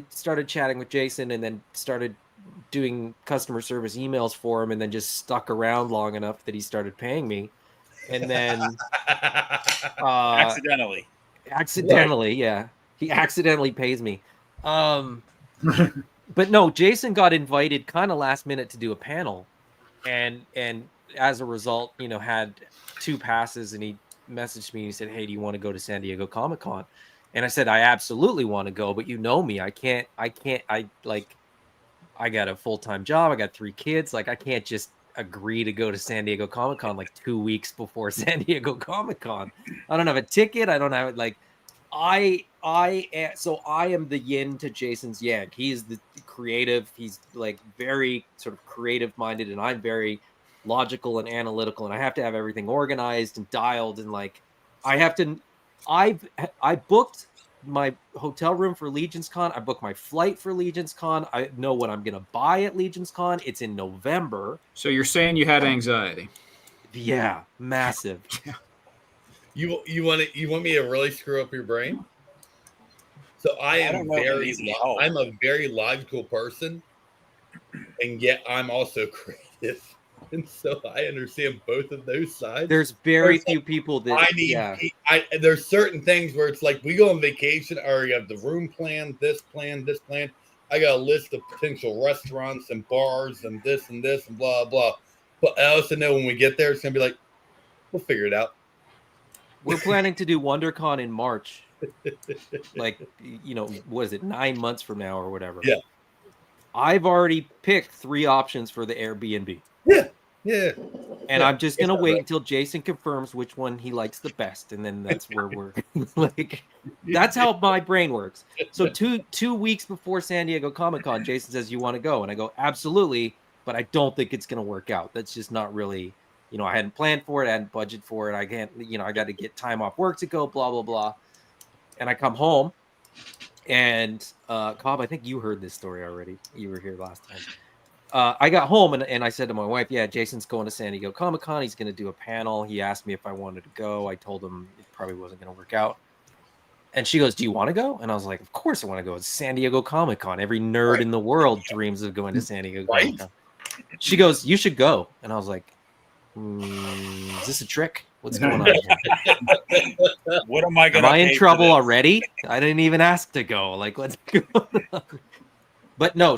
started chatting with Jason and then started doing customer service emails for him and then just stuck around long enough that he started paying me. And then Accidentally. accidentally, yeah, he accidentally pays me. But no, Jason got invited kind of last minute to do a panel, and as a result, had 2 passes, and he messaged me and he said, "Hey, do you want to go to San Diego Comic-Con?" And I said, "I absolutely want to go, but you know me, I got a full-time job, I got 3 kids, like I can't just agree to go to San Diego Comic-Con like 2 weeks before San Diego Comic-Con. I don't have a ticket, I don't have it like so I am the yin to Jason's yang. He's the creative. He's like very sort of creative minded, and I'm very logical and analytical. And I have to have everything organized and dialed. And like I have to. I booked my hotel room for Legion's Con. I booked my flight for Legion's Con. I know what I'm gonna buy at Legion's Con. It's in November. So you're saying you had anxiety? Yeah, massive. You want me to really screw up your brain? So I'm a very logical person, and yet I'm also creative, and so I understand both of those sides. There's very few people that I need. Yeah. There's certain things where it's like we go on vacation, or you have the room plan, this plan, this plan. I got a list of potential restaurants and bars and this and blah blah. But I also know when we get there, it's gonna be like, we'll figure it out. We're planning to do WonderCon in March. Like, what is it, 9 months from now or whatever? Yeah. I've already picked 3 options for the Airbnb. Yeah. And I'm just going to wait until Jason confirms which one he likes the best. And then that's where we're like, that's how my brain works. So two weeks before San Diego Comic-Con, Jason says, "You want to go?" And I go, "Absolutely. But I don't think it's going to work out. That's just not really, I hadn't planned for it. I hadn't budgeted for it. I can't, I got to get time off work to go, blah, blah, blah." And I come home and Cobb, I think you heard this story already. You were here last time. I got home and I said to my wife, "Yeah, Jason's going to San Diego Comic-Con. He's going to do a panel." He asked me if I wanted to go. I told him it probably wasn't going to work out. And she goes, "Do you want to go?" And I was like, "Of course I want to go. It's San Diego Comic-Con. Every nerd in the world dreams of going to San Diego Comic-Con." She goes, "You should go." And I was like, "Is this a trick? What's going on here? What am I going to Am I in trouble already? I didn't even ask to go. Like, what's going on?" But no,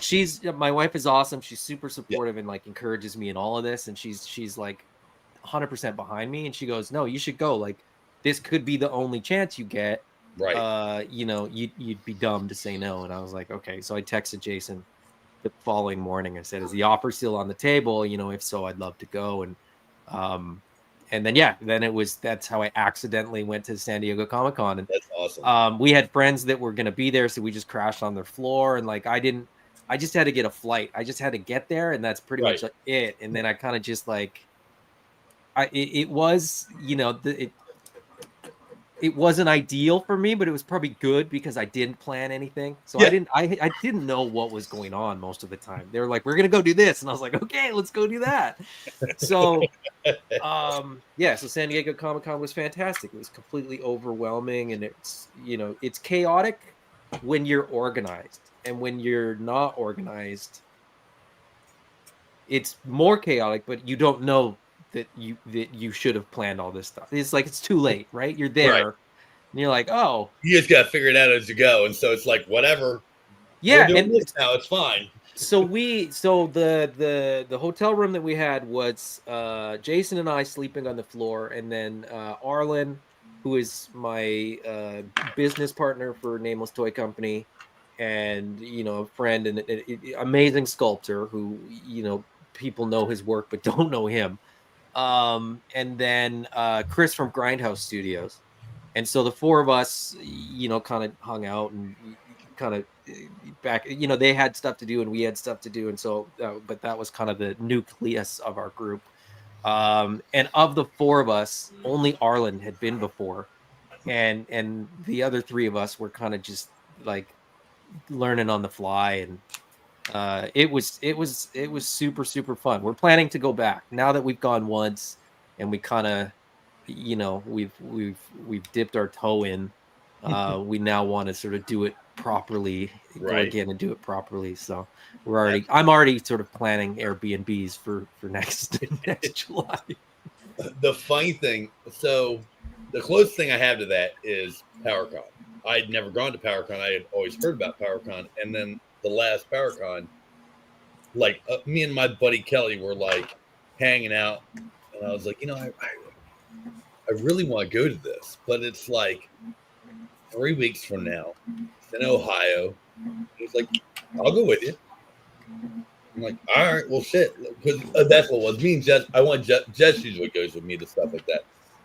my wife is awesome. She's super supportive and like encourages me in all of this. And she's like 100% behind me. And she goes, "No, you should go. Like, this could be the only chance you get. Right. You'd be dumb to say no." And I was like, okay. So I texted Jason the following morning. I said, "Is the offer still on the table? If so, I'd love to go." And then that's how I accidentally went to San Diego Comic-Con. And that's awesome. We had friends that were going to be there, so we just crashed on their floor. And like I just had to get a flight. I just had to get there, and that's pretty much it. And then I kind of just like, it was, it wasn't ideal for me, but it was probably good because I didn't plan anything. So I didn't know what was going on most of the time. They were like, "We're going to go do this." And I was like, "Okay, let's go do that." So, so San Diego Comic-Con was fantastic. It was completely overwhelming. And it's, it's chaotic when you're organized, and when you're not organized, it's more chaotic, but you don't know that you should have planned all this stuff. It's like it's too late, right? You're there, and you're like, "Oh, you just gotta figure it out as you go." And so it's like, whatever. Yeah, we're doing this now, it's fine. So the hotel room that we had was Jason and I sleeping on the floor, and then Arlen, who is my business partner for Nameless Toy Company, and a friend and amazing sculptor who people know his work but don't know him. And then Chris from Grindhouse Studios. And so the 4 of us, kind of hung out and kind of back, they had stuff to do and we had stuff to do, and so but that was kind of the nucleus of our group. And of the four of us, only Arlen had been before, and the other three of us were kind of just like learning on the fly, and it was super, super fun. We're planning to go back now that we've gone once, and we kind of, we've dipped our toe in. We now want to sort of do it properly, go Right. again and do it properly. So I'm already sort of planning Airbnbs for next July. The funny thing, so the closest thing I have to that is PowerCon. I'd never gone to PowerCon. I had always heard about PowerCon, and then the last PowerCon, like me and my buddy Kelly were like hanging out, and I was like, I really want to go to this, but it's like 3 weeks from now. It's in Ohio. He's like, I'll go with you. I'm like, all right, well, shit, because that's what it was. Me and Jess, Jess usually goes with me to stuff like that,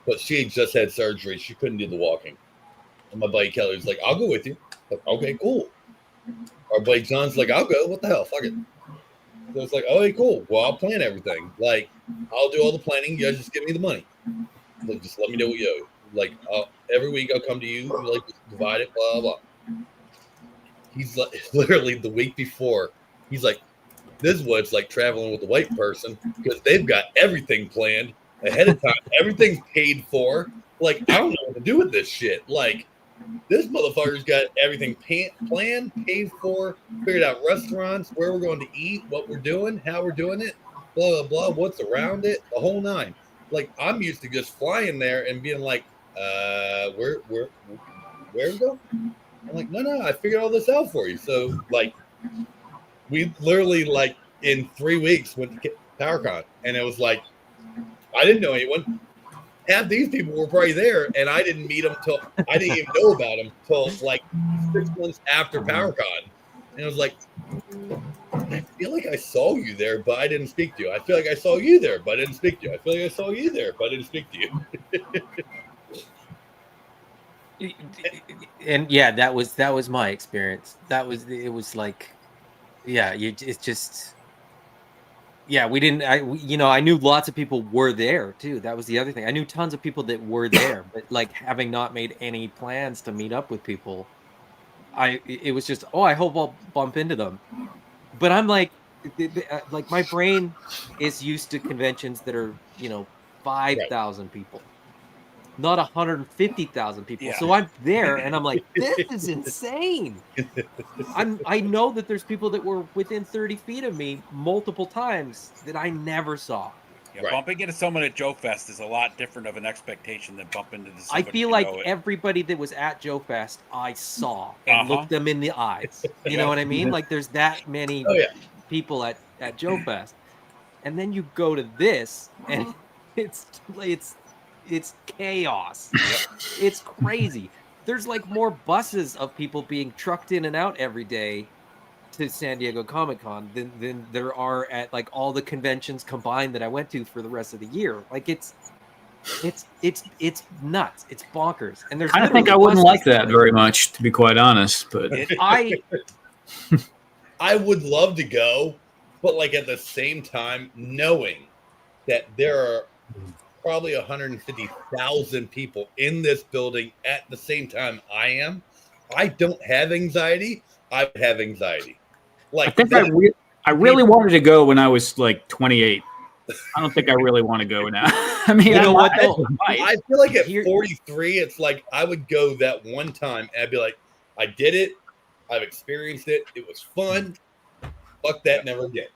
but she had just had surgery. She couldn't do the walking. And my buddy Kelly was like, I'll go with you. Like, okay, cool. Our buddy John's like, I'll go. What the hell? Fuck it. So it's like, okay, cool. Well, I'll plan everything. Like, I'll do all the planning. You guys just give me the money. Like, just let me know what you owe. Like, every week I'll come to you. Like, divide it, blah, blah. He's like, literally the week before, he's like, this is what it's like traveling with a white person, because they've got everything planned ahead of time. Everything's paid for. Like, I don't know what to do with this shit. Like, this motherfucker's got everything planned, paid for, figured out restaurants, where we're going to eat, what we're doing, how we're doing it, blah, blah, blah, what's around it, the whole nine. Like, I'm used to just flying there and being like, where we go? I'm like, no, I figured all this out for you. So, like, we literally, like, in 3 weeks went to PowerCon, and it was like, I didn't know anyone. Half these people were probably there, and I didn't meet them till I didn't even know about them till like 6 months after PowerCon. And it was like, I feel like I saw you there, but I didn't speak to you. I feel like I saw you there, but I didn't speak to you. I feel like I saw you there, but I didn't speak to you. And yeah, that was my experience. It was like, yeah, it's just. Yeah, we didn't. I knew lots of people were there too. That was the other thing. I knew tons of people that were there, but like having not made any plans to meet up with people, it was just, I hope I'll bump into them. But I'm like my brain is used to conventions that are 5,000 people, not 150,000 people. Yeah. So I'm there and I'm like, this is insane. I know that there's people that were within 30 feet of me multiple times that I never saw. Yeah, bumping into someone at Joe Fest is a lot different of an expectation than bumping into somebody. I feel like everybody that was at Joe Fest I saw and looked them in the eyes. You know what I mean? Like there's that many people at Joe Fest. And then you go to this and it's chaos. It's crazy. There's like more buses of people being trucked in and out every day to San Diego Comic-Con than there are at like all the conventions combined that I went to for the rest of the year. Like it's nuts. It's bonkers. And there's I think I wouldn't like that very much, to be quite honest. But I would love to go, but like at the same time, knowing that there are probably 150,000 people in this building at the same time I don't have anxiety. I have anxiety. Like I think I really wanted to go when I was like 28. I don't think I really want to go now. I mean, I feel like at 43, it's like I would go that one time and I'd be like, I did it. I've experienced it. It was fun. Fuck that, never again.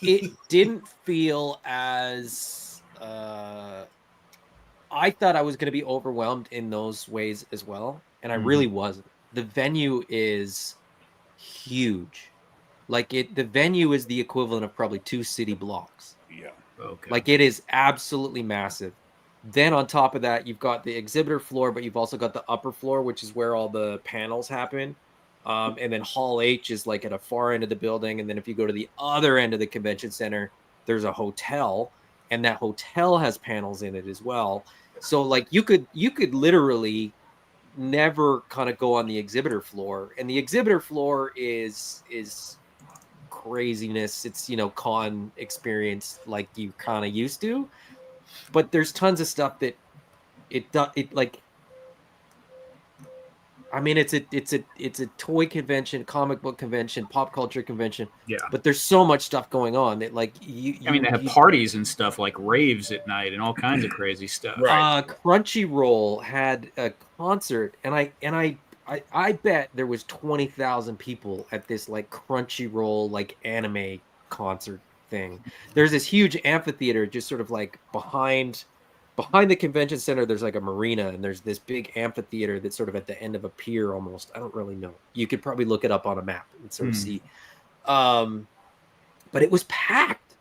It didn't feel as I thought I was going to be overwhelmed in those ways as well, and I really wasn't. The venue is huge. Like the venue is the equivalent of probably 2 city blocks. Yeah. Okay. Like it is absolutely massive. Then on top of that, you've got the exhibitor floor, but you've also got the upper floor, which is where all the panels happen. And then Hall H is like at a far end of the building. And then if you go to the other end of the convention center, there's a hotel, and that hotel has panels in it as well. So like you could literally never kind of go on the exhibitor floor, and the exhibitor floor is craziness. It's, you know, con experience like you kind of used to, but there's tons of stuff that it like, I mean, it's a toy convention, comic book convention, pop culture convention. Yeah. But there's so much stuff going on that, like, I mean, they have parties and stuff, like raves at night and all kinds of crazy stuff. Right. Crunchyroll had a concert, and I bet there was 20,000 people at this like Crunchyroll like anime concert thing. There's this huge amphitheater just sort of like behind the convention center. There's like a marina, and there's this big amphitheater that's sort of at the end of a pier almost. I don't really know. You could probably look it up on a map and sort of see. But it was packed.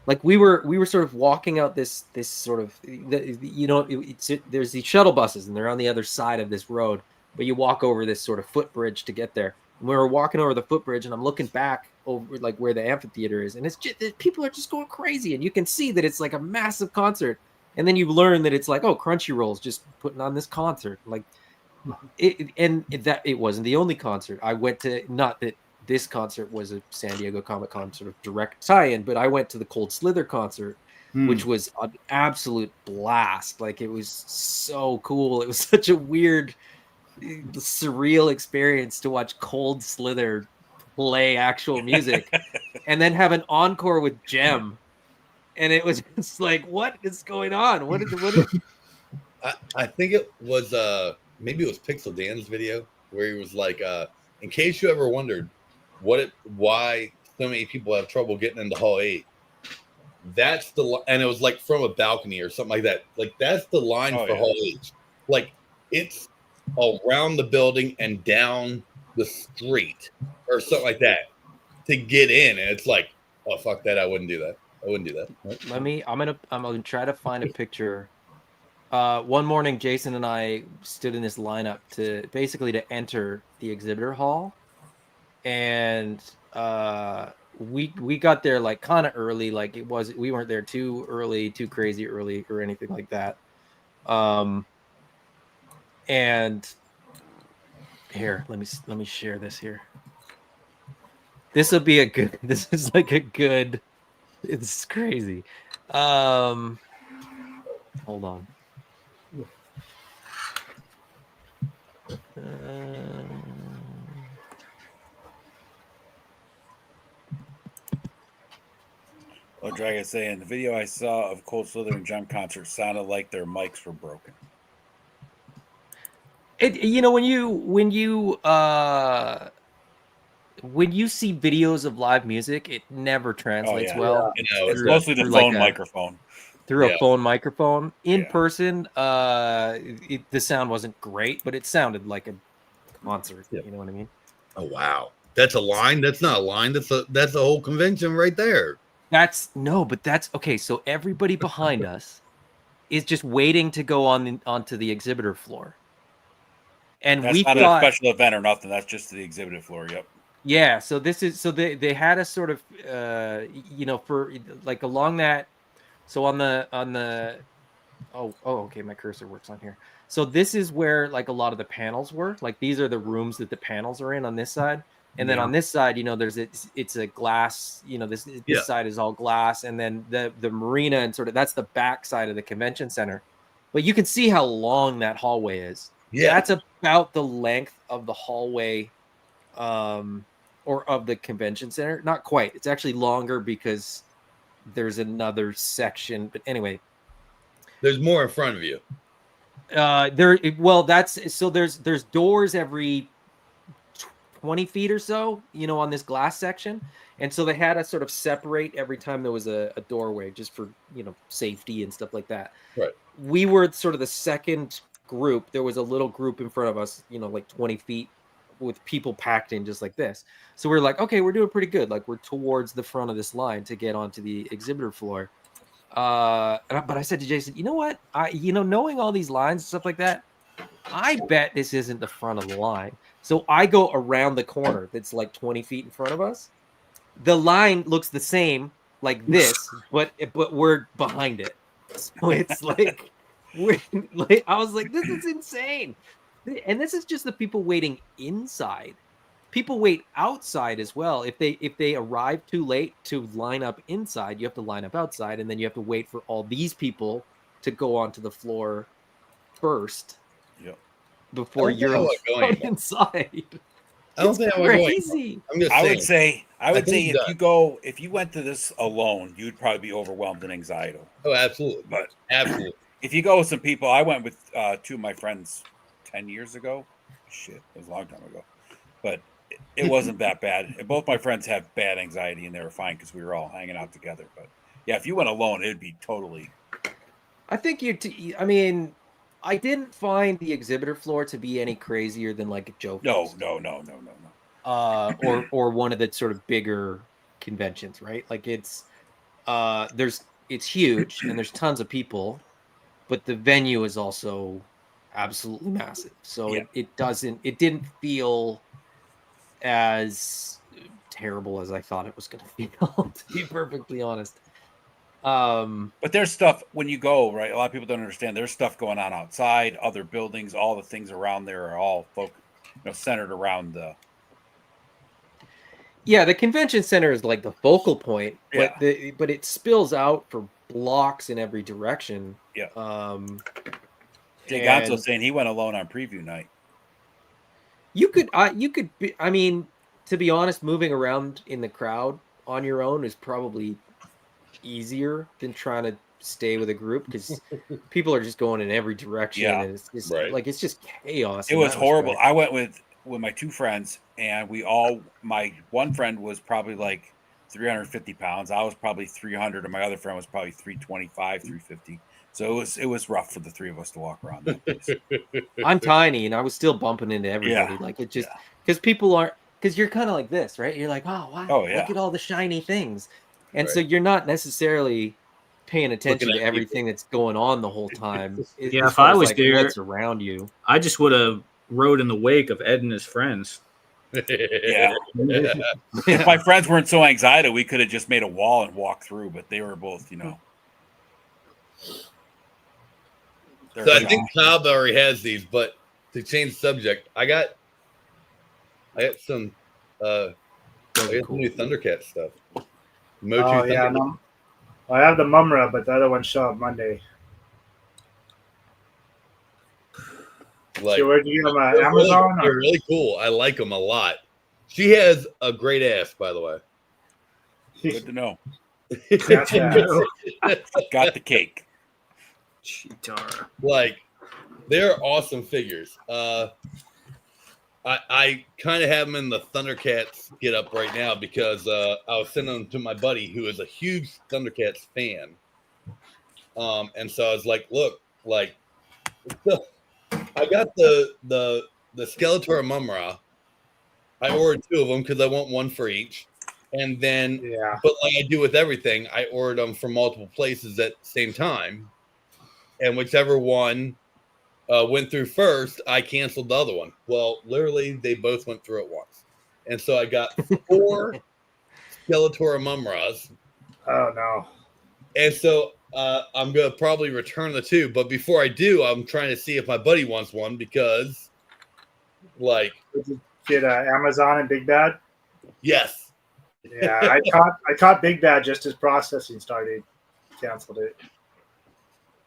Like we were sort of walking out this sort of, you know, there's these shuttle buses, and they're on the other side of this road, but you walk over this sort of footbridge to get there. And we were walking over the footbridge, and I'm looking back over like where the amphitheater is, and it's just, people are just going crazy, and you can see that it's like a massive concert. And then you learn that it's like, oh, Crunchyroll's just putting on this concert. Like, it wasn't the only concert I went to. Not that this concert was a San Diego Comic-Con sort of direct tie-in, but I went to the Cold Slither concert, which was an absolute blast. Like, it was so cool. It was such a weird, surreal experience to watch Cold Slither play actual music and then have an encore with Gem. And it was just like, what is going on? What is I think it was maybe it was Pixel Dan's video where he was like, in case you ever wondered why so many people have trouble getting into Hall 8, that's and it was like from a balcony or something like that. Like, that's the line for Hall 8. Like, it's around the building and down the street or something like that to get in. And it's like, oh, fuck that. I wouldn't do that. I'm gonna try to find a picture. One morning, Jason and I stood in this lineup to enter the exhibitor hall, and we got there like kind of early. Like, we weren't there too early, too crazy early, or anything like that. And here, let me share this here. This will be a good. This is like a good. It's crazy. Hold on. Well, Dragon saying the video I saw of Cold Slither and Gem concert sounded like their mics were broken. You know, when you see videos of live music, it never translates well. It's mostly the phone microphone. Through a phone microphone. In person, the sound wasn't great, but it sounded like a concert. You know what I mean? Oh, wow. That's a line? That's not a line. That's a whole convention right there. That's okay. So everybody behind us is just waiting to go onto the exhibitor floor. And that's not a special event or nothing. That's just the exhibitor floor. Yep. Yeah, so they had a sort of you know, for like along that, so on the okay, my cursor works on here. So this is where like a lot of the panels were. Like, these are the rooms that the panels are in on this side, and then on this side, you know, it's a glass. You know, this side is all glass, and then the marina and sort of that's the back side of the convention center. But you can see how long that hallway is. Yeah, that's about the length of the hallway. Or of the convention center. Not quite. It's actually longer because there's another section. But anyway, there's more in front of you. There's doors every 20 feet or so, you know, on this glass section. And so they had to sort of separate every time there was a doorway, just for, you know, safety and stuff like that. Right. We were sort of the second group. There was a little group in front of us, you know, like 20 feet with people packed in just like this. So we're like, okay, we're doing pretty good. Like, we're towards the front of this line to get onto the exhibitor floor. But I said to Jason, you know what? Knowing all these lines and stuff like that, I bet this isn't the front of the line. So I go around the corner that's like 20 feet in front of us. The line looks the same like this, but we're behind it. So it's like, I was like, this is insane. And this is just the people waiting inside. People wait outside as well. If they arrive too late to line up inside, you have to line up outside, and then you have to wait for all these people to go onto the floor first. Yep. Before you're allowed inside. I don't It's think I would go crazy. I'm just I saying. would say I think if you went to this alone, you'd probably be overwhelmed and anxiety. Oh, absolutely. But absolutely. If you go with some people, I went with two of my friends 10 years ago. Shit, it was a long time ago. But it wasn't that bad. And both my friends have bad anxiety, and they were fine because we were all hanging out together. But yeah, if you went alone, it'd be totally. I think I mean, I didn't find the exhibitor floor to be any crazier than like a Joe. No. Or one of the sort of bigger conventions, right? Like it's huge and there's tons of people, but the venue is also absolutely massive. So Yeah. it didn't feel as terrible as I thought it was going to feel, to be perfectly honest. But there's stuff when you go, right? A lot of people don't understand. There's stuff going on outside, other buildings, all the things around there are all centered around the. Yeah, the convention center is like the focal point, Yeah. but it spills out for blocks in every direction. Yeah. Jay Gonzo and saying he went alone on preview night. you could be, I mean, to be honest, moving around in the crowd on your own is probably easier than trying to stay with a group because people are just going in every direction. Yeah. And it's just Right. like it's just chaos. It in was that horrible. respect. I went with my two friends, and my one friend was probably like 350 pounds. I was probably 300, and my other friend was probably 325, 350. So it was rough for the three of us to walk around that place. I'm tiny and I was still bumping into everybody. Yeah. Like it just because you're kind of like this, right? You're like, oh wow, Oh, yeah. look at all the shiny things. And Right. so you're not necessarily paying attention Looking to at everything that's going on the whole time. Yeah, as if far I as, was like, there- what's around you. I just would have rode in the wake of Ed and his friends. Yeah. If my friends weren't so anxiety, we could have just made a wall and walked through, but they were both, So I think Cobb already has these, but to change the subject, I got some some new Thundercat stuff. Motu Oh yeah, Thundercat. no. I have the Mumra, but the other one show up Monday. Like, So where'd you get them? they're really- Amazon? They're Or? really cool. I like them a lot. She has a great ass, by the way. Good to know. That's bad. Got the cake. Chitara. Like, they're awesome figures. I kind of have them in the Thundercats get up right now because I was sending them to my buddy who is a huge Thundercats fan. And so I was like, look, like, I got the Skeletor Mumra. I ordered two of them because I want one for each. And then, Yeah. but like I do with everything, I ordered them from multiple places at the same time. And whichever one went through first, I canceled the other one. Well, literally, they both went through at once. And so I got 4 Skeletor Mumras. Oh no. And so I'm going to probably return the 2. But before I do, I'm trying to see if my buddy wants one because, like, Did you get Amazon and Big Bad? yes. Yeah, I caught Big Bad just as processing started. Canceled it.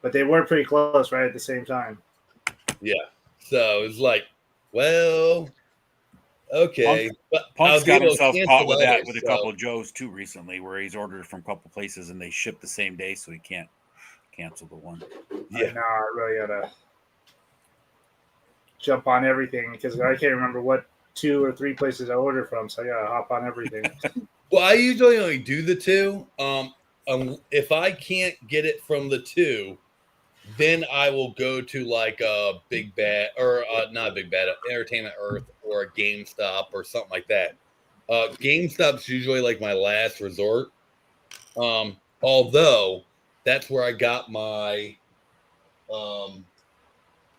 But they were pretty close right at the same time. Yeah. So it's like, well, okay. But I Punk's was got able to himself cancel caught with the that others, with a so- couple of Joes too recently, where he's ordered from a couple places and they ship the same day, so he can't cancel the one. Yeah. No, I really gotta jump on everything because I can't remember what 2 or 3 places I ordered from, so I gotta hop on everything. Well, I usually only do the 2. If I can't get it from the 2, then I will go to like a Big Bad or not a Big Bad, Entertainment Earth or a GameStop or something like that. GameStop's usually like my last resort. Although that's where I got my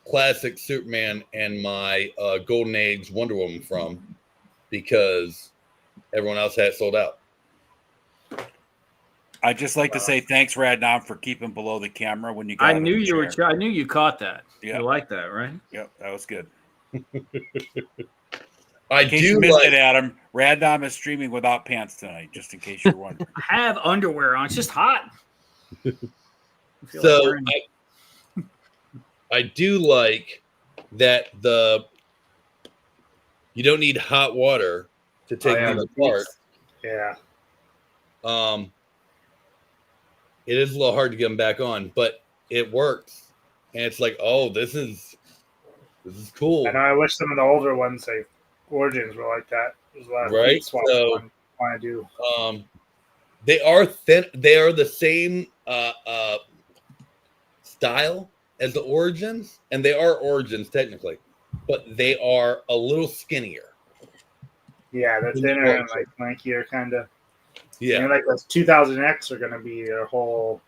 classic Superman and my Golden Age Wonder Woman from because everyone else had it sold out. I'd just like to say thanks, Radnom, for keeping below the camera when you got I out of knew the you were. chair. I knew you caught that. Yeah. You like that, right? Yep, that was good. I In case do you missed like. it, Adam, Radom is streaming without pants tonight, just in case you're wondering. I have underwear on. It's just hot. I feel So like wearing- I do like that you don't need hot water to take these apart. Yeah. It is a little hard to get them back on, but it works, and it's like, oh, this is cool, And I wish some of the older ones, like Origins, were like that. There's a lot of right? feet swaps So, want to do. they are thin. They are the same style as the Origins, and they are Origins technically, but they are a little skinnier. Yeah, they're thinner and like lankier, kind of. Yeah, And like those 2000X are going to be their whole.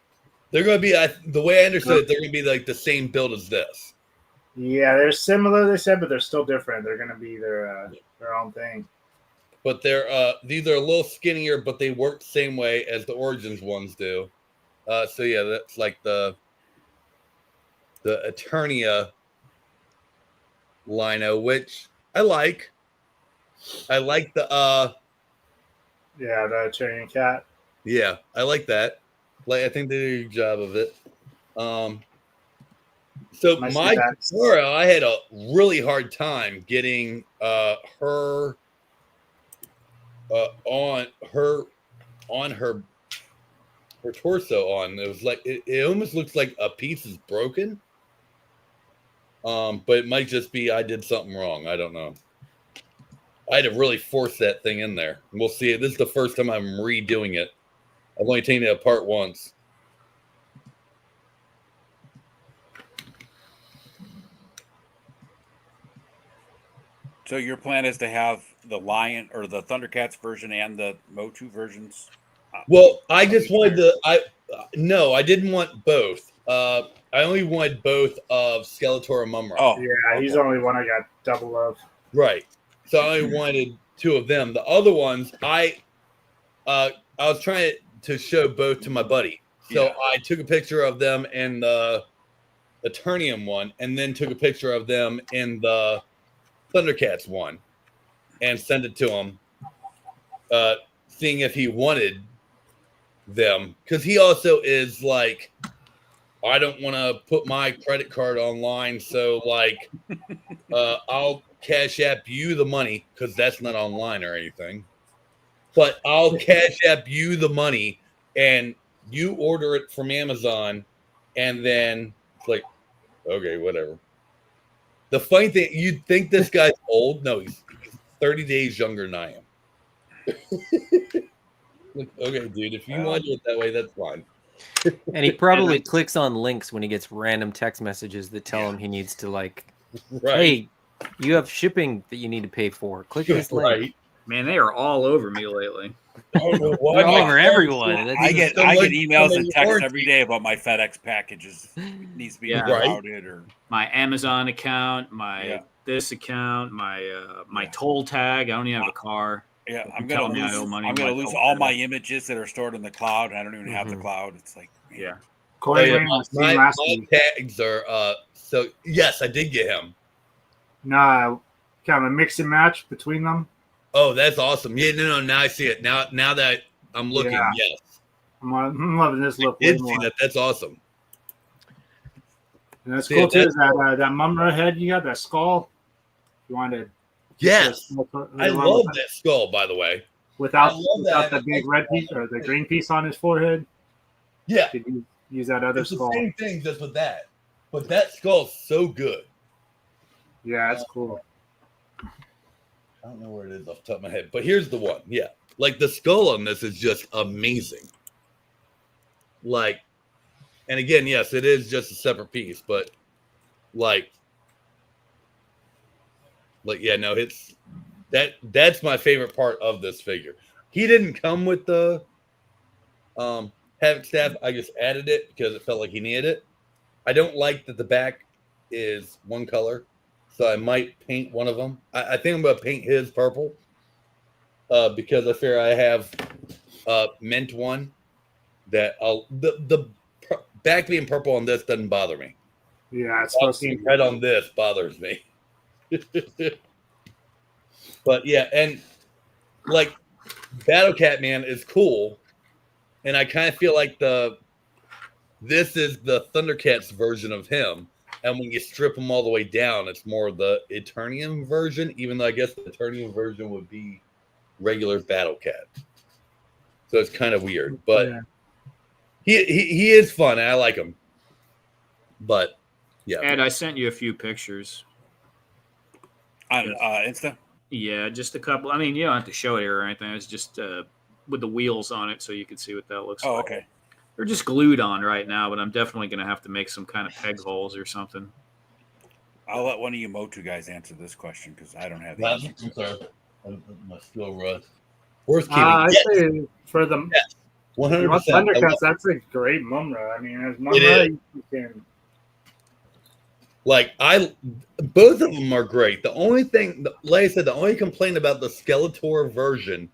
they're going to be. The way I understood it, they're going to be like the same build as this. Yeah, they're similar, they said, but they're still different. They're going to be their own thing. But they're these are a little skinnier, but they work the same way as the Origins ones do. So yeah, that's like the Eternia lino, which I like. I like the Yeah, the Tyrian cat. yeah, I like that. Like I think they did a good job of it. So My my Sedax. Dora, I had a really hard time getting her on her torso on. It was like it almost looks like a piece is broken. But it might just be I did something wrong. I don't know. I had to really force that thing in there. We'll see. This is the first time I'm redoing it. I've only taken it apart once. So your plan is to have the Lion or the Thundercats version and the Motu versions? Well, I just wanted no, I didn't want both. I only wanted both of Skeletor and Mumra. Oh, Yeah, he's the only one I got double of. Right. So I only wanted two of them. The other ones, I was trying to show both to my buddy. So Yeah. I took a picture of them in the Eternium one, and then took a picture of them in the Thundercats one, and sent it to him, seeing if he wanted them, because he also is like, I don't want to put my credit card online, so like, I'll Cash App you the money, because that's not online or anything, but I'll Cash App you the money, and you order it from Amazon, and then it's like, okay, whatever. The funny thing, you'd think this guy's old. No, he's 30 days younger than I am. Like, okay, dude, if you want to do it that way, that's fine. And he probably clicks on links when he gets random text messages that tell him he needs to like, Right. hey, you have shipping that you need to pay for. Click this link. Right. Man, they are all over me lately. I don't know why. They're all my over car's everyone. so- That's I even- get someone- emails and someone texts warranty. every day about my FedEx packages needs to be Yeah. Right. routed or My Amazon account, my Yeah. this account, my toll tag. I don't even have a car. yeah. I'm Tell gonna me I lose. owe money I'm to gonna my lose toll all tag. my images that are stored in the cloud. And I don't even have the Mhm. cloud. It's like man. Yeah. Corey Oh, yeah, Wayne was my seen last my week. tags are so yes, I did get him. Nah, kind of a mix and match between them. Oh, that's awesome. Yeah, no, now I see it. Now that I'm looking, Yeah. yes. I'm loving this look way Did see more. that. That's awesome. And that's Yeah, cool too. that's- Is that Mumra head you got, that skull? You wanted Yes. I love that skull, by the way. without, I love without that. the big red piece or the green piece on his forehead. Yeah. You could use that other It's the skull. same thing just with that. But that skull's so good. Yeah, that's cool. I don't know where it is off the top of my head, but here's the one. Yeah. Like the skull on this is just amazing. Like, and again, yes, it is just a separate piece, but like, yeah, no, it's that's my favorite part of this figure. He didn't come with the Havoc staff. I just added it because it felt like he needed it. I don't like that the back is one color, so I might paint one of them. I think I'm going to paint his purple because I fear I have mint one that the back being purple on this doesn't bother me. Yeah, it's supposed to Seeing be. red on this bothers me. But yeah, and like Battle Cat Man is cool, and I kind of feel like this is the Thundercats version of him. And when you strip him all the way down, it's more the Eternium version, even though I guess the Eternium version would be regular Battle Cat. So it's kind of weird. But Yeah. he is fun, and I like him. But yeah. Ed, I sent you a few pictures. On Insta? Yeah, just a couple. I mean, you don't have to show it here or anything. It's just with the wheels on it so you can see what that looks Oh, like. okay. They're just glued on right now, but I'm definitely going to have to make some kind of peg holes or something. I'll let one of you Motu guys answer this question because I don't have the I'm answer. sorry. My skill rust. Where's Kiwi? I Yes, say for the 100%. Thundercats, that's a great Mumra. I mean, as Mumra, you can. Like both of them are great. The only thing, like I said, the only complaint about the Skeletor version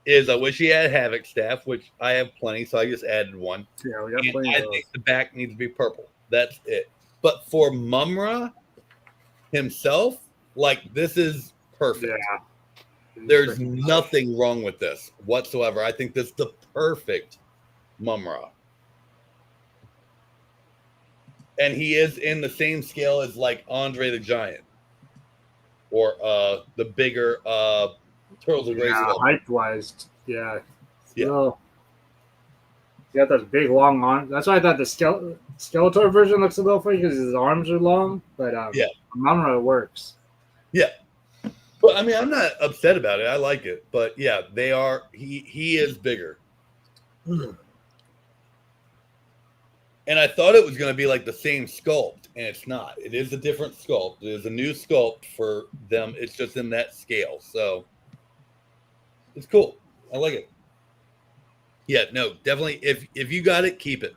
is I wish he had Havoc staff, which I have plenty, so I just added one. Yeah, we got And plenty I of those. think the back needs to be purple. That's it. But for Mumra himself, like this is perfect. Yeah. There's nothing wrong with this whatsoever. I think this is the perfect Mumra. And he is in the same scale as like Andre the Giant or the bigger Turtles of Grace. Yeah, height wise, yeah. Yeah. So, you got those big long arms. That's why I thought the Skeletor version looks a little funny because his arms are long, but Yeah. Mumra works. Yeah. But I mean, I'm not upset about it. I like it. But yeah, they are. He is bigger. And I thought it was going to be like the same sculpt, and it's not. It is a different sculpt. It is a new sculpt for them. It's just in that scale. So it's cool. I like it. Yeah, no, definitely. If you got it, keep it.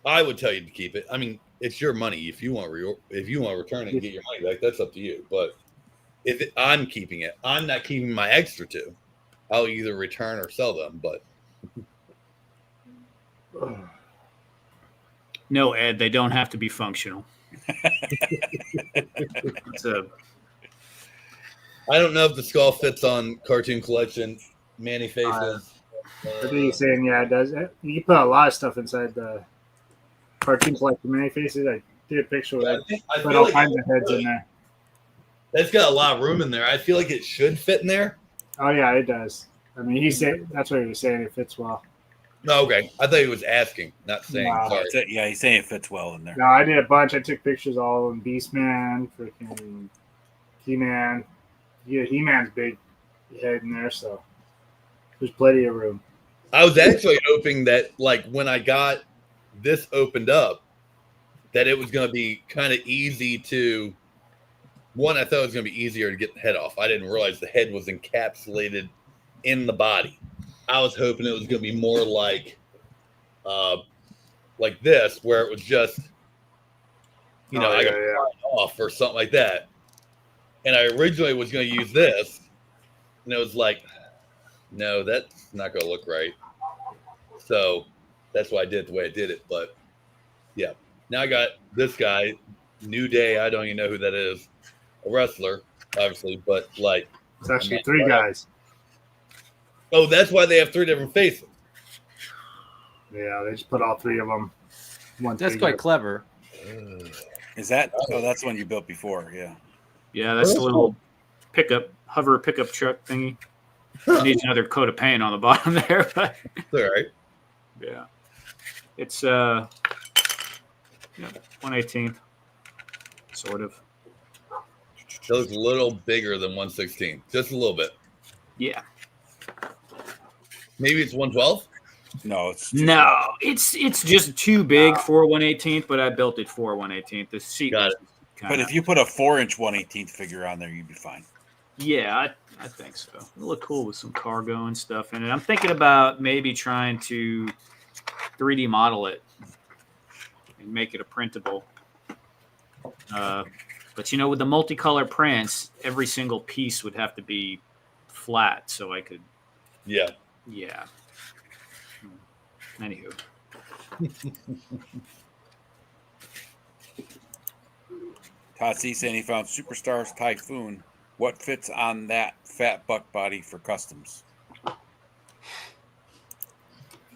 I would tell you to keep it. I mean, it's your money. If you want to return it and get your money back, that's up to you. But I'm keeping it. I'm not keeping my extra two. I'll either return or sell them. But No, Ed, they don't have to be functional. It's a I don't know if the skull fits on Cartoon Collection Manny Faces. I think he's saying, yeah, it does. You can put a lot of stuff inside the Cartoon Collection mini faces. I did a picture with it. I Put feel all like kinds of heads in there. that's got a lot of room in there. I feel like it should fit in there. Oh, yeah, it does. I mean, he said that's what he was saying. It fits well. No, okay. I thought he was asking, not saying. Wow. Sorry. That's it. Yeah, he's saying it fits well in there. No, I did a bunch. I took pictures all of them. Beastman, freaking He-Man. Yeah, He-Man's big head in there, so there's plenty of room. I was actually hoping that, like, when I got this opened up, that it was going to be kind of easy to. One, I thought it was going to be easier to get the head off. I didn't realize the head was encapsulated in the body. I was hoping it was going to be more like this, where it was just, I got to fly it off or something like that. And I originally was going to use this, and it was like, no, that's not going to look right. So that's why I did it the way I did it. But yeah, now I got this guy, New Day. I don't even know who that is. A wrestler, obviously, but like, it's actually three guys. Oh, that's why they have three different faces. Yeah, they just put all three of them. That's quite clever. Is that? Oh, that's the one you built before. Yeah. Yeah, that's the little hover pickup truck thingy. Needs another coat of paint on the bottom there, but all right. Yeah, it's 1/18, sort of. It looks a little bigger than 1/16, just a little bit. Yeah. Maybe it's 1/12. No, it's just too big for 1/18, but I built it for 1/18. The seat. Got it. But if you put a 4-inch 1/18 figure on there, you'd be fine. Yeah, I think so. It'll look cool with some cargo and stuff in it. I'm thinking about maybe trying to 3D model it and make it a printable. But with the multicolor prints, every single piece would have to be flat, so I could. Yeah. Yeah. Anywho. Patsy saying he found Superstars Typhoon. What fits on that fat buck body for customs?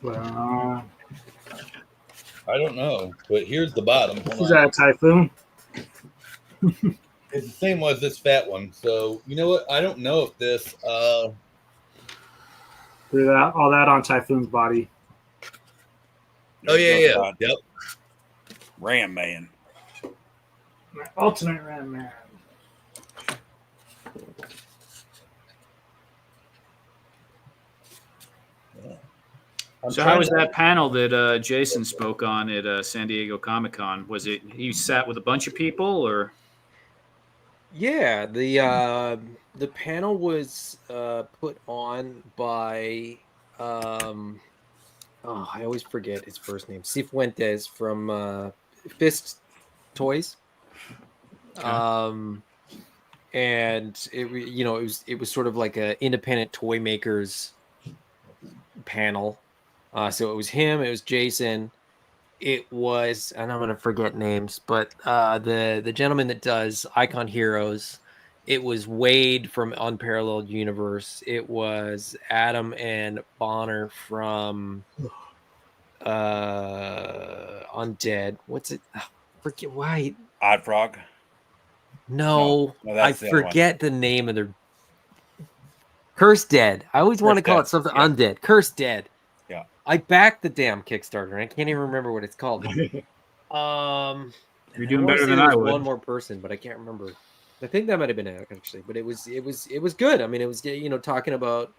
Well, I don't know, but here's the bottom. Hold is on. that a Typhoon? It's the same one as this fat one. So you know what? I don't know if this. Do that, all that on Typhoon's body. Oh yeah. God. Yep. Ram Man. My ultimate Ram Man. So how was that panel that Jason spoke on at San Diego Comic-Con? Was it he sat with a bunch of people or? Yeah, the panel was put on by I always forget his first name, Cifuentes from Fist Toys. Okay. And it was sort of like a independent toy makers panel. So it was him, it was Jason, it was, and I'm gonna forget names, but the gentleman that does Icon Heroes, it was Wade from Unparalleled Universe, it was Adam and Bonner from Undead. What's it? Forget why. Odd Frog. No, No, I that's the other one. forget the name of their Cursed Dead. I always want to call Dead, it something yeah. Undead. Cursed Dead. Yeah. I backed the damn Kickstarter, and I can't even remember what it's called. You're I doing wanna better say than there was I would. one more person, but I can't remember. I think that might have been it actually, but it was good. I mean, it was talking about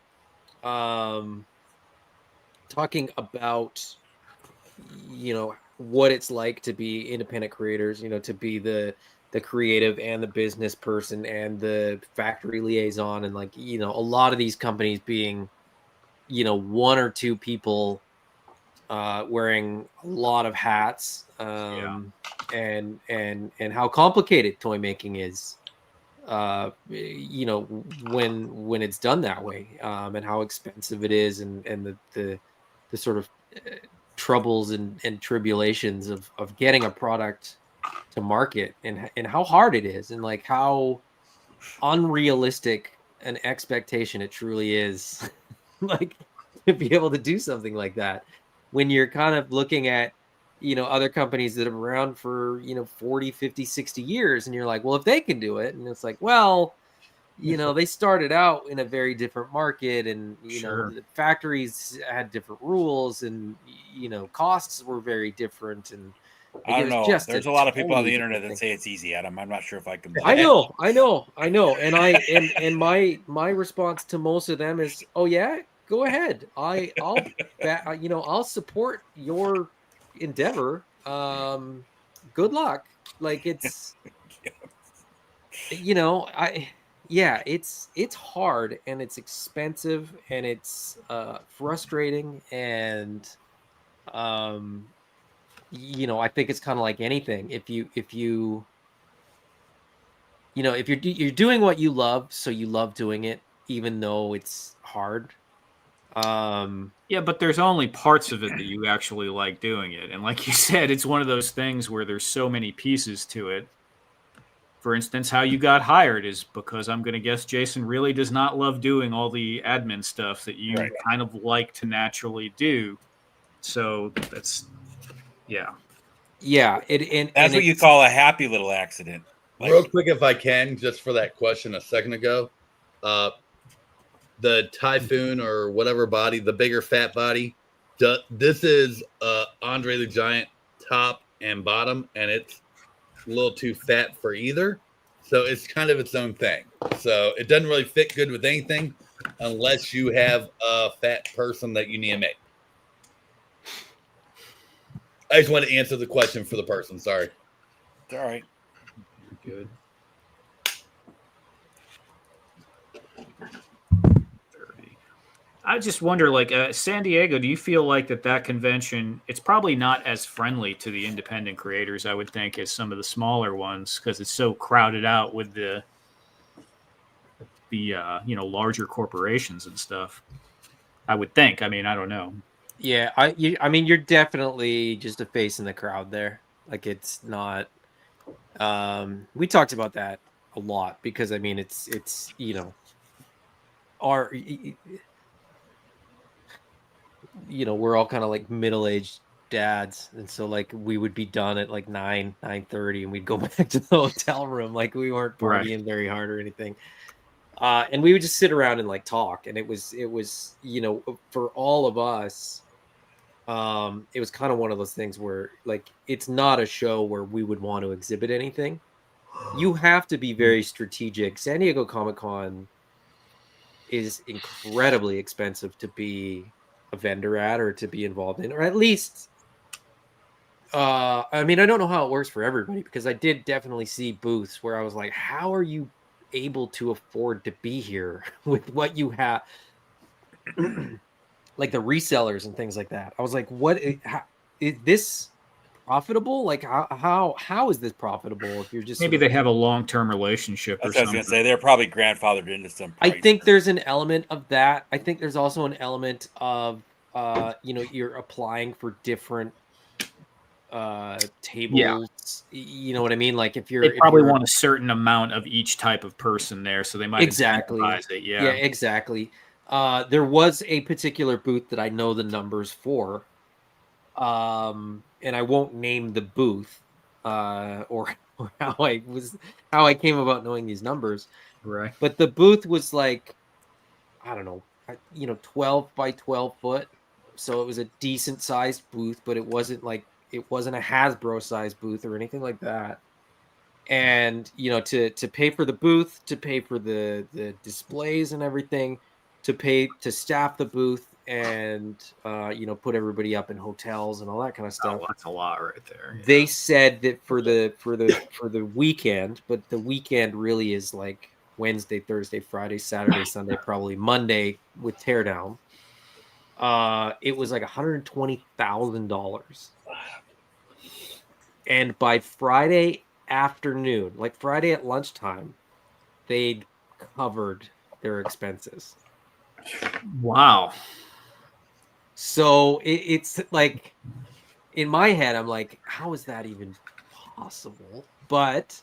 what it's like to be independent creators, to be the creative and the business person and the factory liaison, and a lot of these companies being one or two people wearing a lot of hats, and how complicated toy making is, when it's done that way, and how expensive it is, and the sort of troubles and tribulations of getting a product to market, and how hard it is, and like how unrealistic an expectation it truly is like to be able to do something like that when you're kind of looking at other companies that have been around for 40, 50, 60 years, and you're like, well, if they can do it, and it's like, well, they started out in a very different market, and Sure. the factories had different rules, and costs were very different, and I don't know. just There's a lot of people on totally the internet different that thing. say it's easy, Adam. I'm not sure if I can buy I it. know, and and my response to most of them is, oh yeah, go ahead. I'll support your endeavor. Good luck. Like it's it's hard, and it's expensive, and it's frustrating, and I think it's kind of like anything. If you're doing what you love, so you love doing it, even though it's hard. Yeah, but there's only parts of it that you actually like doing it. And like you said, it's one of those things where there's so many pieces to it. For instance, how you got hired is because I'm going to guess Jason really does not love doing all the admin stuff that you Right. kind of like to naturally do. So that's, yeah. Yeah, That's what you call a happy little accident. Real quick, if I can, just for that question a second ago, the Typhoon or whatever body, the bigger fat body, this is Andre the Giant top and bottom, and it's a little too fat for either. So it's kind of its own thing. So it doesn't really fit good with anything unless you have a fat person that you need to make. I just want to answer the question for the person. Sorry. It's all right. Good. 30. I just wonder, like, San Diego, do you feel like that convention, it's probably not as friendly to the independent creators, I would think, as some of the smaller ones, because it's so crowded out with the larger corporations and stuff. I would think. I mean, I don't know. Yeah, I mean, you're definitely just a face in the crowd there. Like, it's not. We talked about that a lot because I mean it's you know our you know we're all kind of like middle-aged dads, and so like we would be done at like 9:30 and we'd go back to the hotel room like we weren't partying very hard or anything. And we would just sit around and like talk, and it was you know for all of us it was kind of one of those things where like it's not a show where we would want to exhibit anything. You have to be very strategic. San Diego Comic-Con is incredibly expensive to be a vendor at or to be involved in, or at least I mean I don't know how it works for everybody, because I did definitely see booths where I was like, how are you able to afford to be here with what you have? Like the resellers and things like that. I was like, how, is this profitable? Like how is this profitable if you're just Maybe sort of, they have a long-term relationship or That's what I was something. gonna say. They're probably grandfathered into some. I Price. think there's an element of that. I think there's also an element of you know, you're applying for different tables. You know what I mean? Like if They probably want a certain amount of each type of person there, so they might exactly incentivize it. yeah, exactly. There was a particular booth that I know the numbers for, and I won't name the booth or how I came about knowing these numbers, Right. but the booth was like, I don't know, you know, 12 by 12 foot, so it was a decent sized booth, but it wasn't a Hasbro sized booth or anything like that. And you know, to pay for the booth, to pay for the displays and everything, to pay to staff the booth, and you know, put everybody up in hotels and all that kind of stuff. Oh, that's a lot right there. Yeah. They said that for the weekend, but the weekend really is like Wednesday, Thursday, Friday, Saturday, Sunday, probably Monday with teardown. It was like $120,000, and by Friday afternoon, like Friday at lunchtime, they'd covered their expenses. Wow. So it's like, in my head, I'm like, how is that even possible? But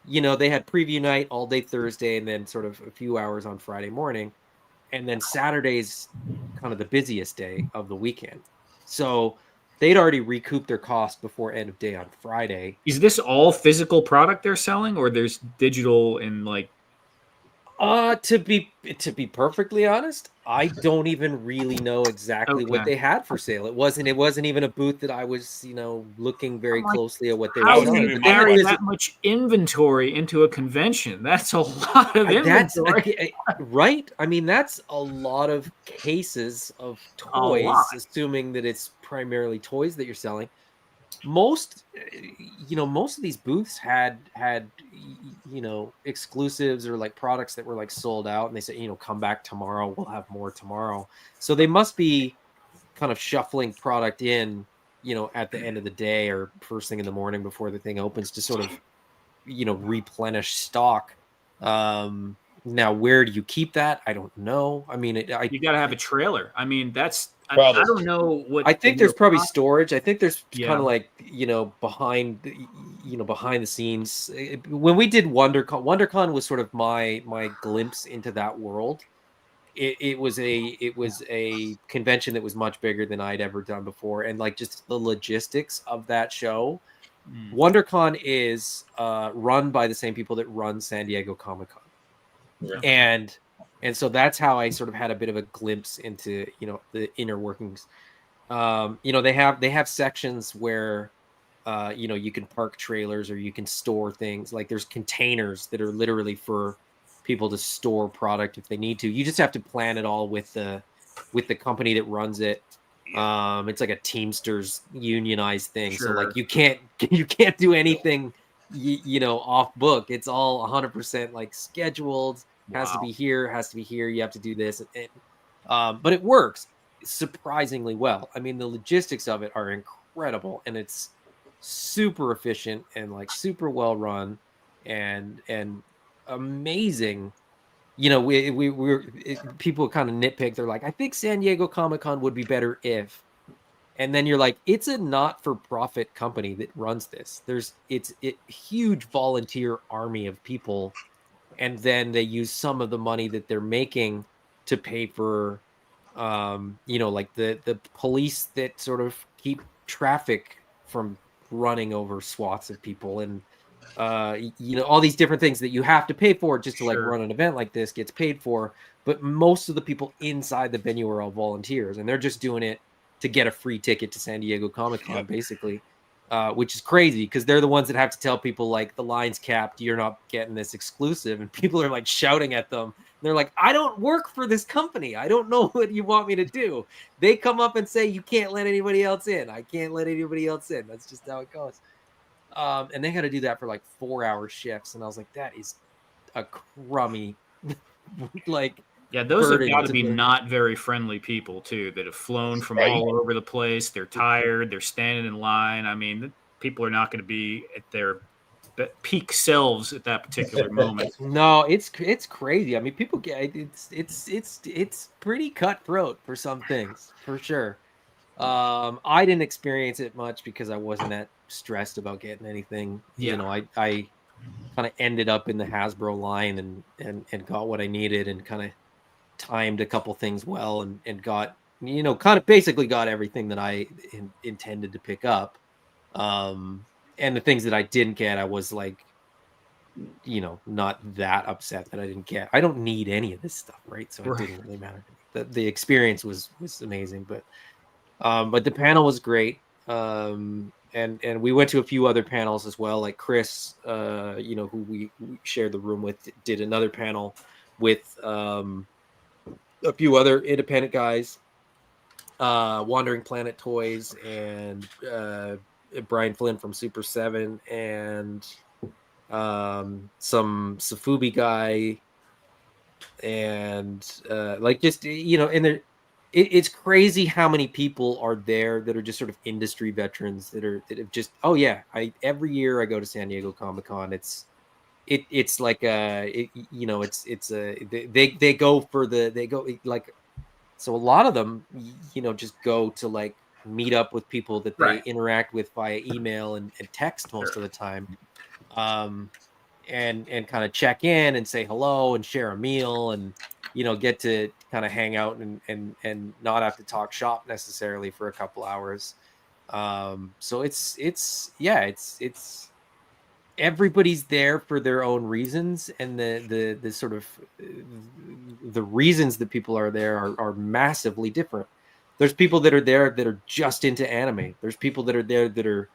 you know, they had preview night all day Thursday, and then sort of a few hours on Friday morning, and then Saturday's kind of the busiest day of the weekend. So they'd already recouped their cost before end of day on Friday. Is this all physical product they're selling, or there's digital and like? To be perfectly honest, I don't even really know exactly what Okay. they had for sale. It wasn't even a booth that I was, you know, looking very I'm like, closely at what they were How was do gonna selling. be you But they had carry my that much inventory into a convention? That's a lot of that's inventory. right. I mean, that's a lot of cases of A lot. toys, assuming that it's primarily toys that you're selling. Most of these booths had you know, exclusives or like products that were like sold out, and they said, you know, come back tomorrow, we'll have more tomorrow. So they must be kind of shuffling product in, you know, at the end of the day or first thing in the morning before the thing opens to sort of, you know, replenish stock. Now where do you keep that? I don't know. I mean, You got to have a trailer. I mean, that's I Probably. don't know what. I think there's probably storage. I think there's Yeah. kind of like, you know, behind the scenes. When we did WonderCon was sort of my glimpse into that world. It was a convention that was much bigger than I'd ever done before, and like just the logistics of that show. WonderCon is run by the same people that run San Diego Comic-Con. Right. And so that's how I sort of had a bit of a glimpse into, you know, the inner workings. You know, they have sections where you know, you can park trailers or you can store things. Like there's containers that are literally for people to store product if they need to. You just have to plan it all with the company that runs it. It's like a Teamsters unionized thing. So Sure. like you can't do anything you know, off book. It's all 100% like scheduled. Has to Wow. be here, you have to do this, but it works surprisingly well. I mean, the logistics of it are incredible, and it's super efficient and like super well run and amazing. You know, we're people kind of nitpick. They're like, I think San Diego Comic-Con would be better if, And then you're like, it's a not-for-profit company that runs this. It's a huge volunteer army of people, and then they use some of the money that they're making to pay for, like the police that sort of keep traffic from running over swaths of people, and all these different things that you have to pay for just to like Sure. run an event like this gets paid for. But most of the people inside the venue are all volunteers, and they're just doing it to get a free ticket to San Diego Comic-Con, basically, which is crazy because they're the ones that have to tell people like the line's capped, you're not getting this exclusive, and people are like shouting at them. They're like, I don't work for this company. I don't know what you want me to do. They come up and say, you can't let anybody else in. I can't let anybody else in. That's just how it goes. And they had to do that for like 4-hour shifts. And I was like, that is a crummy, like, Yeah, those have burden got to to be bear. not very friendly people too, that have flown from Right. all over the place. They're tired. They're standing in line. I mean, people are not going to be at their peak selves at that particular moment. No, it's crazy. I mean, people get it's pretty cutthroat for some things, for sure. I didn't experience it much because I wasn't that stressed about getting anything. Yeah. You know, I kind of ended up in the Hasbro line and got what I needed, and kind of timed a couple things well, and got, kind of basically got everything that I intended to pick up. And the things that I didn't get, I was like, not that upset that I didn't get. I don't need any of this stuff, right? So it didn't really matter. The experience was amazing, but the panel was great. And we went to a few other panels as well. Like Chris, who we shared the room with, did another panel with a few other independent guys, Wandering Planet Toys, and Brian Flynn from Super 7, and some Safubi guy, and and it's crazy how many people are there that are just sort of industry veterans that have just, every year I go to San Diego Comic-Con. It's like they go like, so a lot of them just go to like meet up with people that they interact with via email and text most of the time, and kind of check in and say hello and share a meal, and get to kind of hang out and not have to talk shop necessarily for a couple hours. So it's everybody's there for their own reasons, and the sort of the reasons that people are there are massively different. There's people that are there that are just into anime. There's people that are there that are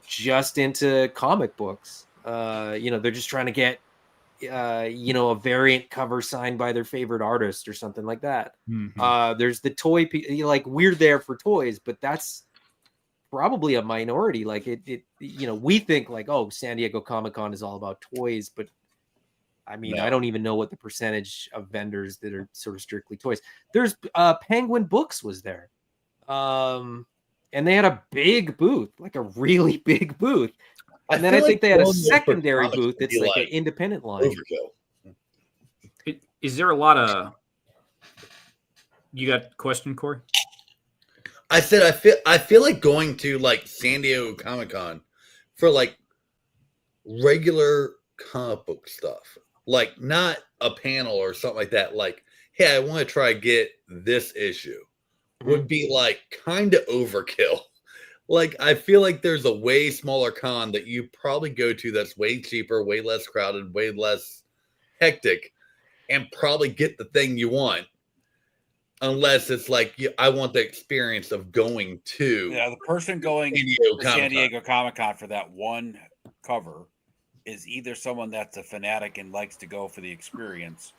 just into comic books. They're just trying to get a variant cover signed by their favorite artist or something like that. Mhm. There's the toy like, we're there for toys, but that's probably a minority. Like we think like, oh, San Diego Comic-Con is all about toys, but I mean, No. I don't even know what the percentage of vendors that are sort of strictly toys. There's Penguin Books was there, and they had a big booth, like a really big booth. And then I think they had a secondary booth that's like an independent line. Overkill. Is there a lot of? You got a question, Corey? I said I feel like going to like San Diego Comic-Con for like regular comic book stuff, like not a panel or something like that. Like, hey, I want to try get this issue, would be like kind of overkill. Like, I feel like there's a way smaller con that you probably go to that's way cheaper, way less crowded, way less hectic, and probably get the thing you want. Unless it's like, I want the experience of going to. Yeah, the person going to San Diego Comic-Con for that one cover is either someone that's a fanatic and likes to go for the experience,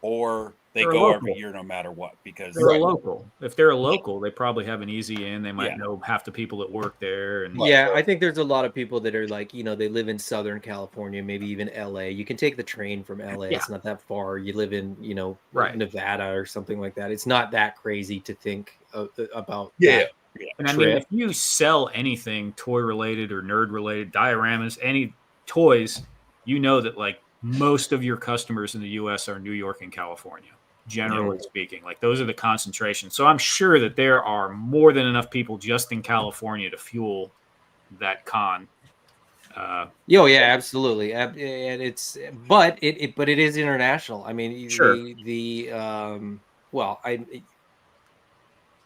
or they're go every year no matter what, because they're a local. If they're a local, they probably have an easy in. They might know half the people that work there. And I think there's a lot of people that are like, they live in Southern California, maybe even LA. You can take the train from LA. It's not that far. You live in, Nevada or something like that. It's not that crazy to think about. Yeah. And I mean, if you sell anything toy related or nerd related, dioramas, any toys, that like most of your customers in the US are New York and California. generally speaking. Like those are the concentrations. So I'm sure that there are more than enough people just in California to fuel that con. Yeah, absolutely. And but it is international. I mean, Sure. well, I'm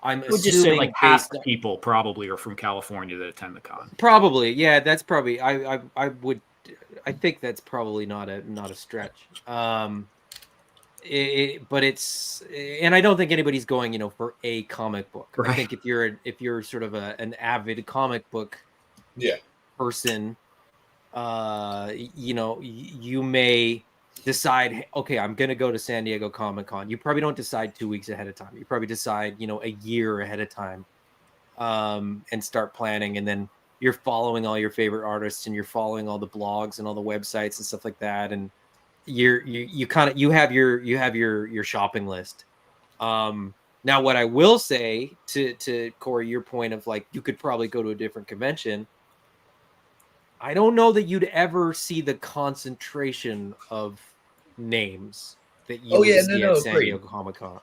I would just say assuming like half based the people probably are from California that attend the con. probably, yeah, that's probably I think that's probably not a stretch. But it's, and I don't think anybody's going, for a comic book. Right. I think if you're sort of an avid comic book person, you may decide, okay, I'm going to go to San Diego Comic-Con. You probably don't decide 2 weeks ahead of time. You probably decide, a year ahead of time, and start planning. And then you're following all your favorite artists and you're following all the blogs and all the websites and stuff like that. And you have your shopping list. Now what I will say to Corey, your point of like, you could probably go to a different convention. I don't know that you'd ever see the concentration of names that you would see at San Diego Comic-Con.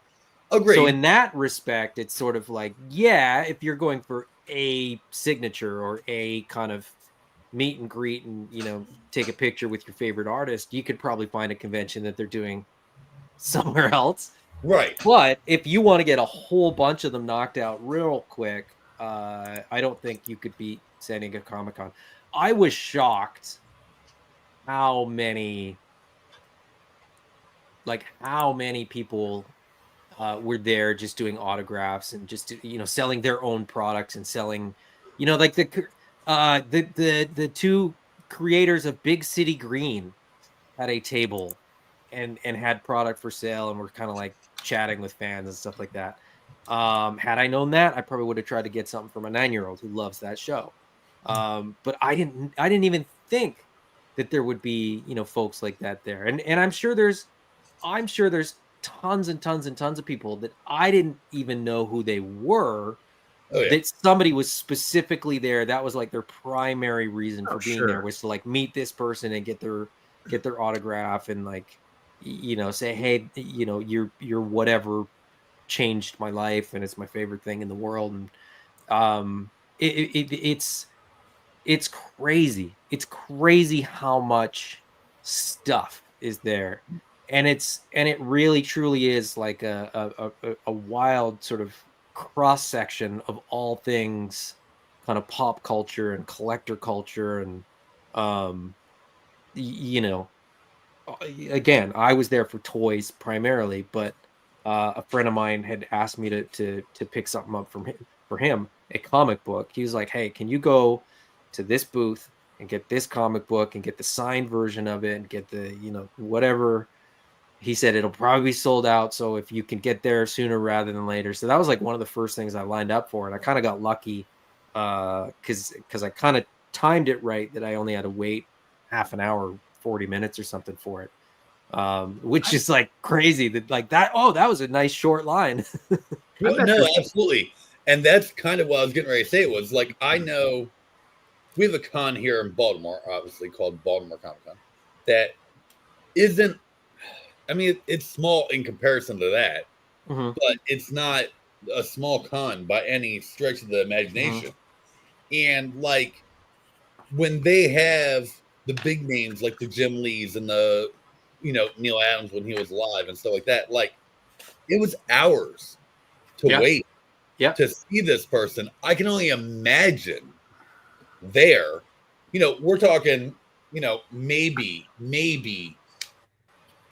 Agreed. So in that respect, it's sort of like, yeah, if you're going for a signature or a kind of meet and greet and, take a picture with your favorite artist, you could probably find a convention that they're doing somewhere else. Right. But if you want to get a whole bunch of them knocked out real quick, I don't think you could beat San Diego Comic-Con. I was shocked how many people were there just doing autographs and just, selling their own products and selling, like the two creators of Big City Green had a table and had product for sale and were kind of like chatting with fans and stuff like that. Had I known that, I probably would have tried to get something for my 9-year-old who loves that show. But I didn't even think that there would be, folks like that there. And I'm sure there's tons and tons and tons of people that I didn't even know who they were. Oh, yeah. That somebody was specifically there. That was like their primary reason for being there, was to like meet this person and get their autograph and like, say, hey, you're whatever changed my life and it's my favorite thing in the world. And it's crazy. It's crazy how much stuff is there. And it really truly is like a wild sort of cross section of all things kind of pop culture and collector culture. And again, I was there for toys primarily, but a friend of mine had asked me to pick something up for him, a comic book. He was like, hey, can you go to this booth and get this comic book and get the signed version of it and get the, whatever. He said it'll probably be sold out, so if you can get there sooner rather than later. So that was like one of the first things I lined up for, and I kind of got lucky because I kind of timed it right that I only had to wait half an hour, 40 minutes or something for it, which is like crazy. That like that. Oh, that was a nice short line. No, absolutely, and that's kind of what I was getting ready to say. It was like, I know we have a con here in Baltimore, obviously called Baltimore Comic Con, that isn't. I mean, it's small in comparison to that, but it's not a small con by any stretch of the imagination. And like when they have the big names like the Jim Lees and the, Neil Adams when he was alive and stuff like that, like it was hours to wait to see this person. I can only imagine there, we're talking, maybe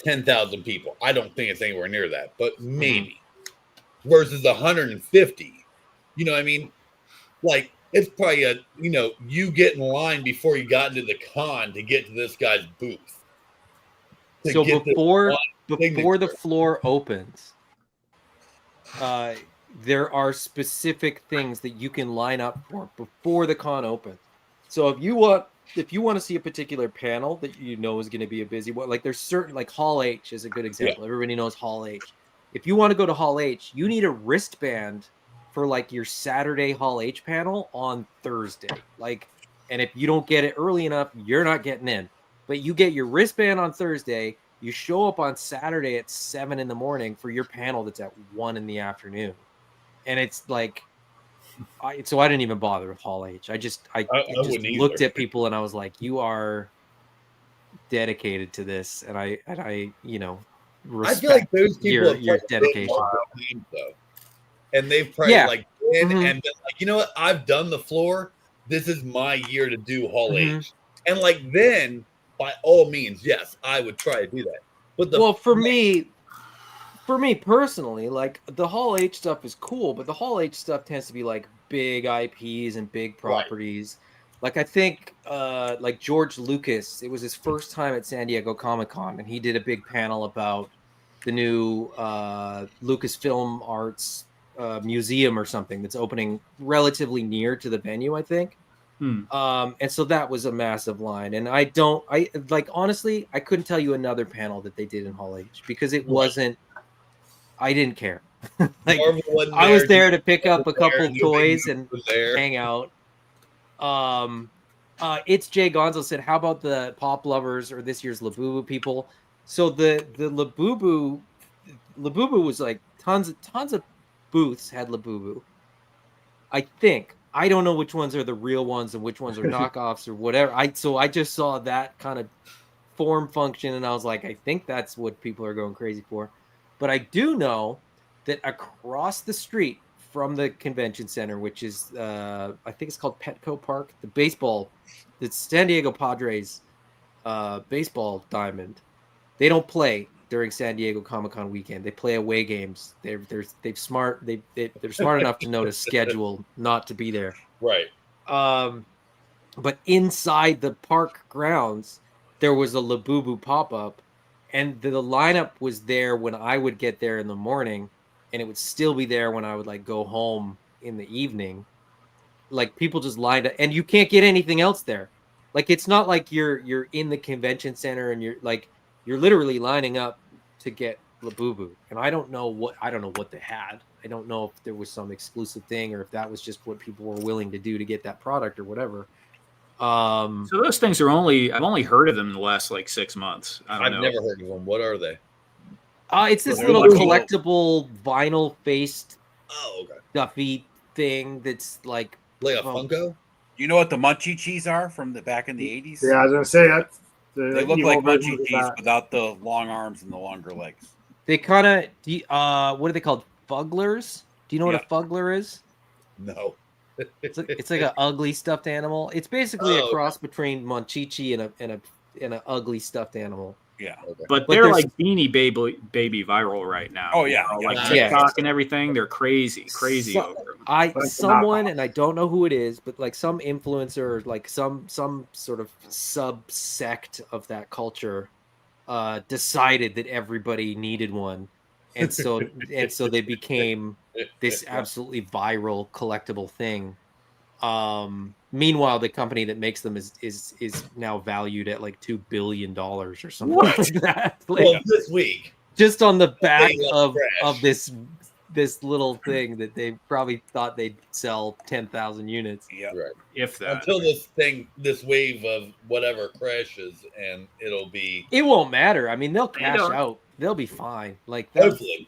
10,000 people. I don't think it's anywhere near that, but maybe versus 150. You know what I mean? Like it's probably you get in line before you got into the con to get to this guy's booth. So before the floor opens, there are specific things that you can line up for before the con opens. So if you want to see a particular panel that is going to be a busy one, like there's certain, like Hall H is a good example. Yeah. Everybody knows Hall H. If you want to go to Hall H, you need a wristband for like your Saturday Hall H panel on Thursday. Like, and if you don't get it early enough, you're not getting in. But you get your wristband on Thursday, You show up on Saturday at 7 a.m. for your panel that's at 1 p.m. And it's like, so I didn't even bother with Hall H. I just wouldn't looked either. at people and I was like, you are dedicated to this, and I I feel like those people have your played dedication. games, though, and they've probably Yeah. like been Mhm. and been like, you know what? I've done the floor. This is my year to do Hall Mhm. H, and like then, by all means, yes, I would try to do that. But for me personally, like the Hall H stuff is cool, but the Hall H stuff tends to be like big IPs and big properties. Like I think like George Lucas, it was his first time at San Diego Comic-Con, and he did a big panel about the new Lucasfilm Arts museum or something that's opening relatively near to the venue, I think. And so that was a massive line. And I honestly, I couldn't tell you another panel that they did in Hall H because it wasn't, I didn't care. Like Marvel wasn't I was there, there to pick up a couple there, of toys and was there. hang out. It's Jay Gonzo said, how about the Pop Lovers or this year's Labubu people? So the Labubu was like tons of booths had Labubu. I think I don't know which ones are the real ones and which ones are knockoffs or whatever. I just saw that kind of form function and I was like, I think that's what people are going crazy for. But I do know that across the street from the convention center, which is I think it's called Petco Park, the San Diego Padres baseball diamond, they don't play during San Diego Comic-Con weekend. They play away games. They're smart enough to know to schedule not to be there. Right. But inside the park grounds, there was a Labubu pop-up, and the lineup was there when I would get there in the morning, and it would still be there when I would like go home in the evening. Like people just lined up, and you can't get anything else there. Like it's not like you're in the convention center and you're literally lining up to get Labubu. And I don't know what they had. I don't know if there was some exclusive thing or if that was just what people were willing to do to get that product or whatever. So those things are I've only heard of them in the last like 6 months. I've never heard of them. What are they? It's this They're little like collectible vinyl faced okay. stuffy thing that's like a Funko. You know what the Munchie Cheese are from the back in the 80s? Yeah, I was gonna say that. They look like Munchie Cheese without the long arms and the longer legs. They kind of what are they called? Fugglers? Do you know what a fuggler is? No. It's like an ugly stuffed animal. It's basically a cross between Monchichi and an ugly stuffed animal. Yeah, but they're like Beanie Baby viral right now. Oh yeah, like TikTok and everything. They're crazy over them. Someone, and I don't know who it is, but like some influencer, like some sort of subsect of that culture, decided that everybody needed one, and so they became this absolutely viral collectible thing. Meanwhile, the company that makes them is now valued at like $2 billion or something like that. Like, this week, just on the back of this little thing that they probably thought they'd sell 10,000 units. Yeah, right. If that. Until this wave of whatever crashes, and it'll be. It won't matter. I mean, they'll cash out. They'll be fine. Like hopefully.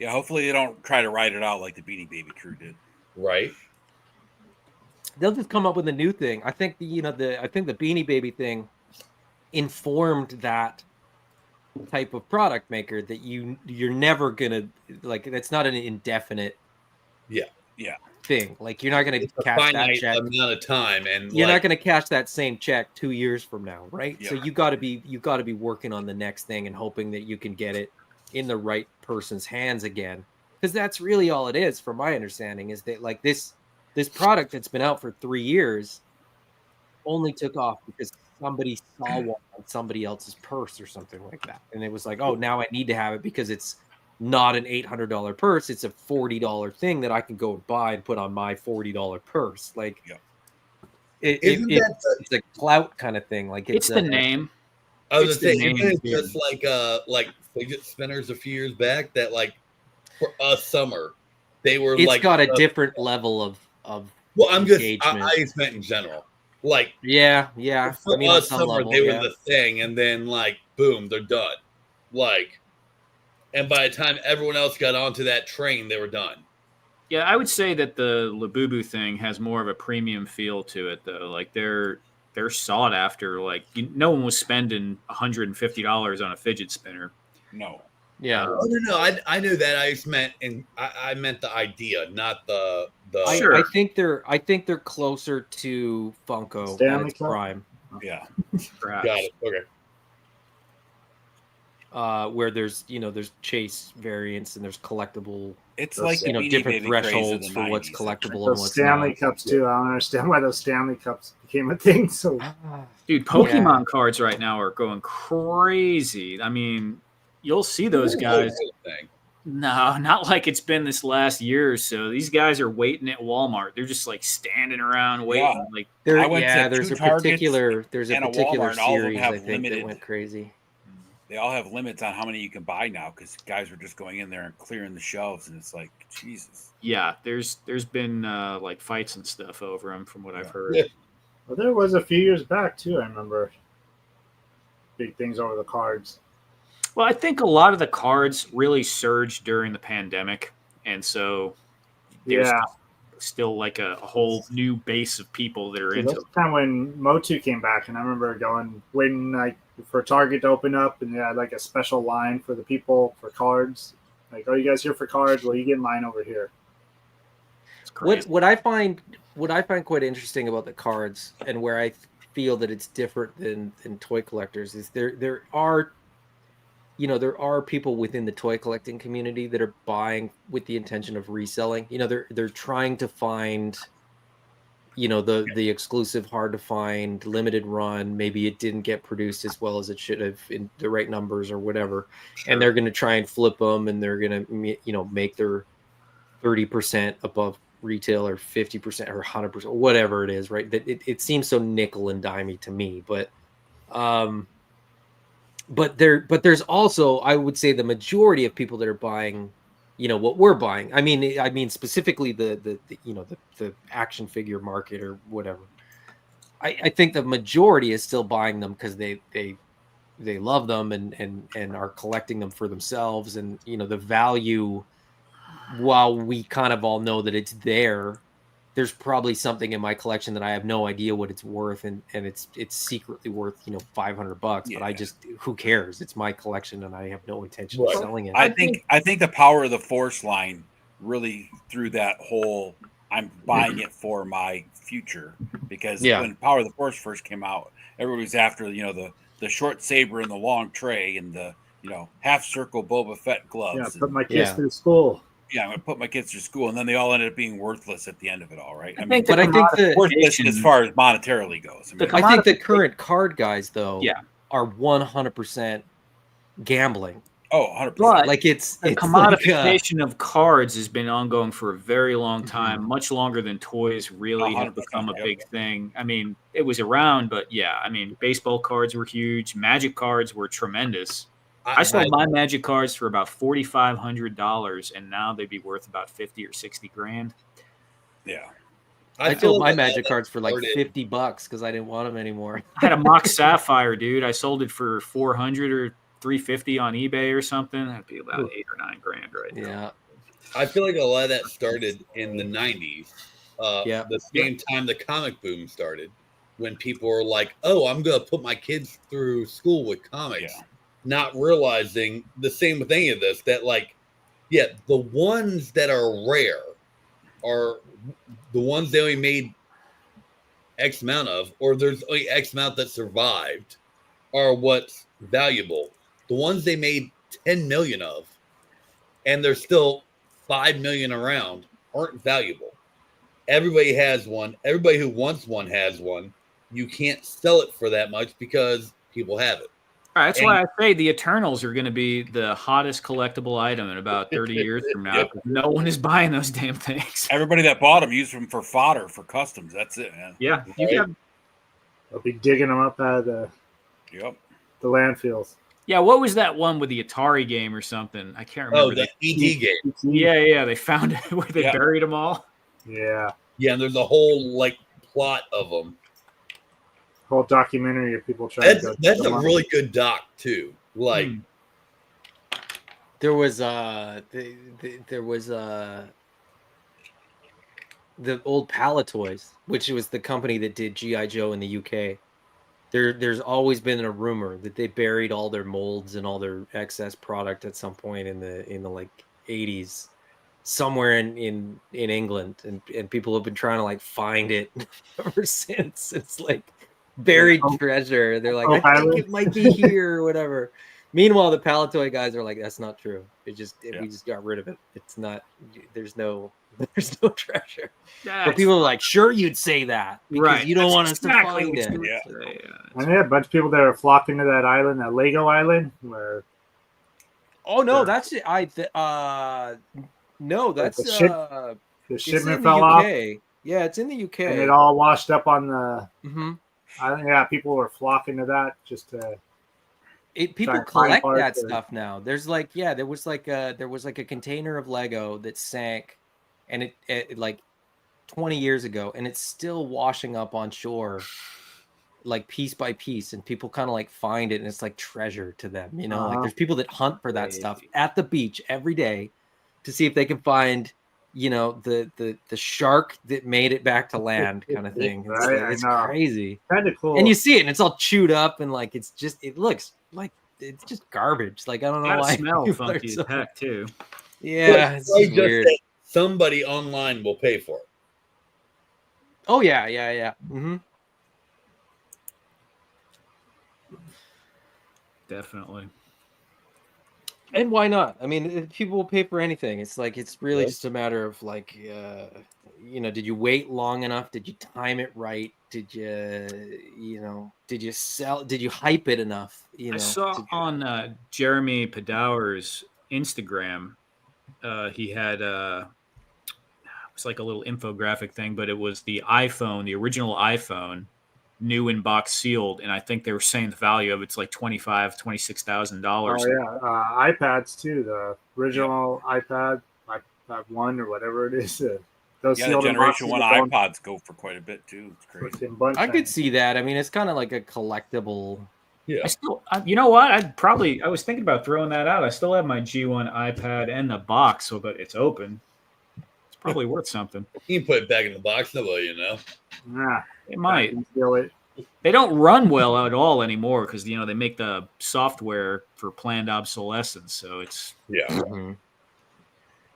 Yeah, hopefully they don't try to ride it out like the Beanie Baby crew did. Right. They'll just come up with a new thing. I think the Beanie Baby thing informed that type of product maker that you're never gonna like. That's not an indefinite. Yeah. Thing like you're not gonna cash that check amount of time, and you're not gonna cash that same check 2 years from now, right? Yeah. So you got to be working on the next thing and hoping that you can get it in the right person's hands again, because that's really all it is, from my understanding, is that like this product that's been out for 3 years only took off because somebody saw one on somebody else's purse or something like that, and it was like, oh, now I need to have it because it's not an $800 purse, it's a $40 thing that I can go buy and put on my $40 purse. Like, it's a clout kind of thing. Like it's the name. I was gonna say, it's just like fidget spinners a few years back that like for a summer they were it's got a different level of well, engagement. I meant in general. Like Yeah. for I mean, on us, some summer level, they yeah. were the thing, and then like boom, they're done. Like, and by the time everyone else got onto that train, they were done. Yeah, I would say that the Labubu thing has more of a premium feel to it, though. Like they're sought after. Like no one was spending $150 on a fidget spinner. No. Yeah. Oh no, I knew that. I just meant, and I meant the idea, not the. Sure. I think they're closer to Funko at Stanley its Cup? prime. Yeah. Perhaps. Got it. Okay. Where there's chase variants and there's collectible, It's like the Beanie different Baby craze of thresholds the for what's 90s. collectible and Those what's Stanley not. Cups too. I don't understand why those Stanley Cups became a thing. So Dude, Pokemon cards right now are going crazy. I mean, you'll see those guys. Thing. No, not like it's been this last year or so. These guys are waiting at Walmart. They're just like standing around waiting. Yeah. Like I went to there's two a Targets particular and a particular Walmart, and all of them series have I think limited. that went crazy. They all have limits on how many you can buy now because guys are just going in there and clearing the shelves, and it's like Jesus. yeah, there's been like fights and stuff over them from what I've heard. Yeah. well, there was a few years back too. I remember big things over the cards. Well, I think a lot of the cards really surged during the pandemic, and so there's Yeah, still like a whole new base of people that are so into that's the time when Motu came back, and I remember waiting like for Target to open up, and they had like a special line for the people for cards. Like, oh, you guys here for cards? Well, you get in line over here. It's crazy. What I find quite interesting about the cards, and where I feel that it's different than toy collectors, is there are people within the toy collecting community that are buying with the intention of reselling. They're trying to find the exclusive, hard to find, limited run. Maybe it didn't get produced as well as it should have in the right numbers or whatever. Sure. And they're going to try and flip them, and they're going to make their 30% above retail or 50% or 100%, whatever it is, right? That it seems so nickel and dimey to me, but there's also, I would say, the majority of people that are buying what we're buying. I mean specifically the action figure market or whatever. I think the majority is still buying them because they love them and are collecting them for themselves, and the value, while we kind of all know that it's there's probably something in my collection that I have no idea what it's worth, and it's secretly worth $500. But I just, who cares? It's my collection, and I have no intention of selling it. I think the Power of the Force line really threw that whole I'm buying it for my future, because when Power of the Force first came out, everybody was after the short saber and the long tray and the half circle Boba Fett gloves. Yeah, put my kids through school. Yeah, I'm going to put my kids through school, and then they all ended up being worthless at the end of it all, right? I think worthless as far as monetarily goes. I think the current card guys, though, are 100% gambling. Oh, 100%. But like it's the commodification of cards has been ongoing for a very long time, much longer than toys really have become a big thing. I mean, it was around, but baseball cards were huge. Magic cards were tremendous. I sold my Magic cards for about $4,500, and now they'd be worth about 50 or 60 grand. Yeah. I sold my Magic cards for like $50 because I didn't want them anymore. I had a mock Sapphire, dude. I sold it for $400 or $350 on eBay or something. That'd be about 8 or 9 grand right now. Yeah. I feel like a lot of that started in the 90s. The same time the comic boom started, when people were like, oh, I'm going to put my kids through school with comics. Yeah. Not realizing the same with any of this, that the ones that are rare are the ones they only made X amount of, or there's only X amount that survived, are what's valuable. The ones they made 10 million of, and there's still 5 million around, aren't valuable. Everybody has one. Everybody who wants one has one. You can't sell it for that much because people have it. All right, that's why I say the Eternals are going to be the hottest collectible item in about 30 years from now. No one is buying those damn things. Everybody that bought them used them for fodder for customs. That's it, man. Yeah, I'll be digging them up out of the landfills. Yeah, what was that one with the Atari game or something? I can't remember. Oh, the ET game. Yeah, they found it where they buried them all. Yeah. Yeah, and there's a whole plot of them. whole documentary of people trying to. That's a really good doc too. Like there was the old Palatoys, which was the company that did G.I. Joe in the UK. There's always been a rumor that they buried all their molds and all their excess product at some point in the like 80s somewhere in England, and people have been trying to like find it ever since. It's like buried treasure. They're like, I think it might be here or whatever. Meanwhile, the Palatoy guys are like, that's not true. We just got rid of it. It's not. There's no treasure. But people are like, sure, you'd say that because you don't want us to find it. And a bunch of people that are flocking to that island, that Lego island, where. Oh no, that's it. No, that's the shipment in fell the UK. off. Yeah, it's in the UK. And it all washed up on the island. Yeah, people were flocking to that just to. People collect that stuff now. There's like, there was like a container of Lego that sank, and it like 20 years ago, and it's still washing up on shore, like piece by piece, and people kind of like find it, and it's like treasure to them. You know, like there's people that hunt for that stuff at the beach every day to see if they can find, you know, the shark that made it back to land, kind of thing. It's crazy, kind of cool. And you see it, and it's all chewed up, and like it looks like it's just garbage. Like I don't know why. It smells funky as heck too. Yeah, it's just weird. Somebody online will pay for it. Oh yeah. Definitely. And why not? I mean, people will pay for anything. It's like, it's really just a matter of like, you know, did you wait long enough? Did you time it right? Did you hype it enough? You know, I saw on Jeremy Padower's Instagram, he had it was like a little infographic thing, but it was the original iPhone, new in box sealed, and I think they were saying the value of it's like $26,000. Oh yeah, iPads too. The original iPad 1 or whatever it is. Those the Generation 1 iPods go for quite a bit too. It's crazy. I could see that. I mean, it's kind of like a collectible. Yeah. You know what? I was thinking about throwing that out. I still have my G1 iPad and the box, so that it's open. It's probably worth something. You can put it back in the box, nobody, you know. Nah, it might. It. They don't run well at all anymore because they make the software for planned obsolescence. So it's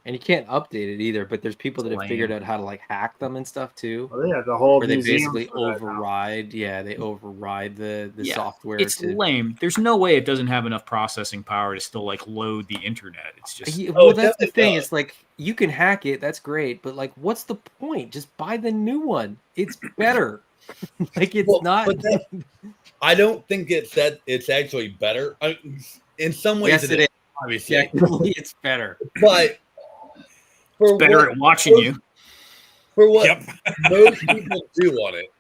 and you can't update it either. But there's people that have figured out how to like hack them and stuff too. Oh yeah, the whole where they basically override. Yeah, they override the software. It's lame. There's no way it doesn't have enough processing power to still like load the internet. It's just that's the thing. It's like you can hack it. That's great, but like, what's the point? Just buy the new one. It's better. Like it's not. I don't think it's actually better. In some ways, yes, it is. Obviously, it's better. But it's better at watching you. For what most people do on it,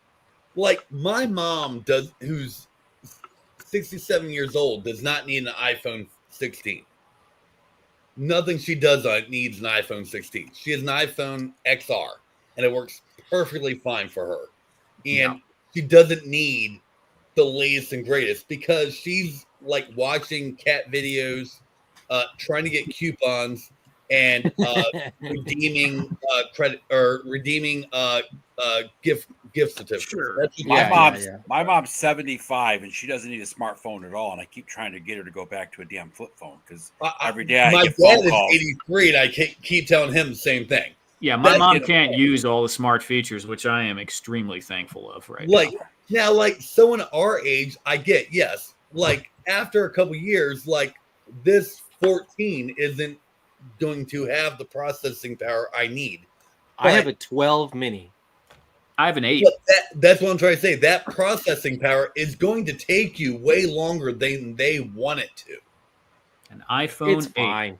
like my mom does, who's 67 years old, does not need an iPhone 16. Nothing she does on it needs an iPhone 16. She has an iPhone XR, and it works perfectly fine for her. And she doesn't need the latest and greatest because she's like watching cat videos, trying to get coupons, and redeeming credit or redeeming gift certificates. Sure. My mom's 75 and she doesn't need a smartphone at all. And I keep trying to get her to go back to a damn flip phone because every day I get phone calls. My dad is 83 and I keep telling him the same thing. Yeah, my mom can't use all the smart features, which I am extremely thankful of now. Like someone our age, I get, yes. Like after a couple years, like this 14 isn't going to have the processing power I need. I have a 12 mini. I have an 8. That's what I'm trying to say. That processing power is going to take you way longer than they want it to. An iPhone 8. Fine.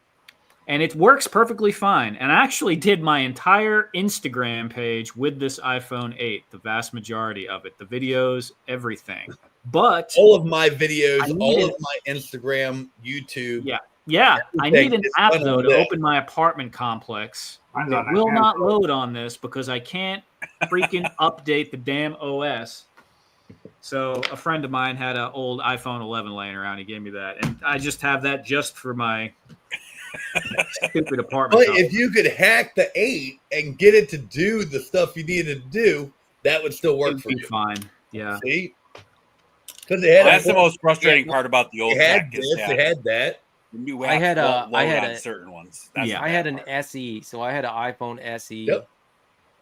And it works perfectly fine. And I actually did my entire Instagram page with this iPhone 8, the vast majority of it, the videos, everything. But all of my videos, all of my Instagram, YouTube. Yeah. I need an app, though, to open my apartment complex. It will not load on this because I can't freaking update the damn OS. So a friend of mine had an old iPhone 11 laying around. He gave me that, and I just have that just for my stupid apartment. But if you could hack the 8 and get it to do the stuff you needed to do, that would still work it'd for be you. fine. Yeah. See? Because they had That's the most frustrating part about the old They had tech this, is they that had that. the new I apps had a- won't I load had on a- certain ones. That's Yeah. the I had bad an part. SE, so I had an iPhone SE, Yep.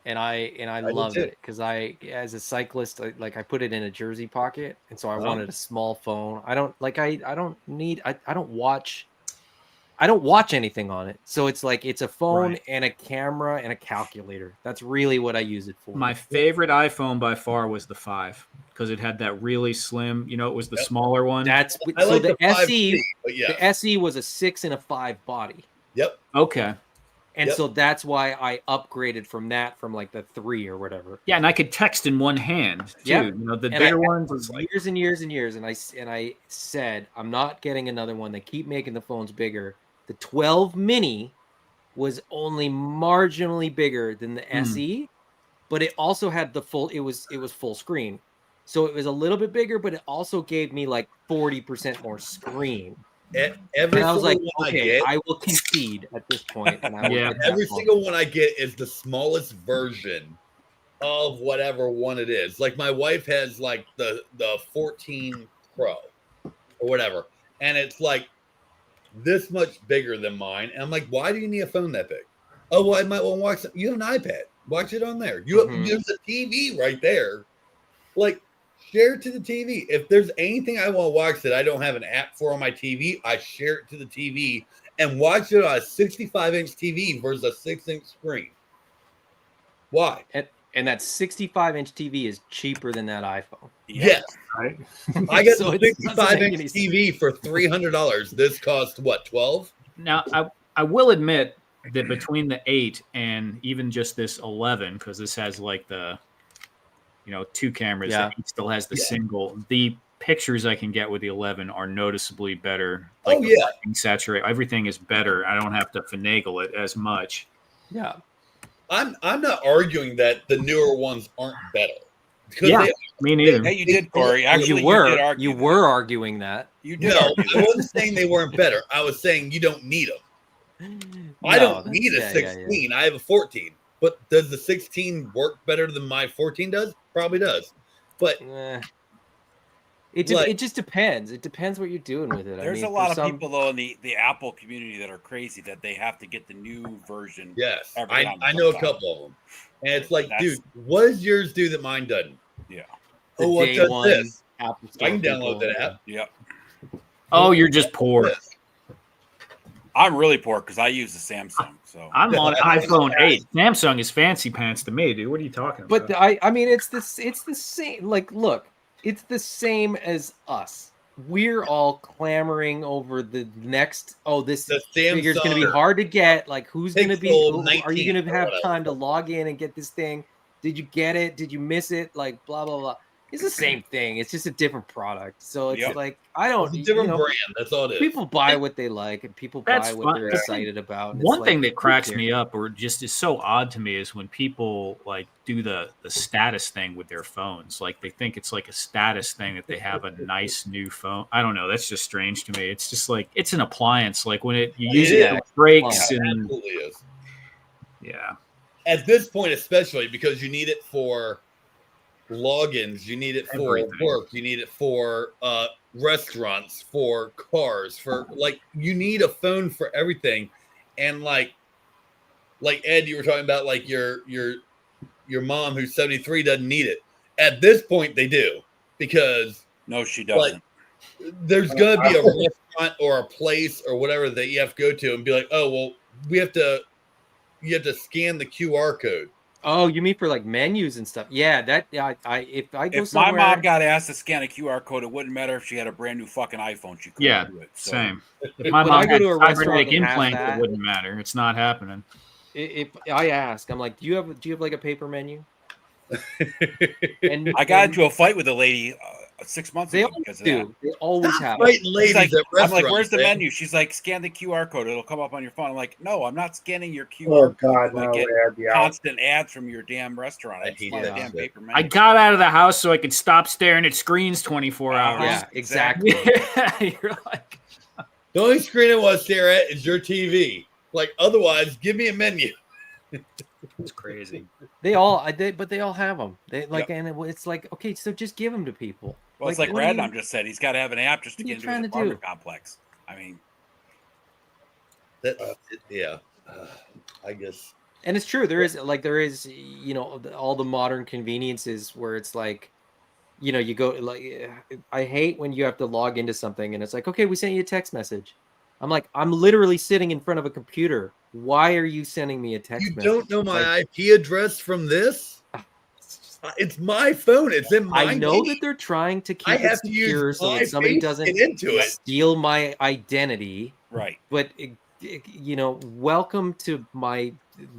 and I did loved too. it because as a cyclist, I put it in a jersey pocket, and so I Uh-huh. wanted a small phone. I don't watch anything on it, so it's like it's a phone Right. and a camera and a calculator. That's really what I use it for. My favorite iPhone by far was the 5 because it had that really slim. It was the smaller one. That's I so like the 5C, SE. but yeah. The SE was a 6 and a 5 body. Yep. Okay. And Yep. so that's why I upgraded from like the 3 or whatever. Yeah, and I could text in one hand too. Yeah. The And bigger I- ones was like, Years and years and years, and I said I'm not getting another one. They keep making the phones bigger. The 12 mini was only marginally bigger than the SE, but it also had the full. It was full screen, so it was a little bit bigger, but it also gave me like 40% more screen. Every And I was single like, one okay, I I will concede at this point. And I will Yeah. get that every phone. single one I get is the smallest version of whatever one it is. Like my wife has like the 14 Pro or whatever, and it's like this much bigger than mine. And I'm like, why do you need a phone that big? Oh, well, I might want to watch it. You have an iPad. Watch it on there. There's a TV right there. Like, share it to the TV. If there's anything I want to watch that I don't have an app for on my TV, I share it to the TV and watch it on a 65-inch TV versus a 6-inch screen. Why? And that 65-inch TV is cheaper than that iPhone. Yes. Right? I got So the it doesn't make 65-inch any sense. TV for $300. This cost what, 12? now I will admit that between the 8 and even just this 11, because this has like the 2 cameras, Yeah. the 8 still has the Yeah. single. The pictures I can get with the 11 are noticeably better. Oh, the yeah. lighting saturate, everything is better. I don't have to finagle it as much. Yeah. I'm not arguing that the newer ones aren't better. Because Yeah. they, Me neither. Hey, you did, Corey. Actually, you did argue you that. were arguing that. You did no, argue I that. wasn't saying they weren't better. I was saying you don't need them. I No, don't that's- need a yeah, 16. I have a 14. But does the 16 work better than my 14 does? Probably does. But Eh. Like- It just depends. It depends what you're doing with it. There's a lot of people though in the Apple community that are crazy that they have to get the new version. yes, Every time I know a sometime. couple of them. And it's like, That's- dude, what does yours do that mine doesn't? Yeah. The Oh, what day does one this? Apple I Store can download people. that app. Yep. Oh, you're just poor. This. I'm really poor because I use the Samsung. So I'm on iPhone 8. Samsung is fancy pants to me, dude. What are you talking about? But I mean, it's the same. Like, look, it's the same as us. We're all clamoring over the next. Oh, this The figure's going to be Samsung hard to get. Like, who's going to be? Pixel Are you going 19 to or have whatever. time to log in and get this thing? Did you get it? Did you miss it? Like, blah blah blah. It's the same thing. It's just a different product. So it's Yep. like I don't. It's a different you know, brand. That's all it is. people buy what they like, and people That's buy what fine. they're excited about. and it's One like, thing that who cracks cares? me up or just is so odd to me is when people like do the status thing with their phones. Like they think it's like a status thing that they have a nice new phone. I don't know. That's just strange to me. It's just like it's an appliance. Like when you use It it, is. it breaks It and absolutely is. yeah. At this point, especially because you need it for logins, you need it for Everything. work, you need it for restaurants, for cars, for like you need a phone for everything. And like Ed, you were talking about like your mom who's 73 doesn't need it. At this point, they do because no, she doesn't. there's gonna be a restaurant or a place or whatever that you have to go to and be like, oh well, you have to scan the QR code. Oh, you mean for like menus and stuff? Yeah, that if I go If my somewhere, mom got asked to scan a QR code, it wouldn't matter if she had a brand new fucking iPhone. She couldn't Yeah, do it. So, same. If my When I mom go had to a restaurant cybernetic and have implant, that- it wouldn't matter. It's not happening. if I ask, I'm like, do you have like a paper menu? And I got into a fight with a lady 6 months They ago always because of that. do. They always have. Fighting She's ladies like, at I'm restaurants. like, where's the man. menu? She's like, scan the QR code. It'll come up on your phone. I'm like, no, I'm not scanning your QR Oh code. God, So I no get way! I'd be out. constant ads from your damn restaurant. I I just hate want that a damn shit. paper I menu. got out of the house so I could stop staring at screens 24 hours. Yeah, exactly. Yeah, you're like, The only screen I want to stare at is your TV. Like, otherwise, give me a menu. it's crazy. They all have them. They like, and it's like, okay, so just give them to people. Well, it's like what are you- Radnam just said. He's got to have an app just to what are get you into his trying to do? apartment complex. I mean, Yeah. I guess. And it's true. There is, all the modern conveniences where it's like, you go like, I hate when you have to log into something and it's like, okay, we sent you a text message. I'm like, I'm literally sitting in front of a computer. Why are you sending me a text You message? don't know my Like, IP address from this? It's my phone. It's in my I know name. that they're trying to keep I it have to use secure so my that somebody face to doesn't get into it. steal my identity. right. But welcome to my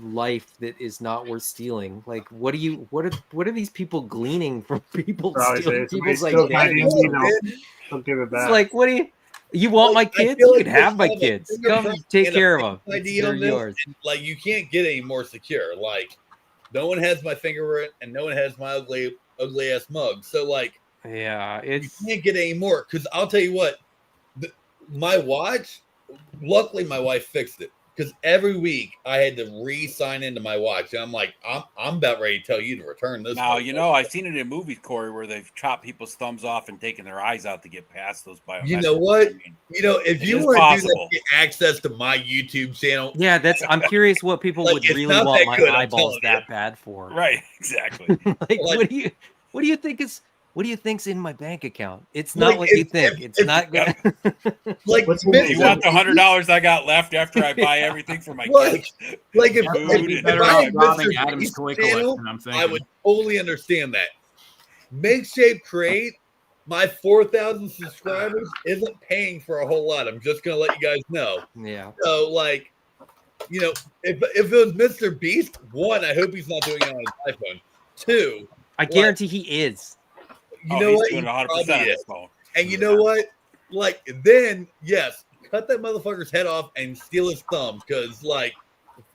life that is not worth stealing. Like, what are these people gleaning from people Probably stealing say somebody people's steals my identities? identity, they'll give it It's back. like, what do you want my Like, I kids? feel You like can have my this have a kids. Come fingerprint take and a care of them. face ID They're on this, yours. and, like, you can't get any more secure. Like, no one has my fingerprint and no one has my ugly ass mug. So, like, Yeah, you it's can't get any more. Because I'll tell you what, my watch, luckily my wife fixed it. Because every week I had to re-sign into my watch. And I'm like, I'm about ready to tell you to return this. Now, I've seen it in movies, Corey, where they've chopped people's thumbs off and taken their eyes out to get past those biometrics. You know what? I mean, If it you is want to do that, possible. get access to my YouTube channel. yeah. I'm curious what people Like, would it's really not want that my good, I'm eyeballs telling you. that bad for. right, exactly. Like, Like- what do you think is? What do you think's in my bank account? It's Like, not what you if- think. if- It's if- not good. Like, What's the Vincent, You want the $100 I got left after I buy everything for my Like, kids? like if, Food I'd be and- better I off had robbing Mr. Adam's Beast's toy channel, collection, I'm I thinking. would totally understand that. Make Shape Create, my 4,000 subscribers isn't paying for a whole lot. I'm just gonna let you guys know. Yeah. So, like, if it was Mr. Beast, one, I hope he's not doing it on his iPhone. Two, I guarantee he is. you know he's what? doing He 100% probably on is. his phone. And you know what? Like, then, yes, cut that motherfucker's head off and steal his thumb, because, like,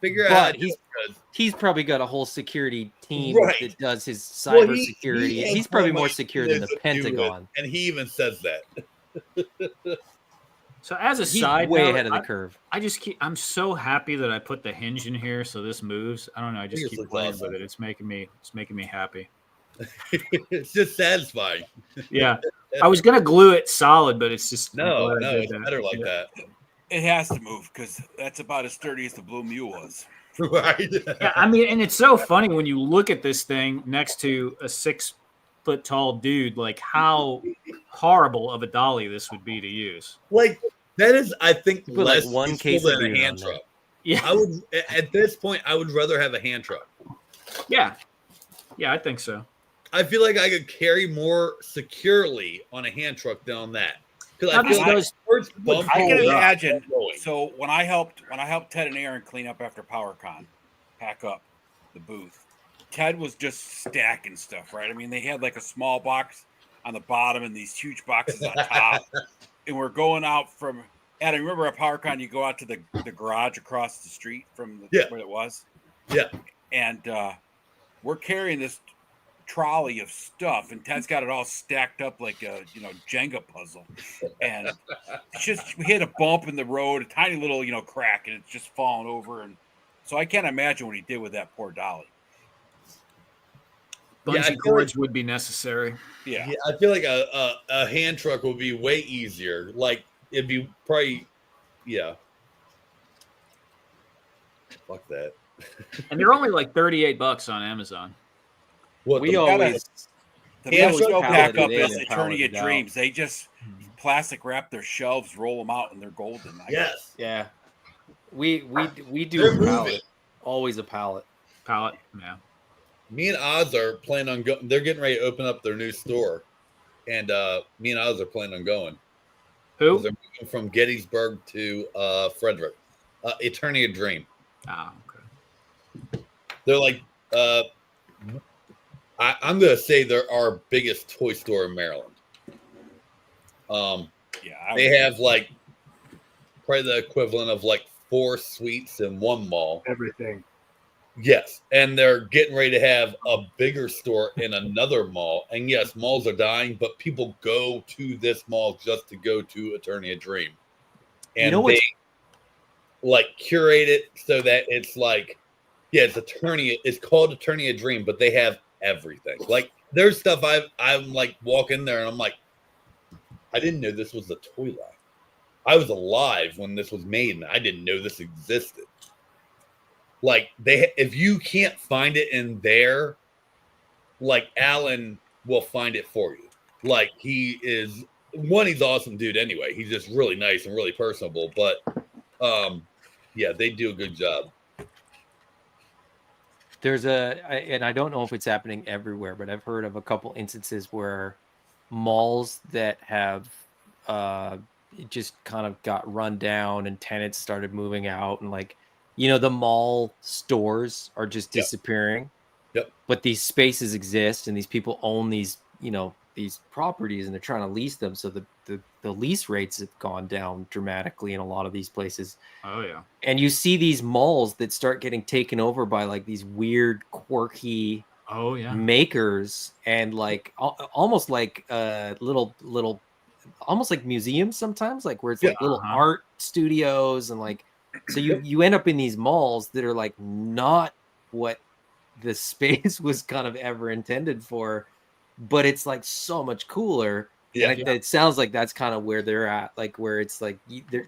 figure out how But to do it, 'cause- he's probably got a whole security team Right. that does his Well, cyber he security. has He's probably more more money secure than than the to do it, Pentagon. and he even says that. So as a He's side way note, ahead of the curve. I'm so happy that I put the hinge in here so this moves. I don't know. I just This keep looks playing awesome. with it. It's making me happy. It's just satisfying. Yeah. I was gonna glue it solid, but it's just I'm No, glad I did it's that. better like Yeah. that. It has to move because that's about as sturdy as the Blue Mule was. Right. Yeah, I mean, and it's so funny when you look at this thing next to a 6-foot tall dude, like how horrible of a dolly this would be to use. Like, that is, I think, Put, like, less one useful case of than a beer hand on there. truck. Yeah, I would, at this point, I would rather have a hand truck. yeah, I think so. I feel like I could carry more securely on a hand truck than on that. Because Now, I this feel like goes- the first bump I can hold up, imagine. going. So when I helped Ted and Aaron clean up after PowerCon, pack up the booth, Ted was just stacking stuff, right? I mean, they had like a small box on the bottom and these huge boxes on top. And we're going out from Adam, remember at PowerCon you go out to the garage across the street from where it was? Yeah. And we're carrying this trolley of stuff, and Ted's got it all stacked up like a Jenga puzzle, and it's just we hit a bump in the road, a tiny little crack, and it's just falling over, and so I can't imagine what he did with that poor dolly. Yeah, I Bungee feel cords would be necessary. Yeah, Yeah, I feel like a hand truck would be way easier. Like, it'd be probably, yeah. Fuck that. And they're only like $38 on Amazon. What We the- always the Yeah, best so show pack up palleted is in, Eternity of palleted out. Dreams. They just plastic wrap their shelves, roll them out, and they're golden. Yes. Yeah. We do They're a moving. pallet. Always a pallet. Pallet. Yeah. Me and Oz are planning on going. They're getting ready to open up their new store, and me and Oz are planning on going. Who? They're moving from Gettysburg to Frederick. Eternity of Dream. Oh, okay. They're like, I'm gonna say they're our biggest toy store in Maryland. They have like probably the equivalent of like 4 suites in one mall. Everything. Yes, and they're getting ready to have a bigger store in another mall. And yes, malls are dying, but people go to this mall just to go to Eternia Dream. And You know they what's like curate it so that it's like, yeah, it's Eternia. It's called Eternia Dream, but they have everything. Like there's stuff I'm like walking there and I'm like, I didn't know this was a toy line. I was alive when this was made, and I didn't know this existed. Like if you can't find it in there, like Alan will find it for you. Like he's an awesome dude anyway. He's just really nice and really personable. But yeah, they do a good job. and I don't know if it's happening everywhere, but I've heard of a couple instances where malls that have just kind of got run down and tenants started moving out, and like, the mall stores are just disappearing. Yep. But these spaces exist, and these people own these, these properties, and they're trying to lease them. So the lease rates have gone down dramatically in a lot of these places. Oh yeah. And you see these malls that start getting taken over by like these weird, quirky makers, and like almost like little almost like museums sometimes, like where it's like little art studios, and like, so you end up in these malls that are like not what the space was kind of ever intended for, but it's like so much cooler. It sounds like that's kind of where they're at, like where it's like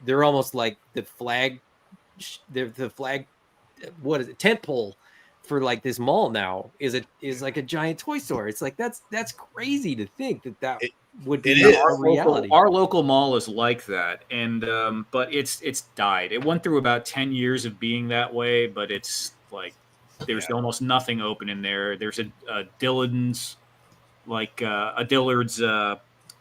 they're almost like the flag, what is it, tent pole for like this mall now is like a giant toy store. It's like that's crazy to think that would be our reality. Our local mall is like that, and but it's died. It went through about 10 years of being that way, but it's like there's almost nothing open in there. There's a Dillard's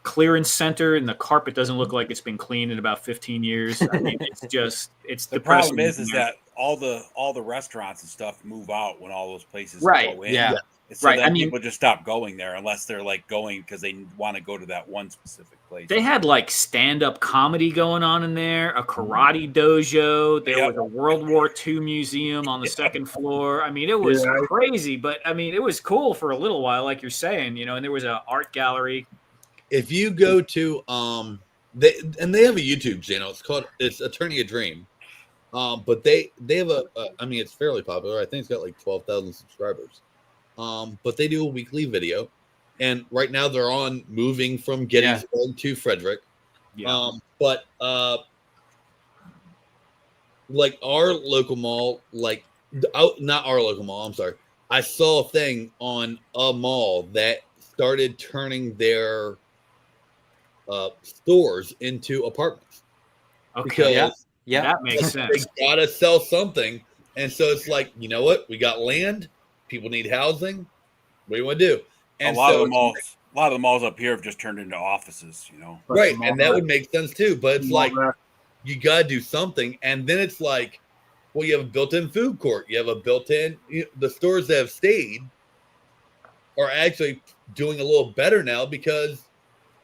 clearance center, and the carpet doesn't look like it's been cleaned in about 15 years. I mean, it's the problem is that all the restaurants and stuff move out when all those places go in. Yeah. So then people just stop going there unless they're like going because they want to go to that one specific place. They had like stand-up comedy going on in there, a karate dojo. There was a World War II museum on the second floor. I mean, it was crazy, but I mean, it was cool for a little while, like you're saying, and there was an art gallery. If you go to they have a YouTube channel. It's Eternia Dream. But they have it's fairly popular. I think it's got like 12,000 subscribers. But they do a weekly video, and right now they're on moving from Gettysburg to Frederick. Yeah. But like our local mall, not our local mall. I'm sorry. I saw a thing on a mall that started turning their stores into apartments. Okay. Because that makes sense. They gotta sell something, and so it's like, you know what? We got land. People need housing. What do you want to do? And a lot of the malls up here have just turned into offices, Right, and that would make sense too. But it's like you got to do something, and then it's like, well, you have a built-in food court. You have a built-in. The stores that have stayed are actually doing a little better now because,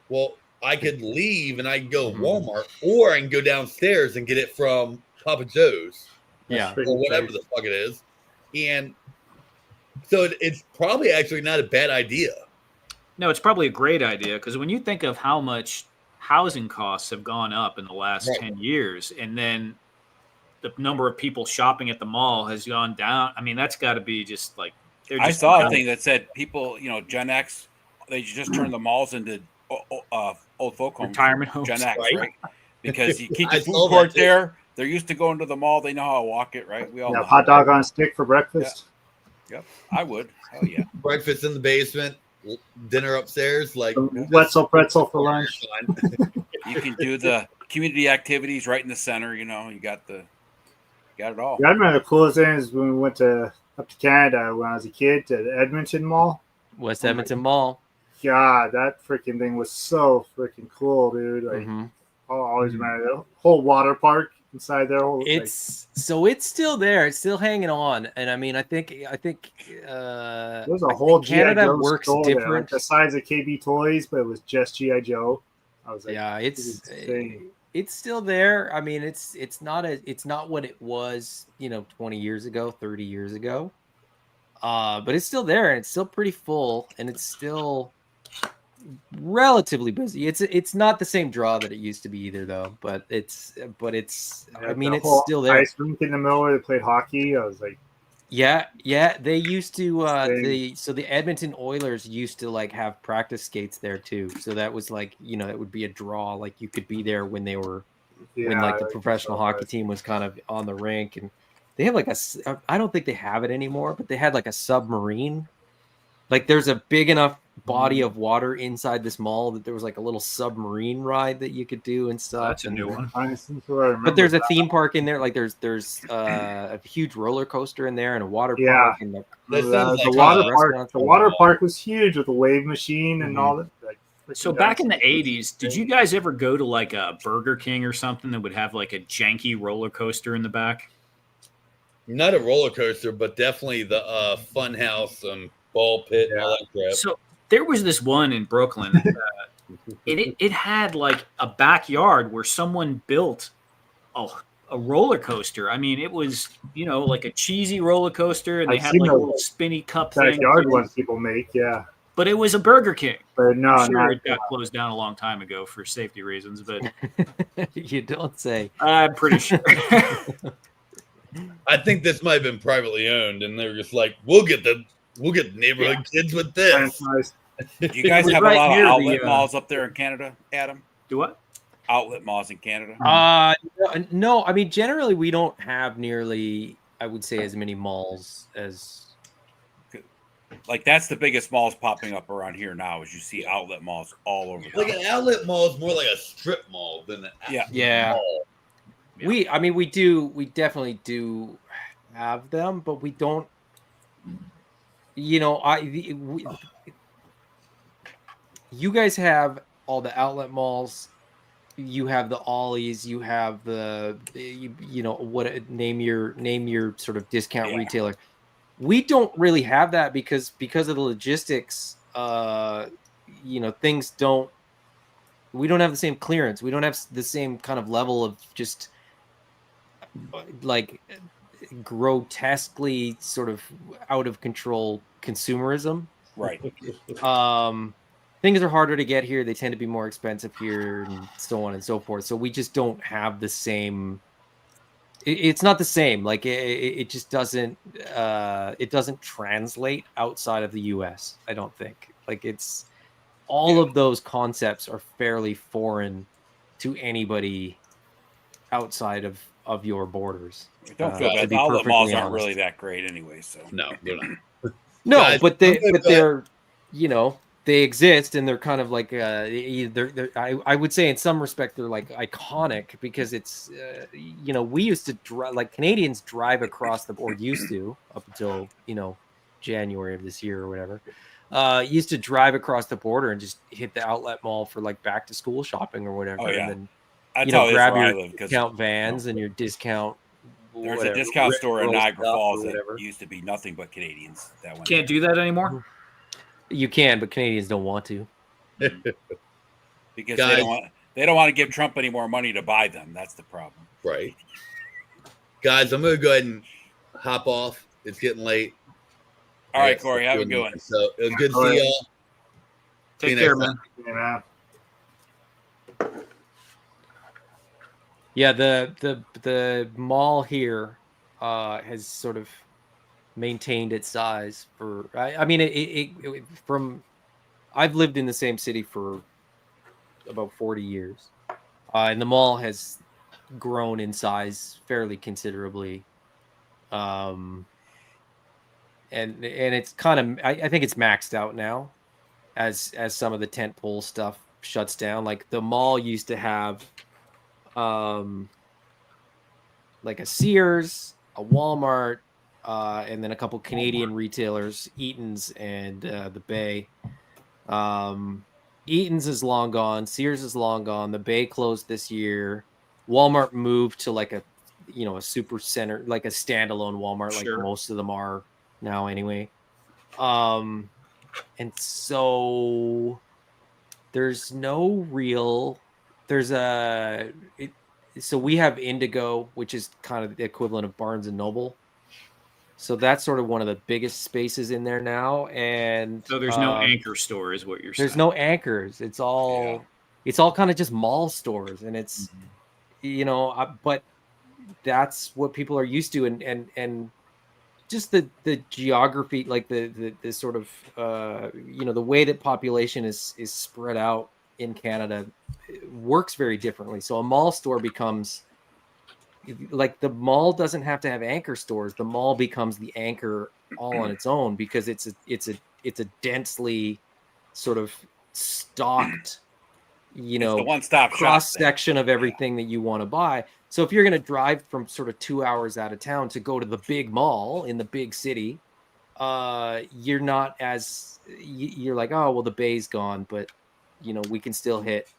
well, I could leave and I can go to Walmart, or I can go downstairs and get it from Papa Joe's, or whatever the fuck it is, and. So it's probably actually not a bad idea. No, it's probably a great idea because when you think of how much housing costs have gone up in the last 10 years, and then the number of people shopping at the mall has gone down, I mean, that's got to be just like... I saw a thing that said people, Gen X, they just turned the malls into old folk homes. Retirement homes. Gen X, right? Because you keep the food court there. They're used to going to the mall. They know how to walk it, right? We all know hot dog on a stick for breakfast. Yeah. Yep, I would. Oh yeah. Breakfast in the basement, dinner upstairs, like Wetzel pretzel for lunch. You can do the community activities right in the center. You got it all. Yeah, I remember the coolest thing is when we went up to Canada when I was a kid to the Edmonton Mall. West Edmonton Mall. God, that freaking thing was so freaking cool, dude. Like, I'll always remember the whole water park inside there. It's still there. It's still hanging on. And I mean, I think there's a whole Canada G.I. Joe works store different. there, like the size of KB Toys, but it was just G.I. Joe. I was like, Yeah, insane. it's still there. I mean, it's not what it was, 20 years ago, 30 years ago. But it's still there and it's still pretty full and it's still relatively busy. It's not the same draw that it used to be either though, but it's I mean the it's whole still there. ice rink in the middle where they played hockey. I was like, Yeah, they used to Insane. the Edmonton Oilers used to like have practice skates there too. So that was like, it would be a draw. Like you could be there when when like the professional hockey team was kind of on the rink, and they have like I don't think they have it anymore, but they had like a submarine. Like there's a big enough body of water inside this mall that there was like a little submarine ride that you could do and stuff. That's a new one. But there's a theme park in there. Like there's a huge roller coaster in there and a water park. And the water park was huge with the wave machine and all that. Like, so back in the 80s, did you guys ever go to like a Burger King or something that would have like a janky roller coaster in the back? Not a roller coaster, but definitely the fun house and ball pit and all that crap. So there was this one in Brooklyn. It had like a backyard where someone built a roller coaster. I mean, it was, like a cheesy roller coaster, and they had like a little spinny cup thing. Backyard ones people make, yeah. But it was a Burger King. But no, I'm sure it got closed down a long time ago for safety reasons. But you don't say. I'm pretty sure. I think this might have been privately owned, and they're just like, we'll get the neighborhood kids with this. Do you guys have a lot of outlet malls up there in Canada, Adam? Do what? Outlet malls in Canada? No. I mean, generally, we don't have nearly, I would say, as many malls as. Like that's the biggest malls popping up around here now. Is you see outlet malls all over. Like an outlet mall is more like a strip mall than an mall. We definitely do have them, but we don't. You guys have all the outlet malls. You have the Ollies. You have the, name your sort of discount retailer. We don't really have that because of the logistics. Things don't. We don't have the same clearance. We don't have the same kind of level of just like grotesquely sort of out of control consumerism. Right. Things are harder to get here. They tend to be more expensive here, and so on and so forth. So we just don't have the same. It's not the same. Like it just doesn't. It doesn't translate outside of the U.S. I don't think. Like it's all of those concepts are fairly foreign to anybody outside of your borders. Don't feel bad. The outlet malls aren't really that great anyway. So no, they're not. No, guys, but they're they exist, and they're kind of like I would say in some respect they're like iconic because it's we used to drive, Canadians drive across the board, used to up until January of this year or whatever, used to drive across the border and just hit the outlet mall for like back to school shopping or whatever. Oh, yeah. And then grab your discount vans and your discount. There's a discount store in Niagara Falls that used to be nothing but Canadians. That went can't do that anymore. You can, but Canadians don't want to. Because they don't want to give Trump any more money to buy them. That's the problem. Right. Guys, I'm going to go ahead and hop off. It's getting late. All right, Corey, have a good one. So it was good to see y'all. Take care, man. Yeah, the mall here has sort of maintained its size for. I mean, it from. I've lived in the same city for about 40 years, and the mall has grown in size fairly considerably. And it's kind of. I think it's maxed out now, as some of the tentpole stuff shuts down. Like the mall used to have. Like a Sears, a Walmart, and then a couple Canadian retailers, Eaton's and the Bay. Eaton's is long gone. Sears is long gone. The Bay closed this year. Walmart moved to like a super center, like a standalone Walmart, Sure. like most of them are now anyway. And so there's no real. There's a. So we have Indigo, which is kind of the equivalent of Barnes and Noble. So that's sort of one of the biggest spaces in there now, and So there's no anchor store, is what you're saying. there's no anchors. It's all kind of just mall stores, and it's but that's what people are used to, and just the geography, like the sort of the way that population is spread out in Canada works very differently. So a mall store becomes like, the mall doesn't have to have anchor stores. The mall becomes the anchor all on its own, because it's a densely sort of stocked, It's the one-stop cross shop section of everything that you want to buy. So if you're going to drive from sort of 2 hours out of town to go to the big mall in the big city, you're not as you're like, oh well, the bay's gone, but we can still hit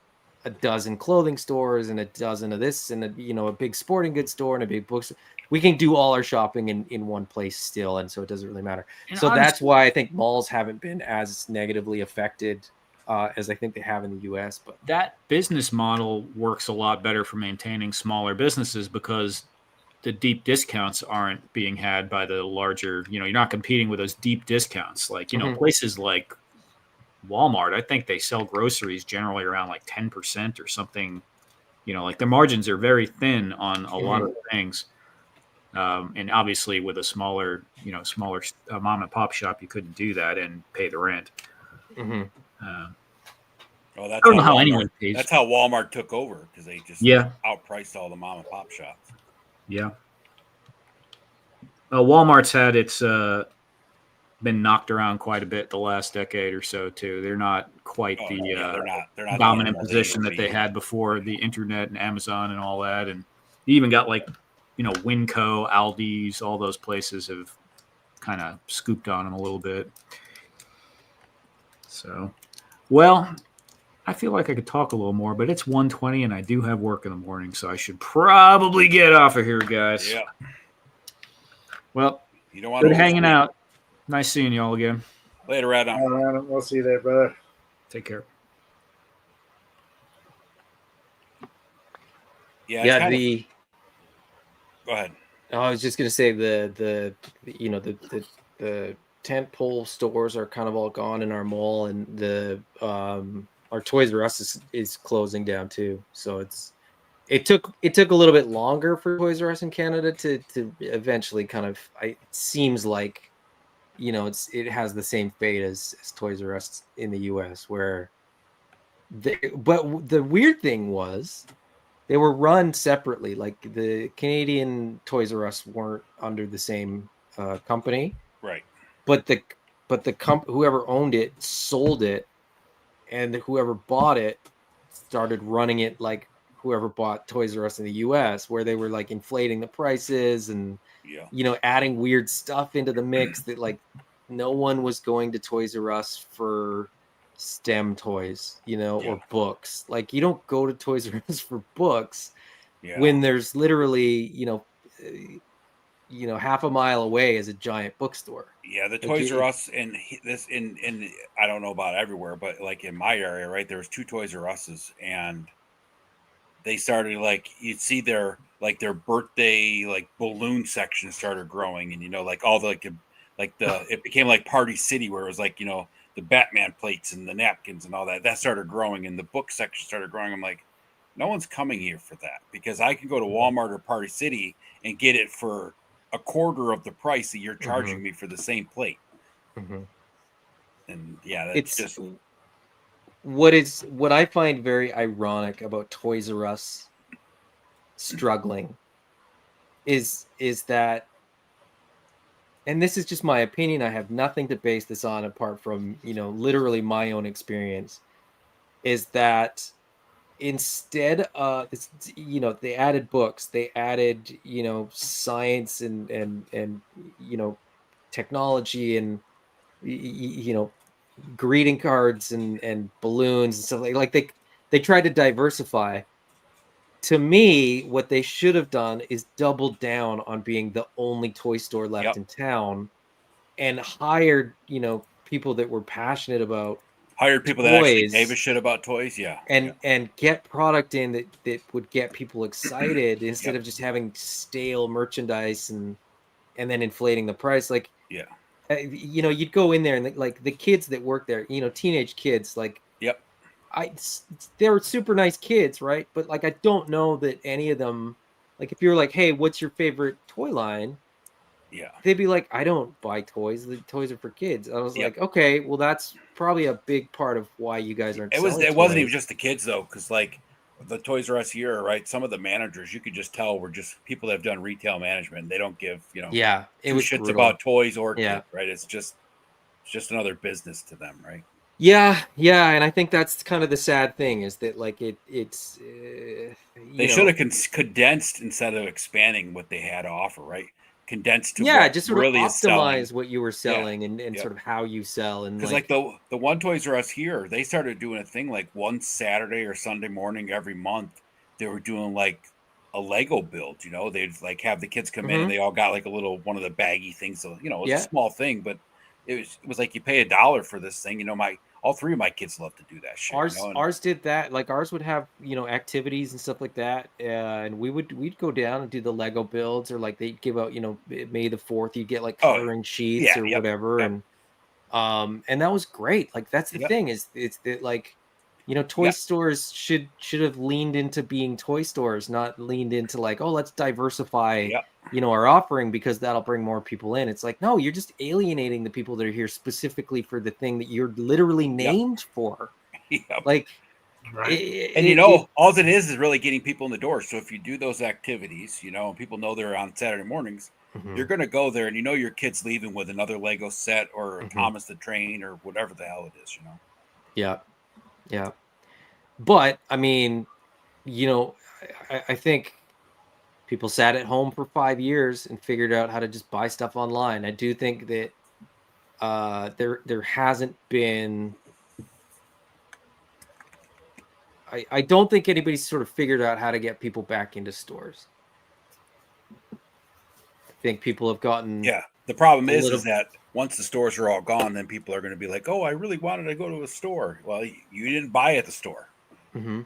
a dozen clothing stores and a dozen of this and a big sporting goods store and a big bookstore. We can do all our shopping in one place still, and so it doesn't really matter. And so that's why I think malls haven't been as negatively affected as I think they have in the U.S. But that business model works a lot better for maintaining smaller businesses, because the deep discounts aren't being had by the larger. You're not competing with those deep discounts, like places like Walmart. I think they sell groceries generally around like 10% or something. Like their margins are very thin on a lot of things. And obviously with a smaller mom and pop shop, you couldn't do that and pay the rent. Well, I don't know how anyone pays. That's how Walmart took over, because they just outpriced all the mom and pop shops. Yeah. Walmart's had its been knocked around quite a bit the last decade or so too. They're not quite they're not dominant position that they had before the internet and Amazon and all that. And you even got like Winco, Aldi's, all those places have kind of scooped on them a little bit. So, well, I feel like I could talk a little more, but it's 1:20 and I do have work in the morning, so I should probably get off of here, guys. Yeah. Well, you don't want good hanging out. Nice seeing you all again. Later, Adam. We'll see you there, brother. Take care. Yeah. Go ahead. I was just gonna say the tent pole stores are kind of all gone in our mall, and the our Toys R Us is closing down too. So it took a little bit longer for Toys R Us in Canada to eventually kind of. It seems like it has the same fate as Toys R Us in the US, where but the weird thing was they were run separately. Like the Canadian Toys R Us weren't under the same company, right? But whoever owned it sold it, and whoever bought it started running it like whoever bought Toys R Us in the US, where they were like inflating the prices and adding weird stuff into the mix that like no one was going to Toys R Us for STEM toys, or books. Like you don't go to Toys R Us for books when there's literally, half a mile away is a giant bookstore. Yeah, the Toys R Us in I don't know about everywhere, but like in my area, right, there was 2 Toys R Us's, and they started like you'd see their birthday like balloon section started growing, and like all the it became like Party City, where it was like the Batman plates and the napkins and all that started growing, and the book section started growing. I'm like, no one's coming here for that, because I can go to Walmart or Party City and get it for a quarter of the price that you're charging me for the same plate. And that's just what I find very ironic about Toys R Us struggling is that, and this is just my opinion, I have nothing to base this on apart from literally my own experience, is that instead they added books, they added science and technology and greeting cards and balloons and stuff like they tried to diversify. To me, what they should have done is doubled down on being the only toy store left in town, and hired people that were passionate about Hired people that actually toys gave a shit about toys. Yeah. and get product in that would get people excited instead Yep. of just having stale merchandise and then inflating the price. Like, Yeah. you know, you'd go in there and like the kids that work there, you know, teenage kids, like Yep. they're super nice kids, right? But like, I don't know that any of them, like, if you're like, hey, what's your favorite toy line? Yeah. They'd be like, I don't buy toys. The toys are for kids. I was Yep. like, okay, well, that's probably a big part of why you guys aren't selling It wasn't even toys. just the kids though, because like the Toys R Us here, right? Some of the managers you could just tell were just people that have done retail management. They don't give, you know, Yeah, it two was shits brutal. about toys or Yeah. kids, right? It's just another business to them, right? Yeah, and I think that's kind of the sad thing is that like it's They should have condensed instead of expanding what they had to offer, right? Condensed to what just sort really of is selling. optimize what you were selling and Yep. sort of how you sell and Because like the one Toys R Us here, they started doing a thing like one Saturday or Sunday morning every month. They were doing like a Lego build. You know, they'd like have the kids come in and they all got like a little one of the baggy things. So you know, it was a small thing, but it was like you pay $1 for this thing. You know, all three of my kids love to do that shit. Ours did that. Like ours would have, you know, activities and stuff like that, and we'd go down and do the Lego builds, or like they'd give out, you know, May the 4th, you get like coloring sheets or whatever, and that was great. Like that's the thing is it's that like, you know, toy stores should have leaned into being toy stores, not leaned into like, oh, let's diversify, you know, our offering because that'll bring more people in. It's like, no, you're just alienating the people that are here specifically for the thing that you're literally named for. Like, Right. And you know, all it is really getting people in the door. So if you do those activities, you know, and people know they're on Saturday mornings, you're going to go there and you know your kid's leaving with another Lego set or a Thomas the Train or whatever the hell it is, you know? Yeah. But I mean, you know, I think people sat at home for 5 years and figured out how to just buy stuff online. I do think that there hasn't been. I don't think anybody's sort of figured out how to get people back into stores. I think people have gotten. Yeah. The problem is that once the stores are all gone, then people are going to be like, oh, I really wanted to go to a store. Well, you didn't buy at the store. Mm-hmm.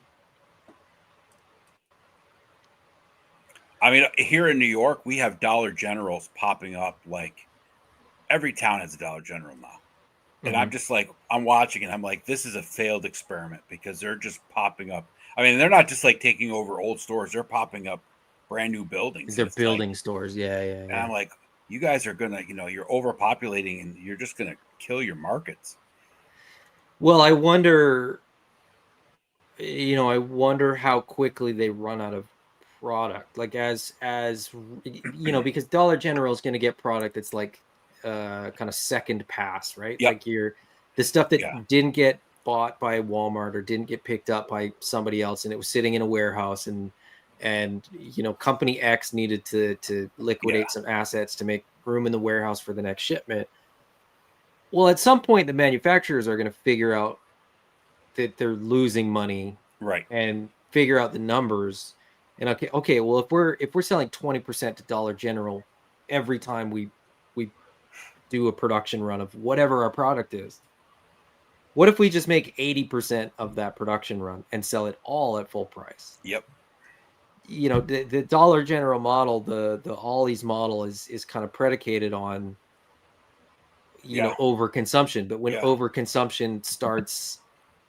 I mean, here in New York, we have Dollar Generals popping up. Like every town has a Dollar General now. And I'm just like, I'm watching and I'm like, this is a failed experiment because they're just popping up. I mean, they're not just like taking over old stores. They're popping up brand new buildings. They're building stores. Yeah. And I'm like, you guys are going to, you know, you're overpopulating and you're just going to kill your markets. Well, I wonder how quickly they run out of product. Like as you know, because Dollar General is going to get product that's like kind of second pass, right? Like the stuff that didn't get bought by Walmart or didn't get picked up by somebody else and it was sitting in a warehouse and you know, company X needed to liquidate some assets to make room in the warehouse for the next shipment. Well, at some point the manufacturers are going to figure out that they're losing money, right? And figure out the numbers. And okay, well, if we're selling 20% to Dollar General every time we do a production run of whatever our product is, what if we just make 80% of that production run and sell it all at full price? Yep. You know, the Dollar General model, the Ollie's model is kind of predicated on you know, overconsumption. But when overconsumption starts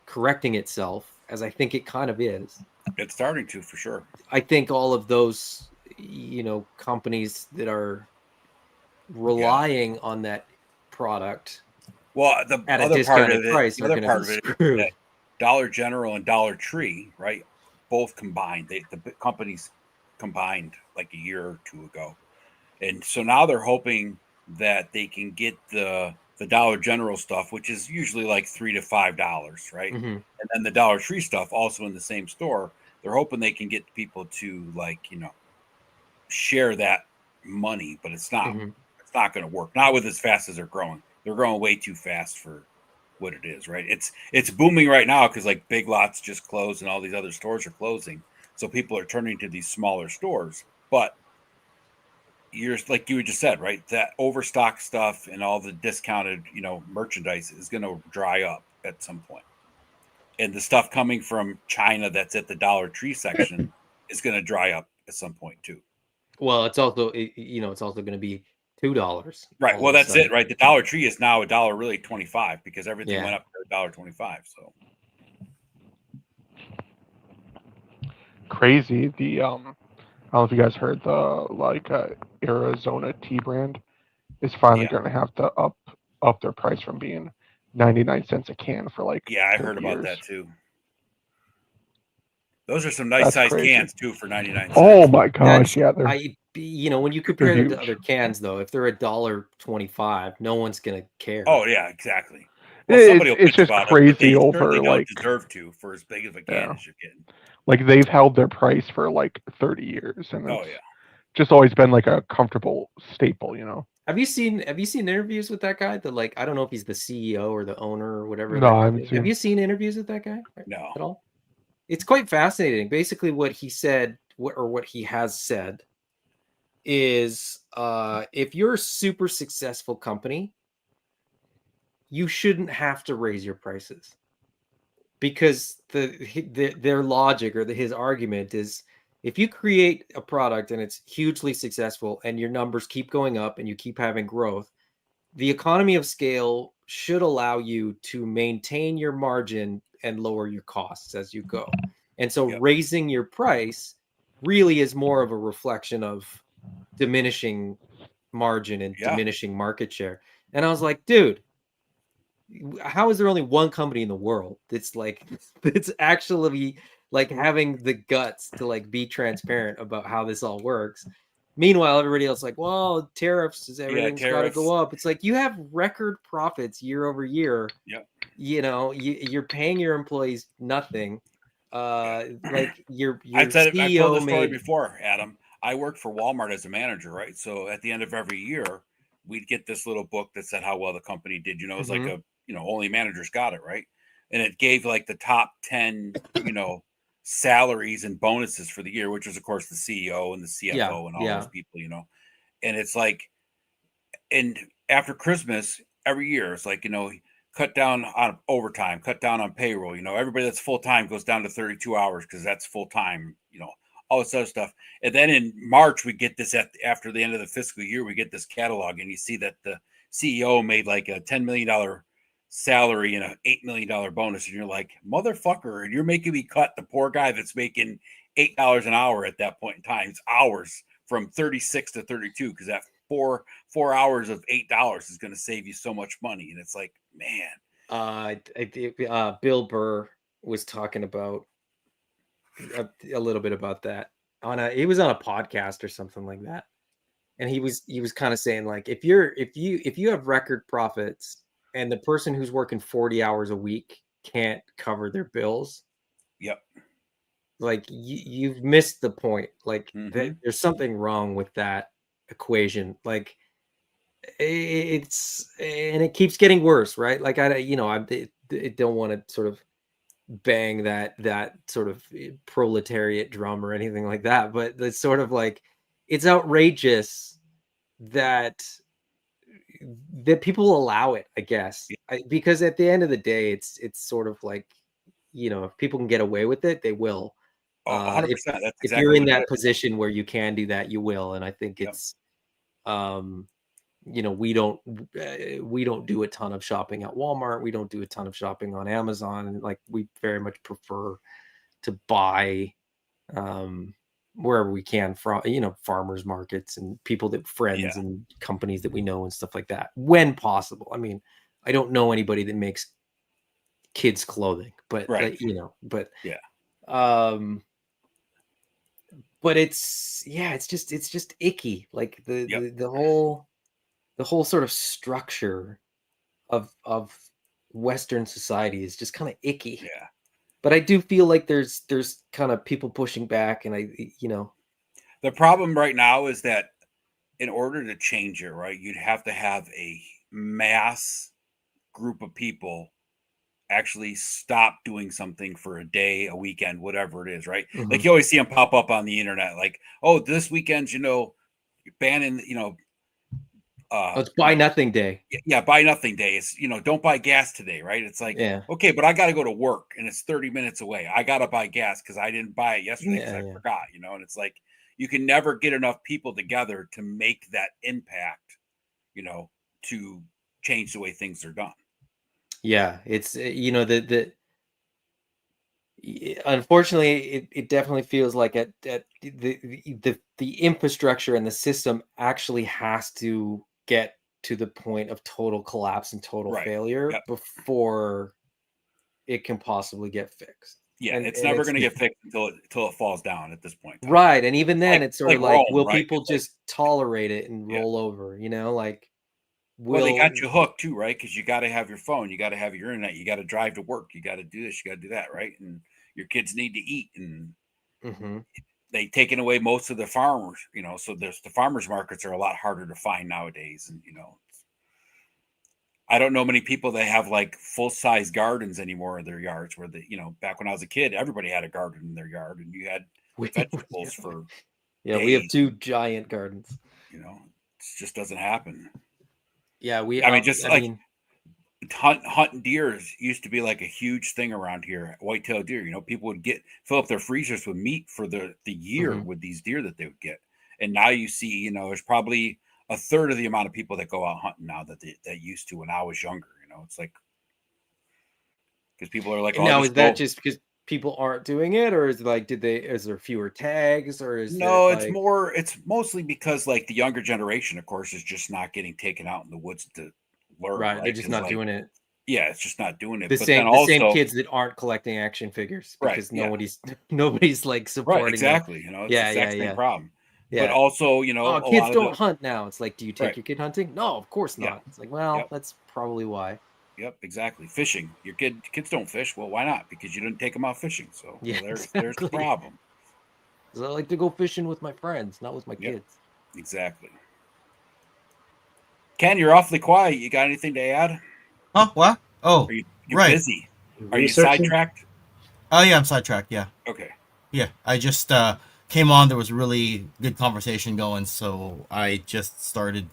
correcting itself, as I think it kind of is, it's starting to, for sure. I think all of those, you know, companies that are relying on that product, well, the at other a part of discounted price, the other part of it, is that Dollar General and Dollar Tree, right, both combined. The companies combined like a year or two ago, and so now they're hoping that they can get the Dollar General stuff, which is usually like $3 to $5, right? Mm-hmm. And then the Dollar Tree stuff also in the same store. They're hoping they can get people to, like, you know, share that money, but it's not it's not going to work. Not with as fast as they're growing. They're growing way too fast for what it is, right? It's booming right now because like Big Lots just closed and all these other stores are closing. So people are turning to these smaller stores. But you're like you just said, right? That overstock stuff and all the discounted, you know, merchandise is going to dry up. at some point. And the stuff coming from China that's at the Dollar Tree section is going to dry up at some point too. Well, it's also it's also going to be $2. Right. Well, that's it, right? The Dollar Tree is now $1.25 because everything went up to $1.25. So crazy. The I don't know if you guys heard the Arizona tea brand is finally going to have to up their price from being 99 cents a can for like I heard about that too. Those are some nice sized cans too for 99 cents. Oh my gosh, they're when you compare them to other cans though, if they're $1.25, no one's gonna care. Oh yeah, exactly. Well, somebody will it's just crazy over like deserve to for as big of a can as you're getting. Like they've held their price for like 30 years, and it's just always been like a comfortable staple, Have you seen interviews with that guy? I don't know if he's the CEO or the owner or whatever. No, I haven't seen. Have you seen interviews with that guy? No. At all? It's quite fascinating. Basically, what he said, what he has said, is if you're a super successful company, you shouldn't have to raise your prices, because their logic or his argument is, if you create a product and it's hugely successful and your numbers keep going up and you keep having growth, the economy of scale should allow you to maintain your margin and lower your costs as you go. And so raising your price really is more of a reflection of diminishing margin and diminishing market share. And I was like, dude, how is there only one company in the world that's actually like having the guts to like be transparent about how this all works? Meanwhile, everybody else like, well, tariffs, everything's got to go up. It's like, you have record profits year over year. Yep. You're paying your employees nothing. Like your I've told CEO this story before, Adam. I worked for Walmart as a manager, right? So at the end of every year, we'd get this little book that said how well the company did. It was like only managers got it, right? And it gave like the top 10, salaries and bonuses for the year, which was of course the CEO and the CFO and all those people, and it's like, and after Christmas every year, it's like, cut down on overtime, cut down on payroll, everybody that's full-time goes down to 32 hours because that's full-time, all this other stuff. And then in March, we get this after the end of the fiscal year, we get this catalog and you see that the CEO made like a $10 million salary and an $8 million bonus, and you're like, motherfucker, and you're making me cut the poor guy that's making $8 an hour at that point in time. It's hours from 36 to 32, because that four hours of $8 is going to save you so much money. And it's like, man. Bill Burr was talking about a little bit about that he was on a podcast or something like that, and he was kind of saying, like, if you have record profits and the person who's working 40 hours a week can't cover their bills, like you've missed the point. Like there's something wrong with that equation. Like and it keeps getting worse, right? Like I don't want to sort of bang that sort of proletariat drum or anything like that, but it's sort of like, it's outrageous that people allow it, I guess. Because at the end of the day, it's sort of like, if people can get away with it, they will. 100%. If you're in that position where you can do that, you will. And I think it's we don't do a ton of shopping at Walmart. We don't do a ton of shopping on Amazon. And like, we very much prefer to buy wherever we can from, farmers markets and friends and companies that we know and stuff like that, when possible. I mean, I don't know anybody that makes kids clothing, but but it's just icky. Like the whole sort of structure of Western society is just kind of icky. Yeah. But I do feel like there's kind of people pushing back, and the problem right now is that in order to change it, right, you'd have to have a mass group of people actually stop doing something for a day, a weekend, whatever it is, right? Mm-hmm. Like you always see them pop up on the internet, like, oh, this weekend, you're banning, Oh, it's buy nothing day. Yeah, buy nothing day. It's, don't buy gas today, right? It's like, Yeah. okay, but I got to go to work and it's 30 minutes away. I got to buy gas because I didn't buy it yesterday because I forgot, and it's like you can never get enough people together to make that impact, to change the way things are done. Yeah, it's unfortunately it definitely feels like the infrastructure and the system actually has to get to the point of total collapse and total failure before it can possibly get fixed. Yeah, it's never going to get fixed until it falls down at this point. Right, and even then, it's sort of like, Rome, will right? people just tolerate it and roll over? Well, they got you hooked too, right? Because you got to have your phone, you got to have your internet, you got to drive to work, you got to do this, you got to do that, right? And your kids need to eat, and they taken away most of the farmers, so the farmers markets are a lot harder to find nowadays, and I don't know many people that have like full-size gardens anymore in their yards, where back when I was a kid, everybody had a garden in their yard and you had vegetables for days. We have 2 giant gardens. It just doesn't happen. Yeah, hunting deer used to be like a huge thing around here. White-tailed deer, people would fill up their freezers with meat for the year with these deer that they would get. And now you see, there's probably a third of the amount of people that go out hunting now that used to when I was younger. It's like, because people are like, now is that just because people aren't doing it, or is it like, is there fewer tags, or is it's mostly because like the younger generation, of course, is just not getting taken out in the woods to learn. Right, they're just not doing it. Yeah, it's just not doing it. The same kids that aren't collecting action figures because nobody's like supporting. Right, exactly. It's the exact same problem. Yeah. But also, kids don't hunt now. It's like, do you take your kid hunting? No, of course not. Yeah. It's like, well, that's probably why. Yep, exactly. Fishing. Your kids don't fish. Well, why not? Because you didn't take them out fishing. So there's the problem. I like to go fishing with my friends, not with my kids. Exactly. Ken, you're awfully quiet. You got anything to add? Oh, what? Oh, you're busy. Are you sidetracked? Oh, yeah, I'm sidetracked. Yeah. Okay. Yeah, I just came on. There was a really good conversation going, so I just started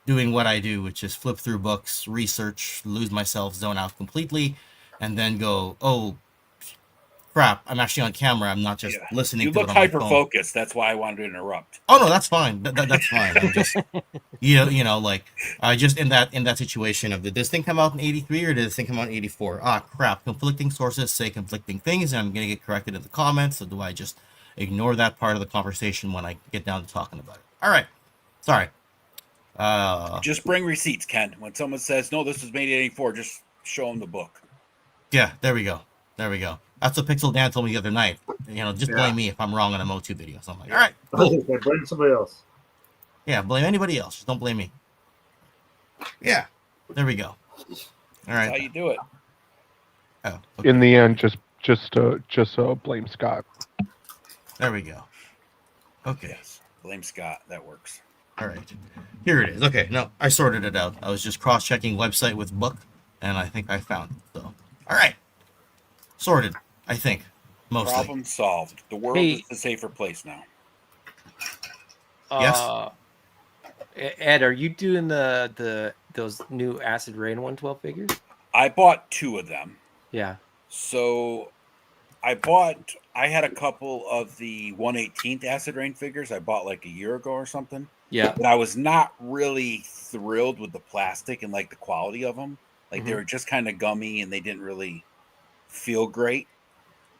doing what I do, which is flip through books, research, lose myself, zone out completely, and then go, oh, crap, I'm actually on camera. I'm not just listening to it on my phone. You look hyper-focused. That's why I wanted to interrupt. Oh, no, that's fine. That's fine. I'm just, like, I just in that situation of, did this thing come out in 83 or did this thing come out in 84? Ah, crap. Conflicting sources say conflicting things, and I'm going to get corrected in the comments. So do I just ignore that part of the conversation when I get down to talking about it? All right. Sorry. Just bring receipts, Ken. When someone says, no, this was made in 84, just show them the book. Yeah, there we go. That's what Pixel Dan told me the other night. Just blame me if I'm wrong on a Mo2 video. So I'm like, all right, cool. Blame somebody else. Yeah, blame anybody else. Just don't blame me. Yeah, there we go. All right. That's how you do it. Oh, okay. In the end, just blame Scott. There we go. Okay. Yes, blame Scott. That works. All right. Here it is. Okay, no, I sorted it out. I was just cross-checking website with book, and I think I found it. So, all right. Sorted, I think. Mostly. Problem solved. The world is a safer place now. Yes. Ed, are you doing those new Acid Rain 112 figures? I bought 2 of them. Yeah. So I had a couple of the 1/18th Acid Rain figures I bought like a year ago or something. Yeah. But I was not really thrilled with the plastic and like the quality of them. Like they were just kind of gummy and they didn't really feel great.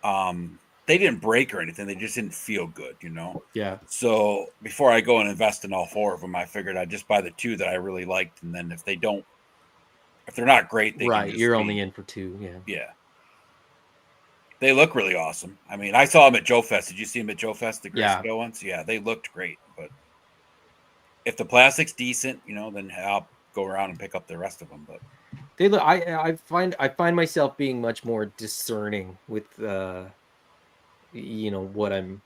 They didn't break or anything. They just didn't feel good, Yeah. So before I go and invest in all 4 of them, I figured I'd just buy the 2 that I really liked. And then if they're not great, you're only in for 2. Yeah. Yeah. They look really awesome. I mean, I saw them at Joe Fest. Did you see them at Joe Fest, the Grayscale ones? Yeah, they looked great. But if the plastic's decent, then I'll go around and pick up the rest of them. But they look. I find myself being much more discerning with what I'm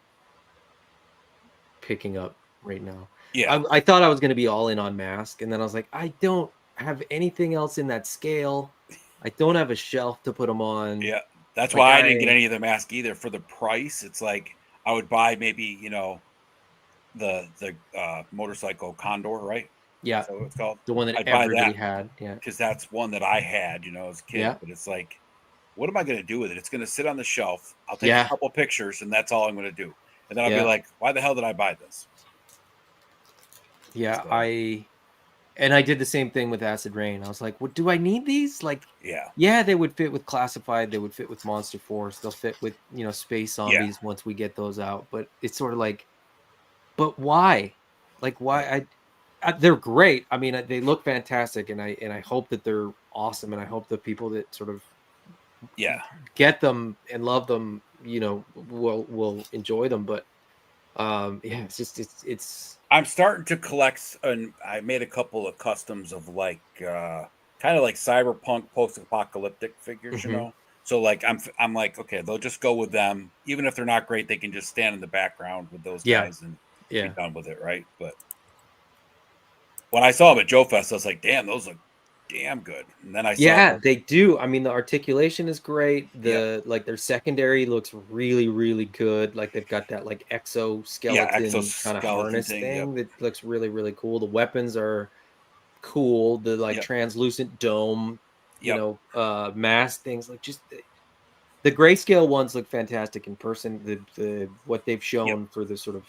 picking up right now. Yeah, I thought I was going to be all in on Mask, and then I was like, I don't have anything else in that scale. I don't have a shelf to put them on. Yeah. That's why I didn't get any of the Mask either. For the price, it's like I would buy maybe, the motorcycle Condor, right? Yeah, So it's called. the one that I'd buy everybody that had. Yeah, because that's one that I had, as a kid. Yeah. But it's like, what am I going to do with it? It's going to sit on the shelf. I'll take Yeah. a couple pictures, and that's all I'm going to do. And then I'll be Yeah. like, why the hell did I buy this? Yeah, So- I did the same thing with Acid Rain. I was like, "What do I need these?" Like, Yeah. yeah, they would fit with Classified. They would fit with Monster Force. They'll fit with Space Zombies once we get those out. But it's sort of like, but why? Like, why? They're great. I mean, they look fantastic, and I hope that they're awesome, and I hope the people that sort of Yeah. get them and love them, will enjoy them. But yeah, it's just it's I'm starting to collect, and I made a couple of customs of like, kind of like cyberpunk post-apocalyptic figures, Mhm. So like, I'm like, okay, they'll just go with them, even if they're not great. They can just stand in the background with those Yeah. guys and Yeah. be done with it, right? But when I saw them at Joe Fest, I was like, damn, those look damn good. And then I saw, Yeah, they do. I mean, the articulation is great. Yep. Like their secondary looks really, really good. Like they've got that like exoskeleton kind of exoskeleton harness thing, thing yep. that looks really, really cool. The weapons are cool. The like Yep. translucent dome, Yep. mask things. Like just the grayscale ones look fantastic in person. The what they've shown for the sort of,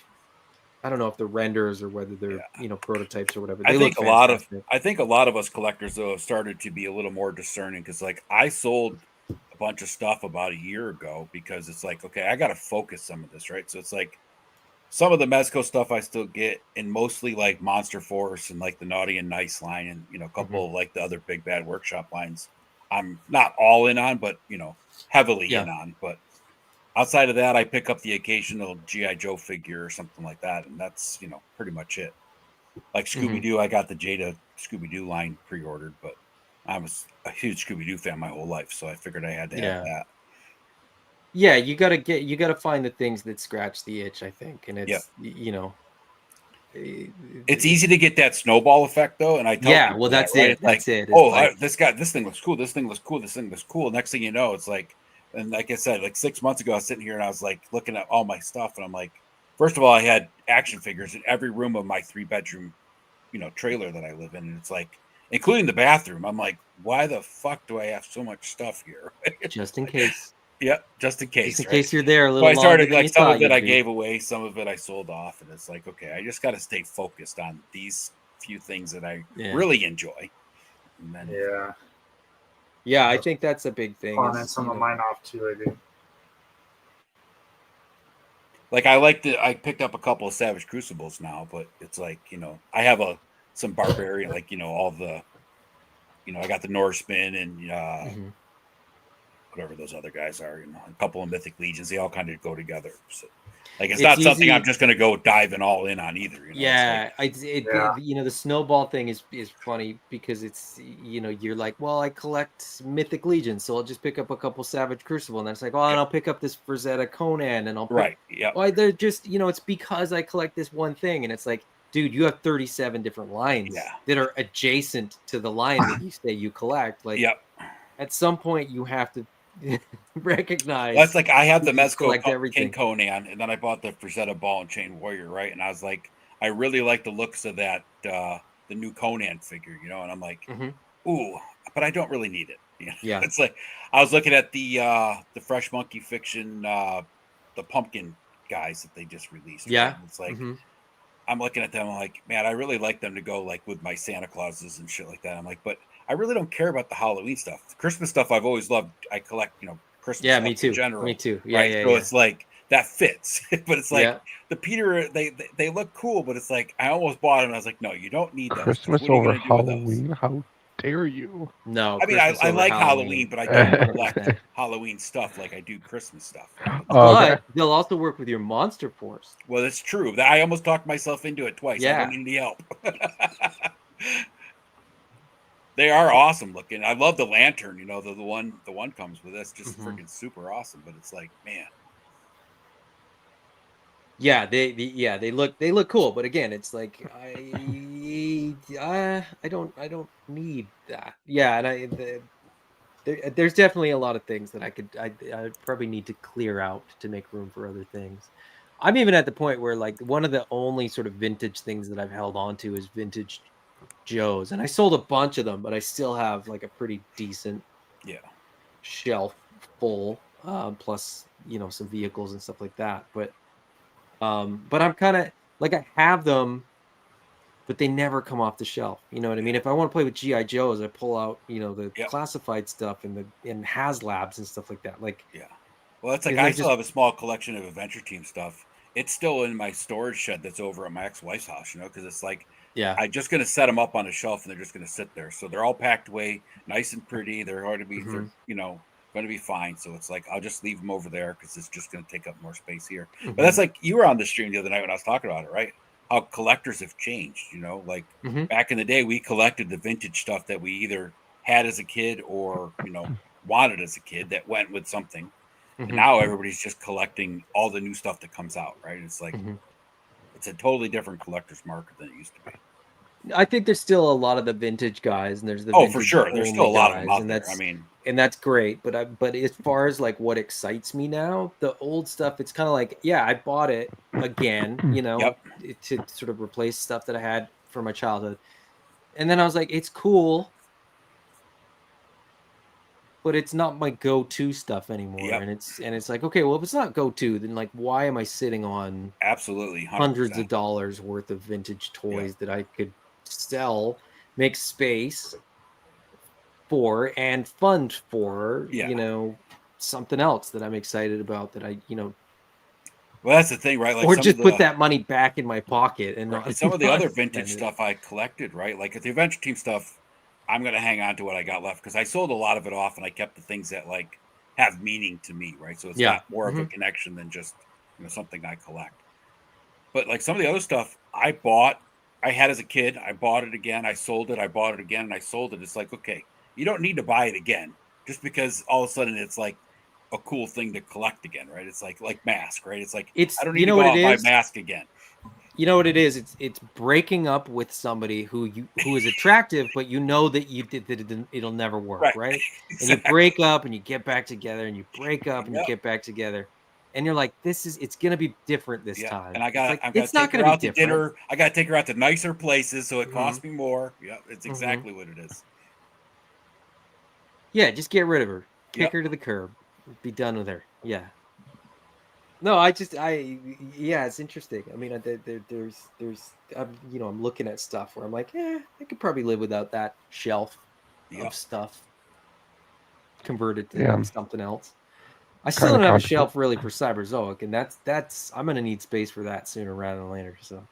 I don't know if they're renders or whether they're prototypes or whatever. They look fantastic. I think a lot of us collectors though have started to be a little more discerning because like I sold a bunch of stuff about a year ago because it's like, okay, I got to focus some of this, right? So it's like some of the Mezco stuff I still get, and mostly like Monster Force and like the Naughty and Nice line, and a couple of like the other Big Bad Workshop lines. I'm not all in on, but heavily in on. But outside of that, I pick up the occasional G.I. Joe figure or something like that, and that's pretty much it. Like Scooby Doo, I got the Jada Scooby Doo line pre-ordered, but I was a huge Scooby Doo fan my whole life, so I figured I had to have that. Yeah, you gotta find the things that scratch the itch, I think, and it's it's easy to get that snowball effect though, and I tell people well, that's that, right? it. That's like, it. Oh, this thing looks cool. This thing looks cool. This thing looks cool. Next thing you know, it's like, and like I said, like 6 months ago, I was sitting here and I was like looking at all my stuff, and I'm like, first of all, I had action figures in every room of my 3-bedroom, trailer that I live in, and it's like, including the bathroom. I'm like, why the fuck do I have so much stuff here? Just in case. Yeah, just in case. Just in case you're there a little. So I started like some of it I gave away, some of it I sold off, and it's like, okay, I just got to stay focused on these few things that I really enjoy. And then, yeah, I think that's a big thing. Pawning some of mine off too, I think. Like I picked up a couple of Savage Crucibles now, but it's like I have some Barbarian, like all the, I got the Norseman and whatever those other guys are, a couple of Mythic Legions, they all kind of go together. So, like it's not something I'm just going to go diving all in on either. The snowball thing is funny because it's you're like, well, I collect Mythic Legions, so I'll just pick up a couple Savage Crucible, and then it's like, and I'll pick up this Frazetta Conan, and I'll Why they're just it's because I collect this one thing, and it's like, dude, you have 37 different lines that are adjacent to the line that you say you collect. Like, at some point, you have to recognize. That's like I have the Mezco King Conan, and then I bought the Frazetta Ball and Chain Warrior, right? And I was like, I really like the looks of that, the new Conan figure, and I'm like, ooh, but I don't really need it. Yeah, it's like I was looking at the Fresh Monkey Fiction, the pumpkin guys that they just released. Yeah, right? It's like I'm looking at them, I'm like, man, I really like them to go like with my Santa Clauses and shit like that. I'm like, but I really don't care about the Halloween stuff. The Christmas stuff I've always loved. I collect, Christmas stuff me too. in general. Me too. So it's like that fits. But it's like the Peter, they look cool, but it's like I almost bought them and I was like, no, you don't need those. Christmas over Halloween? How dare you? No, I mean, I like Halloween, but I don't collect Halloween stuff like I do Christmas stuff. But they'll also work with your Monster Force. Well, that's true. I almost talked myself into it twice. I don't need any help. They are awesome looking. I love the lantern. The one comes with this, just freaking super awesome. But it's like, man. Yeah, they look cool. But again, it's like I don't need that. Yeah, and there's definitely a lot of things that I probably need to clear out to make room for other things. I'm even at the point where like one of the only sort of vintage things that I've held on to is vintage Joes, and I sold a bunch of them, but I still have like a pretty decent shelf full, plus some vehicles and stuff like that. But I'm kind of like, I have them, but they never come off the shelf. You know what I mean? If I want to play with GI Joes, I pull out the classified stuff and HasLabs and stuff like that. Like, well, it's like I still have a small collection of Adventure Team stuff. It's still in my storage shed that's over at my ex-wife's house, because it's like, I'm just going to set them up on a shelf and they're just going to sit there. So they're all packed away, nice and pretty. They're going to be, going to be fine. So it's like, I'll just leave them over there because it's just going to take up more space here. But that's like, you were on the stream the other night when I was talking about it, right? How collectors have changed, like back in the day, we collected the vintage stuff that we either had as a kid or, wanted as a kid that went with something. And now everybody's just collecting all the new stuff that comes out, right? It's like, it's a totally different collector's market than it used to be. I think there's still a lot of the vintage guys, and there's the for sure. There's still a lot of them out there. And that's great. But as far as like what excites me now, the old stuff, it's kind of like, I bought it again, to sort of replace stuff that I had from my childhood. And then I was like, it's cool, but it's not my go-to stuff anymore. And it's like, okay, well, if it's not go-to, then like, why am I sitting on absolutely 100%. Hundreds of dollars worth of vintage toys that I could sell, make space for, and fund for, something else that I'm excited about, that I, well, that's the thing, right? Like, or just put that money back in my pocket. And some of the other vintage stuff I collected, right? Like at the Adventure Team stuff, I'm going to hang on to what I got left because I sold a lot of it off and I kept the things that like have meaning to me, right? So it's not more of a connection than just something I collect. But like some of the other stuff I had as a kid, I bought it again, I sold it, I bought it again, and I sold it. It's like, okay, you don't need to buy it again just because all of a sudden it's like a cool thing to collect again, right? It's like Mask, right? It's like, I don't need to go out and buy Mask again. You know what it is? It's breaking up with somebody who is attractive, but that it'll never work, right? Exactly. And you break up and you get back together, and you break up and you get back together, and you're like, it's gonna be different this time. And it's not gonna be different. Dinner. I gotta take her out to nicer places, so it costs me more. Yeah, it's exactly what it is. Yeah, just get rid of her, kick her to the curb, be done with her. Yeah. No, it's interesting. I mean, there's I'm looking at stuff where I'm like, I could probably live without that shelf of stuff converted to something else. I still don't have a shelf really for Cyberzoic, and that's I'm gonna need space for that sooner rather than later. So.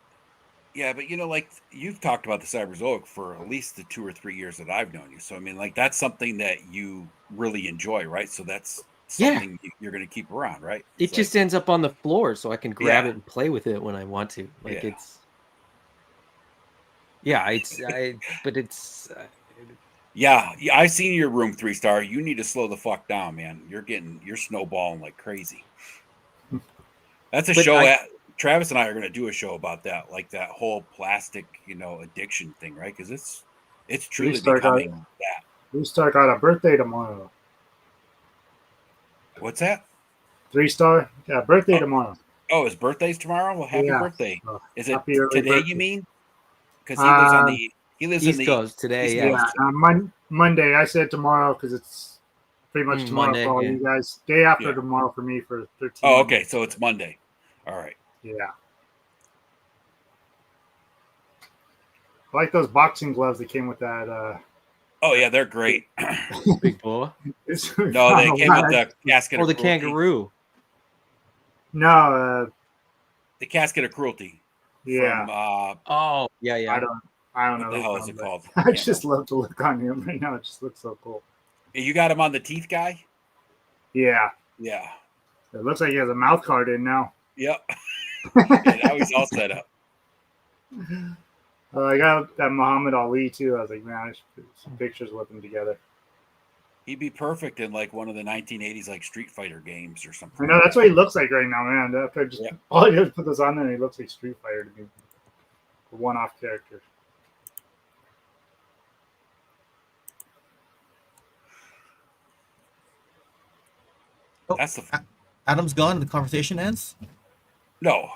Yeah, but like you've talked about the Cyberzoic for at least the 2 or 3 years that I've known you. So I mean, like that's something that you really enjoy, right? So that's something you're going to keep around, right? It just ends up on the floor, so I can grab it and play with it when I want to. Like I've seen your room 3-star. You need to slow the fuck down, man. You're snowballing like crazy. That's a show. Travis and I are going to do a show about that, like that whole plastic, addiction thing, right? Because it's truly becoming that. Three-star got a birthday tomorrow. What's that? 3-star? Yeah, birthday tomorrow. Oh, his birthday's tomorrow? Well, happy birthday. Is it today, birthday. You mean? Because he lives on the East Coast today. Yeah, Monday. I said tomorrow because it's pretty much tomorrow Monday, for all you guys. Day after tomorrow for me for 13. Oh, okay. So it's Monday. All right. Yeah. I like those boxing gloves that came with that. Oh yeah, they're great. Big boy. No, they came with the casket. Or the kangaroo. No, the casket of cruelty. Yeah. From, yeah. I don't know what the hell is it called. I just love to look on him right now. It just looks so cool. You got him on the teeth guy. Yeah. Yeah. It looks like he has a mouth guard in now. Yep. Now he's all set up. I got that Muhammad Ali too. I was like, man, I should put some pictures with him together. He'd be perfect in like one of the 1980s like Street Fighter games or something. I know that's what he looks like right now, man. All I did was put this on there, and he looks like Street Fighter to me. A one-off character. That's the. Adam's gone. The conversation ends. No.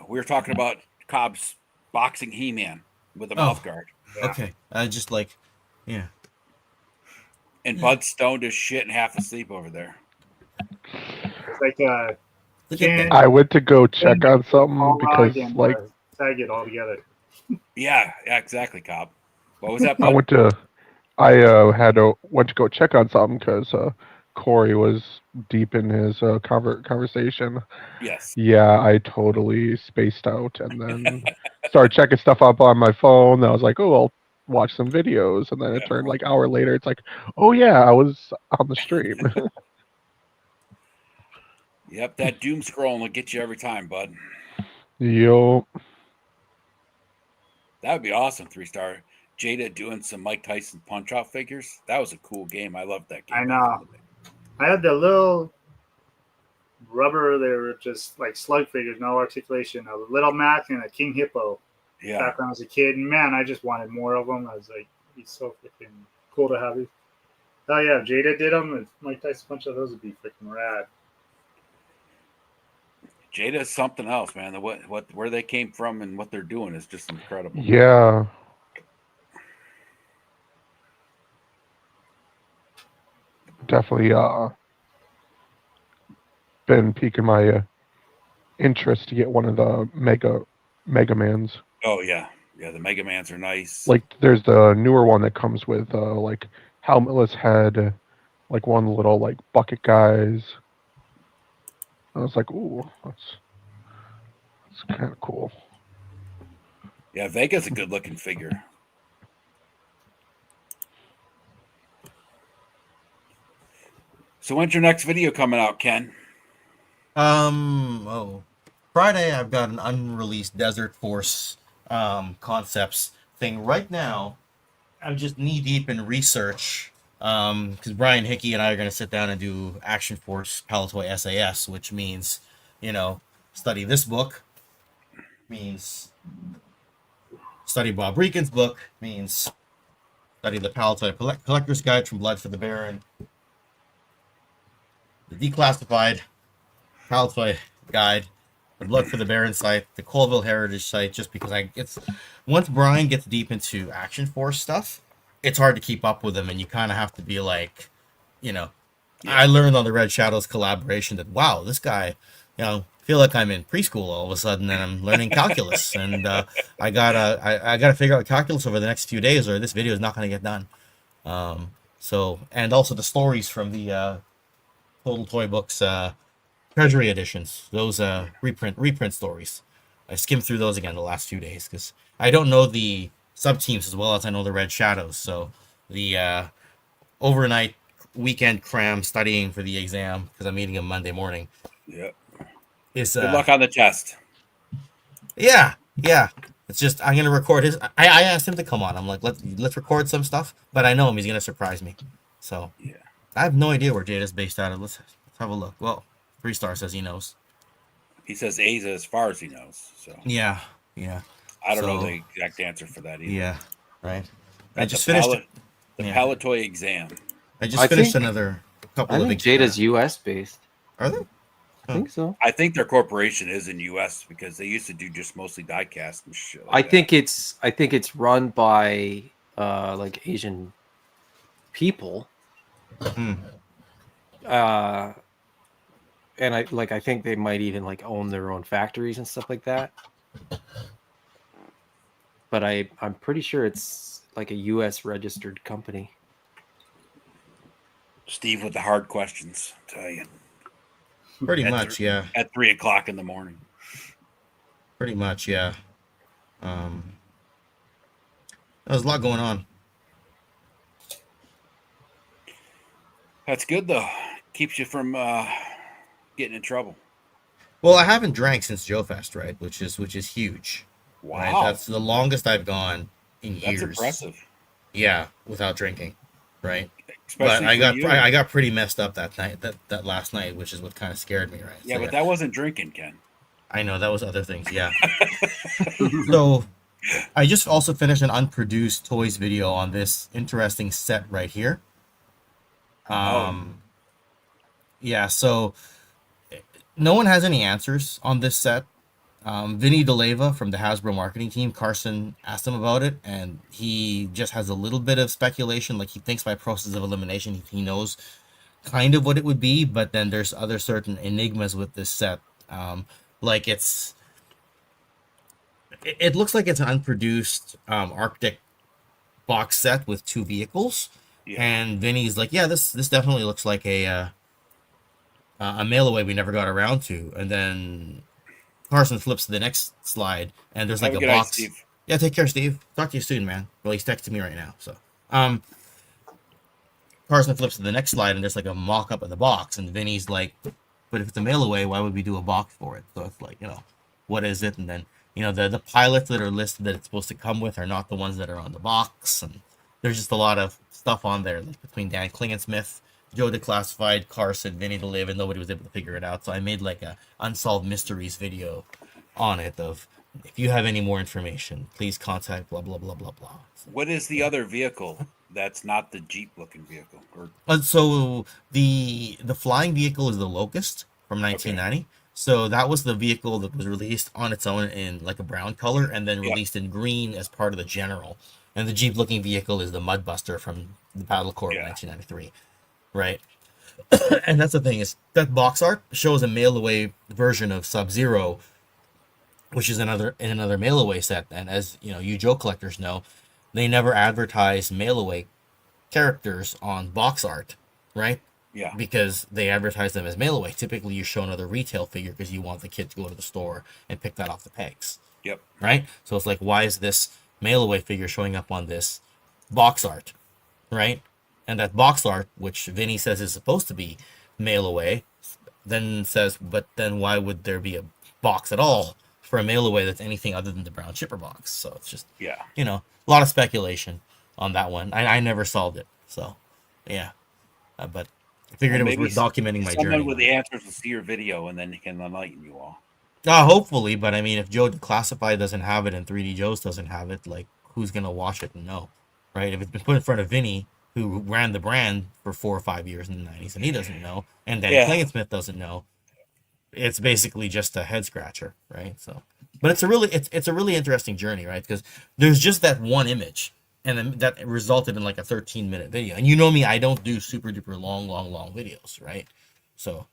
We were talking about Cobb's boxing He-Man with a mouth guard. Yeah. Okay. Just like, yeah. And Bud's stoned as shit and half asleep over there. It's like Look at Ken, that. I went to go check on something Paul because Log and like Tag it all together. Yeah, exactly, Cobb. What was that, I Bud? went to go check on something because Corey was deep in his conversation. Yes. Yeah, I totally spaced out and then started checking stuff up on my phone. I was like, oh, I'll watch some videos, and then it Yeah. turned like hour later. It's like, oh yeah, I was on the stream. Yep, that doom scrolling will get you every time, Bud. Yo, That would be awesome. 3-star. Jada doing some Mike Tyson punch out figures. That was a cool game. I loved that game. I know. I had the little rubber. They were just like slug figures, no articulation. A little Mac and a King Hippo. Yeah. Back when I was a kid, and man, I just wanted more of them. I was like, he's so freaking cool to have these. Oh yeah, if Jada did them, and Mike Tyson punch out those would be freaking rad. Jada is something else, man. Where they came from and what they're doing is just incredible. yeah. Definitely been piquing my interest to get one of the Mega Mans. Oh yeah. Yeah, the Mega Mans are nice. Like there's the newer one that comes with like helmetless head, like one little like bucket guys. I was like, ooh, that's kind of cool. Yeah, Vega's a good looking figure. So when's your next video coming out, Ken? Friday I've got an unreleased Desert Force concepts thing. Right now, I'm just knee deep in research. Because Brian Hickey and I are going to sit down and do Action Force Palatoy SAS, which means, study this book, means study Bob Reekin's book, means study the Palatoy Collector's Guide from Blood for the Baron, the Declassified Palatoy Guide, the Blood for the Baron site, the Colville Heritage site, just because once Brian gets deep into Action Force stuff, it's hard to keep up with him, and you kind of have to be like, I learned on the Red Shadows collaboration that, wow, this guy, feel like I'm in preschool all of a sudden, and I'm learning calculus, and I gotta figure out calculus over the next few days, or this video is not going to get done. And also the stories from the Total Toy Books Treasury editions, those reprint stories. I skimmed through those again the last few days because I don't know the sub teams as well as I know the Red Shadows. So the overnight weekend cram studying for the exam, because I'm meeting him Monday morning. Yeah. Is good luck on the test. Yeah. It's just I'm gonna record his. I asked him to come on. I'm like, let's record some stuff, but I know him. He's gonna surprise me. So yeah, I have no idea where Jada's based out of. Let's have a look. Well, 3-star says he knows. He says A's as far as he knows. So yeah. I don't know the exact answer for that either. Yeah, right. I just finished the Palatoy exam. I just finished another couple of. I think Jada's U.S. based. Are they? I think so. I think their corporation is in U.S. because they used to do just mostly diecast and shit. I think it's run by like Asian people. And I think they might even like own their own factories and stuff like that. But I'm pretty sure it's like a U.S. registered company. Steve with the hard questions, I tell you. Pretty much, yeah. At 3:00 in the morning. Pretty much, yeah. There's a lot going on. That's good though. Keeps you from getting in trouble. Well, I haven't drank since Joe Fest, right? Which is huge. Wow, right? That's the longest I've gone in years. That's impressive. Yeah, without drinking, right? Especially but I got pretty messed up that night, that last night, which is what kind of scared me, right? Yeah, but that wasn't drinking, Ken. I know that was other things, yeah. So I just also finished an unproduced toys video on this interesting set right here. Yeah, so no one has any answers on this set. Vinny DeLeva from the Hasbro marketing team, Carson asked him about it, and he just has a little bit of speculation. Like, he thinks by process of elimination, he knows kind of what it would be, but then there's other certain enigmas with this set. Like, it looks like it's an unproduced Arctic box set with 2 vehicles. Yeah. And Vinny's like, yeah, this definitely looks like a mail away we never got around to. And then Carson flips to the next slide, and there's like Have a good night, box. Steve. Yeah, take care, Steve. Talk to you soon, man. Well, he's texting me right now. So, Carson flips to the next slide, and there's like a mock-up of the box, and Vinny's like, but if it's a mail away, why would we do a box for it? So it's like, what is it? And then, the pilots that are listed that it's supposed to come with are not the ones that are on the box, and there's just a lot of stuff on there, like between Dan Klingensmith, Joe Declassified, Carson, Vinny to Live, and nobody was able to figure it out. So I made like a Unsolved Mysteries video on it of, if you have any more information, please contact blah, blah, blah, blah, blah. What is the other vehicle that's not the Jeep looking vehicle? Or So the flying vehicle is the Locust from 1990. So that was the vehicle that was released on its own in like a brown color, and then released in green as part of the General. And the Jeep looking vehicle is the Mudbuster from the Battle Corps of 1993. Right. And that's the thing, is that box art shows a mail away version of Sub-Zero, which is another mail away set. And as you Joe collectors know, they never advertise mail away characters on box art, right? Yeah. Because they advertise them as mail away. Typically, you show another retail figure because you want the kid to go to the store and pick that off the pegs. Yep. Right? So it's like, why is this mail away figure showing up on this box art? Right? And that box art, which Vinny says is supposed to be mail away, then says, but then why would there be a box at all for a mail away that's anything other than the brown shipper box? So it's just, a lot of speculation on that one. I never solved it. So, yeah. But I figured it was worth documenting my journey. Someone with the answers will see your video, and then he can enlighten you all. Hopefully, but I mean, if Joe Declassified doesn't have it and 3D Joe's doesn't have it, like, who's going to watch it and know, right? If it's been put in front of Vinny, who ran the brand for 4 or 5 years in the 90s, and he doesn't know, and then Klingensmith doesn't know, it's basically just a head scratcher, right? So, but it's a really interesting journey, right? Because there's just that one image, and then that resulted in like a 13-minute video. And you know me, I don't do super duper long videos, right? So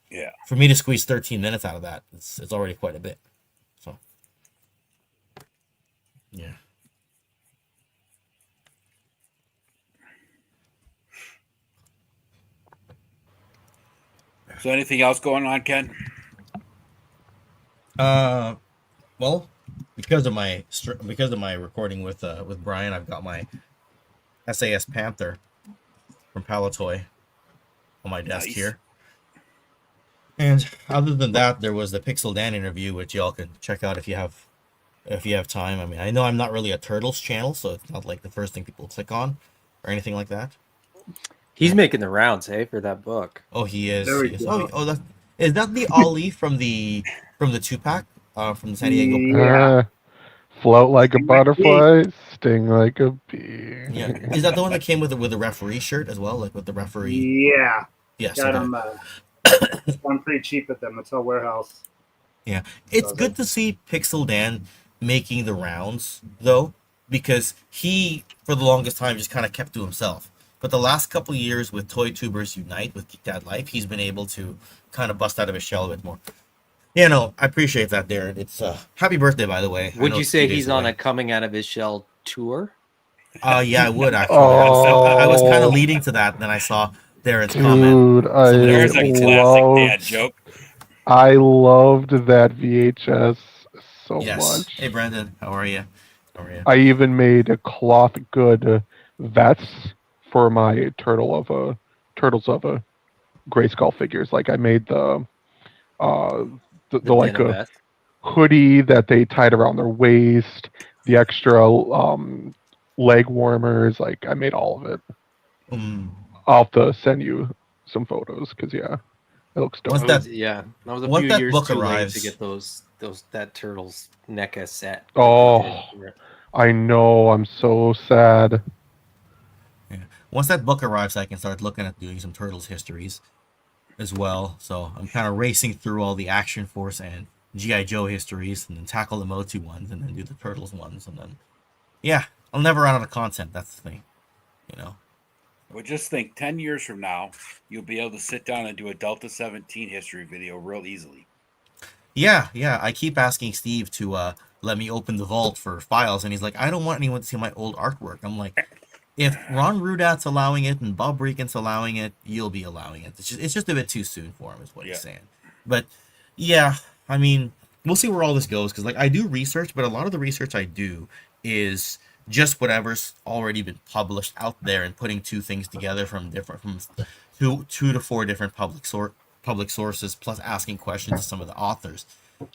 for me to squeeze 13 minutes out of that, it's already quite a bit. So yeah. So anything else going on, Ken? Well, because of my recording with Brian, I've got my SAS Panther from Palatoy on my desk here. And other than that, there was the Pixel Dan interview, which y'all can check out if you have time. I mean, I know I'm not really a Turtles channel, so it's not like the first thing people click on or anything like that. He's making the rounds, hey, for that book. Oh, he is. Is that the Ali from the 2-pack from the San Diego? Yeah. Float like a butterfly, sting like a bee. Yeah, is that the one that came with a referee shirt as well, like with the referee? Yeah. Yes. Got them. I'm pretty cheap at them. It's a warehouse. Yeah, it's good to see Pixel Dan making the rounds though, because he for the longest time just kind of kept to himself. But the last couple of years with Toy Tubers Unite with Geek Dad Life, he's been able to kind of bust out of his shell a bit more. Yeah, no, I appreciate that, Darren. It's happy birthday, by the way. Would you say he's on a coming out of his shell tour? Yeah, I would actually. I was kind of leading to that, and then I saw Darren's comment. There's a classic dad joke. I loved that VHS so much. Hey, Brandon, how are you? I even made a cloth good vets for my Turtles of a Grayskull figures. Like I made the like a hoodie that they tied around their waist, the extra leg warmers. Like I made all of it. I'll have to send you some photos because it looks dope. That was a few years too late to get that Turtles NECA set. Oh, I know. I'm so sad. Yeah. Once that book arrives, I can start looking at doing some Turtles histories as well. So I'm kind of racing through all the Action Force and GI Joe histories, and then tackle the Motu ones, and then do the Turtles ones, and then yeah, I'll never run out of content. That's the thing, you know. Well, just think 10 years from now, you'll be able to sit down and do a Delta 17 history video real easily. Yeah, yeah. I keep asking Steve to let me open the vault for files, and he's like, I don't want anyone to see my old artwork. I'm like, if Ron Rudat's allowing it and Bob Regan's allowing it, you'll be allowing it. It's just a bit too soon for him, is what he's saying. But yeah, I mean, we'll see where all this goes, because like I do research, but a lot of the research I do is just whatever's already been published out there and putting two things together from two to four different public sources, plus asking questions to some of the authors.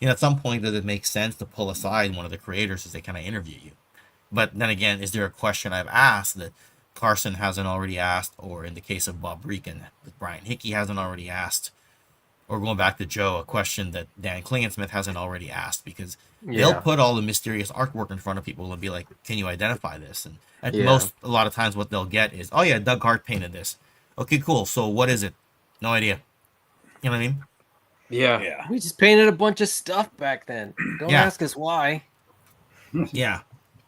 You know, at some point, does it make sense to pull aside one of the creators as they kind of interview you? But then again, is there a question I've asked that Carson hasn't already asked, or in the case of Bob Regan, that Brian Hickey hasn't already asked, or going back to Joe, a question that Dan Klingensmith hasn't already asked? Because they'll put all the mysterious artwork in front of people and be like, can you identify this? And at most, a lot of times what they'll get is, oh yeah, Doug Hart painted this. Okay, cool. So what is it? No idea. You know what I mean? Yeah. We just painted a bunch of stuff back then. Don't ask us why. Yeah.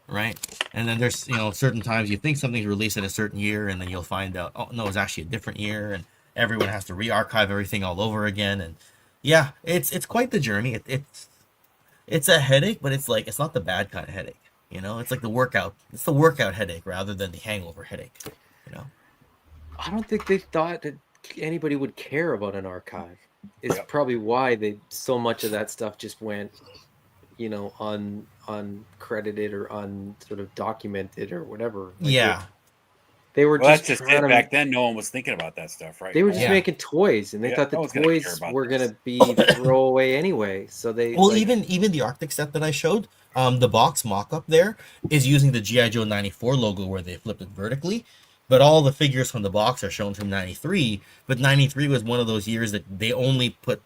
Right. And then there's, you know, certain times you think something's released in a certain year, and then you'll find out, oh no, it's actually a different year, and everyone has to re-archive everything all over again. And yeah, it's quite the journey. It's a headache, but it's like, it's not the bad kind of headache. You know, it's like the workout. It's the workout headache rather than the hangover headache. You know, I don't think they thought that anybody would care about an archive. It's probably why so much of that stuff just went, you know, uncredited or sort of documented or whatever. Like they were that's just it. Back then, no one was thinking about that stuff, right? They were just making toys, and they thought the toys were going to be throwaway anyway. So they even the Arctic set that I showed, the box mock-up there is using the GI Joe 94 logo where they flipped it vertically. But all the figures from the box are shown from 93. But 93 was one of those years that they only put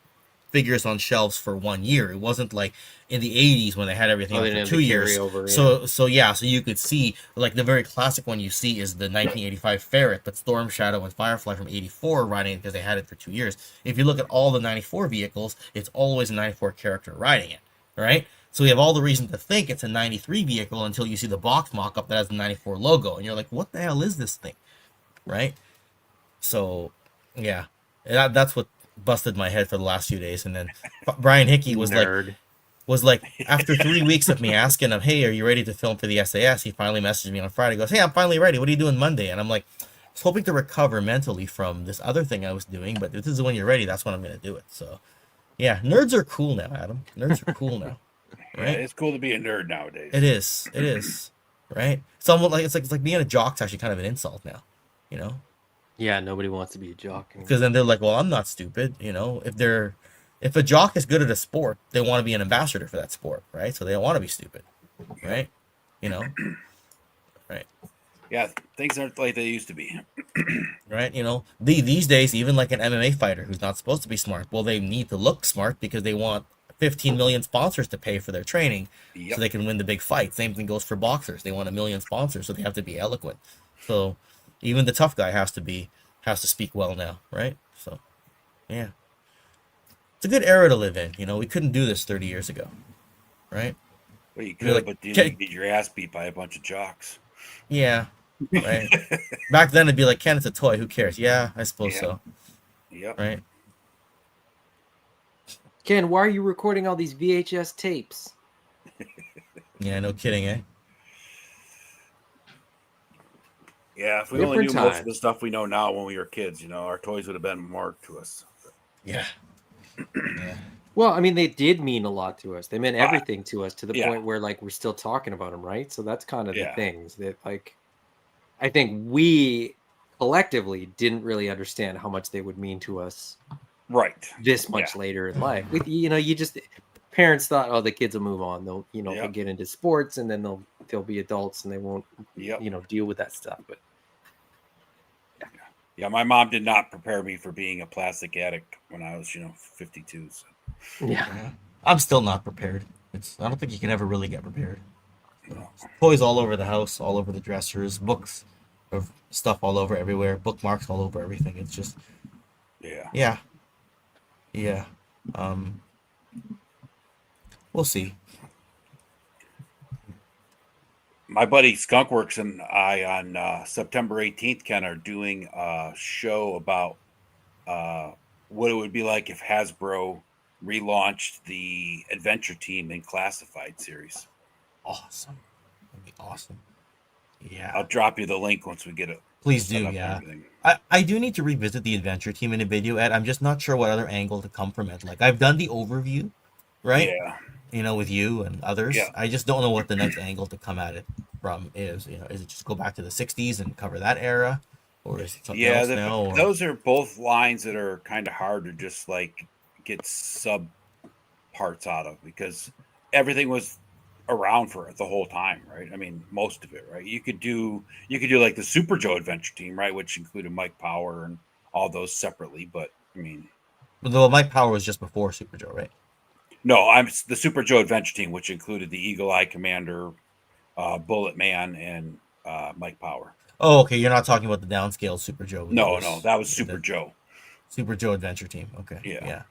figures on shelves for 1 year. It wasn't like in the 80s when they had everything for 2 years. So you could see, like, the very classic one you see is the 1985 Ferret, but Storm Shadow and Firefly from 84 riding it because they had it for 2 years. If you look at all the 94 vehicles, it's always a 94 character riding it, right? So we have all the reason to think it's a 93 vehicle until you see the box mock-up that has the 94 logo. And you're like, what the hell is this thing? Right? So, yeah. That's what busted my head for the last few days. And then Brian Hickey was like, after 3 weeks of me asking him, hey, are you ready to film for the SAS? He finally messaged me on Friday. He goes, hey, I'm finally ready. What are you doing Monday? And I'm like, I was hoping to recover mentally from this other thing I was doing. But if this is when you're ready, that's when I'm going to do it. So, yeah. Nerds are cool now, Adam. Nerds are cool now. Right? Yeah, it's cool to be a nerd nowadays. It is, right? Somewhat like it's like being a jock's actually kind of an insult now, you know? Yeah, nobody wants to be a jock. Because then they're like, well, I'm not stupid, you know? If a jock is good at a sport, they want to be an ambassador for that sport, right? So they don't want to be stupid, right? You know, right? Yeah, things aren't like they used to be, right? You know, these days, even like an MMA fighter who's not supposed to be smart, well, they need to look smart because they want 15 million sponsors to pay for their training so they can win the big fight. Same thing goes for boxers. They want 1 million sponsors, so they have to be eloquent. So even the tough guy has to speak well now, right? So yeah, it's a good era to live in. You know, we couldn't do this 30 years ago, right? Well, you could, but you get your ass beat by a bunch of jocks. Yeah, right. Back then it'd be like, Ken, it's a toy. Who cares? Yeah, I suppose so. Yep. Right. Ken, why are you recording all these VHS tapes? Yeah, no kidding, eh? Yeah, if we only knew most of the stuff we know now when we were kids, you know, our toys would have been marked to us. Yeah. Well, I mean, they did mean a lot to us. They meant everything to us to the point where, like, we're still talking about them, right? So that's kind of the things that, like, I think we collectively didn't really understand how much they would mean to us. Right. This much later in life. You know, parents thought, oh, the kids will move on. They'll, you know, they'll get into sports and then they'll be adults and they won't, you know, deal with that stuff. But yeah, my mom did not prepare me for being a plastic addict when I was, 52. So. Yeah. I'm still not prepared. I don't think you can ever really get prepared. Toys all over the house, all over the dressers, books of stuff all over everywhere, bookmarks all over everything. It's just We'll see. My buddy Skunkworks and I on September 18th, Ken, are doing a show about what it would be like if Hasbro relaunched the Adventure Team in Classified series. Awesome. That'd be awesome. Yeah. I'll drop you the link once we get it. Please set do, up and yeah. everything. I do need to revisit the Adventure Team in a video, Ed. I'm just not sure what other angle to come from it. Like, I've done the overview, right? Yeah. You know, with you and others. Yeah. I just don't know what the next angle to come at it from is. You know, is it just go back to the 60s and cover that era? Or is it something Yeah, else now? Or... those are both lines that are kind of hard to just like get sub parts out of because everything was around for it the whole time, right? I mean, most of it, right? You could do like the Super Joe Adventure Team, right, which included Mike Power and all those separately. But I mean, Though Mike Power was just before Super Joe, right? no, I'm the Super Joe Adventure Team, which included the Eagle Eye Commander, Bullet Man, and Mike Power. Oh, okay. You're not talking about the downscale Super Joe. No, that was Super Joe. Super Joe Adventure Team. Okay. Yeah.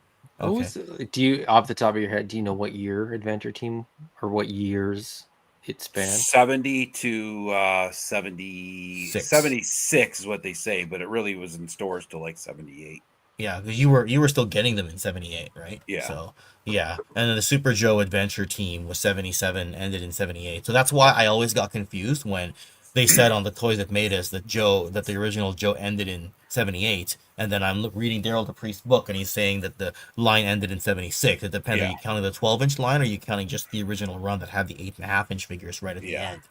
Okay. Do you, off the top of your head, do you know what year Adventure Team or what years it spanned? 70 to 76 is what they say, but it really was in stores till like 78. Yeah, because you were still getting them in 78, right? Yeah. So yeah, and then the Super Joe Adventure Team was 77, ended in 78. So that's why I always got confused when they said on the Toys That Made Us that the original Joe ended in 78, and then I'm reading Daryl DePriest's book and he's saying that the line ended in 76. It depends. Yeah. Are you counting the 12-inch line, or are you counting just the original run that had the 8.5-inch figures right at the end?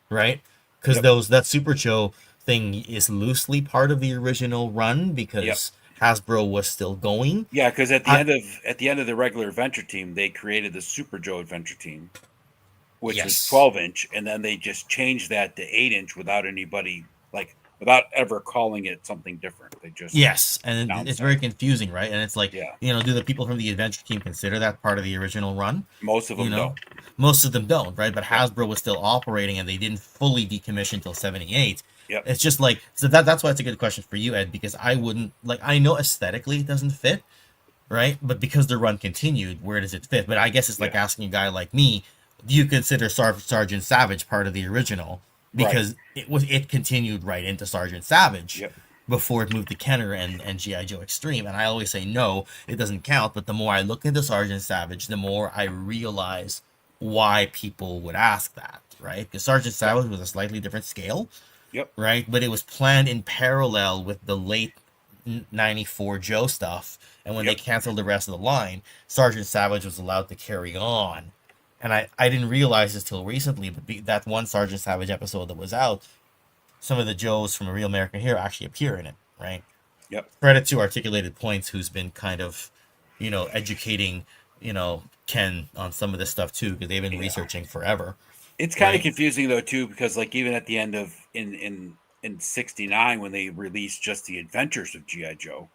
Right? Because that Super Joe thing is loosely part of the original run because Hasbro was still going. Yeah, because at the end of the regular Adventure Team, they created the Super Joe Adventure Team, which was 12-inch, and then they just changed that to 8-inch without anybody without ever calling it something different. They just and it's very confusing, right? And it's like, do the people from the Adventure Team consider that part of the original run? Most of them don't. Most of them don't, right? But Hasbro was still operating, and they didn't fully decommission until 78. Yep. It's just like, so that's why it's a good question for you, Ed, because I wouldn't, I know aesthetically it doesn't fit, right? But because the run continued, where does it fit? But I guess it's like asking a guy like me, do you consider Sergeant Savage part of the original? Because it continued right into Sergeant Savage before it moved to Kenner and G.I. Joe Extreme. And I always say, no, it doesn't count. But the more I look into Sergeant Savage, the more I realize why people would ask that, right? Because Sergeant Savage was a slightly different scale. Right, but it was planned in parallel with the late '94 Joe stuff, and when they canceled the rest of the line, Sergeant Savage was allowed to carry on. And I didn't realize this till recently, but that one Sergeant Savage episode that was out, some of the Joes from A Real American Hero actually appear in it, right? Credit to Articulated Points, who's been kind of, educating, Ken on some of this stuff too, because they've been researching forever. It's kind of confusing though too, because even at the end of in '69 when they released just the Adventures of G.I. Joe,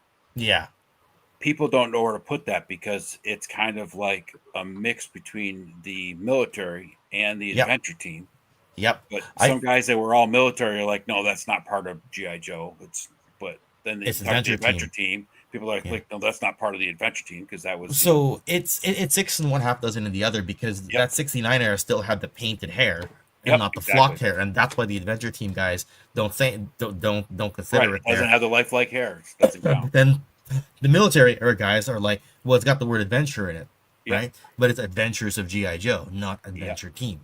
people don't know where to put that because it's kind of like a mix between the military and the Adventure Team. But some guys that were all military are like, no, that's not part of G.I. Joe. But then it's the Adventure Team. People are like, no, that's not part of the Adventure Team because that was. So it's 6 1/2 dozen in the other because that '69 era still had the painted hair and not the flocked hair, and that's why the Adventure Team guys don't consider it. It doesn't have the lifelike hair. It doesn't count. Then the military era guys are like, well, it's got the word adventure in it, right? But it's Adventures of G.I. Joe, not Adventure Team,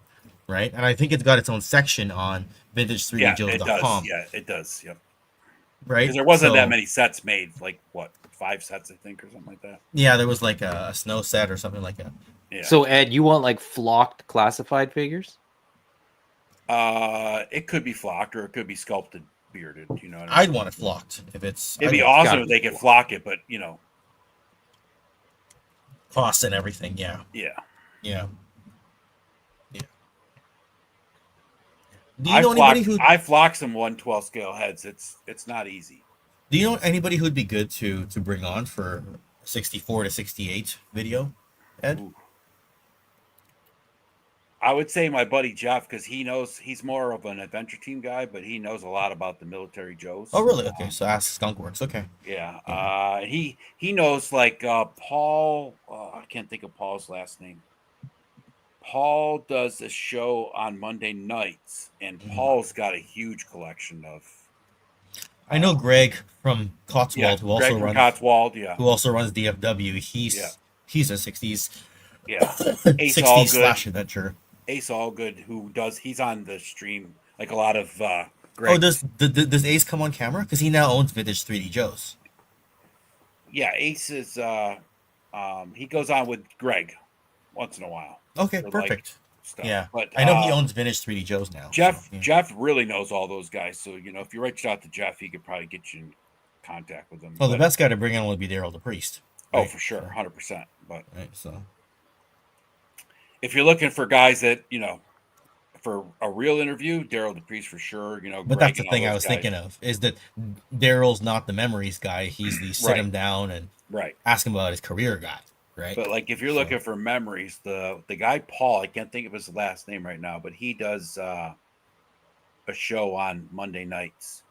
right? And I think it's got its own section on vintage3djoes.com. Yeah, it does. Right, because there wasn't that many sets made, like 5 sets, I think, or something like that. Yeah, there was like a snow set or something like that. So Ed, you want like flocked classified figures? It could be flocked or it could be sculpted, bearded. You know what I mean? I'd want it flocked if it's. It'd be awesome if they could flock it, but costs and everything. Yeah. Do you know anybody who I flock some 1/12 scale heads? It's not easy. Do you know anybody who'd be good to bring on for 64 to 68 video, Ed? Ooh. I would say my buddy Jeff, because he's more of an Adventure Team guy, but he knows a lot about the military Joes. Oh, really? Okay, so ask Skunkworks. Okay. Yeah. He knows like Paul. I can't think of Paul's last name. Paul does a show on Monday nights, and Paul's got a huge collection of. I know Greg from Cotswold, who Greg also from runs Cotswold, yeah, DFW. Yeah. He's a '60s yeah. Ace 60s Allgood, slash adventure. Ace Allgood, he's on the stream like a lot of Oh, Greg. does Ace come on camera? Because he now owns Vintage 3D Joe's. Yeah, Ace is he goes on with Greg once in a while. Okay, for, perfect. Stuff. Yeah, But I know he owns Vintage 3D Joe's now. Jeff so, yeah. Jeff really knows all those guys, so if you reached out to Jeff, he could probably get you in contact with them. Well, the best guy to bring on would be Daryl the Priest. Oh, right? for sure, 100%. But Right, so if you're looking for guys that for a real interview, Daryl the Priest for sure. But Greg that's the and all thing I those was guys. thinking of is that Daryl's not the memories guy. He's the sit him down and Right. ask him about his career guy, right? But like if you're looking for memories, the guy Paul, I can't think of his last name right now, but he does a show on Monday nights,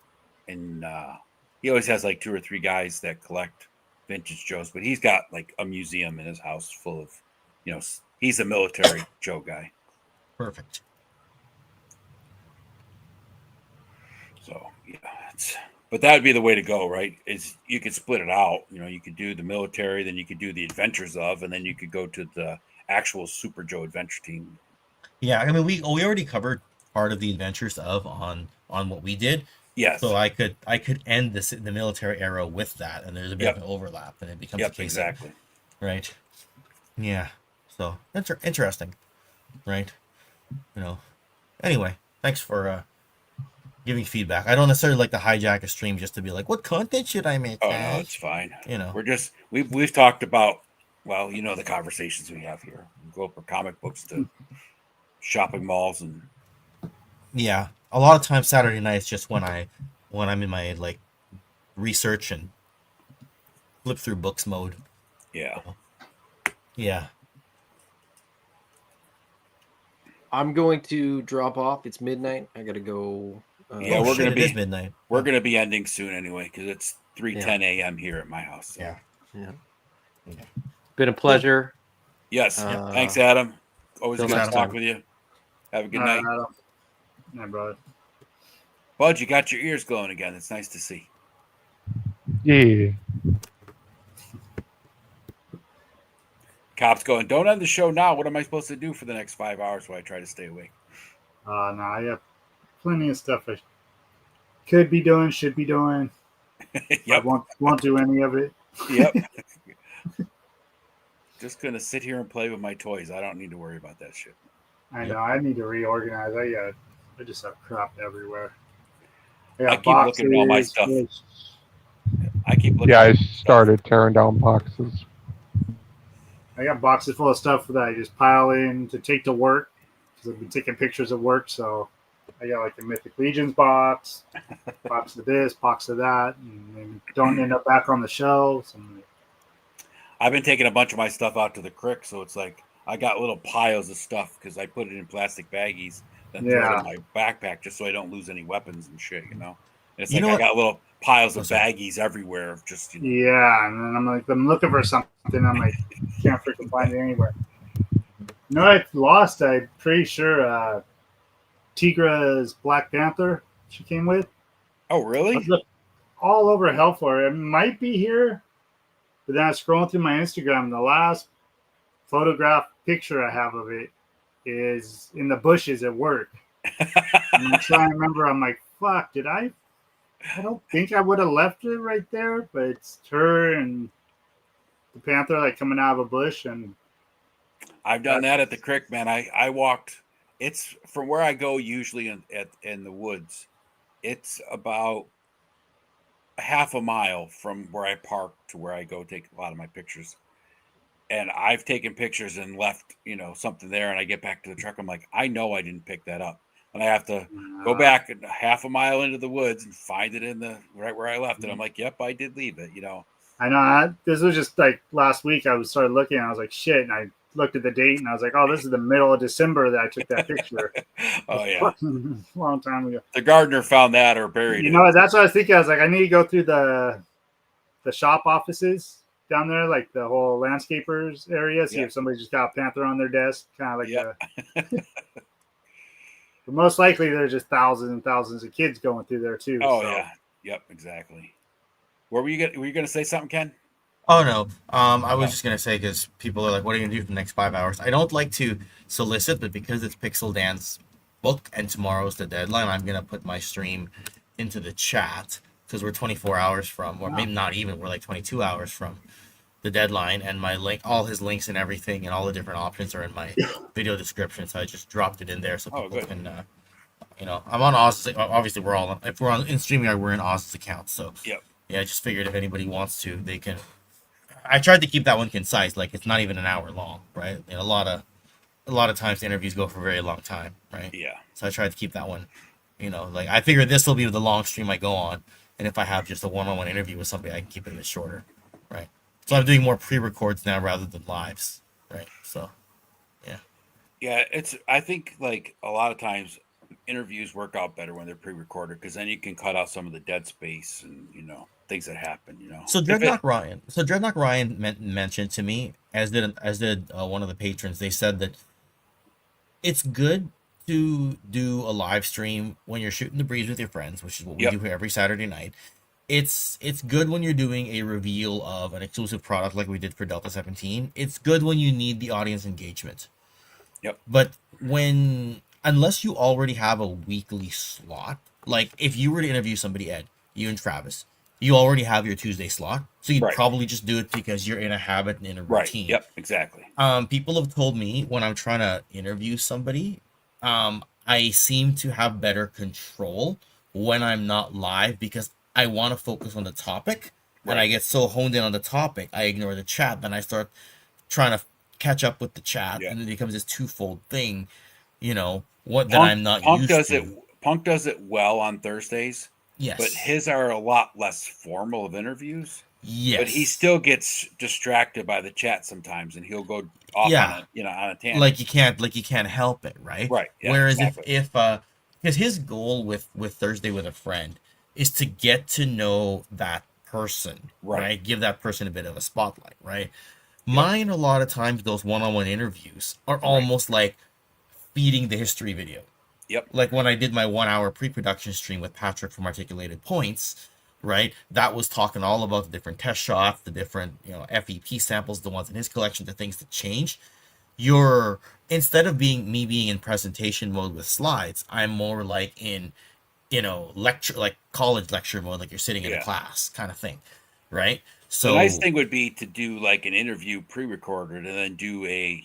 and he always has like 2 or 3 guys that collect vintage Joes. But he's got like a museum in his house full of, he's a military Joe guy. Perfect. So yeah, but that would be the way to go, right? Is you could split it out. You could do the military, then you could do the adventures of, and then you could go to the actual Super Joe Adventure Team. Yeah, I mean we already covered part of the adventures of on what we did. Yes. So I could end the military era with that, and there's a bit of an overlap, and it becomes a case exactly. Right. Yeah. So interesting. Right. Anyway, thanks for giving feedback. I don't necessarily like to hijack a stream just to be like, what content should I make? Oh no, it's fine. We're just we've talked about the conversations we have here. We go from comic books to shopping malls and yeah. A lot of times Saturday nights just when I'm in my like research and flip through books mode. Yeah. Yeah. I'm going to drop off. It's midnight. I gotta go. Yeah, we're gonna it be is midnight. We're gonna be ending soon anyway because it's 3:10 a.m. here at my house. So. Yeah. Been a pleasure. Yes. Thanks, Adam. Always good to Adam. talk with you. Have a good night. Yeah, brother. Bud, you got your ears glowing again. It's nice to see. Yeah. Cop's going, don't end the show now. What am I supposed to do for the next 5 hours while I try to stay awake? No, I have plenty of stuff I could be doing, should be doing. Yep. I won't do any of it. Yep. Just going to sit here and play with my toys. I don't need to worry about that shit. I know. I need to reorganize. I just have crap everywhere. I keep looking at all my stuff. I keep looking. Yeah, I started tearing down boxes. I got boxes full of stuff that I just pile in to take to work because I've been taking pictures of work. So I got like the Mythic Legions box of this, box of that, and then don't end up back on the shelves. And I've been taking a bunch of my stuff out to the creek, so it's like I got little piles of stuff because I put it in plastic baggies, then throw it in my backpack just so I don't lose any weapons and shit. And it's like I got little piles of baggies everywhere of just yeah, and then I'm looking for something. I'm like, can't freaking find it anywhere. I lost. I'm pretty sure Tigra's Black Panther she came with. Oh, really? All over hell for it. It might be here, but then I was scrolling through my Instagram. The last photograph picture I have of it is in the bushes at work. And I'm trying to remember. I'm like, fuck, did I don't think I would have left it right there, but it's her and the panther like coming out of a bush. And I've done that at the creek, man. I walked. It's from where I go usually in the woods. It's about a half a mile from where I park to where I go take a lot of my pictures. And I've taken pictures and left, something there, and I get back to the truck. I'm like, I know I didn't pick that up. And I have to go back half a mile into the woods and find it right where I left it. I'm like, yep, I did leave it, I know. This was just like last week. I started looking, and I was like, shit. And I looked at the date, and I was like, oh, this is the middle of December that I took that picture. Oh, yeah. Long time ago. The gardener found that or buried it. That's what I was thinking. I was like, I need to go through the shop offices down there, like the whole landscapers area. See Yeah. if somebody just got a panther on their desk, kind of like Yeah. But most likely, there's just thousands and thousands of kids going through there too. Oh so. yeah. Yep. Exactly. Where were you? Were you going to say something, Ken? Oh no. I was just gonna say because people are like, "What are you gonna do for the next 5 hours?" I don't like to solicit, but because it's Pixel Dan's book and tomorrow's the deadline, I'm gonna put my stream into the chat because we're 24 hours from, or maybe not even. We're like 22 hours from the deadline, and my link, all his links and everything, and all the different options are in my video description. So I just dropped it in there so people good. can. I'm on Oz's. Obviously, we're all if we're on in StreamYard, we're in Oz's account. So Yep. yeah, I just figured if anybody wants to, they can. I tried to keep that one concise, like it's not even an hour long, right? And a lot of times the interviews go for a very long time, right? Yeah. So I tried to keep that one, like I figured this will be the long stream I go on, and if I have just a one-on-one interview with somebody, I can keep it a bit shorter, right? So I'm doing more pre-records now rather than lives, right? So, yeah. Yeah, I think like a lot of times interviews work out better when they're pre-recorded because then you can cut out some of the dead space and things that happen. So Dreadnought Ryan mentioned to me, as did one of the patrons. They said that it's good to do a live stream when you're shooting the breeze with your friends, which is what we do here every Saturday night. It's good when you're doing a reveal of an exclusive product like we did for Delta 17. It's good when you need the audience engagement. Yep. But unless you already have a weekly slot, like if you were to interview somebody, Ed, you and Travis, you already have your Tuesday slot, so you'd probably just do it because you're in a habit and in a routine. Right. Yep. Exactly. People have told me when I'm trying to interview somebody, I seem to have better control when I'm not live because I want to focus on the topic, and I get so honed in on the topic, I ignore the chat. Then I start trying to catch up with the chat, and it becomes this twofold thing. That I'm not used to. Punk does it well on Thursdays. Yes. But his are a lot less formal of interviews. Yes. But he still gets distracted by the chat sometimes, and he'll go off on a tangent. Like you can't help it, right? Right. Yeah, whereas if because his goal with Thursday with a friend is to get to know that person, right? Give that person a bit of a spotlight, right? Yep. Mine, a lot of times, those one-on-one interviews are almost like feeding the history video. Yep. Like when I did my 1 hour pre-production stream with Patrick from Articulated Points, right? That was talking all about the different test shots, the different, FEP samples, the ones in his collection, the things that changed. Instead of being in presentation mode with slides, I'm more like in, lecture, like college lecture mode, like you're sitting in a class kind of thing, right? So the nice thing would be to do like an interview pre-recorded and then do a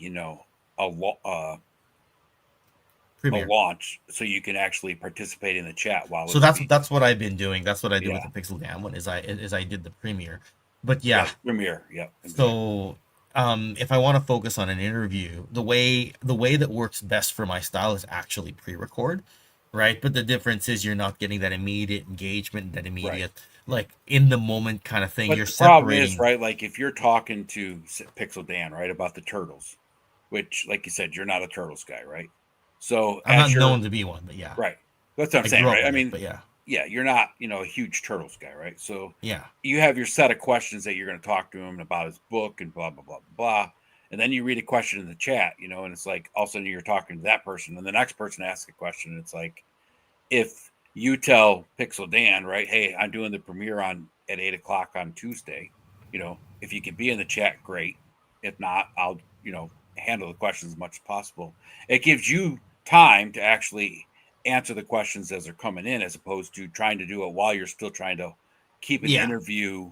launch so you can actually participate in the chat while. So that's what I've been doing. That's what I did with the Pixel Dam one. Is I did the premiere, but premiere. Yeah. Exactly. So if I want to focus on an interview, the way that works best for my style is actually pre-record, right? But the difference is you're not getting that immediate engagement, that immediate like in the moment kind of thing. But you're the problem separating. is, right? Like if you're talking to Pixel Dan, right, about the turtles, which, like you said, you're not a turtles guy, right? So I'm not known to be one, but yeah. Right. That's what I'm saying, right? I mean, but yeah, you're not, a huge turtles guy, right? So yeah, you have your set of questions that you're going to talk to him about his book and blah, blah, blah, blah. And then you read a question in the chat, and it's like all of a sudden you're talking to that person and the next person asks a question. And it's like, if you tell Pixel Dan, right, hey, I'm doing the premiere at 8:00 on Tuesday, if you can be in the chat, great. If not, I'll, handle the questions as much as possible. It gives you time to actually answer the questions as they're coming in, as opposed to trying to do it while you're still trying to keep an interview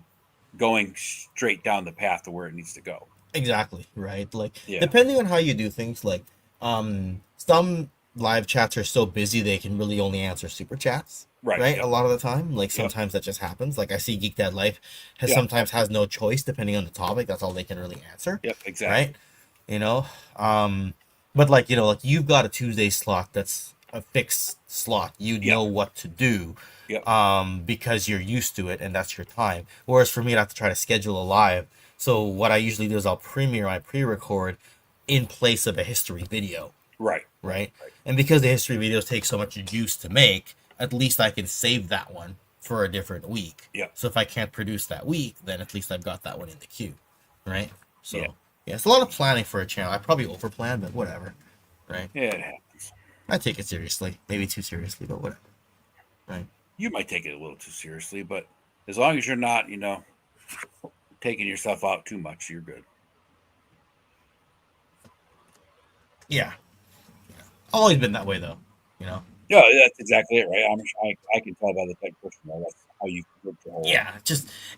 going straight down the path to where it needs to go. Exactly. Right. Like depending on how you do things, like some live chats are so busy they can really only answer super chats. Right. Yep. A lot of the time, like sometimes that just happens. Like I see Geek Dad Life sometimes has no choice depending on the topic. That's all they can really answer. Yep. Exactly. Right. But like you've got a Tuesday slot that's a fixed slot. You know what to do. Yep. Because you're used to it and that's your time. Whereas for me, I have to try to schedule a live. So what I usually do is I'll premiere my pre-record in place of a history video. Right. And because the history videos take so much juice to make, at least I can save that one for a different week. Yeah. So if I can't produce that week, then at least I've got that one in the queue, right? So Yeah. yeah, it's a lot of planning for a channel. I probably overplan, but whatever, right? Yeah, it happens. I take it seriously, maybe too seriously, but whatever, right? You might take it a little too seriously, but as long as you're not, taking yourself out too much, you're good. Yeah. I've always been that way, though. Yeah, that's exactly it, right? I can tell by the type of person that's how you live your whole life. Yeah,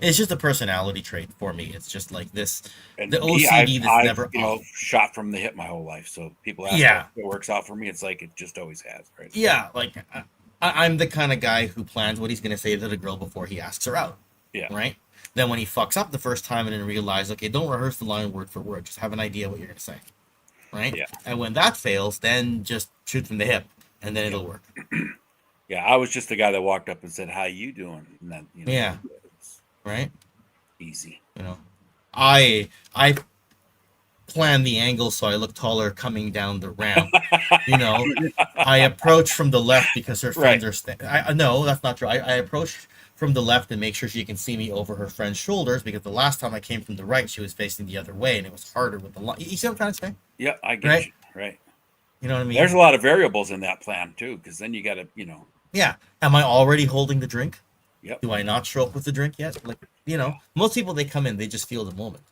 it's just a personality trait for me. It's just like this, And the me, OCD that's I've never off. shot from the hip my whole life. So people ask Yeah. if it works out for me. It's like it just always has, right? Yeah, like I'm the kind of guy who plans what he's going to say to the girl before he asks her out. Yeah. Right? Then when he fucks up the first time and then realize, okay, don't rehearse the line word for word. Just have an idea what you're going to say. Right? Yeah. And when that fails, then just shoot from the hip and then it'll work. Yeah, I was just the guy that walked up and said, "How you doing?" And then, Yeah. it's Right? easy. I plan the angle so I look taller coming down the ramp. I approach from the left because her friends are no, that's not true. I approach from the left and make sure she can see me over her friend's shoulders, because the last time I came from the right, she was facing the other way and it was harder with the line. You see what I'm trying to say? Yeah, I get Right? you. Right. You know what I mean? There's a lot of variables in that plan too, because then you got to, Yeah. Am I already holding the drink? Yep. Do I not show up with the drink yet? Like, most people, they come in, they just feel the moment,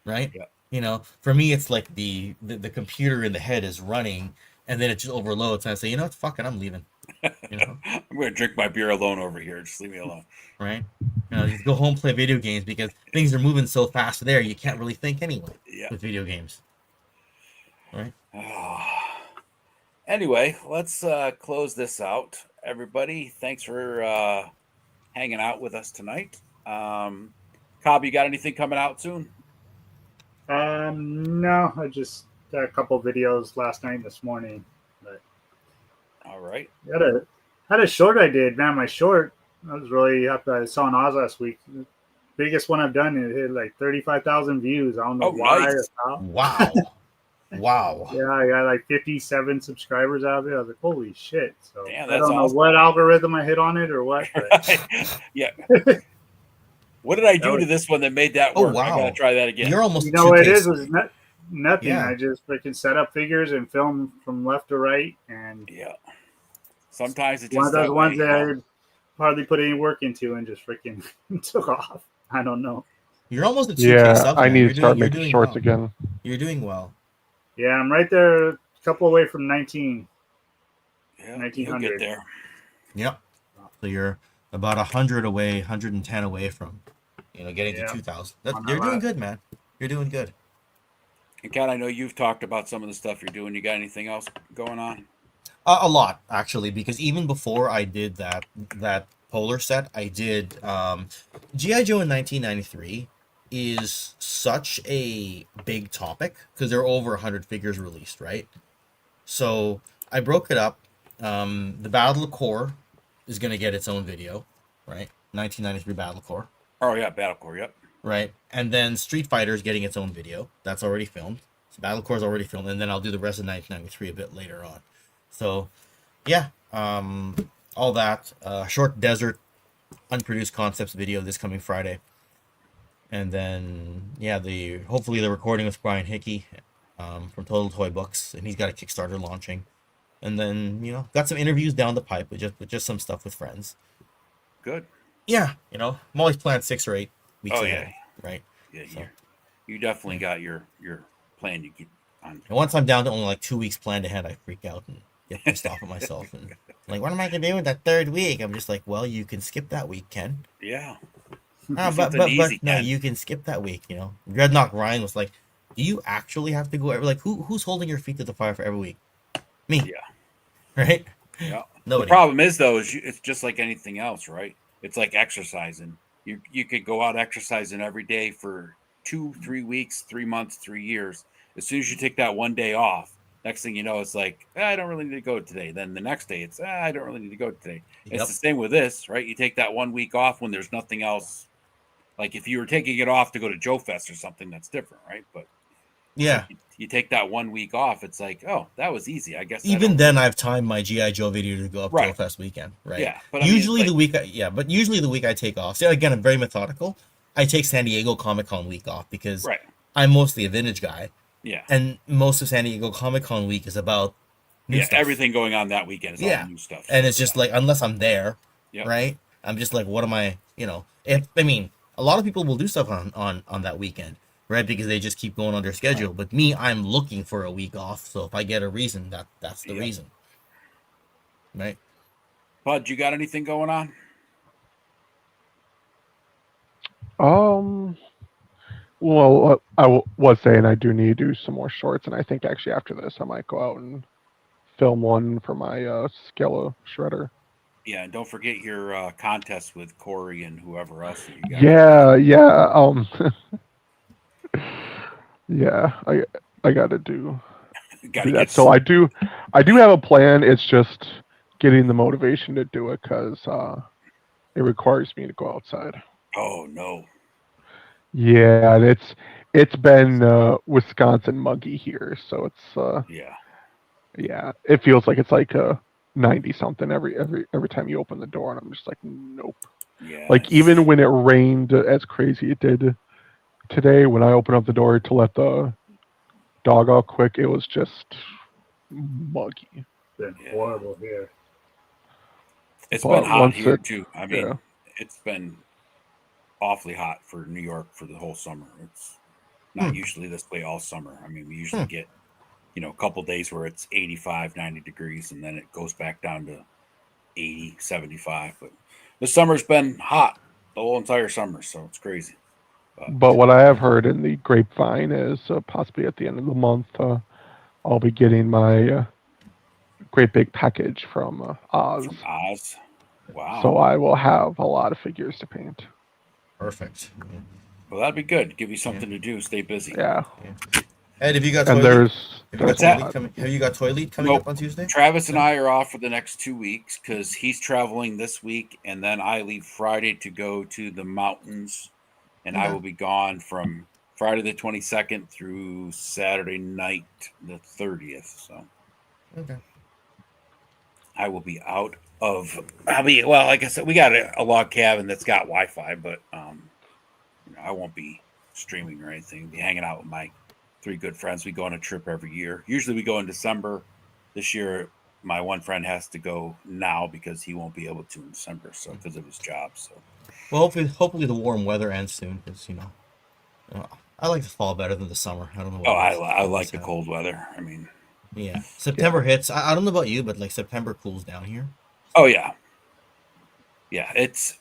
right? Yep. For me, it's like the computer in the head is running, and then it just overloads, and I say, you know what, fuck it, I'm leaving. I'm going to drink my beer alone over here. Just leave me alone. Right? Just go home, play video games, because things are moving so fast there, you can't really think anyway with video games. Right? Anyway, let's close this out. Everybody, thanks for hanging out with us tonight. Cobb, you got anything coming out soon? No, I just got a couple videos last night and this morning. But All right. had a short I did, man. My short, I was really happy. I saw an Oz last week. The biggest one I've done. It hit like 35,000 views. I don't know why nice. or how. Wow. Wow. Yeah, I got like 57 subscribers out of it. I was like, holy shit. So Damn, I that's don't know awesome. what algorithm I hit on it or what. But Yeah. What did I do to this one that made that Oh, work? I wow. got to try that again. You're almost what it 2K is was nothing. Yeah. I just freaking set up figures and film from left to right. And Yeah. Sometimes it's one just of those that ones way, that I hardly put any work into and just freaking took off. I don't know. You're almost at 2K Yeah, subs, I man. need You're to start doing- you're making doing shorts well. again. You're doing well. Yeah, I'm right there, a couple away from 19. Yeah, 1900. you'll get there. Yep. So you're about 100 away, 110 away from, getting Yeah. to 2,000. On You're that doing last- good, man. You're doing good. And Kat, I know you've talked about some of the stuff you're doing. You got anything else going on? A lot, actually, because even before I did that polar set, I did G.I. Joe in 1993 is such a big topic because there are over 100 figures released, right? So I broke it up. The Battle of Core is going to get its own video, right? 1993 Battle Core, Oh, yeah, Battlecore. Yep. right? And then Street Fighter is getting its own video. That's already filmed. So Battle Core is already filmed, and then I'll do the rest of 1993 a bit later on. So, yeah, all that. Short Desert unproduced concepts video this coming Friday. And then, yeah, hopefully the recording with Brian Hickey from Total Toy Books, and he's got a Kickstarter launching. And then, got some interviews down the pipe with just some stuff with friends. Good. Yeah, I'm always planned 6 or 8 weeks Oh, ahead, right? Yeah, So- you definitely got your plan you keep on. And once I'm down to only like 2 weeks planned ahead, I freak out and get pissed off at myself. And like, what am I going to do with that 3rd week? I'm just like, well, you can skip that week, Ken. Yeah. But Something easy, no, Ken. you can skip that week. Dreadnought Ryan was like, do you actually have to go every, like, who's holding your feet to the fire for every week? Me. Yeah. Right? Yeah. Nobody. The problem is, though, it's just like anything else, right? It's like exercising. You could go out exercising every day for 2-3 weeks, 3 months, 3 years. As soon as you take that one day off, next thing you know, it's like, I don't really need to go today. Then the next day, it's, I don't really need to go today. Yep. It's the same with this, right? You take that 1 week off when there's nothing else. Like if you were taking it off to go to Joe Fest or something, that's different, right? But Yeah. You take that 1 week off. It's like, oh, that was easy. I guess. Even then, I've timed my GI Joe video to go up Right. Fest weekend, right? Yeah, but usually I mean, usually the week I take off. See, again, I'm very methodical. I take San Diego Comic Con week off because right. I'm mostly a vintage guy, Yeah. and most of San Diego Comic Con week is about new stuff. Everything going on that weekend is all new stuff. And it's just like, unless I'm there, Yep. right? I'm just like, what am I? If I mean, a lot of people will do stuff on that weekend, right? Because they just keep going on their schedule. Right. But me, I'm looking for a week off. So if I get a reason, that's the reason, right? Bud, you got anything going on? Well, was saying I do need to do some more shorts, and I think actually after this I might go out and film one for my Scala shredder. Yeah, and don't forget your contest with Corey and whoever else you got. Yeah. Yeah, I got to do that. So I do have a plan. It's just getting the motivation to do it because it requires me to go outside. Oh no. Yeah, it's been Wisconsin muggy here, so it's yeah, it feels like it's like 90 something every time you open the door, and I'm just like, nope. Yeah. Like even when it rained as crazy it did today, when I opened up the door to let the dog out quick, it was just muggy. It's been horrible here. It's been hot here too. I mean, it's been awfully hot for New York for the whole summer. It's not usually this way all summer. I mean, we usually get, a couple days where it's 85, 90 degrees, and then it goes back down to 80, 75. But the summer's been hot the whole entire summer, so it's crazy. But what I have heard in the grapevine is possibly at the end of the month, I'll be getting my great big package from Oz. From Oz? Wow. So I will have a lot of figures to paint. Perfect. Well, that'd be good. Give you something to do. Stay busy. Yeah. Ed, have you got and have you got Toy Lead coming up on Tuesday? Travis and I are off for the next 2 weeks because he's traveling this week, and then I leave Friday to go to the mountains, and I will be gone from Friday the 22nd through Saturday night the 30th. So, I will be out of. Well, like I said, we got a log cabin that's got Wi-Fi, but I won't be streaming or anything. I'll be hanging out with my 3 good friends. We go on a trip every year. Usually we go in December. This year, my one friend has to go now because he won't be able to in December, so because of his job. So, well, hopefully the warm weather ends soon because I like the fall better than the summer. I don't know. I like the cold weather. I mean, yeah, September hits. I don't know about you, but like September cools down here. Oh yeah, it's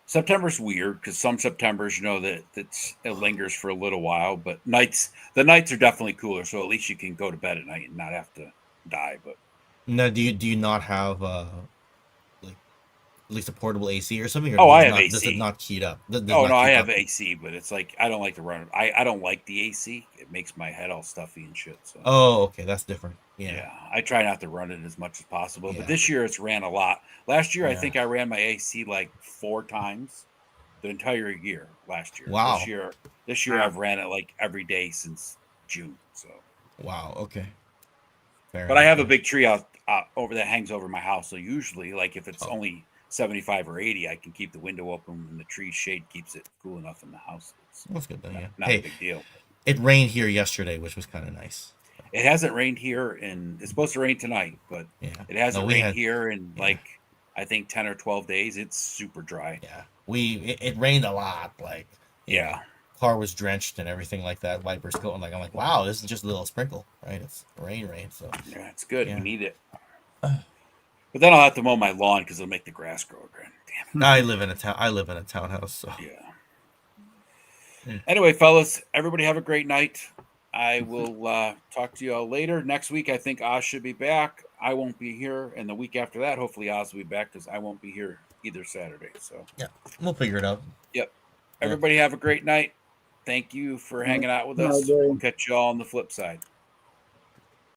September's weird because some Septembers, that it lingers for a little while, but the nights are definitely cooler, so at least you can go to bed at night and not have to die. But no, do you not have at least a portable AC or something? Or I have AC. Does it not heat up? I have AC, but it's like I don't like to run. I don't like the AC. It makes my head all stuffy and shit. So. Oh, okay, that's different. Yeah, I try not to run it as much as possible. But this year it's ran a lot. Last year I think I ran my AC like 4 times the entire year. Last year. Wow. This year I've ran it like every day since June. So. Wow. Okay. But I have a big tree out over that hangs over my house. So usually, like if it's only 75 or 80, I can keep the window open and the tree shade keeps it cool enough in the house. That's good then. Not a big deal. It rained here yesterday, which was kind of nice. It hasn't rained here, and it's supposed to rain tonight, but it hasn't rained here in I think 10 or 12 days. It's super dry. Yeah, it rained a lot. Like car was drenched and everything like that. Wipers going. Like I'm like, wow, this is just a little sprinkle, right? It's rain. So yeah, it's good. You need it. But then I'll have to mow my lawn because it'll make the grass grow again. Damn it. I live in a townhouse, so yeah. Anyway, fellas, everybody have a great night. I will talk to you all later. Next week, I think Oz should be back. I won't be here. And the week after that, hopefully Oz will be back because I won't be here either Saturday. So yeah, we'll figure it out. Yep. Everybody have a great night. Thank you for hanging out with us. We'll catch you all on the flip side.